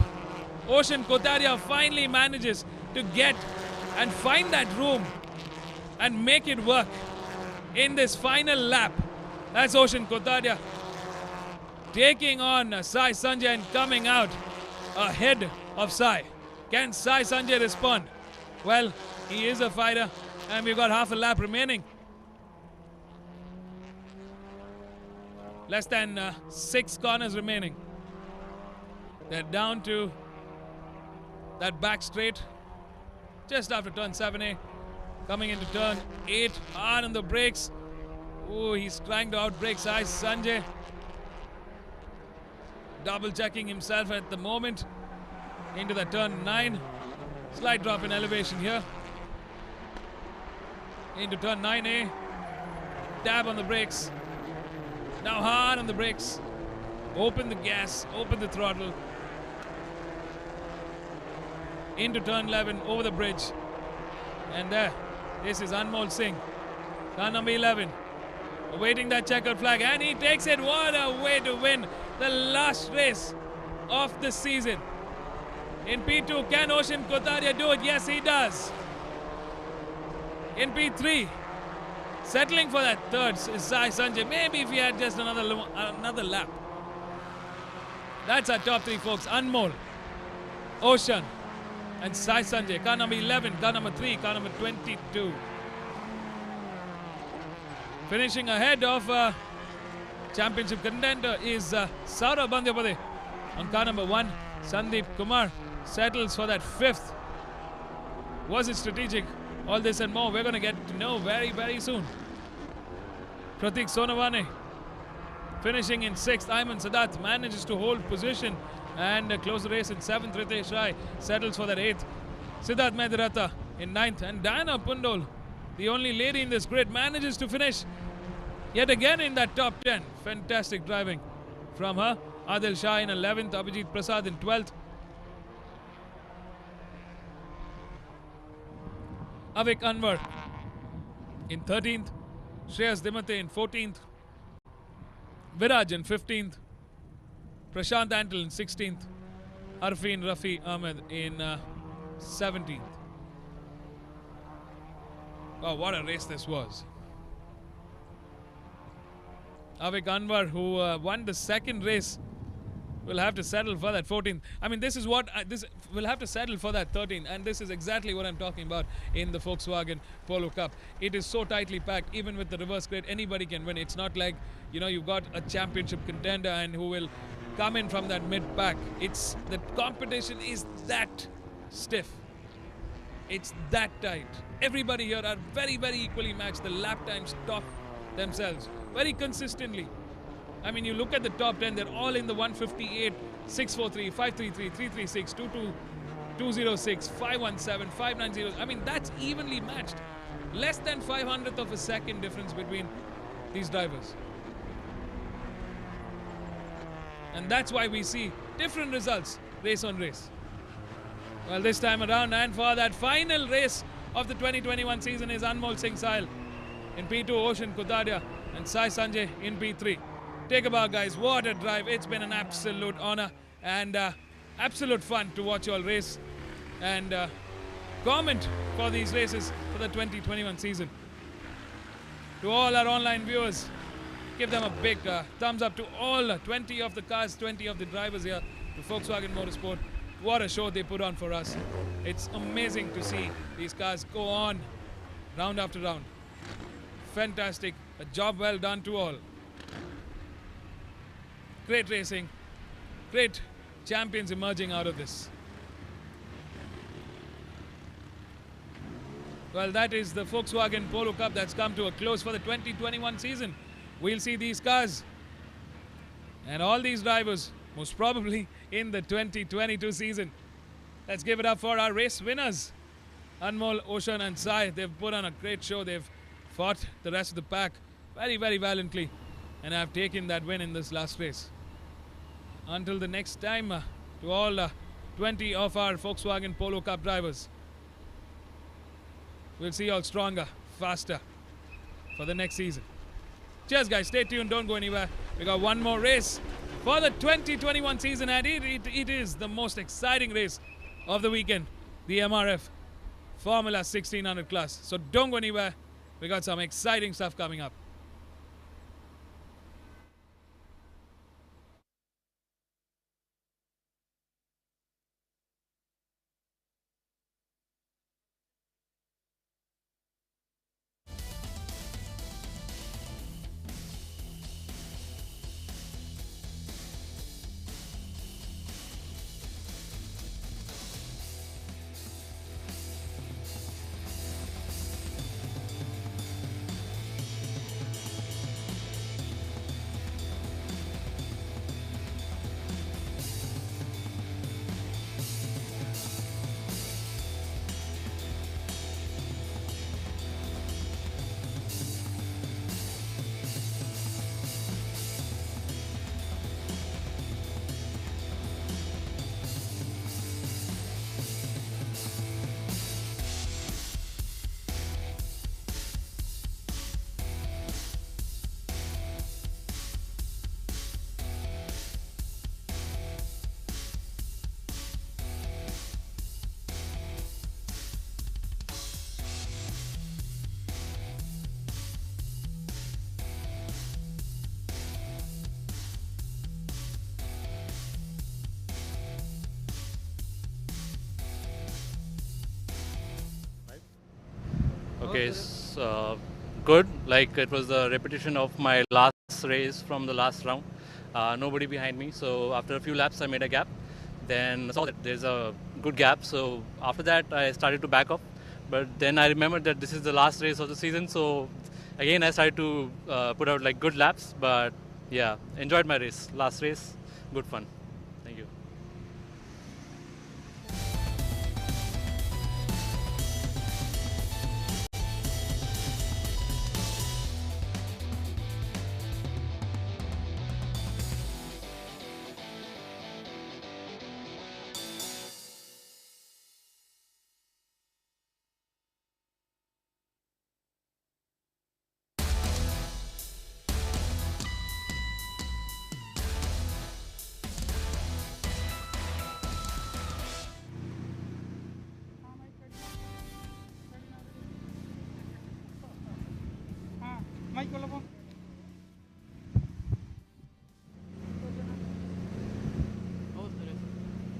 Oshan Kotaria finally manages to get and find that room and make it work. in this final lap. That's Ocean Kotadia taking on Sai Sanjay and coming out ahead of Sai. Can Sai Sanjay respond? Well, he is a fighter, and we've got half a lap remaining. Less than 6 corners remaining. They're down to that back straight just after turn 7A. Coming into turn 8, hard on the brakes. Oh, he's trying to outbrake Sai Sanjay. Double checking himself at the moment. Into the turn 9. Slight drop in elevation here. Into turn 9A. Dab on the brakes. Now hard on the brakes. Open the gas, open the throttle. Into turn 11, over the bridge. And there, this is Anmol Singh. Car number 11. Awaiting that checkered flag, and he takes it. What a way to win the last race of the season. In P2, can Ocean Kotadia do it? Yes, he does. In P3, settling for that third is Sai Sanjay. Maybe if he had just another lap. That's our top 3, folks. Anmol, Ocean, and Sai Sanjay. Car number 11, car number 3, car number 22. Finishing ahead of championship contender is Saurabh Bandyapade on car number 1. Sandeep Kumar settles for that 5th. Was it strategic? All this and more we're going to get to know very, very soon. Pratik Sonawane finishing in 6th. Ayman Sadat manages to hold position and close the race in 7th. Ritesh Rai settles for that 8th. Siddharth Medirata in 9th. And Diana Pundol, the only lady in this grid, manages to finish yet again in that top 10. Fantastic driving from her. Adil Shah in 11th. Abhijit Prasad in 12th. Avik Anwar in 13th. Shreyas Dimate in 14th. Viraj in 15th. Prashant Antle in 16th. Arfin Rafi Ahmed in 17th. Oh, what a race this was. Avik Anwar, who won the second race, will have to settle for that 14th. I mean, this is what this will have to settle for that 13th, and this is exactly what I'm talking about in the Volkswagen Polo Cup. It is so tightly packed, even with the reverse grid, anybody can win. It's not like, you know, you've got a championship contender and who will come in from that mid pack. It's the competition is that stiff. It's that tight. Everybody here are very, very equally matched. The lap times top themselves very consistently. I mean, you look at the top 10, they're all in the 158, 643, 533, 336, 22, 206, 517, 590. I mean, that's evenly matched. Less than 500th of a second difference between these drivers. And that's why we see different results race on race. Well, this time around, and for that final race of the 2021 season is Anmol Singh Sahil in P2, Ocean Kotadia, and Sai Sanjay in P3. Take a bow, guys. What a drive. It's been an absolute honor and absolute fun to watch you all race and comment for these races for the 2021 season. To all our online viewers, give them a big thumbs up. To all 20 of the cars, 20 of the drivers here to Volkswagen Motorsport. What a show they put on for us. It's amazing to see these cars go on round after round. Fantastic. A job well done to all. Great racing, great champions emerging out of this. Well, that is the Volkswagen Polo Cup that's come to a close for the 2021 season. We'll see these cars and all these drivers most probably in the 2022 season. Let's give it up for our race winners. Anmol, Ocean and Sai, they've put on a great show. They've fought the rest of the pack very, very valiantly and have taken that win in this last race. Until the next time, to all 20 of our Volkswagen Polo Cup drivers, we'll see you all stronger, faster for the next season. Cheers, guys. Stay tuned. Don't go anywhere. We got one more race for the 2021 season, and it is the most exciting race of the weekend, the MRF Formula 1600 class. So don't go anywhere. We got some exciting stuff coming up. Okay, good. Like it was the repetition of my last race from the last round. Nobody behind me. So after a few laps, I made a gap. Then saw that there's a good gap. So after that, I started to back off. But then I remembered that this is the last race of the season. So again, I started to put out like good laps. But yeah, enjoyed my race. Last race, good fun. Thank you.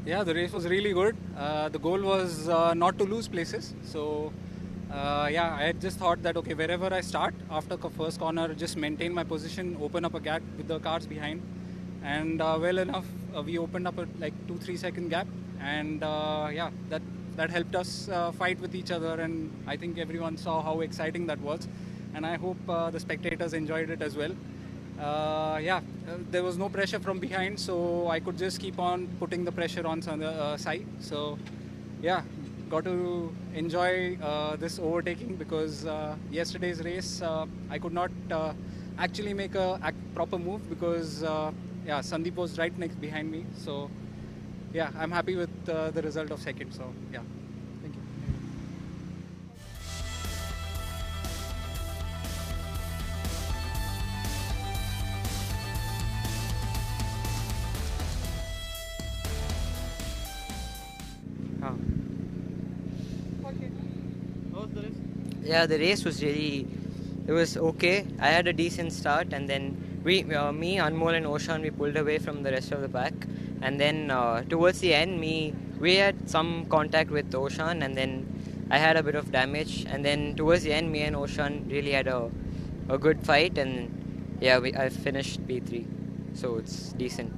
Yeah, the race was really good. The goal was not to lose places. So, yeah, I had just thought that, okay, wherever I start after first corner, just maintain my position, open up a gap with the cars behind. And well enough, we opened up a like 2-3 second gap. And yeah, that helped us fight with each other. And I think everyone saw how exciting that was. And I hope the spectators enjoyed it as well. Yeah, there was no pressure from behind, so I could just keep on putting the pressure on the side. So, yeah, got to enjoy this overtaking because yesterday's race I could not actually make a proper move because yeah, Sandeep was right next behind me. So, yeah, I'm happy with the result of second. So, yeah. Thank you. Yeah, the race was it was okay. I had a decent start, and then me, Anmol and Oshan, we pulled away from the rest of the pack. And then towards the end, we had some contact with Oshan, and then I had a bit of damage. And then towards the end, me and Oshan really had a good fight, and yeah, I finished P3, so it's decent.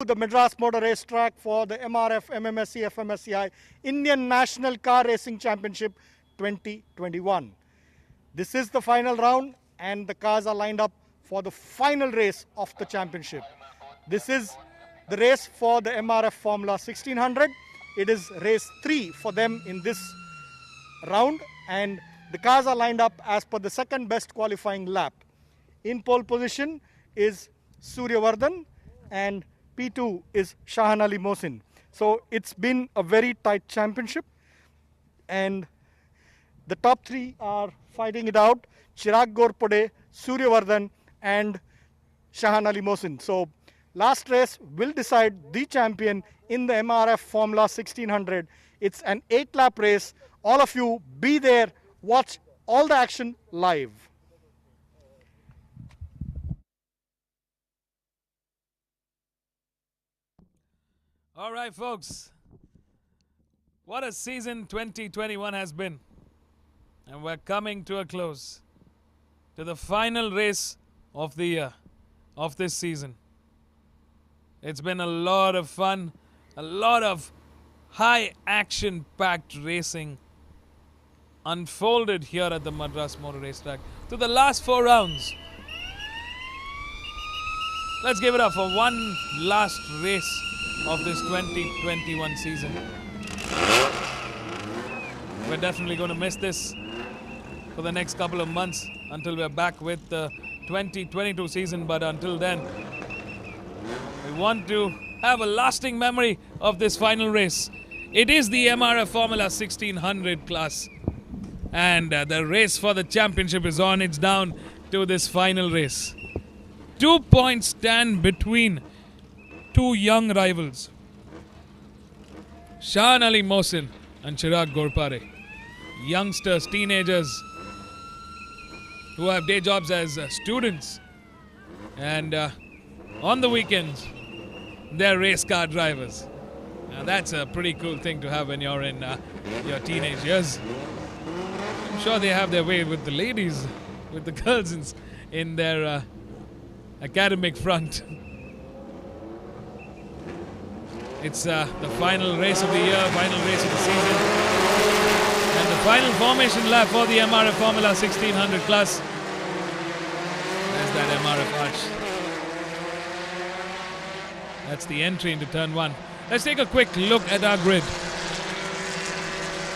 the Madras Motor Racetrack for the MRF MMSC fmsci Indian National Car Racing Championship 2021. This is the final round and the cars are lined up for the final race of the championship. This is the race for the MRF Formula 1600. It is race 3 for them in this round, and the cars are lined up as per the second best qualifying lap. In pole position is Suryavardhan and P2 is Shahan Ali Mohsin. So it's been a very tight championship and the top 3 are fighting it out: Chirag Ghorpade, Suryavardhan and Shahan Ali Mohsin. So last race will decide the champion in the MRF Formula 1600. It's an 8-lap race. All of you be there, watch all the action live. All right, folks. What a season 2021 has been. And we're coming to a close, to the final race of the year, of this season. It's been a lot of fun, a lot of high action-packed racing unfolded here at the Madras Motor Racetrack to the last 4 rounds. Let's give it up for one last race of this 2021 season. We're definitely going to miss this for the next couple of months until we're back with the 2022 season, but until then, we want to have a lasting memory of this final race. It is the MRF Formula 1600 class, and the race for the championship is on. It's down to this final race. 2 points stand between 2 young rivals, Shahan Ali Mohsin and Chirag Ghorpade. Youngsters, teenagers who have day jobs as students, and on the weekends they're race car drivers. Now that's a pretty cool thing to have when you're in your teenage years. I'm sure they have their way with the ladies, with the girls in their academic front. It's the final race of the year, final race of the season, and the final formation lap for the MRF Formula 1600 class. There's that MRF arch. That's the entry into turn 1. Let's take a quick look at our grid.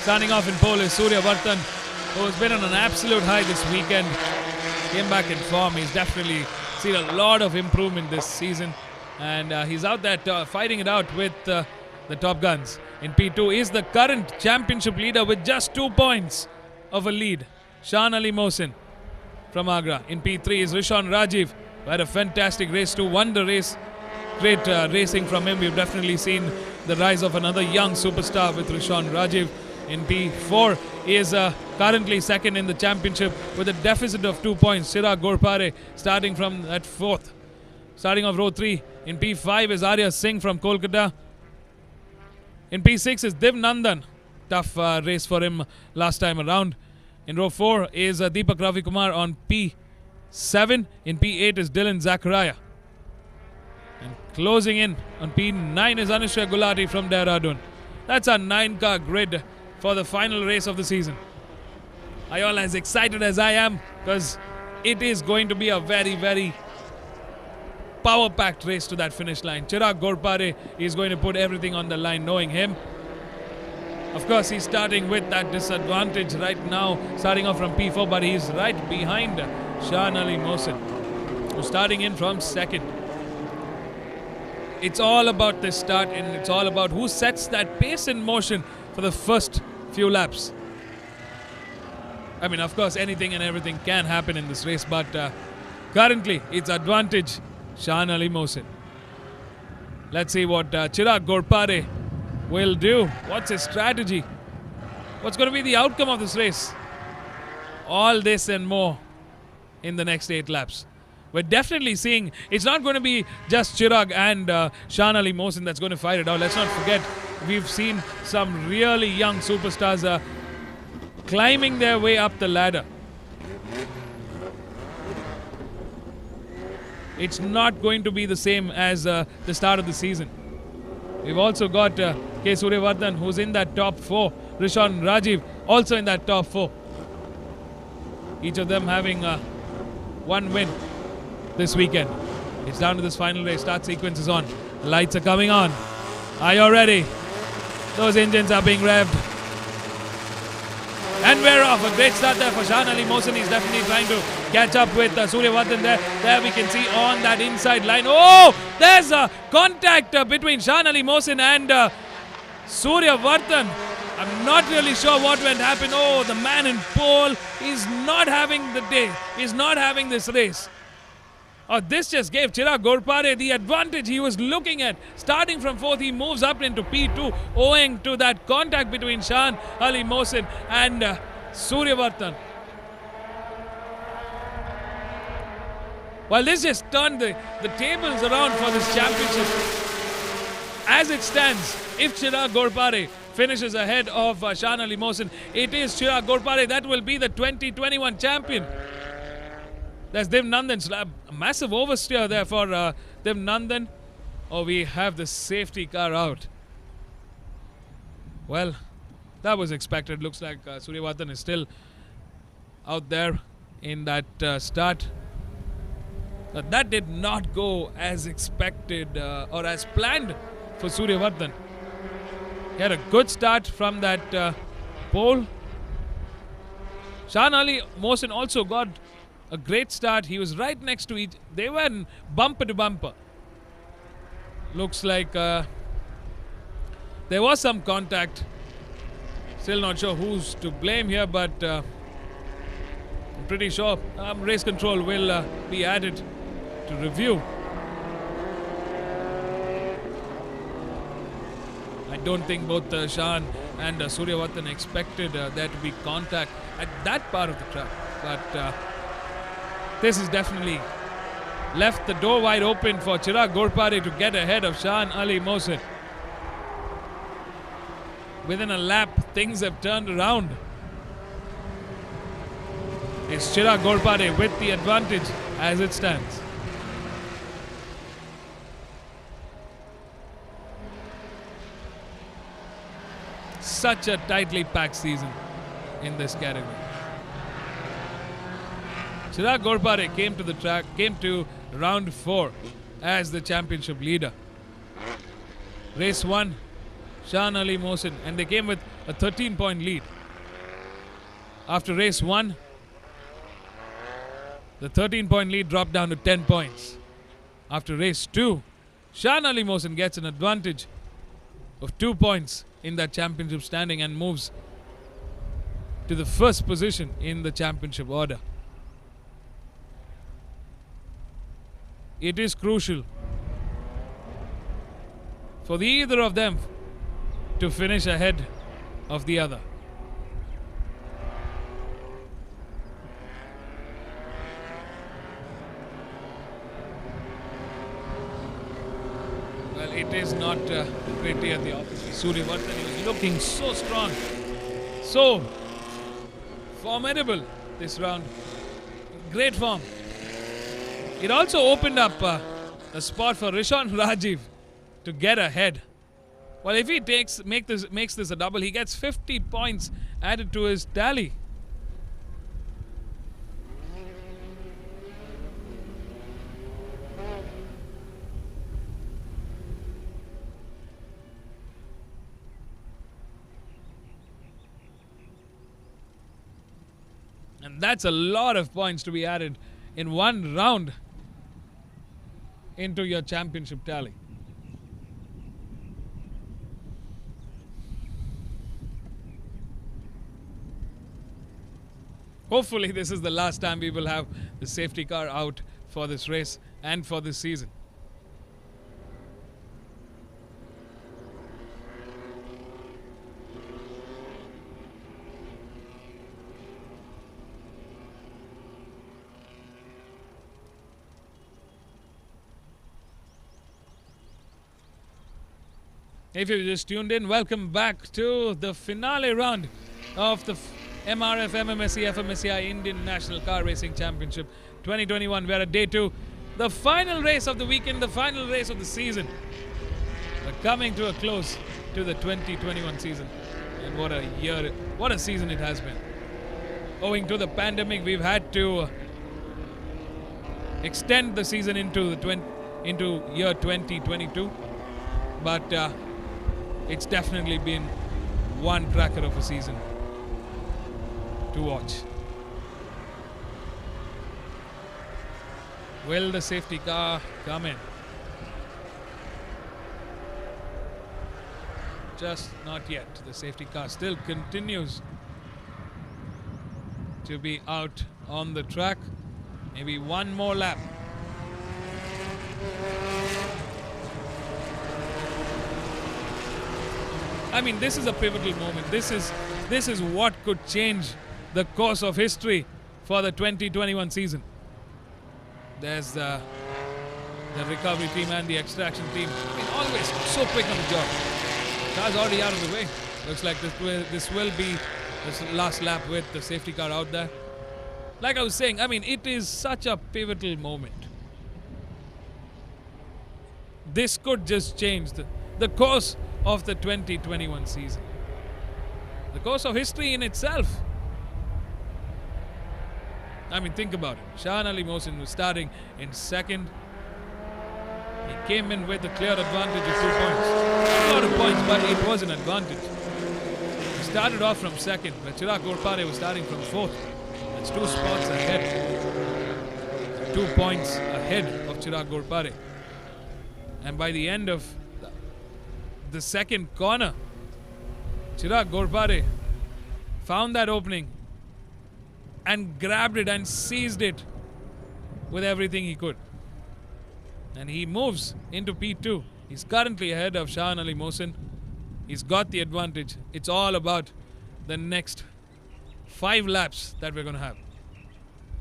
Starting off in pole is Suryavardhan, who has been on an absolute high this weekend. Came back in form. He's definitely seen a lot of improvement this season. And he's out there fighting it out with the top guns. In P2 is the current championship leader with just 2 points of a lead, Shahan Ali Mohsin from Agra. In P3 is Rishon Rajiv, who had a fantastic race too, won the race. Great racing from him. We've definitely seen the rise of another young superstar with Rishon Rajiv. In P4 is currently second in the championship with a deficit of 2 points, Chirag Ghorpade, starting from at 4th. Starting off row 3, in P5 is Arya Singh from Kolkata. In P6 is Div Nandan. Tough race for him last time around. In row 4 is Deepak Ravikumar on P7. In P8 is Dylan Zachariah. And closing in on P9 is Anushka Gulati from Dehradun. That's our 9-car grid for the final race of the season. Are you all as excited as I am? Because it is going to be a very, very power-packed race to that finish line. Chirag Ghorpade is going to put everything on the line, knowing him. Of course, he's starting with that disadvantage right now, starting off from P4, but he's right behind Shahan Ali Mohsin, who's starting in from 2nd. It's all about this start, and it's all about who sets that pace in motion for the first few laps. I mean, of course, anything and everything can happen in this race, but currently it's advantage Shahan Ali Mohsin. Let's see what Chirag Ghorpade will do. What's his strategy? What's going to be the outcome of this race? All this and more in the next 8 laps. We're definitely seeing it's not going to be just Chirag and Shahan Ali Mohsin that's going to fight it out. Let's not forget, we've seen some really young superstars climbing their way up the ladder. it's not going to be the same as the start of the season. We've also got K. Suryavardhan, who's in that top 4. Rishan Rajiv also in that top 4. Each of them having one win this weekend. It's down to this final race. Start sequence is on. The lights are coming on. Are you ready? Those engines are being revved. And we're off. A great start there for Shahan Ali Mohsin. He's definitely trying to catch up with Suryavardhan there. There we can see on that inside line. Oh, there's a contact between Shahan Ali Mohsin and Suryavardhan. I'm not really sure what went happen. Oh, the man in pole is not having the day. He's not having this race. Oh, this just gave Chirag Ghorpade the advantage he was looking at. Starting from 4th, he moves up into P2 owing to that contact between Shahan Ali Mohsin and Suryavardhan. Well, this just turned the tables around for this championship. As it stands, if Chirag Ghorpade finishes ahead of Shahan Ali Mohsin, it is Chirag Ghorpade that will be the 2021 champion. There's Div Nandan's slab. A massive oversteer there for Div Nandan. Oh, we have the safety car out. Well, that was expected. Looks like Suryavardhan is still out there in that start. But that did not go as expected or as planned for Suryavardhan. He had a good start from that pole. Shahan Ali Mohsin also got a great start. He was right next to each. They were bumper to bumper. Looks like there was some contact. Still not sure who's to blame here, but I'm pretty sure race control will be added to review. I don't think both Shahan and Suryavardhan expected there to be contact at that part of the track, but this has definitely left the door wide open for Chirag Ghorpade to get ahead of Shahan Ali Mohsin. Within a lap, things have turned around. It's Chirag Ghorpade with the advantage as it stands. Such a tightly packed season in this category. Chirag Ghorpade came to the track, came to round 4 as the championship leader. Race 1, Shahan Ali Mohsin, and they came with a 13-point lead. After race 1, the 13-point lead dropped down to 10 points. After race 2, Shahan Ali Mohsin gets an advantage of 2 points in that championship standing and moves to the first position in the championship order. It is crucial for either of them to finish ahead of the other. Well, it is not a great day at the office. Suryavardhan is looking so strong, so formidable this round. Great form. It also opened up a spot for Rishan Rajiv to get ahead. Well, if he makes this a double, he gets 50 points added to his tally. And that's a lot of points to be added in one round into your championship tally. Hopefully this is the last time we will have the safety car out for this race and for this season. If you just tuned in, welcome back to the finale round of the MRF MMSC fmsci Indian National Car Racing Championship 2021. We're at day 2. The final race of the weekend, the final race of the season. We're coming to a close to the 2021 season. And what a year, what a season it has been. Owing to the pandemic, we've had to extend the season into year 2022. But it's definitely been one cracker of a season to watch. Will the safety car come in? Just not yet. The safety car still continues to be out on the track. Maybe one more lap. I mean, this is a pivotal moment. This is what could change the course of history for the 2021 season. There's the recovery team and the extraction team. I mean, always so quick on the job. Car's already out of the way. Looks like this will be this last lap with the safety car out there. Like I was saying, I mean, it is such a pivotal moment. This could just change the course of the 2021 season. The course of history in itself. I mean, think about it. Shahan Ali Mohsin was starting in second. He came in with a clear advantage of 2 points. A lot of points, but it was an advantage. He started off from second, but Chirag Ghorpade was starting from fourth. That's 2 spots ahead. 2 points ahead of Chirag Ghorpade. And by the end of the second corner, Chirag Ghorpade found that opening and grabbed it and seized it with everything he could. And he moves into P2. He's currently ahead of Shahan Ali Mohsin. He's got the advantage. It's all about the next 5 laps that we're going to have.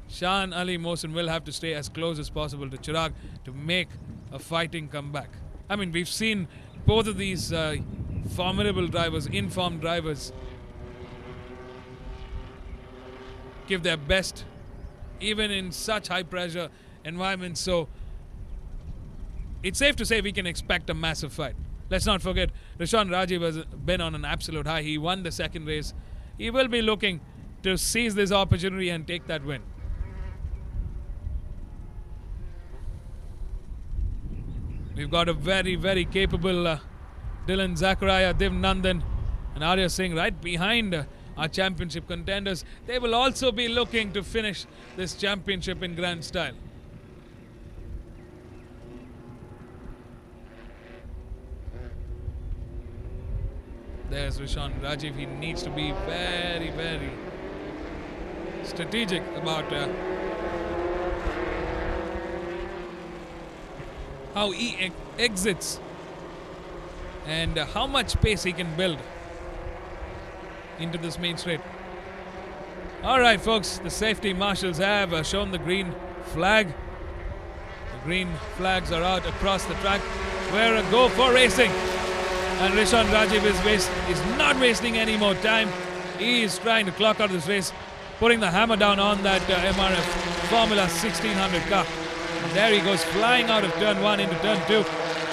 Shahan Ali Mohsin will have to stay as close as possible to Chirag to make a fighting comeback. I mean, we've seen both of these formidable drivers, informed drivers, give their best even in such high pressure environments. So it's safe to say we can expect a massive fight. Let's not forget, Rishabh Rajiv has been on an absolute high. He won the second race. He will be looking to seize this opportunity and take that win. We've got a very, very capable Dylan Zachariah, Div Nandan and Arya Singh right behind our championship contenders. They will also be looking to finish this championship in grand style. There's Rishabh Rajiv. He needs to be very, very strategic about how he exits and how much pace he can build into this main straight. All right, folks, the safety marshals have shown the green flag. The green flags are out across the track. We're a go for racing. And Rishabh Rajiv is not wasting any more time. He is trying to clock out this race, putting the hammer down on that MRF Formula 1600 car. And there he goes, flying out of turn 1 into turn 2.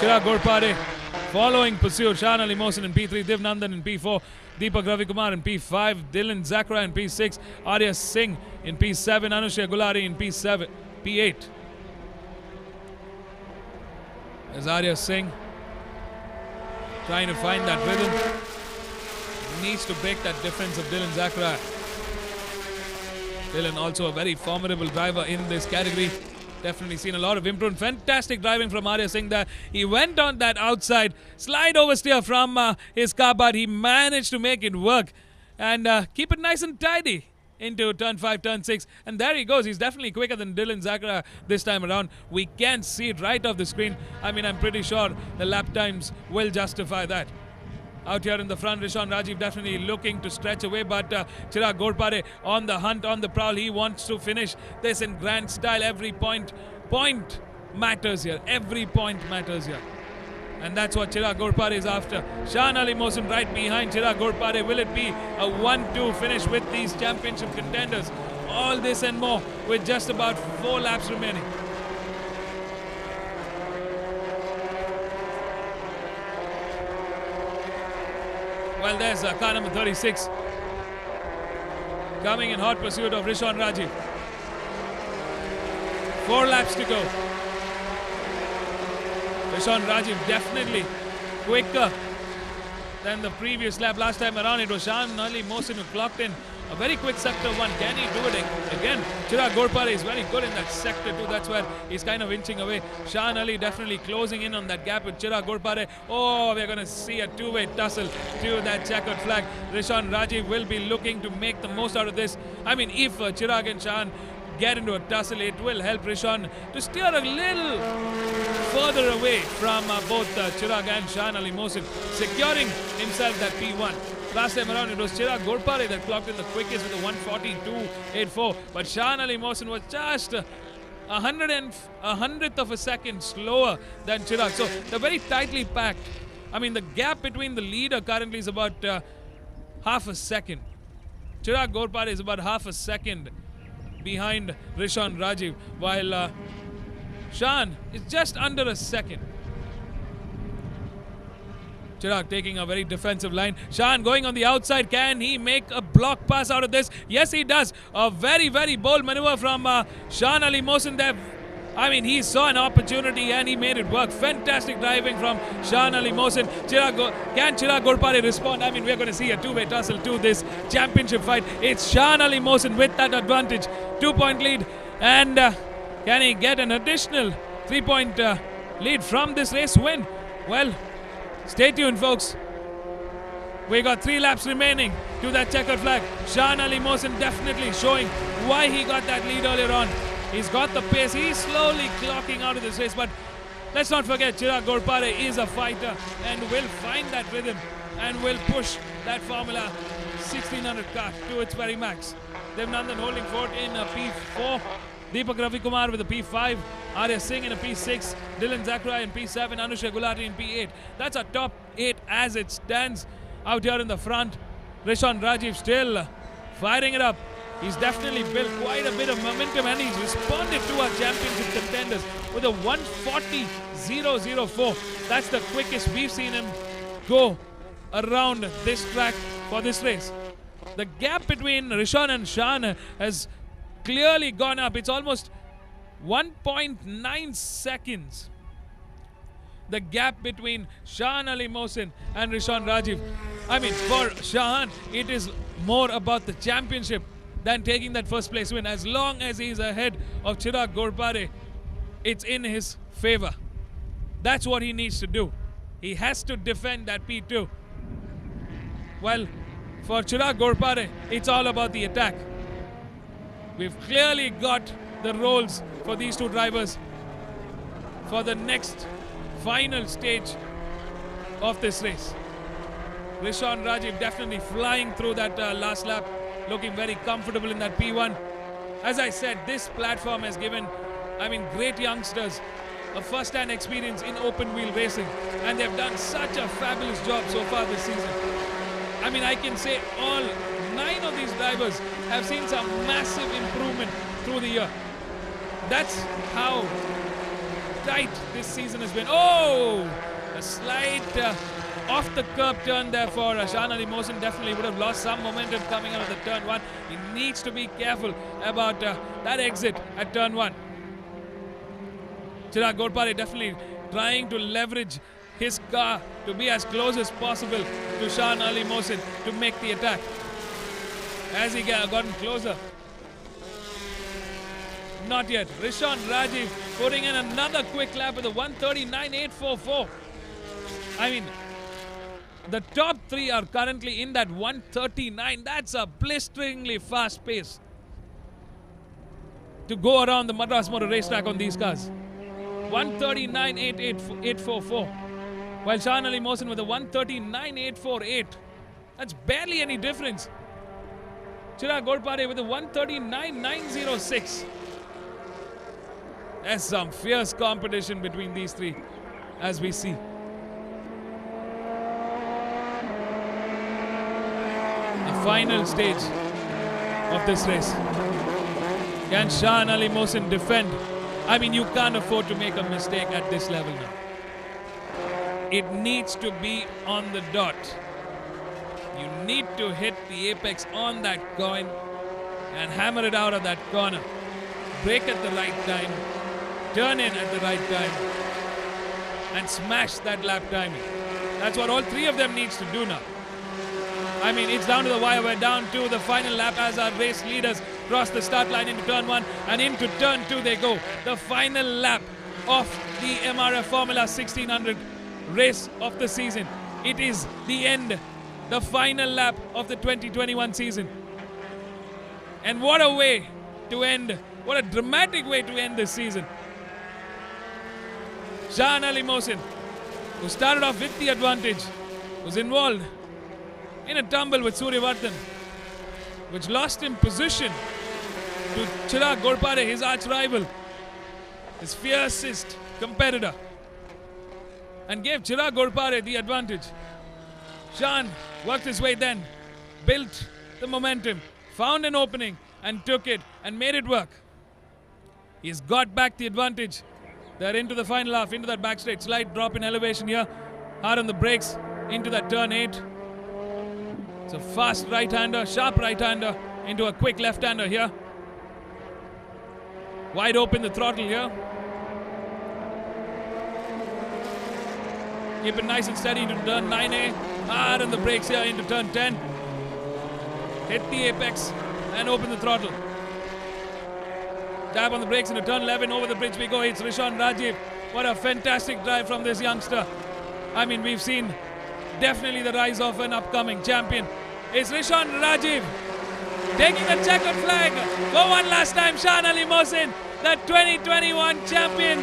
Chirag Ghorpade following pursuit. Shahan Ali Mohsin in P3, Div Nandan in P4, Deepak Ravikumar in P5, Dylan Zachariah in P6, Arya Singh in P7, Anushya Gulari in P8. There's Arya Singh trying to find that rhythm. He needs to break that difference of Dylan Zachariah. Dylan also a very formidable driver in this category. Definitely seen a lot of improvement. Fantastic driving from Arya Singh there. He went on that outside slide oversteer from his car, but he managed to make it work and keep it nice and tidy into turn 5, turn 6. And there he goes. He's definitely quicker than Dylan Zachariah this time around. We can see it right off the screen. I mean, I'm pretty sure the lap times will justify that. Out here in the front, Rishabh Rajiv definitely looking to stretch away, but Chirag Ghorpade on the hunt, on the prowl. He wants to finish this in grand style. Every point matters here. Every point matters here. And that's what Chirag Ghorpade is after. Shahan Ali Mohsin right behind Chirag Ghorpade. Will it be a 1-2 finish with these championship contenders? All this and more with just about 4 laps remaining. Well, there's car number 36 coming in hot pursuit of Rishon Rajiv. 4 laps to go. Rishon Rajiv definitely quicker than the previous lap. Last time around it was Shan Ali Mohsin who clocked in a very quick sector 1. Can he do it again? Chirag Ghorpare is very good in that sector 2. That's where he's kind of inching away. Shan Ali definitely closing in on that gap with Chirag Ghorpare. Oh, we're going to see a two-way tussle to that checkered flag. Rishon Rajiv will be looking to make the most out of this. I mean, if Chirag and Shan get into a tussle, it will help Rishon to steer a little further away from both Chirag and Shan Ali Mohsin, securing himself that P1. Last time around it was Chirag Ghorpare that clocked in the quickest with a 1:42.84, but Shan Ali Mohsin was just a hundredth of a second slower than Chirag. So they're very tightly packed. I mean, the gap between the leader currently is about half a second. Chirag Ghorpare is about half a second behind Rishon Rajiv, while Shan is just under a second. Chirag taking a very defensive line. Shan going on the outside. Can he make a block pass out of this? Yes, he does. A very, very bold maneuver from Shan Ali Mohsin there. I mean, he saw an opportunity and he made it work. Fantastic driving from Shan Ali Mohsin. Can Chirag Ghorpare respond? I mean, we're going to see a two-way tussle to this championship fight. It's Shan Ali Mohsin with that advantage. 2-point lead. And can he get an additional 3-point lead from this race win? Well, stay tuned, folks. We got 3 laps remaining to that checkered flag. Shan Ali Mohsin definitely showing why he got that lead earlier on. He's got the pace. He's slowly clocking out of this race. But let's not forget, Chirag Ghorpare is a fighter and will find that rhythm and will push that Formula 1600 car to its very max. Devnandan holding fort in a P4. Deepak Ravikumar with a P5. Arya Singh in a P6. Dylan Zachariah in P7. Anusha Gulati in P8. That's a top 8 as it stands out here in the front. Rishon Rajiv still firing it up. He's definitely built quite a bit of momentum and he's responded to our championship contenders with a 1:40.004. That's the quickest we've seen him go around this track for this race. The gap between Rishon and Shan has clearly gone up. It's almost 1.9 seconds. The gap between Shan Ali Mohsin and Rishon Rajiv. I mean, for Shan, it is more about the championship than taking that first place win. As long as he's ahead of Chirag Ghorpare, it's in his favor. That's what he needs to do. He has to defend that P2. Well, for Chirag Ghorpare, it's all about the attack. We've clearly got the roles for these two drivers for the next final stage of this race. Rishon Rajiv definitely flying through that last lap, looking very comfortable in that P1. As I said, this platform has given, great youngsters a first-hand experience in open-wheel racing, and they've done such a fabulous job so far this season. I can say all 9 of these drivers have seen some massive improvement through the year. That's how tight this season has been. Oh, a slight off-the-curb turn there for Shan Ali Mohsin. Definitely would have lost some momentum coming out of the turn 1. He needs to be careful about that exit at turn 1. Chirag Ghorpare definitely trying to leverage his car to be as close as possible to Shan Ali Mohsin to make the attack. As he gotten closer. Not yet. Rishon Rajiv putting in another quick lap with a 1:39.844. The top 3 are currently in that 1:39. That's a blisteringly fast pace to go around the Madras Motor Racetrack on these cars. 1:39.844. While Shan Ali Mohsin with a 1:39.848. That's barely any difference. Chirag Ghorpare with a 1:39.906. There's some fierce competition between these 3 as we see. The final stage of this race. Can Shan Ali Mohsin defend? You can't afford to make a mistake at this level now. It needs to be on the dot. You need to hit the apex on that coin and hammer it out of that corner. Brake at the right time, turn in at the right time, and smash that lap timing. That's what all three of them needs to do now. I mean, it's down to the wire. We're down to the final lap as our race leaders cross the start line into turn 1 and into turn 2 they go. The final lap of the MRF Formula 1600 race of the season. It is the end, the final lap of the 2021 season. And what a way to end, what a dramatic way to end this season. Shahan Ali Mohsin, who started off with the advantage, was involved in a tumble with Suryavardhan, which lost him position to Chirag Ghorpade, his arch rival, his fiercest competitor, and gave Chirag Ghorpade the advantage. Shahan worked his way then, built the momentum, found an opening and took it and made it work. He's got back the advantage. They're into the final half, into that back straight. Slight drop in elevation here. Hard on the brakes into that turn 8. It's a fast right-hander, sharp right-hander into a quick left-hander here. Wide open the throttle here. Keep it nice and steady into turn 9A. Hard on the brakes here into turn 10. Hit the apex and open the throttle. Tap on the brakes into turn 11. Over the bridge we go. It's Rishan Rajiv. What a fantastic drive from this youngster. I mean, we've seen definitely the rise of an upcoming champion. It's Rishan Rajiv taking the checkered flag for one last time. Shahan Ali Mohsin, the 2021 champion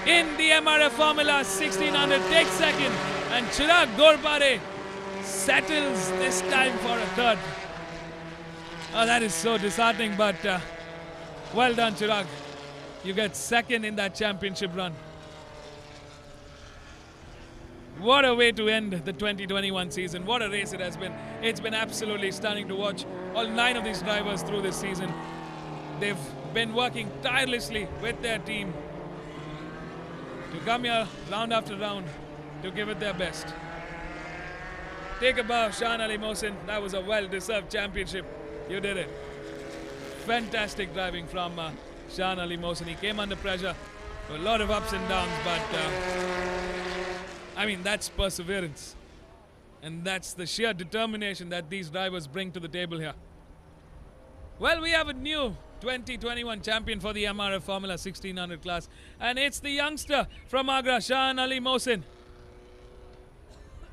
in the MRF Formula 1600, takes second, and Chirag Ghorpade settles this time for a third. Oh, that is so disheartening, but well done, Chirag. You get second in that championship run. What a way to end the 2021 season. What a race it has been. It's been absolutely stunning to watch all 9 of these drivers through this season. They've been working tirelessly with their team to come here round after round to give it their best. Take a bow, Shahan Ali Mohsin. That was a well-deserved championship. You did it. Fantastic driving from Shahan Ali Mohsin. He came under pressure. A lot of ups and downs, but I mean, that's perseverance. And that's the sheer determination that these drivers bring to the table here. Well, we have a new 2021 champion for the MRF Formula 1600 class. And it's the youngster from Agra, Shahan Ali Mohsin.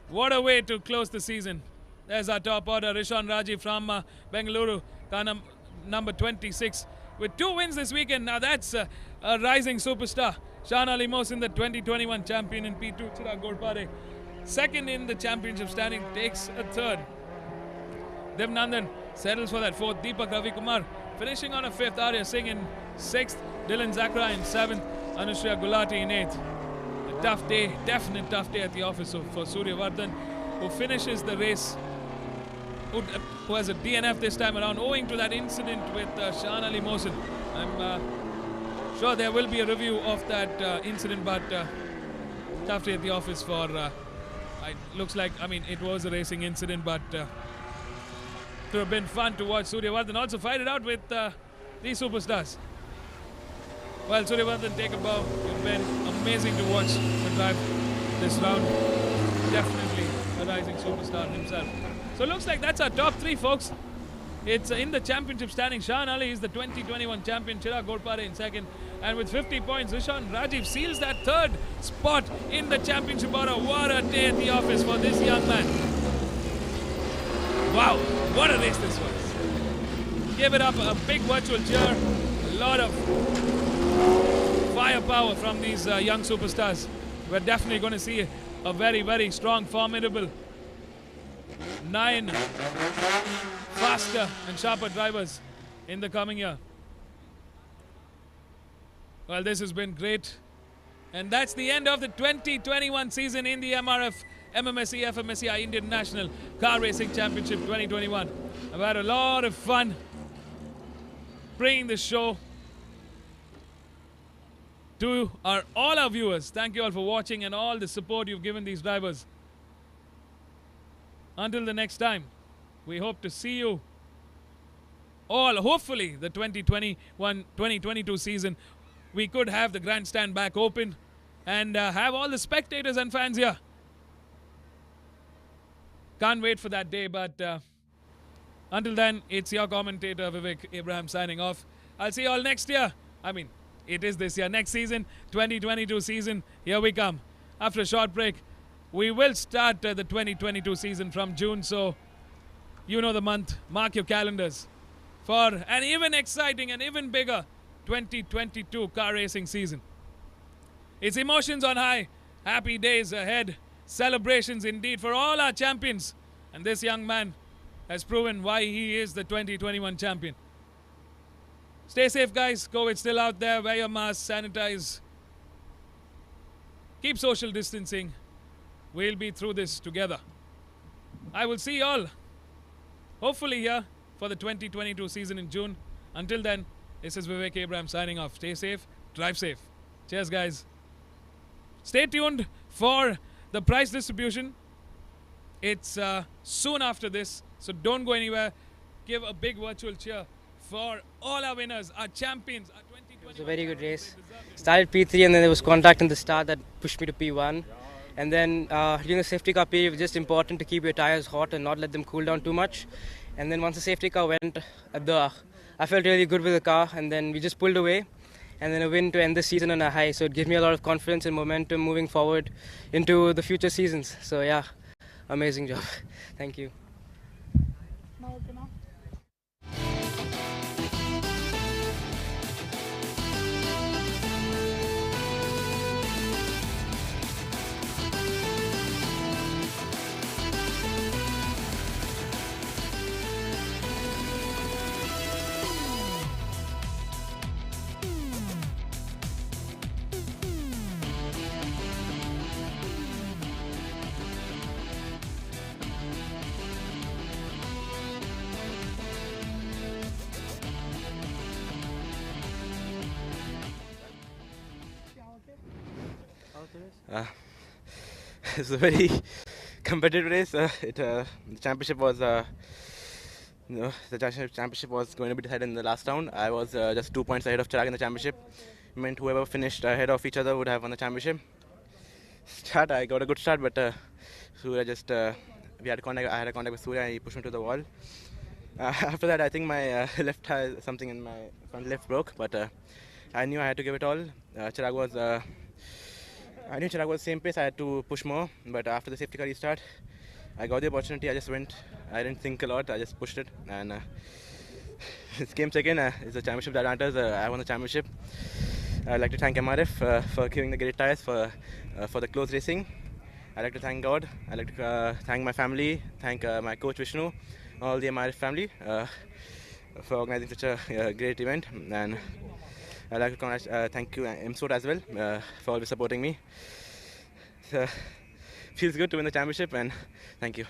What a way to close the season. There's our top order, Rishan Rajiv from Bengaluru, car number 26. With 2 wins this weekend. Now that's a rising superstar. Shahan Ali Mohsin, the 2021 champion in P2. Chirag Ghorpade, second in the championship standing, takes a third. Devnandan settles for that 4th. Deepak Ravikumar finishing on a 5th. Arya Singh in 6th. Dylan Zakra in 7th. Anushya Gulati in 8th. A tough day, definite tough day at the office for Suryavardhan, who finishes the race, who has a DNF this time around owing to that incident with Shahan Ali Mohsin. I'm sure there will be a review of that incident, but tough day at the office for it looks like, I mean, it was a racing incident, but it would have been fun to watch Suryavardhan also fight it out with these superstars. Well, Suryavardhan, take a bow. It's been amazing to watch the drive this round. Definitely a rising superstar himself. So it looks like that's our top 3, folks. It's in the championship standing. Shahan Ali is the 2021 champion. Chirag Ghorpade in 2nd. And with 50 points, Rishan Rajiv seals that 3rd spot in the championship order. What a day at the office for this young man. Wow, what a race this was. Give it up a big virtual cheer. A lot of firepower from these young superstars. We're definitely going to see a very, very strong, formidable 9 faster and sharper drivers in the coming year. Well, this has been great. And that's the end of the 2021 season in the MRF MMSC fmsci Indian National Car Racing Championship 2021. I've had a lot of fun bringing this show to all our viewers. Thank you all for watching and all the support you've given these drivers. Until the next time, we hope to see you all, hopefully, the 2021-2022 season. We could have the grandstand back open and have all the spectators and fans here. Can't wait for that day, but until then, it's your commentator, Vivek Abraham, signing off. I'll see you all next year. I mean, it is this year. Next season, 2022 season, here we come. After a short break, we will start the 2022 season from June, so you know the month. Mark your calendars for an even exciting and even bigger 2022 car racing season. It's emotions on high, happy days ahead, celebrations indeed for all our champions. And this young man has proven why he is the 2021 champion. Stay safe, guys. COVID still out there. Wear your mask, sanitize. Keep social distancing. We'll be through this together. I will see you all, hopefully, here for the 2022 season in June. Until then, this is Vivek Abraham signing off. Stay safe, drive safe. Cheers, guys. Stay tuned for the prize distribution. It's soon after this, so don't go anywhere. Give a big virtual cheer for all our winners, our champions, our 2020. It was a very good race. Started P3 and then there was contact in the start that pushed me to P1. And then during the safety car period, it was just important to keep your tires hot and not let them cool down too much. And then once the safety car went, I felt really good with the car, and then we just pulled away. And then a win to end the season on a high. So it gave me a lot of confidence and momentum moving forward into the future seasons. So yeah, amazing job. Thank you. It's a very competitive race. The championship was, the championship was going to be decided in the last round. I was just 2 points ahead of Chirag in the championship. It meant whoever finished ahead of each other would have won the championship. I got a good start, but Surya just I had a contact with Surya and he pushed me to the wall. After that, I think my left tire, something in my front left broke, but I knew I had to give it all. I knew Chirag was the same pace, I had to push more, but after the safety car restart, I got the opportunity, I just went. I didn't think a lot, I just pushed it, and it came second. It's a championship that matters. I won the championship. I'd like to thank MRF for giving the great tires for the close racing. I'd like to thank God. I'd like to thank my family, thank my coach Vishnu, all the MRF family for organizing such a great event. And I'd like to thank you, MSOT, as well, for always supporting me. Feels good to win the championship, and thank you.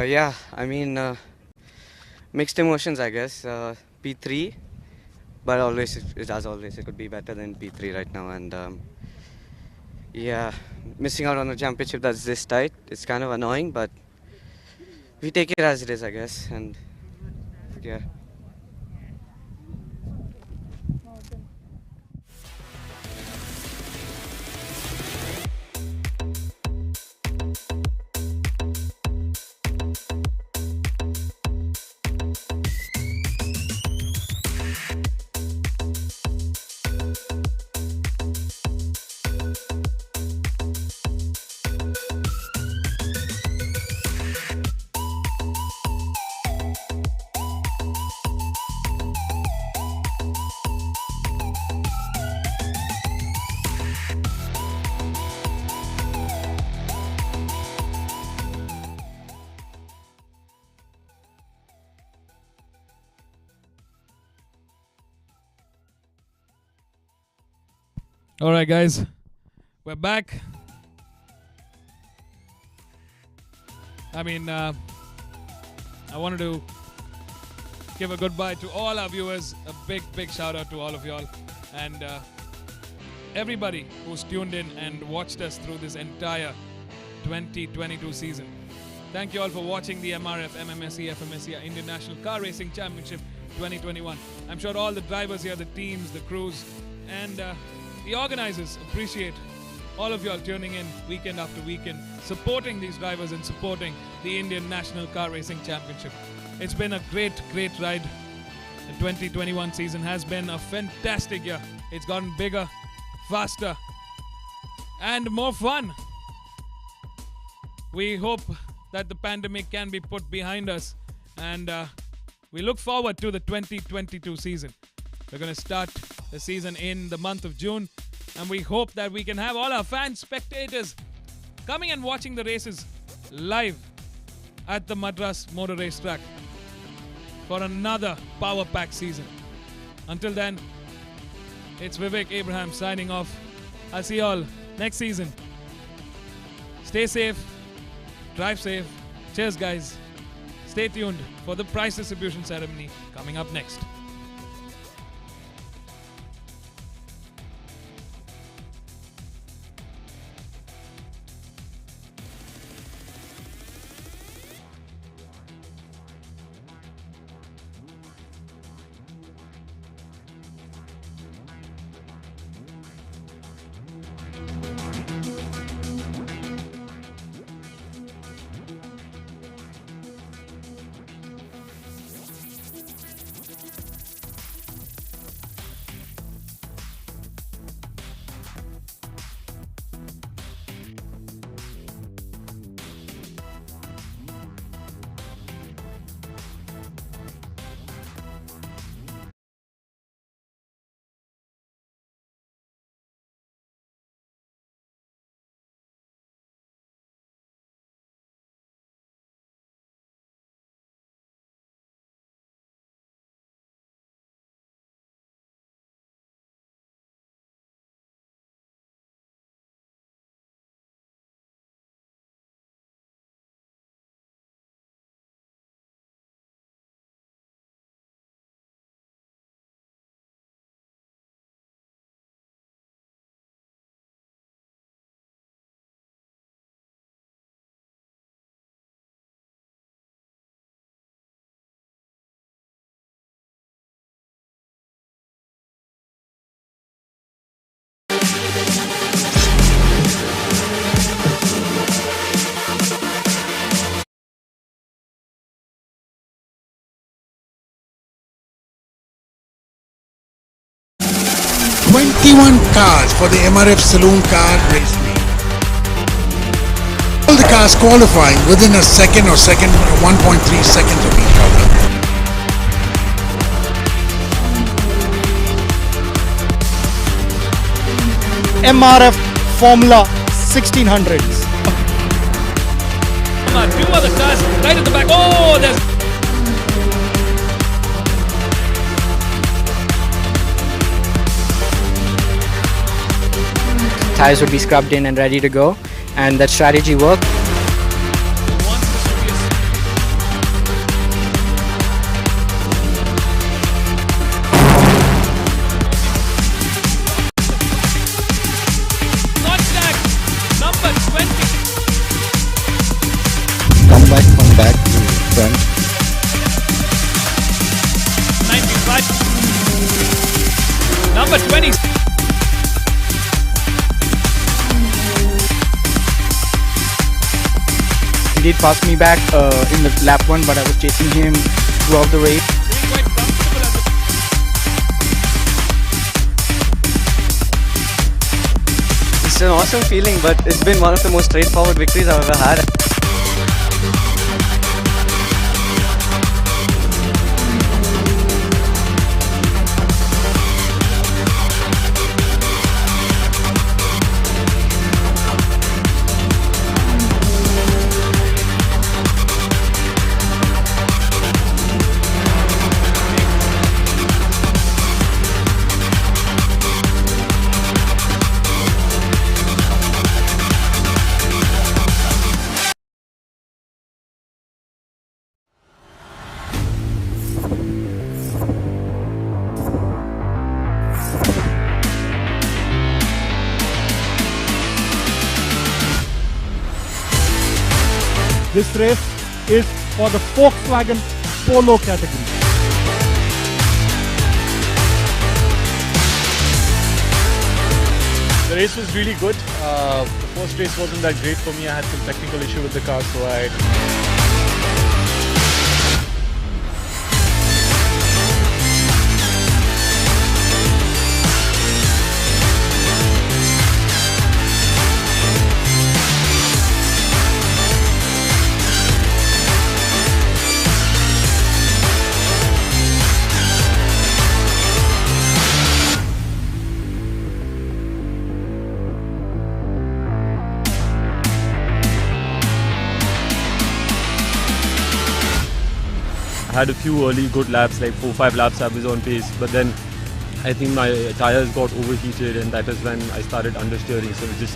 Yeah, I mean, mixed emotions, I guess. P3, but always, as always, it could be better than P3 right now. And yeah, missing out on the championship that's this tight, it's kind of annoying, but we take it as it is, I guess. And yeah. All right, guys, we're back. I wanted to give a goodbye to all our viewers. A big shout out to all of y'all and everybody who's tuned in and watched us through this entire 2022 season. Thank you all for watching the MRF MMSC fmsci Indian National Car Racing Championship 2021. I'm sure all the drivers here, the teams, the crews, and the organizers appreciate all of y'all tuning in weekend after weekend, supporting these drivers and supporting the Indian National Car Racing Championship. It's been a great ride. The 2021 season has been a fantastic year. It's gotten bigger, faster, and more fun. We hope that the pandemic can be put behind us, and we look forward to the 2022 season. We're going to start the season in the month of June, and we hope that we can have all our fans, spectators coming and watching the races live at the Madras Motor Racetrack for another power-packed season. Until then, it's Vivek Abraham signing off. I'll see you all next season. Stay safe, drive safe. Cheers, guys. Stay tuned for the prize distribution ceremony coming up next. Cars for the MRF Saloon Car Race Meet. All the cars qualifying within a second or 1.3 seconds of each other. MRF Formula 1600s. Two other cars right at the back. Oh, there's tires would be scrubbed in and ready to go, and that strategy worked. Come back to front. 95. Number 20. He did pass me back in the lap 1, but I was chasing him throughout the race. It's an awesome feeling, but it's been one of the most straightforward victories I've ever had. This race is for the Volkswagen Polo category. The race was really good. The first race wasn't that great for me. I had some technical issue with the car, so I had a few early good laps, like 4-5 laps I was on pace, but then I think my tires got overheated and that is when I started understeering, so it just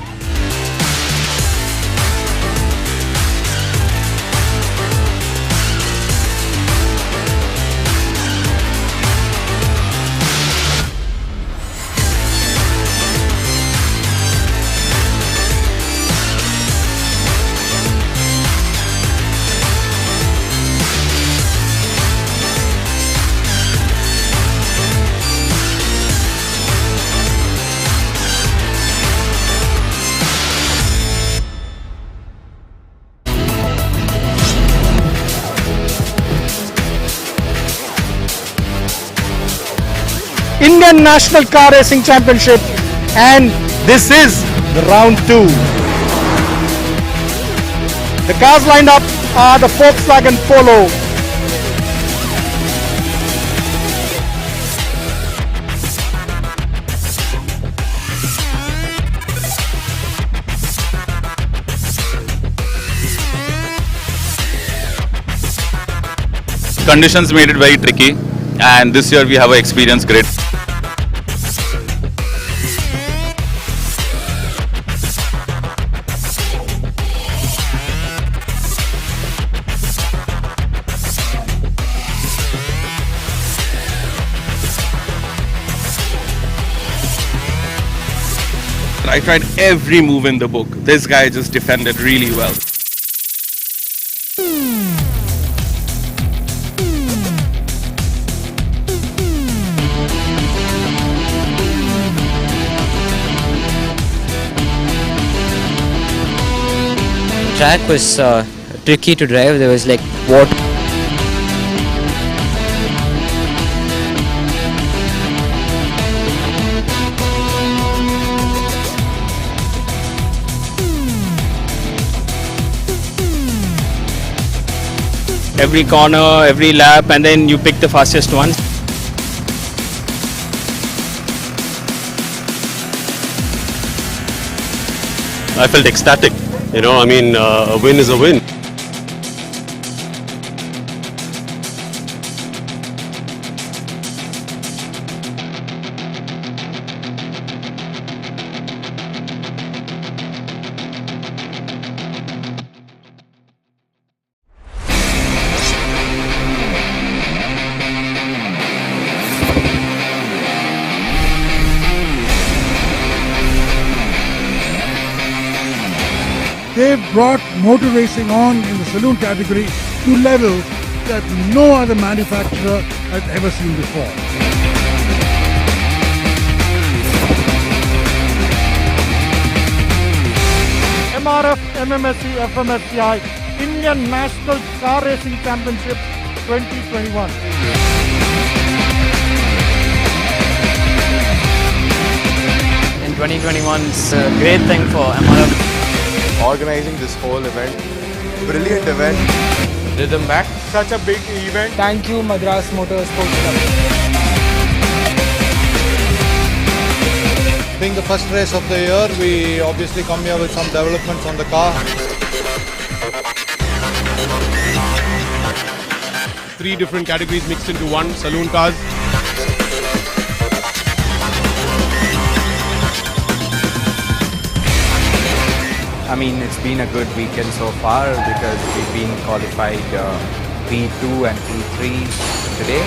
Indian National Car Racing Championship, and this is the round 2. The cars lined up are the Volkswagen Polo. Conditions made it very tricky, and this year we have an experienced grid. I tried every move in the book. This guy just defended really well. Track was tricky to drive. There was like water. Every corner, every lap, and then you pick the fastest one. I felt ecstatic. You know, I mean, a win is a win. They've brought motor racing on in the saloon category to levels that no other manufacturer has ever seen before. MRF MMSC fmsci Indian National Car Racing Championship 2021. In 2021, it's a great thing for MRF. Organizing this whole event, brilliant event. Rhythm back. Such a big event. Thank you, Madras Motor Sports Club. Being the first race of the year, we obviously come here with some developments on the car. 3 different categories mixed into one, saloon cars. I mean, it's been a good weekend so far because we've been qualified P2 and P3 today.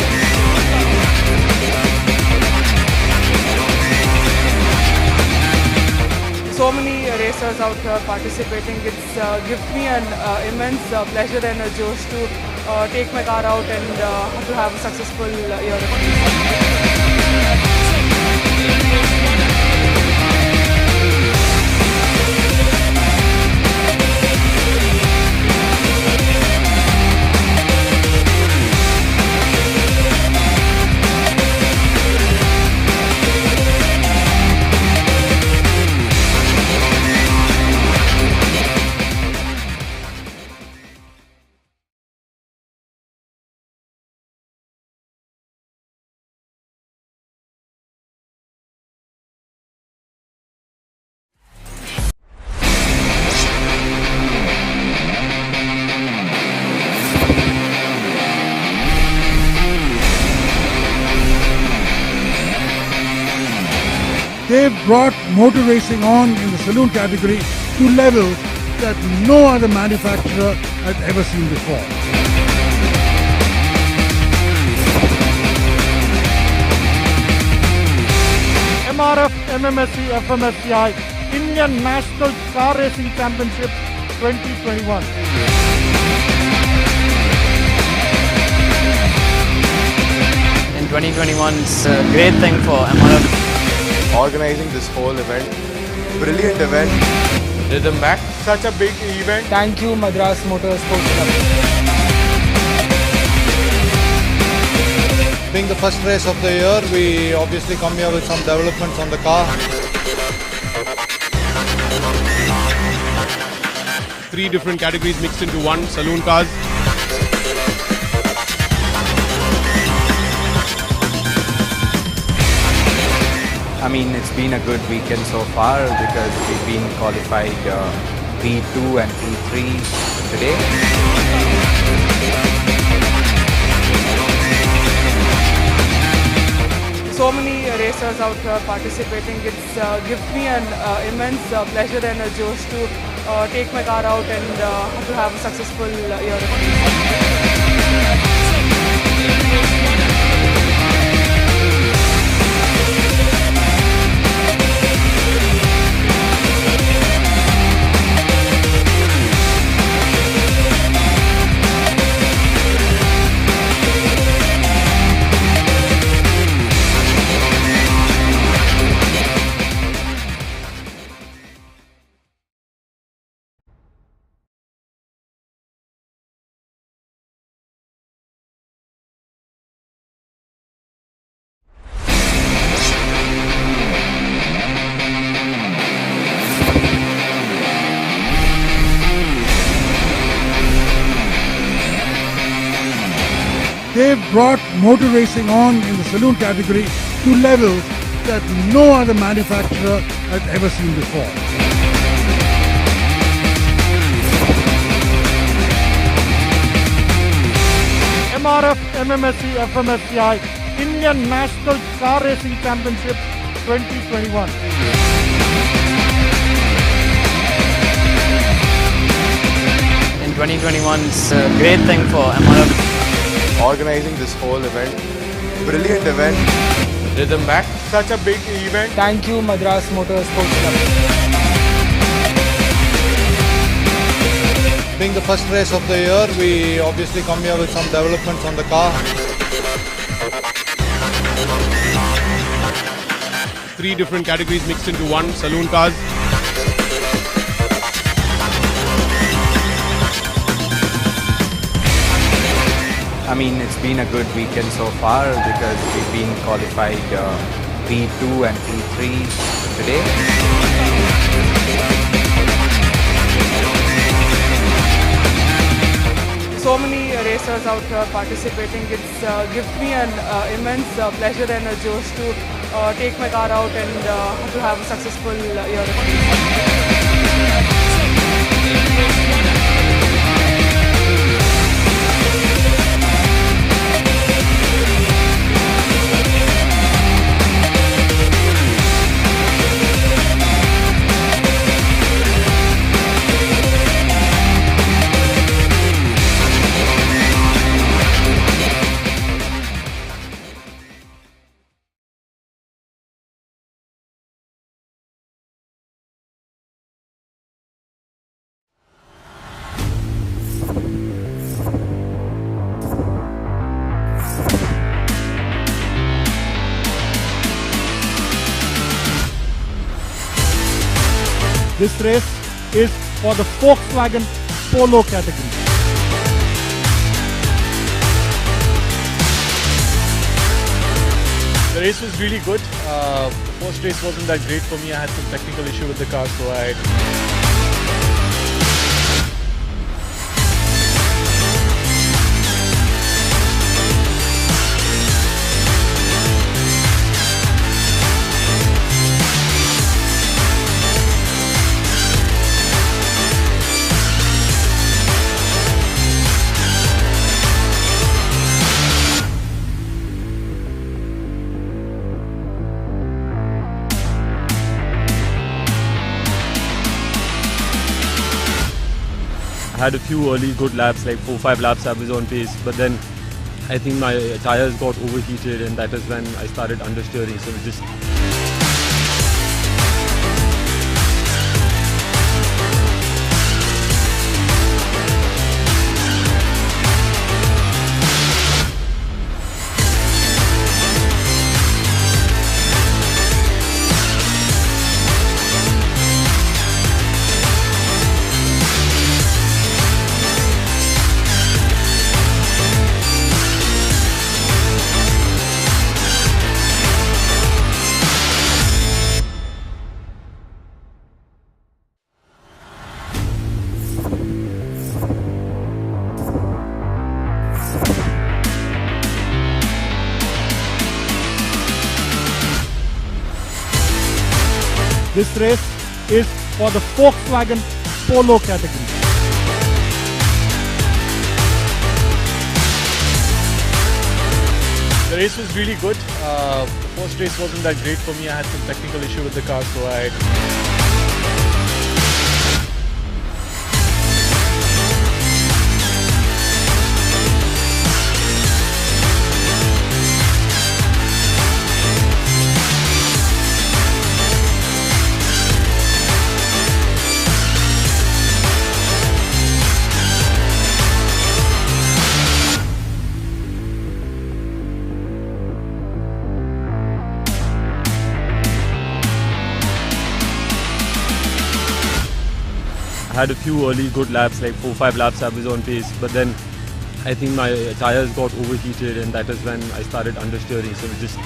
so many racers out here participating. It's gives me an immense pleasure and a joy to take my car out and to have a successful year. They've brought motor racing on in the saloon category to levels that no other manufacturer has ever seen before. MRF MMSC fmsci Indian National Car Racing Championship 2021. In 2021, it's a great thing for MRF. Organizing this whole event, brilliant event. Rhythm back. Such a big event. Thank you, Madras Motor Sports Club. Being the first race of the year, we obviously come here with some developments on the car. 3 different categories mixed into one, saloon cars. I mean, it's been a good weekend so far because we've been qualified P2 and P3 today. So many racers out here participating. It's gives me an immense pleasure and a joy to take my car out and to have a successful year. They've brought motor racing on in the saloon category to levels that no other manufacturer has ever seen before. MRF MMSC fmsci Indian National Car Racing Championship 2021. In 2021, it's a great thing for MRF. Organizing this whole event, brilliant event. Rhythm back. Such a big event. Thank you, Madras Motor Sports Club. Being the first race of the year, we obviously come here with some developments on the car. 3 different categories mixed into one, saloon cars. I mean, it's been a good weekend so far because we've been qualified P2 and P3 today. So many racers out here participating. It's gives me an immense pleasure and a joy to take my car out and to have a successful year. This race is for the Volkswagen Polo category. The race was really good. First race wasn't that great for me. I had some technical issue with the car, so I had a few early good laps, like 4-5 laps I was on pace, but then I think my tires got overheated and that is when I started understeering, so it just This race is for the Volkswagen Polo category. The race was really good. First race wasn't that great for me. I had some technical issue with the car, so I had a few early good laps, like 4-5 laps I was on pace, but then I think my tires got overheated and that is when I started understeering, so it just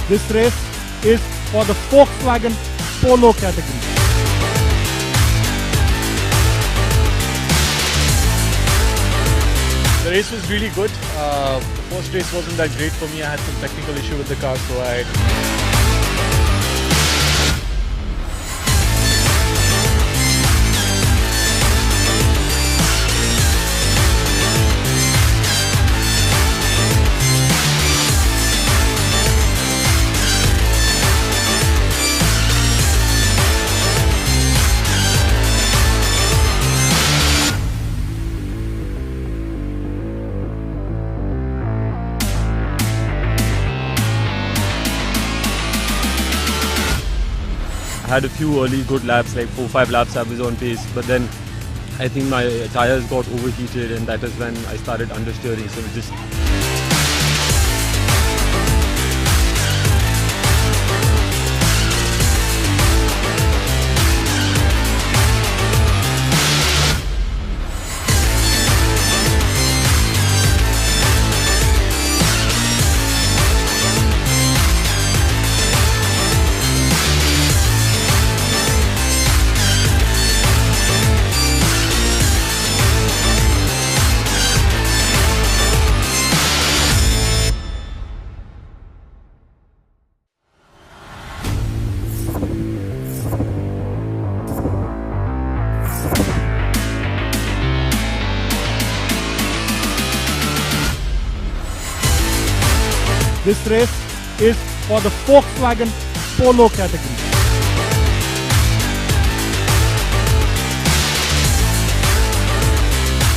This race is for the Volkswagen Polo category. The race was really good. First race wasn't that great for me. I had some technical issue with the car, so I had a few early good laps, like 4-5 laps I was on pace, but then I think my tires got overheated and that is when I started understeering, so it just This race is for the Volkswagen Polo category.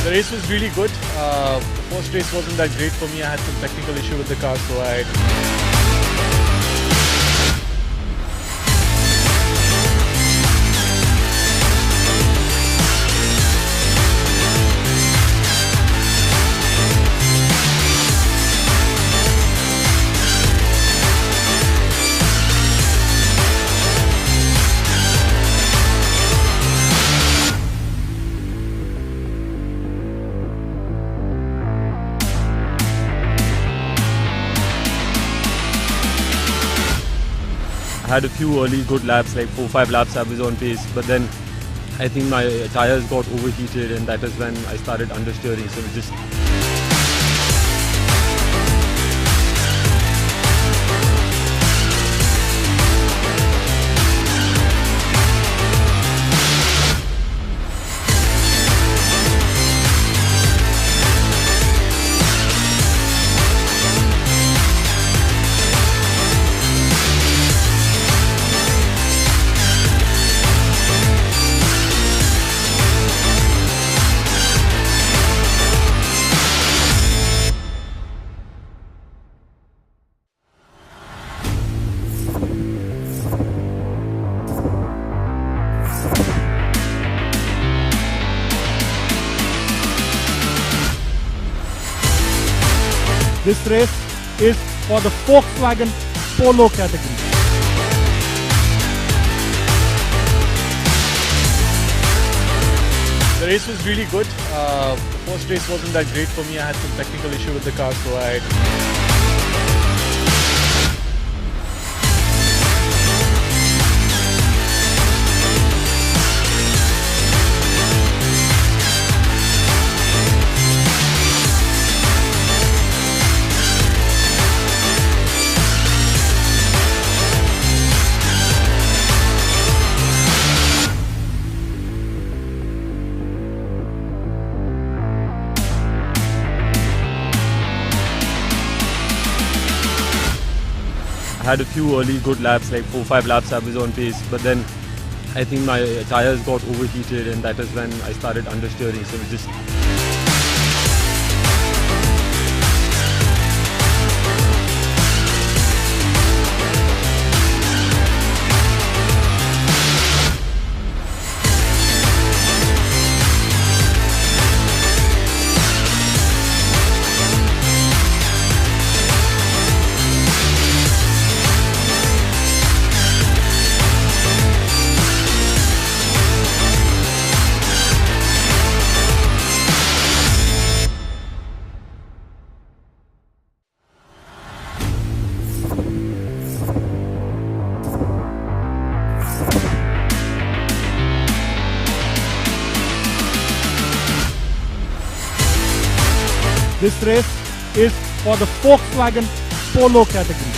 The race was really good. First race wasn't that great for me. I had some technical issue with the car, so I had a few early good laps, like 4-5 laps I was on pace, but then I think my tires got overheated and that is when I started understeering, so it just This race is for the Volkswagen Polo category. The race was really good. First race wasn't that great for me. I had some technical issue with the car, so I had a few early good laps, like 4-5 laps I was on pace, but then I think my tires got overheated and that is when I started understeering, so it just This race is for the Volkswagen Polo category.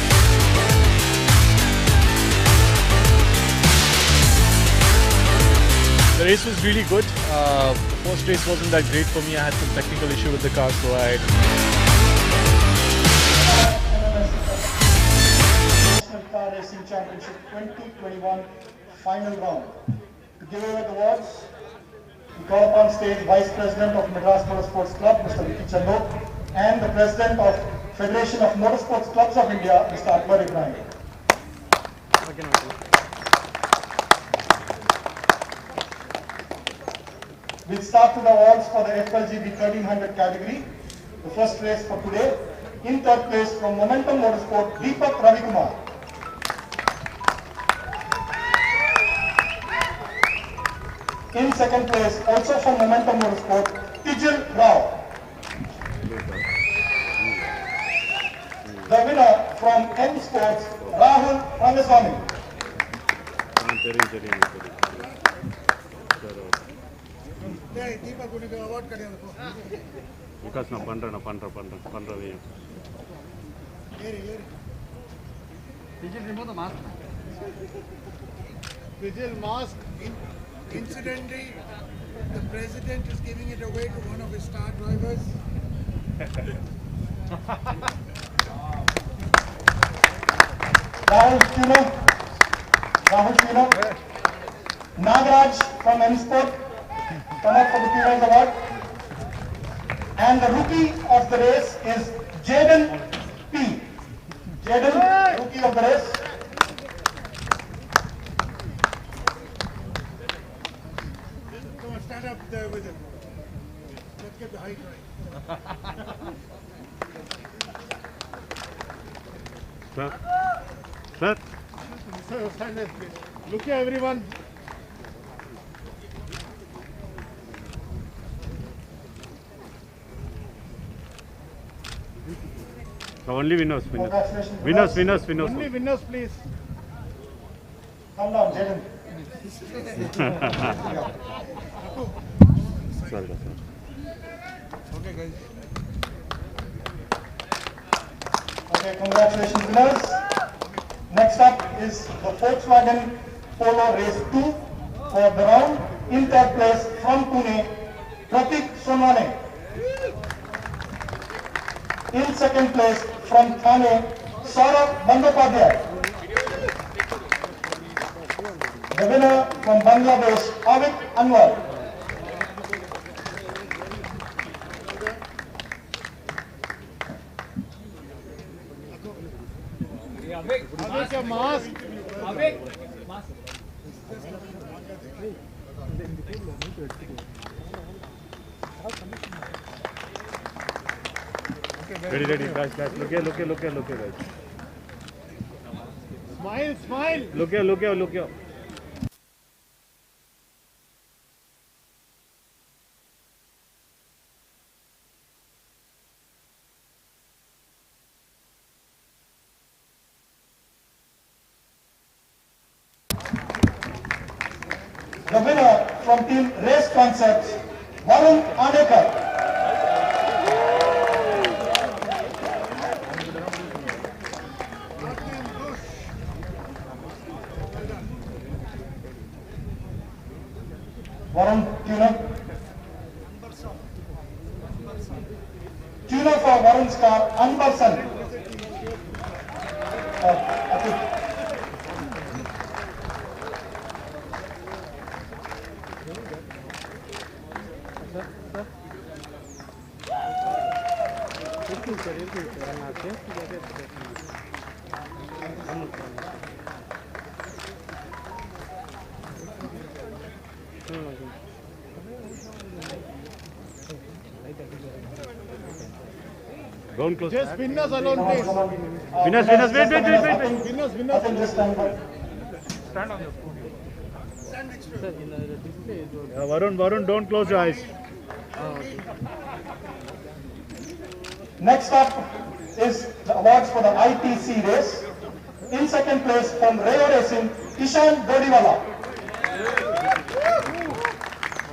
The race was really good. First race wasn't that great for me. I had some technical issue with the car, so I National Car Racing Championship 2021 final round. To give away the awards, we call upon stage Vice President of Madras Motorsports Club, Mr. Vicky Chandok, and the President of Federation of Motorsports Clubs of India, Mr. Akbar Ibrahim. We'll start with the awards for the FLGB 1300 category. The first race for today. In third place from Momentum Motorsport, Deepak Ravikumar. In second place, also from Momentum Motorsport, Tijil Rao. The winner from M Sports, Rahul Ramaswamy. Because நான் பண்றேன் Remove the mask. Vijay mask. Incidentally, the president is giving it away to one of his star drivers. Rahul Tuno, Nagaraj from M-Sport, come up for the Kudos Award. And the rookie of the race is Jaden P. Jaden, rookie of the race. Come on, stand up there with him. Let's get the height right. Sir. Sir, stand there, please. Look here, everyone. Only winners. Only winners, please. Come down, Jaden. Sorry, sir. Okay, guys. Okay, congratulations, winners. Next up is the Volkswagen Polo Race 2 for the round. In third place from Pune, Pratik Sonwane. In second place from Thane, Saurabh Bandopadhyay. The winner from Bangladesh, Avik Anwar. Avik, your mask. Avik. Ready, guys. Look here, guys. Smile. Look here. The winner from Team Race Concepts, Varun Anekar. Varun, tuner for Varun's car, Anbarsan. Don't close. Just winners alone, please. Winners, wait. Winners. Just stand by. Stand on your phone. Stand next to it. Varun, don't close your eyes. Next up is the awards for the ITC race. In second place from Rayo Racing, Ishan Dodiwala.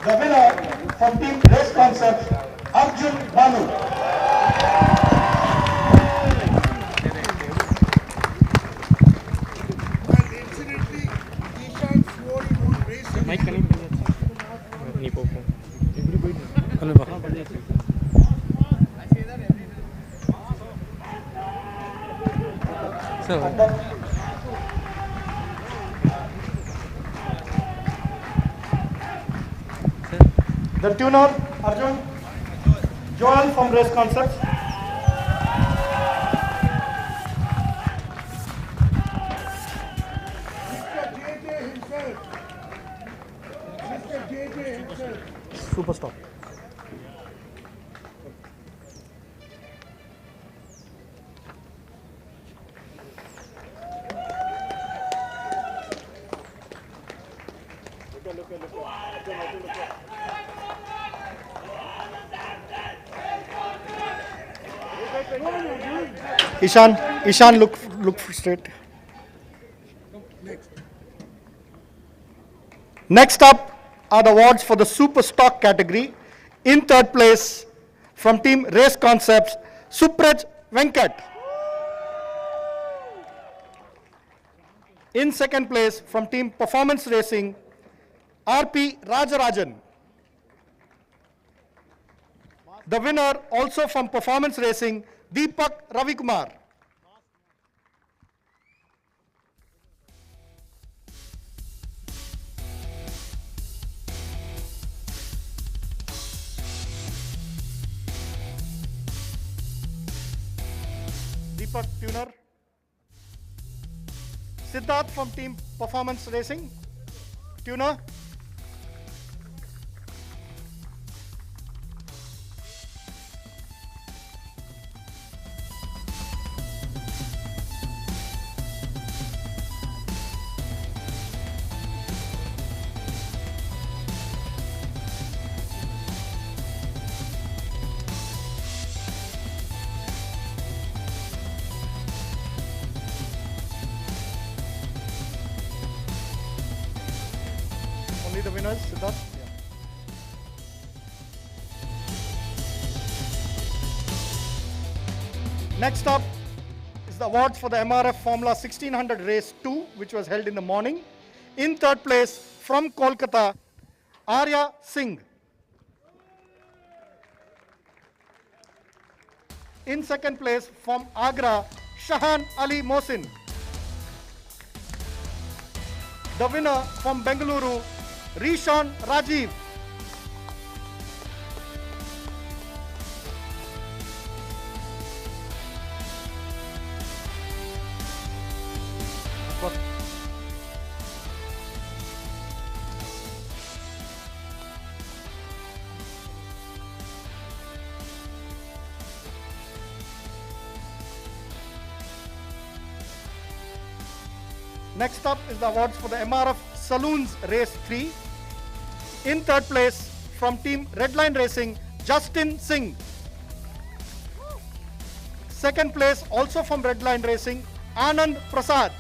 The winner from Team Race Concepts, Arjun Balu. The tuner, Arjun, Joel from Race Concepts. Super stop. Ishan, look straight. Next up are the awards for the Super Stock category. In third place from Team Race Concepts, Supraj Venkat. In second place from Team Performance Racing, RP Rajarajan. The winner also from Performance Racing, Deepak Ravikumar. Deepak, tuner. Siddharth from Team Performance Racing, tuner. Only the winners, Siddharth. Yeah. Next up is the awards for the MRF Formula 1600 Race 2, which was held in the morning. In third place, from Kolkata, Arya Singh. In second place, from Agra, Shahan Ali Mohsin. The winner from Bengaluru, Rishon Rajiv. Next up is the awards for the MRF Saloons Race 3. In third place, from Team Redline Racing, Justin Singh. Second place, also from Redline Racing, Anand Prasad.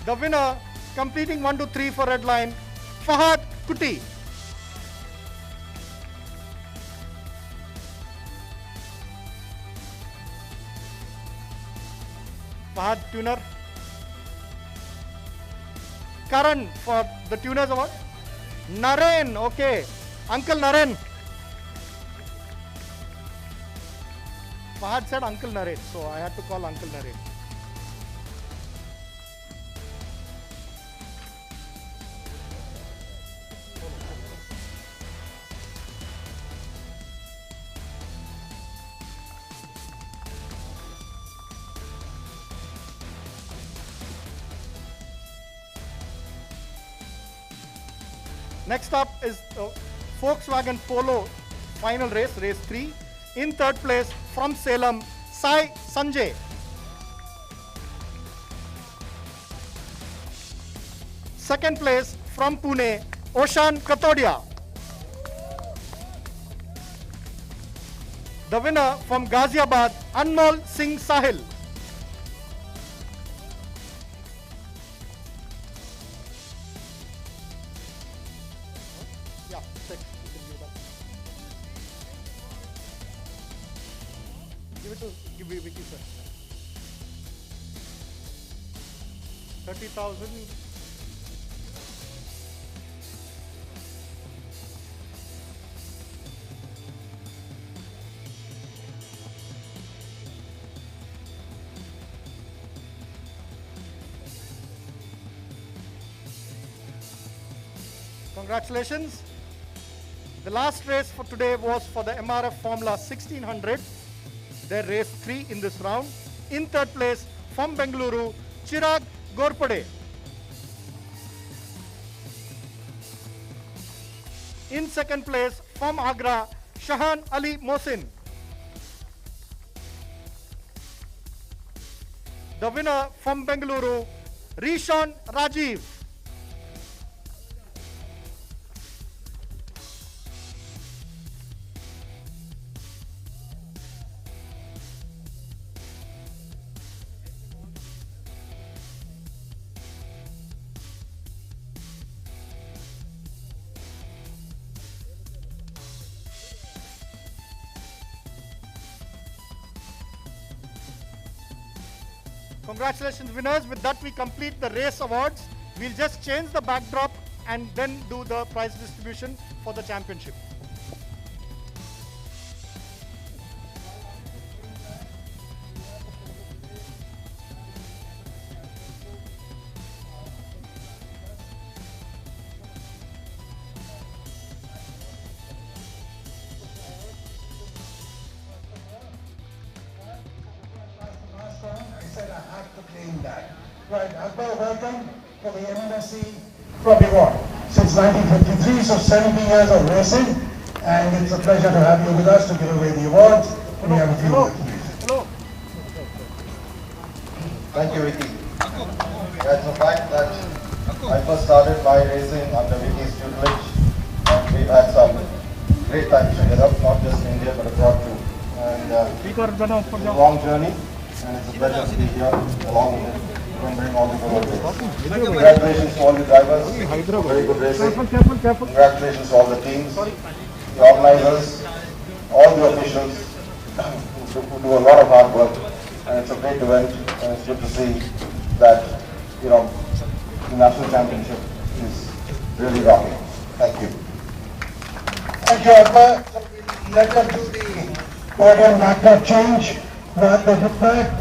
The winner, completing 1 to 3 for Redline, Fahad Kuti. Fahad, tuner. Karan for the Tuners Award. Naren, okay. Uncle Naren. Fahad said Uncle Naren, so I had to call Uncle Naren. Next up is Volkswagen Polo final race, race 3. In third place, from Salem, Sai Sanjay. Second place, from Pune, Oshan Katodia. The winner from Ghaziabad, Anmol Singh Sahil. Give it to Vicky, sir. 30,000. Congratulations. The last race for today was for the MRF Formula 1600. Their race 3 in this round. In third place, from Bengaluru, Chirag Gorpade. In second place, from Agra, Shahan Ali Mohsin. The winner from Bengaluru, Rishon Rajiv. Congratulations, winners. With that, we complete the race awards. We'll just change the backdrop and then do the prize distribution for the championship. claim that. Right, Akbar, welcome for the MMSC Trophy Award. Since 1953, so 70 years of racing, and it's a pleasure to have you with us to give away the awards. We have a few minutes, please. Thank you, Vicky. Yeah, it's a fact that I first started my racing under Vicky's tutelage, and we've had some great times together, not just in India but abroad too. And it's a long journey, and it's a pleasure to be here along with it, remembering all the good days. Congratulations to all the drivers, very good racing. Congratulations to all the teams, the organizers, all the officials who do a lot of hard work. And it's a great event, and it's good to see that, you know, the national championship is really rocking. Thank you. Thank you, Akbar. Let us do the podium backdrop change. But the fact,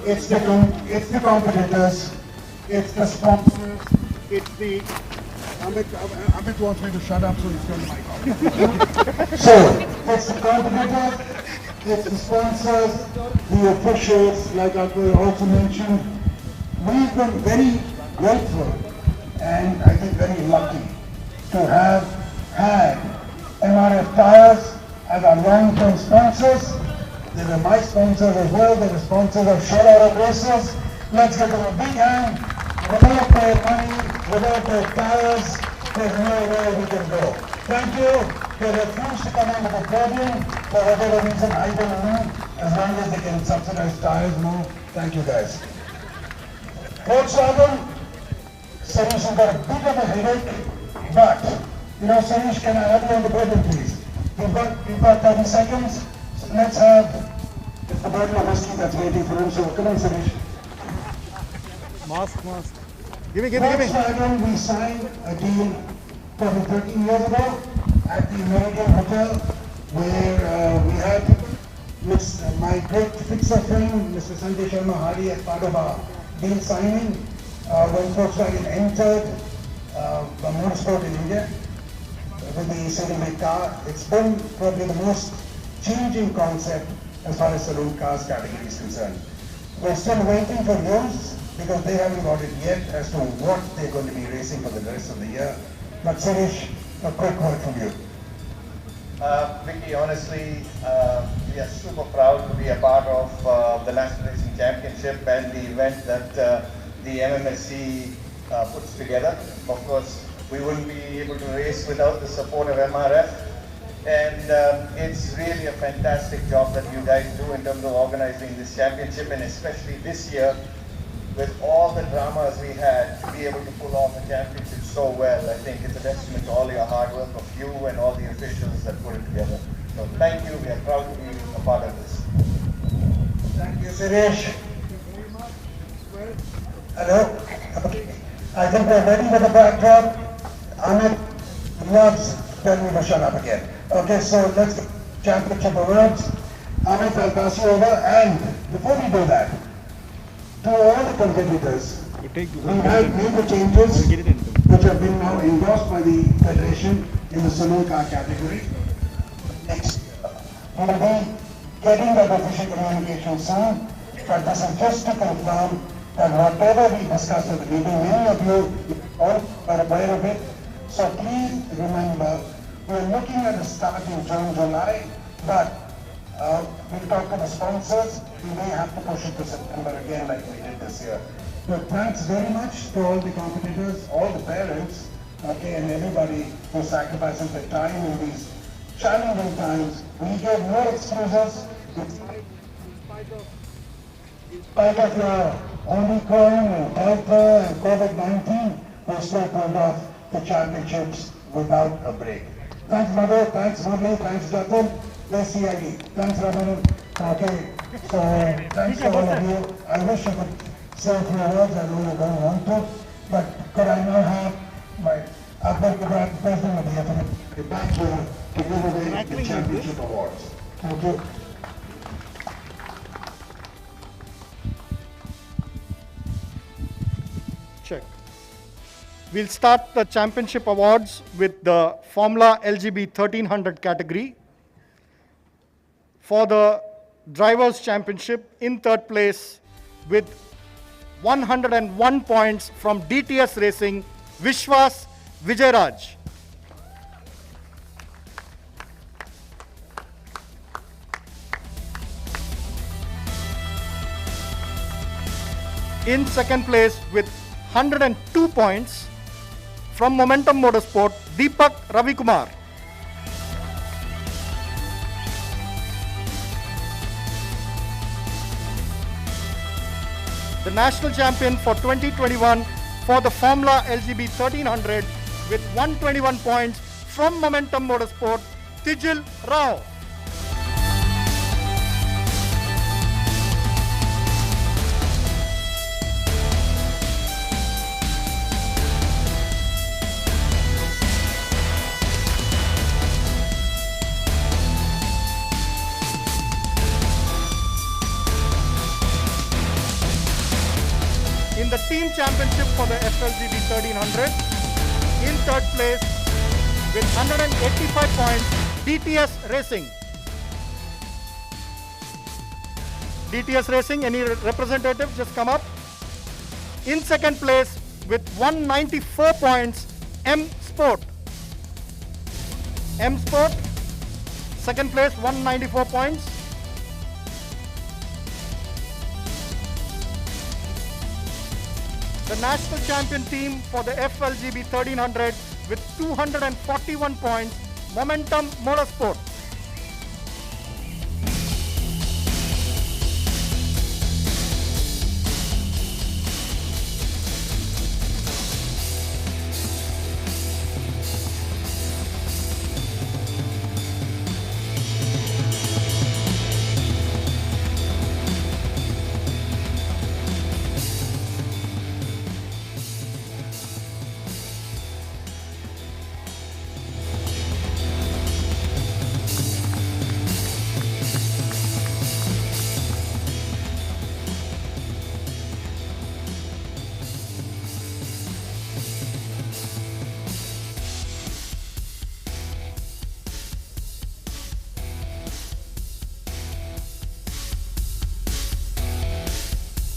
it's the competitors, it's the sponsors, it's the... Amit wants me to shut up, so he's going to my call. So, it's the competitors, it's the sponsors, the officials, like Akbar also mentioned. We've been very grateful and I think very lucky to have had MRF Tires as our long-term sponsors. They were my sponsors as well. They were sponsors of Shell Races. Let's give them a big hand. Without their money, without their tires, there's nowhere we can go. Thank you. They refused to come onto the podium for whatever reason, I don't know. As long as they can subsidize tires more. Thank you guys. Volkswagen, Sarish has got a bit of a headache, but, you know, Sarish, can I have you on the podium, please? We've got 30 seconds. So let's have the bottle of whiskey that's waiting for him. So come on, Sarish. Mask. Volkswagen, we signed a deal probably 13 years ago at the American Hotel, where we had my great fixer friend, Mr. Sanjay Sharma Hari, as part of our deal signing when Volkswagen entered the motorsport in India with the saloon car. It's been probably the most changing concept as far as saloon cars category is concerned. We're still waiting for news because they haven't got it yet as to what they're going to be racing for the rest of the year. But Suresh, a quick word from you. Vicky, honestly, we are super proud to be a part of the National Racing Championship and the event that the MMSC puts together. Of course, we wouldn't be able to race without the support of MRF. And it's really a fantastic job that you guys do in terms of organizing this championship, and especially this year, with all the dramas we had, to be able to pull off a championship so well. I think it's a testament to all your hard work of you and all the officials that put it together. So thank you, we are proud to be a part of this. Thank you, Suresh. Hello? Okay. I think we're ready for the backdrop. Amit loves telling me to shut up again. Okay, so let's get championship awards. Amit, I'll pass you over. And before we do that, to all the competitors, we have made the changes which have been now endorsed by the Federation in the saloon car category. Next, we will be getting that official communication soon, but this is just to confirm that whatever we discussed at the meeting, many of you all are aware of it. So please remember, we're looking at a start in June, July, but we'll talk to the sponsors. We may have to push it to September again like we did this year. But thanks very much to all the competitors, all the parents, okay, and everybody who sacrifices their time in these challenging times. We give no excuses. In spite of your Omicron and Delta and COVID-19, we still pulled off the championships without a break. Thanks, Mother. Thanks, Murli. Thanks, Jatin. Let's see again. Thanks, Ramanan. Okay, so thanks to all of you. I wish I could say a few words. I know you don't want to, but could I now have my Akbar Kubrat, President of the FMSci, back here to give away the championship awards. Thank you. Check. We'll start the championship awards with the Formula LGB 1300 category. For the Drivers' Championship, in third place, with 101 points from DTS Racing, Vishwas Vijayaraj. In second place with 102 points from Momentum Motorsport, Deepak Ravikumar. The national champion for 2021 for the Formula LGB 1300 with 121 points from Momentum Motorsport, Tijil Rao. In the team championship for the FLGB 1300, in third place with 185 points, DTS Racing. DTS Racing, any representative, just come up. In second place with 194 points, M Sport. M Sport, second place, 194 points. The national champion team for the FLGB 1300 with 241 points, Momentum Motorsport.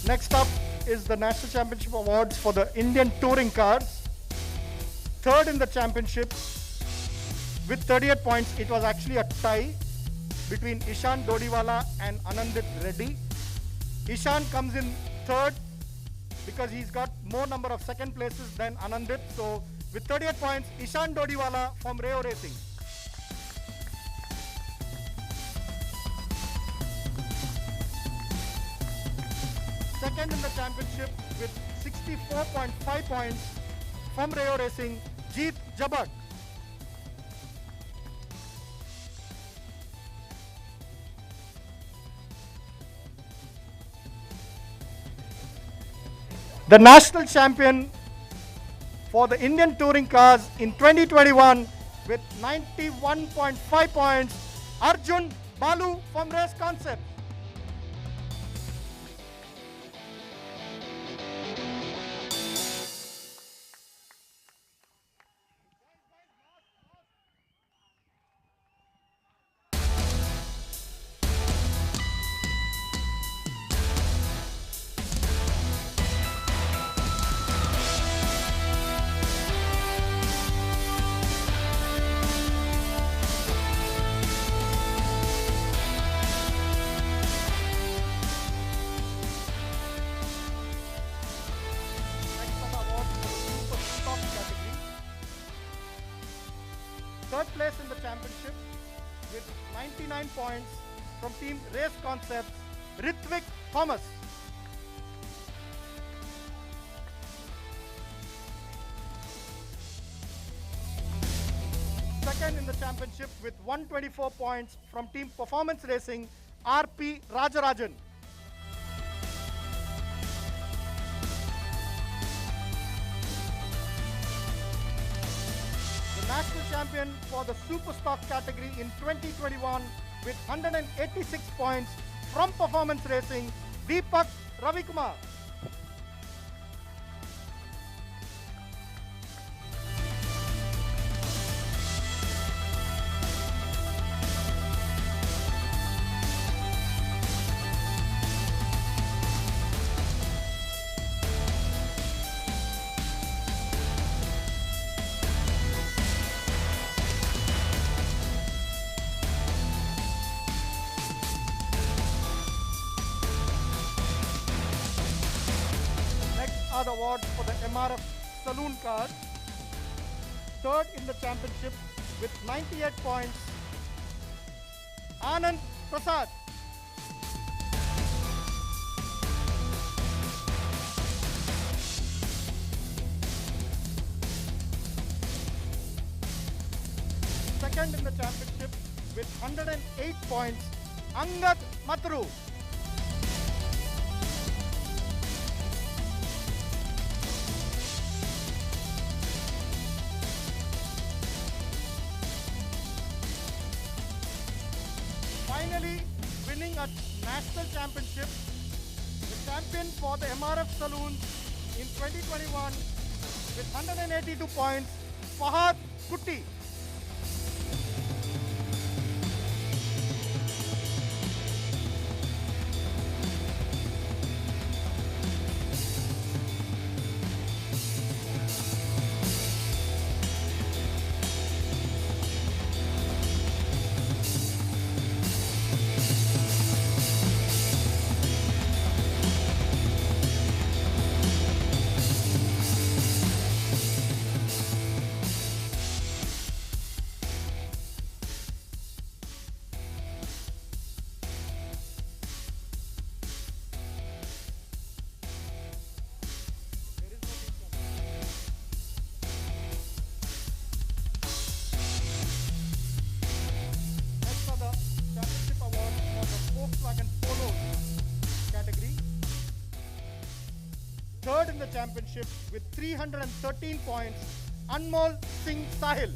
Next up is the National Championship Awards for the Indian Touring Cars. Third in the championship with 38 points. It was actually a tie between Ishan Dodiwala and Anandit Reddy. Ishan comes in third because he's got more number of second places than Anandit. So with 38 points, Ishan Dodiwala from Rayo Racing. Second in the championship with 64.5 points from Rayo Racing, Jeet Jabak. The national champion for the Indian Touring Cars in 2021 with 91.5 points, Arjun Balu from Race Concept. Third place in the championship with 99 points from Team Race Concepts, Ritvik Thomas. Second in the championship with 124 points from Team Performance Racing, RP Rajarajan. National champion for the Super Stock category in 2021 with 186 points from Performance Racing, Deepak Ravikumar. Prasad Award for the MRF Saloon cars. Third in the championship with 98 points, Anand Prasad. Second in the championship with 108 points, Angad Matru. Finally, winning a national championship, the champion for the MRF Saloon in 2021 with 182 points, Fahad Kutti. Third in the championship with 313 points, Anmol Singh Sahil.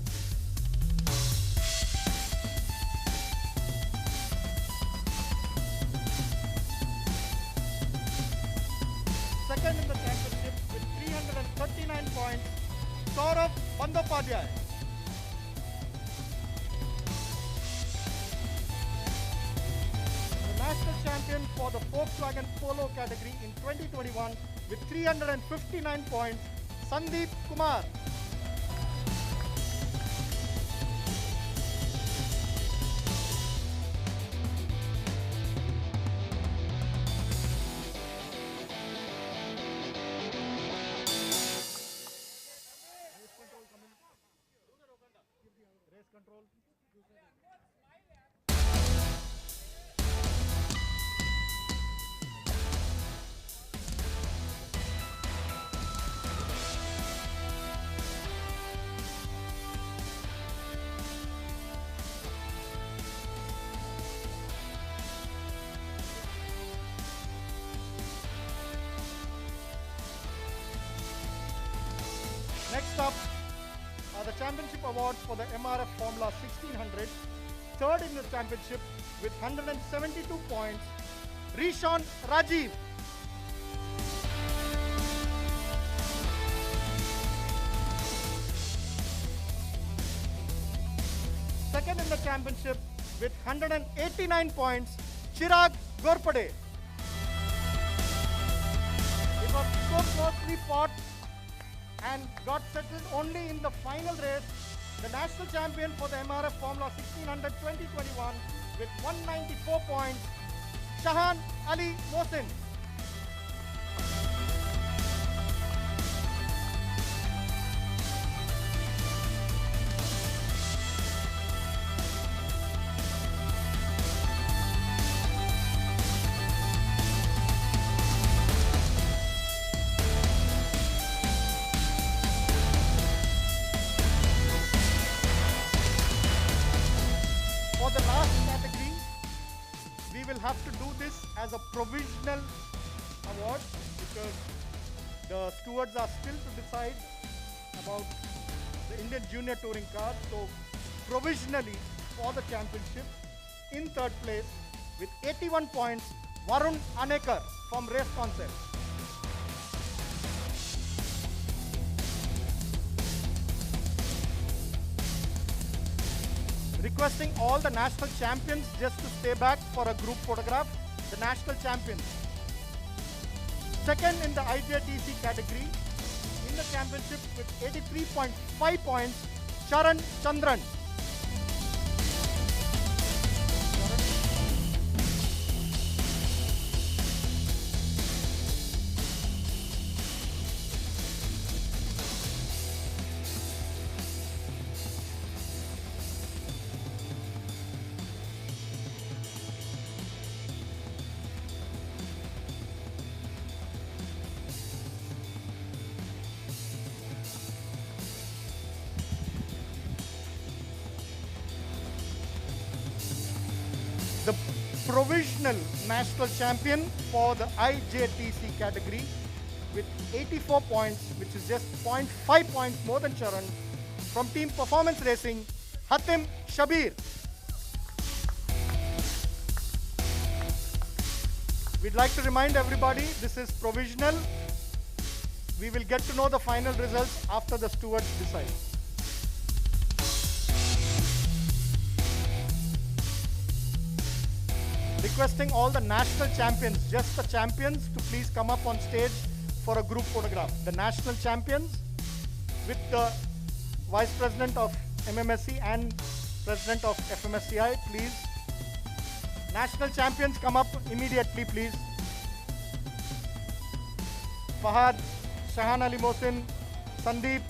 Second in the championship with 339 points, Saurabh Bandyopadhyay. National champion for the Volkswagen Polo category in 2021 with 359 points, Sandeep Kumar. Race control. Next up are the championship awards for the MRF Formula 1600. Third in the championship with 172 points, Rishon Rajiv. Second in the championship with 189 points, Chirag Gorpade. It was so closely fought and got settled only in the final race. The national champion for the MRF Formula 1600 2021 with 194 points, Shahan Ali Mohsin. For the last category, we will have to do this as a provisional award because the stewards are still to decide about the Indian Junior Touring car. So provisionally for the championship, in third place with 81 points, Varun Anekar from Race Concept. Requesting all the national champions just to stay back for a group photograph. The national champions. Second in the IJTC category in the championship with 83.5 points, Charan Chandran. provisional national champion for the IJTC category with 84 points, which is just 0.5 points more than Charan, from Team Performance Racing, Hatim Shabir. We'd like to remind everybody this is provisional. We will get to know the final results after the stewards decide. Requesting all the national champions, just the champions, to please come up on stage for a group photograph. The national champions with the Vice President of MMSC and President of FMSCI, please. National champions, come up immediately, please. Fahad, Shahan Ali Mohsin, Sandeep,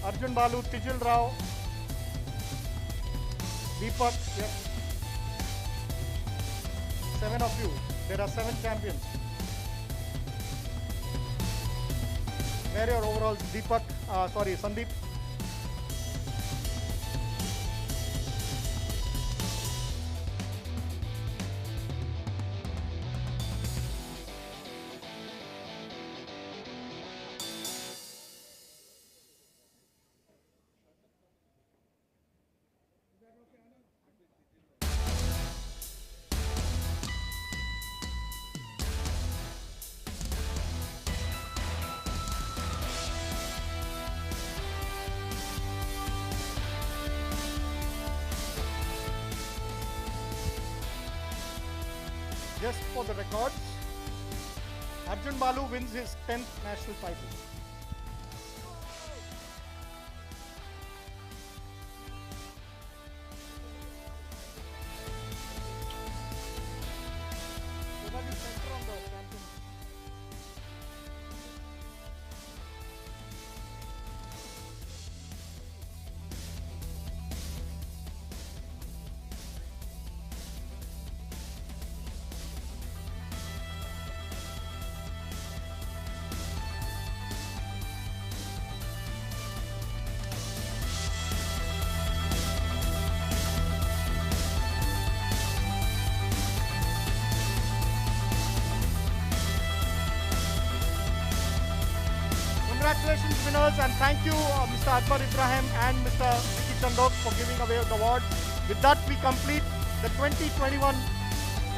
Arjun Balu, Tijil Rao, Deepak. Yes. 7 of you. There are 7 champions. Where are your overalls? Deepak, Sandeep. Just for the records, Arjun Balu wins his 10th national title. Congratulations winners, and thank you Mr. Akbar Ibrahim and Mr. Vicky Chandok for giving away the award. With that we complete the 2021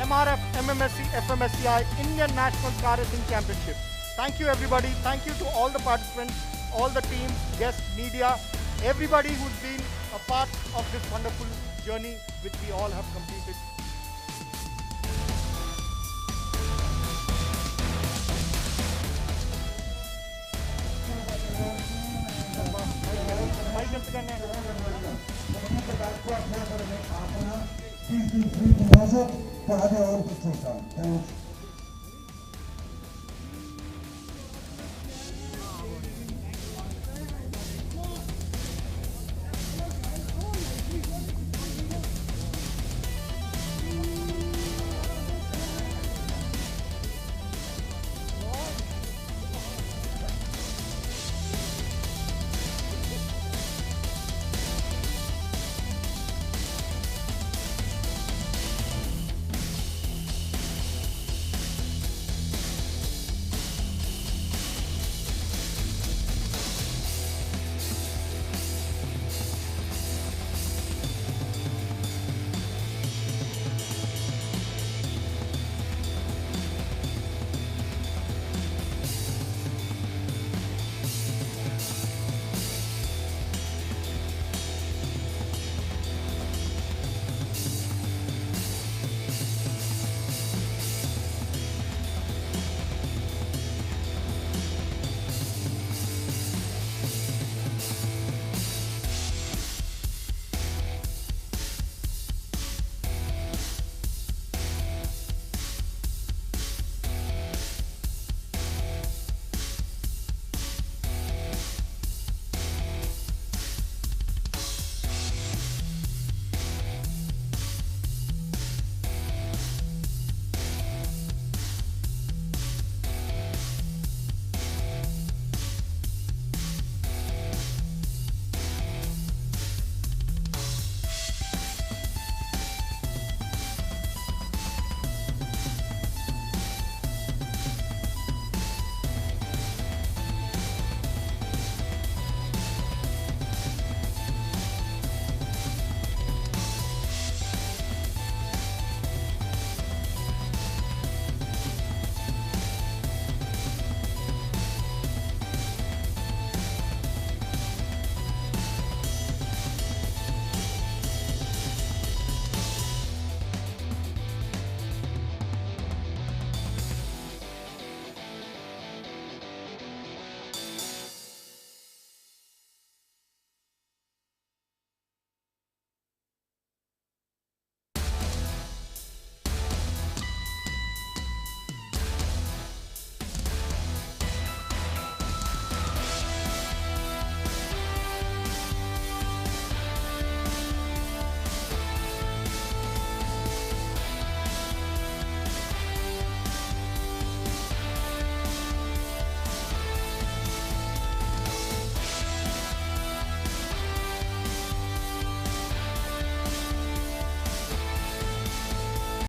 MRF MMSC fmsci Indian National Car Racing Championship. Thank you everybody, thank you to all the participants, all the teams, guests, media, everybody who's been a part of this wonderful journey which we all have completed. Please do 3 for other order to take on. Thanks.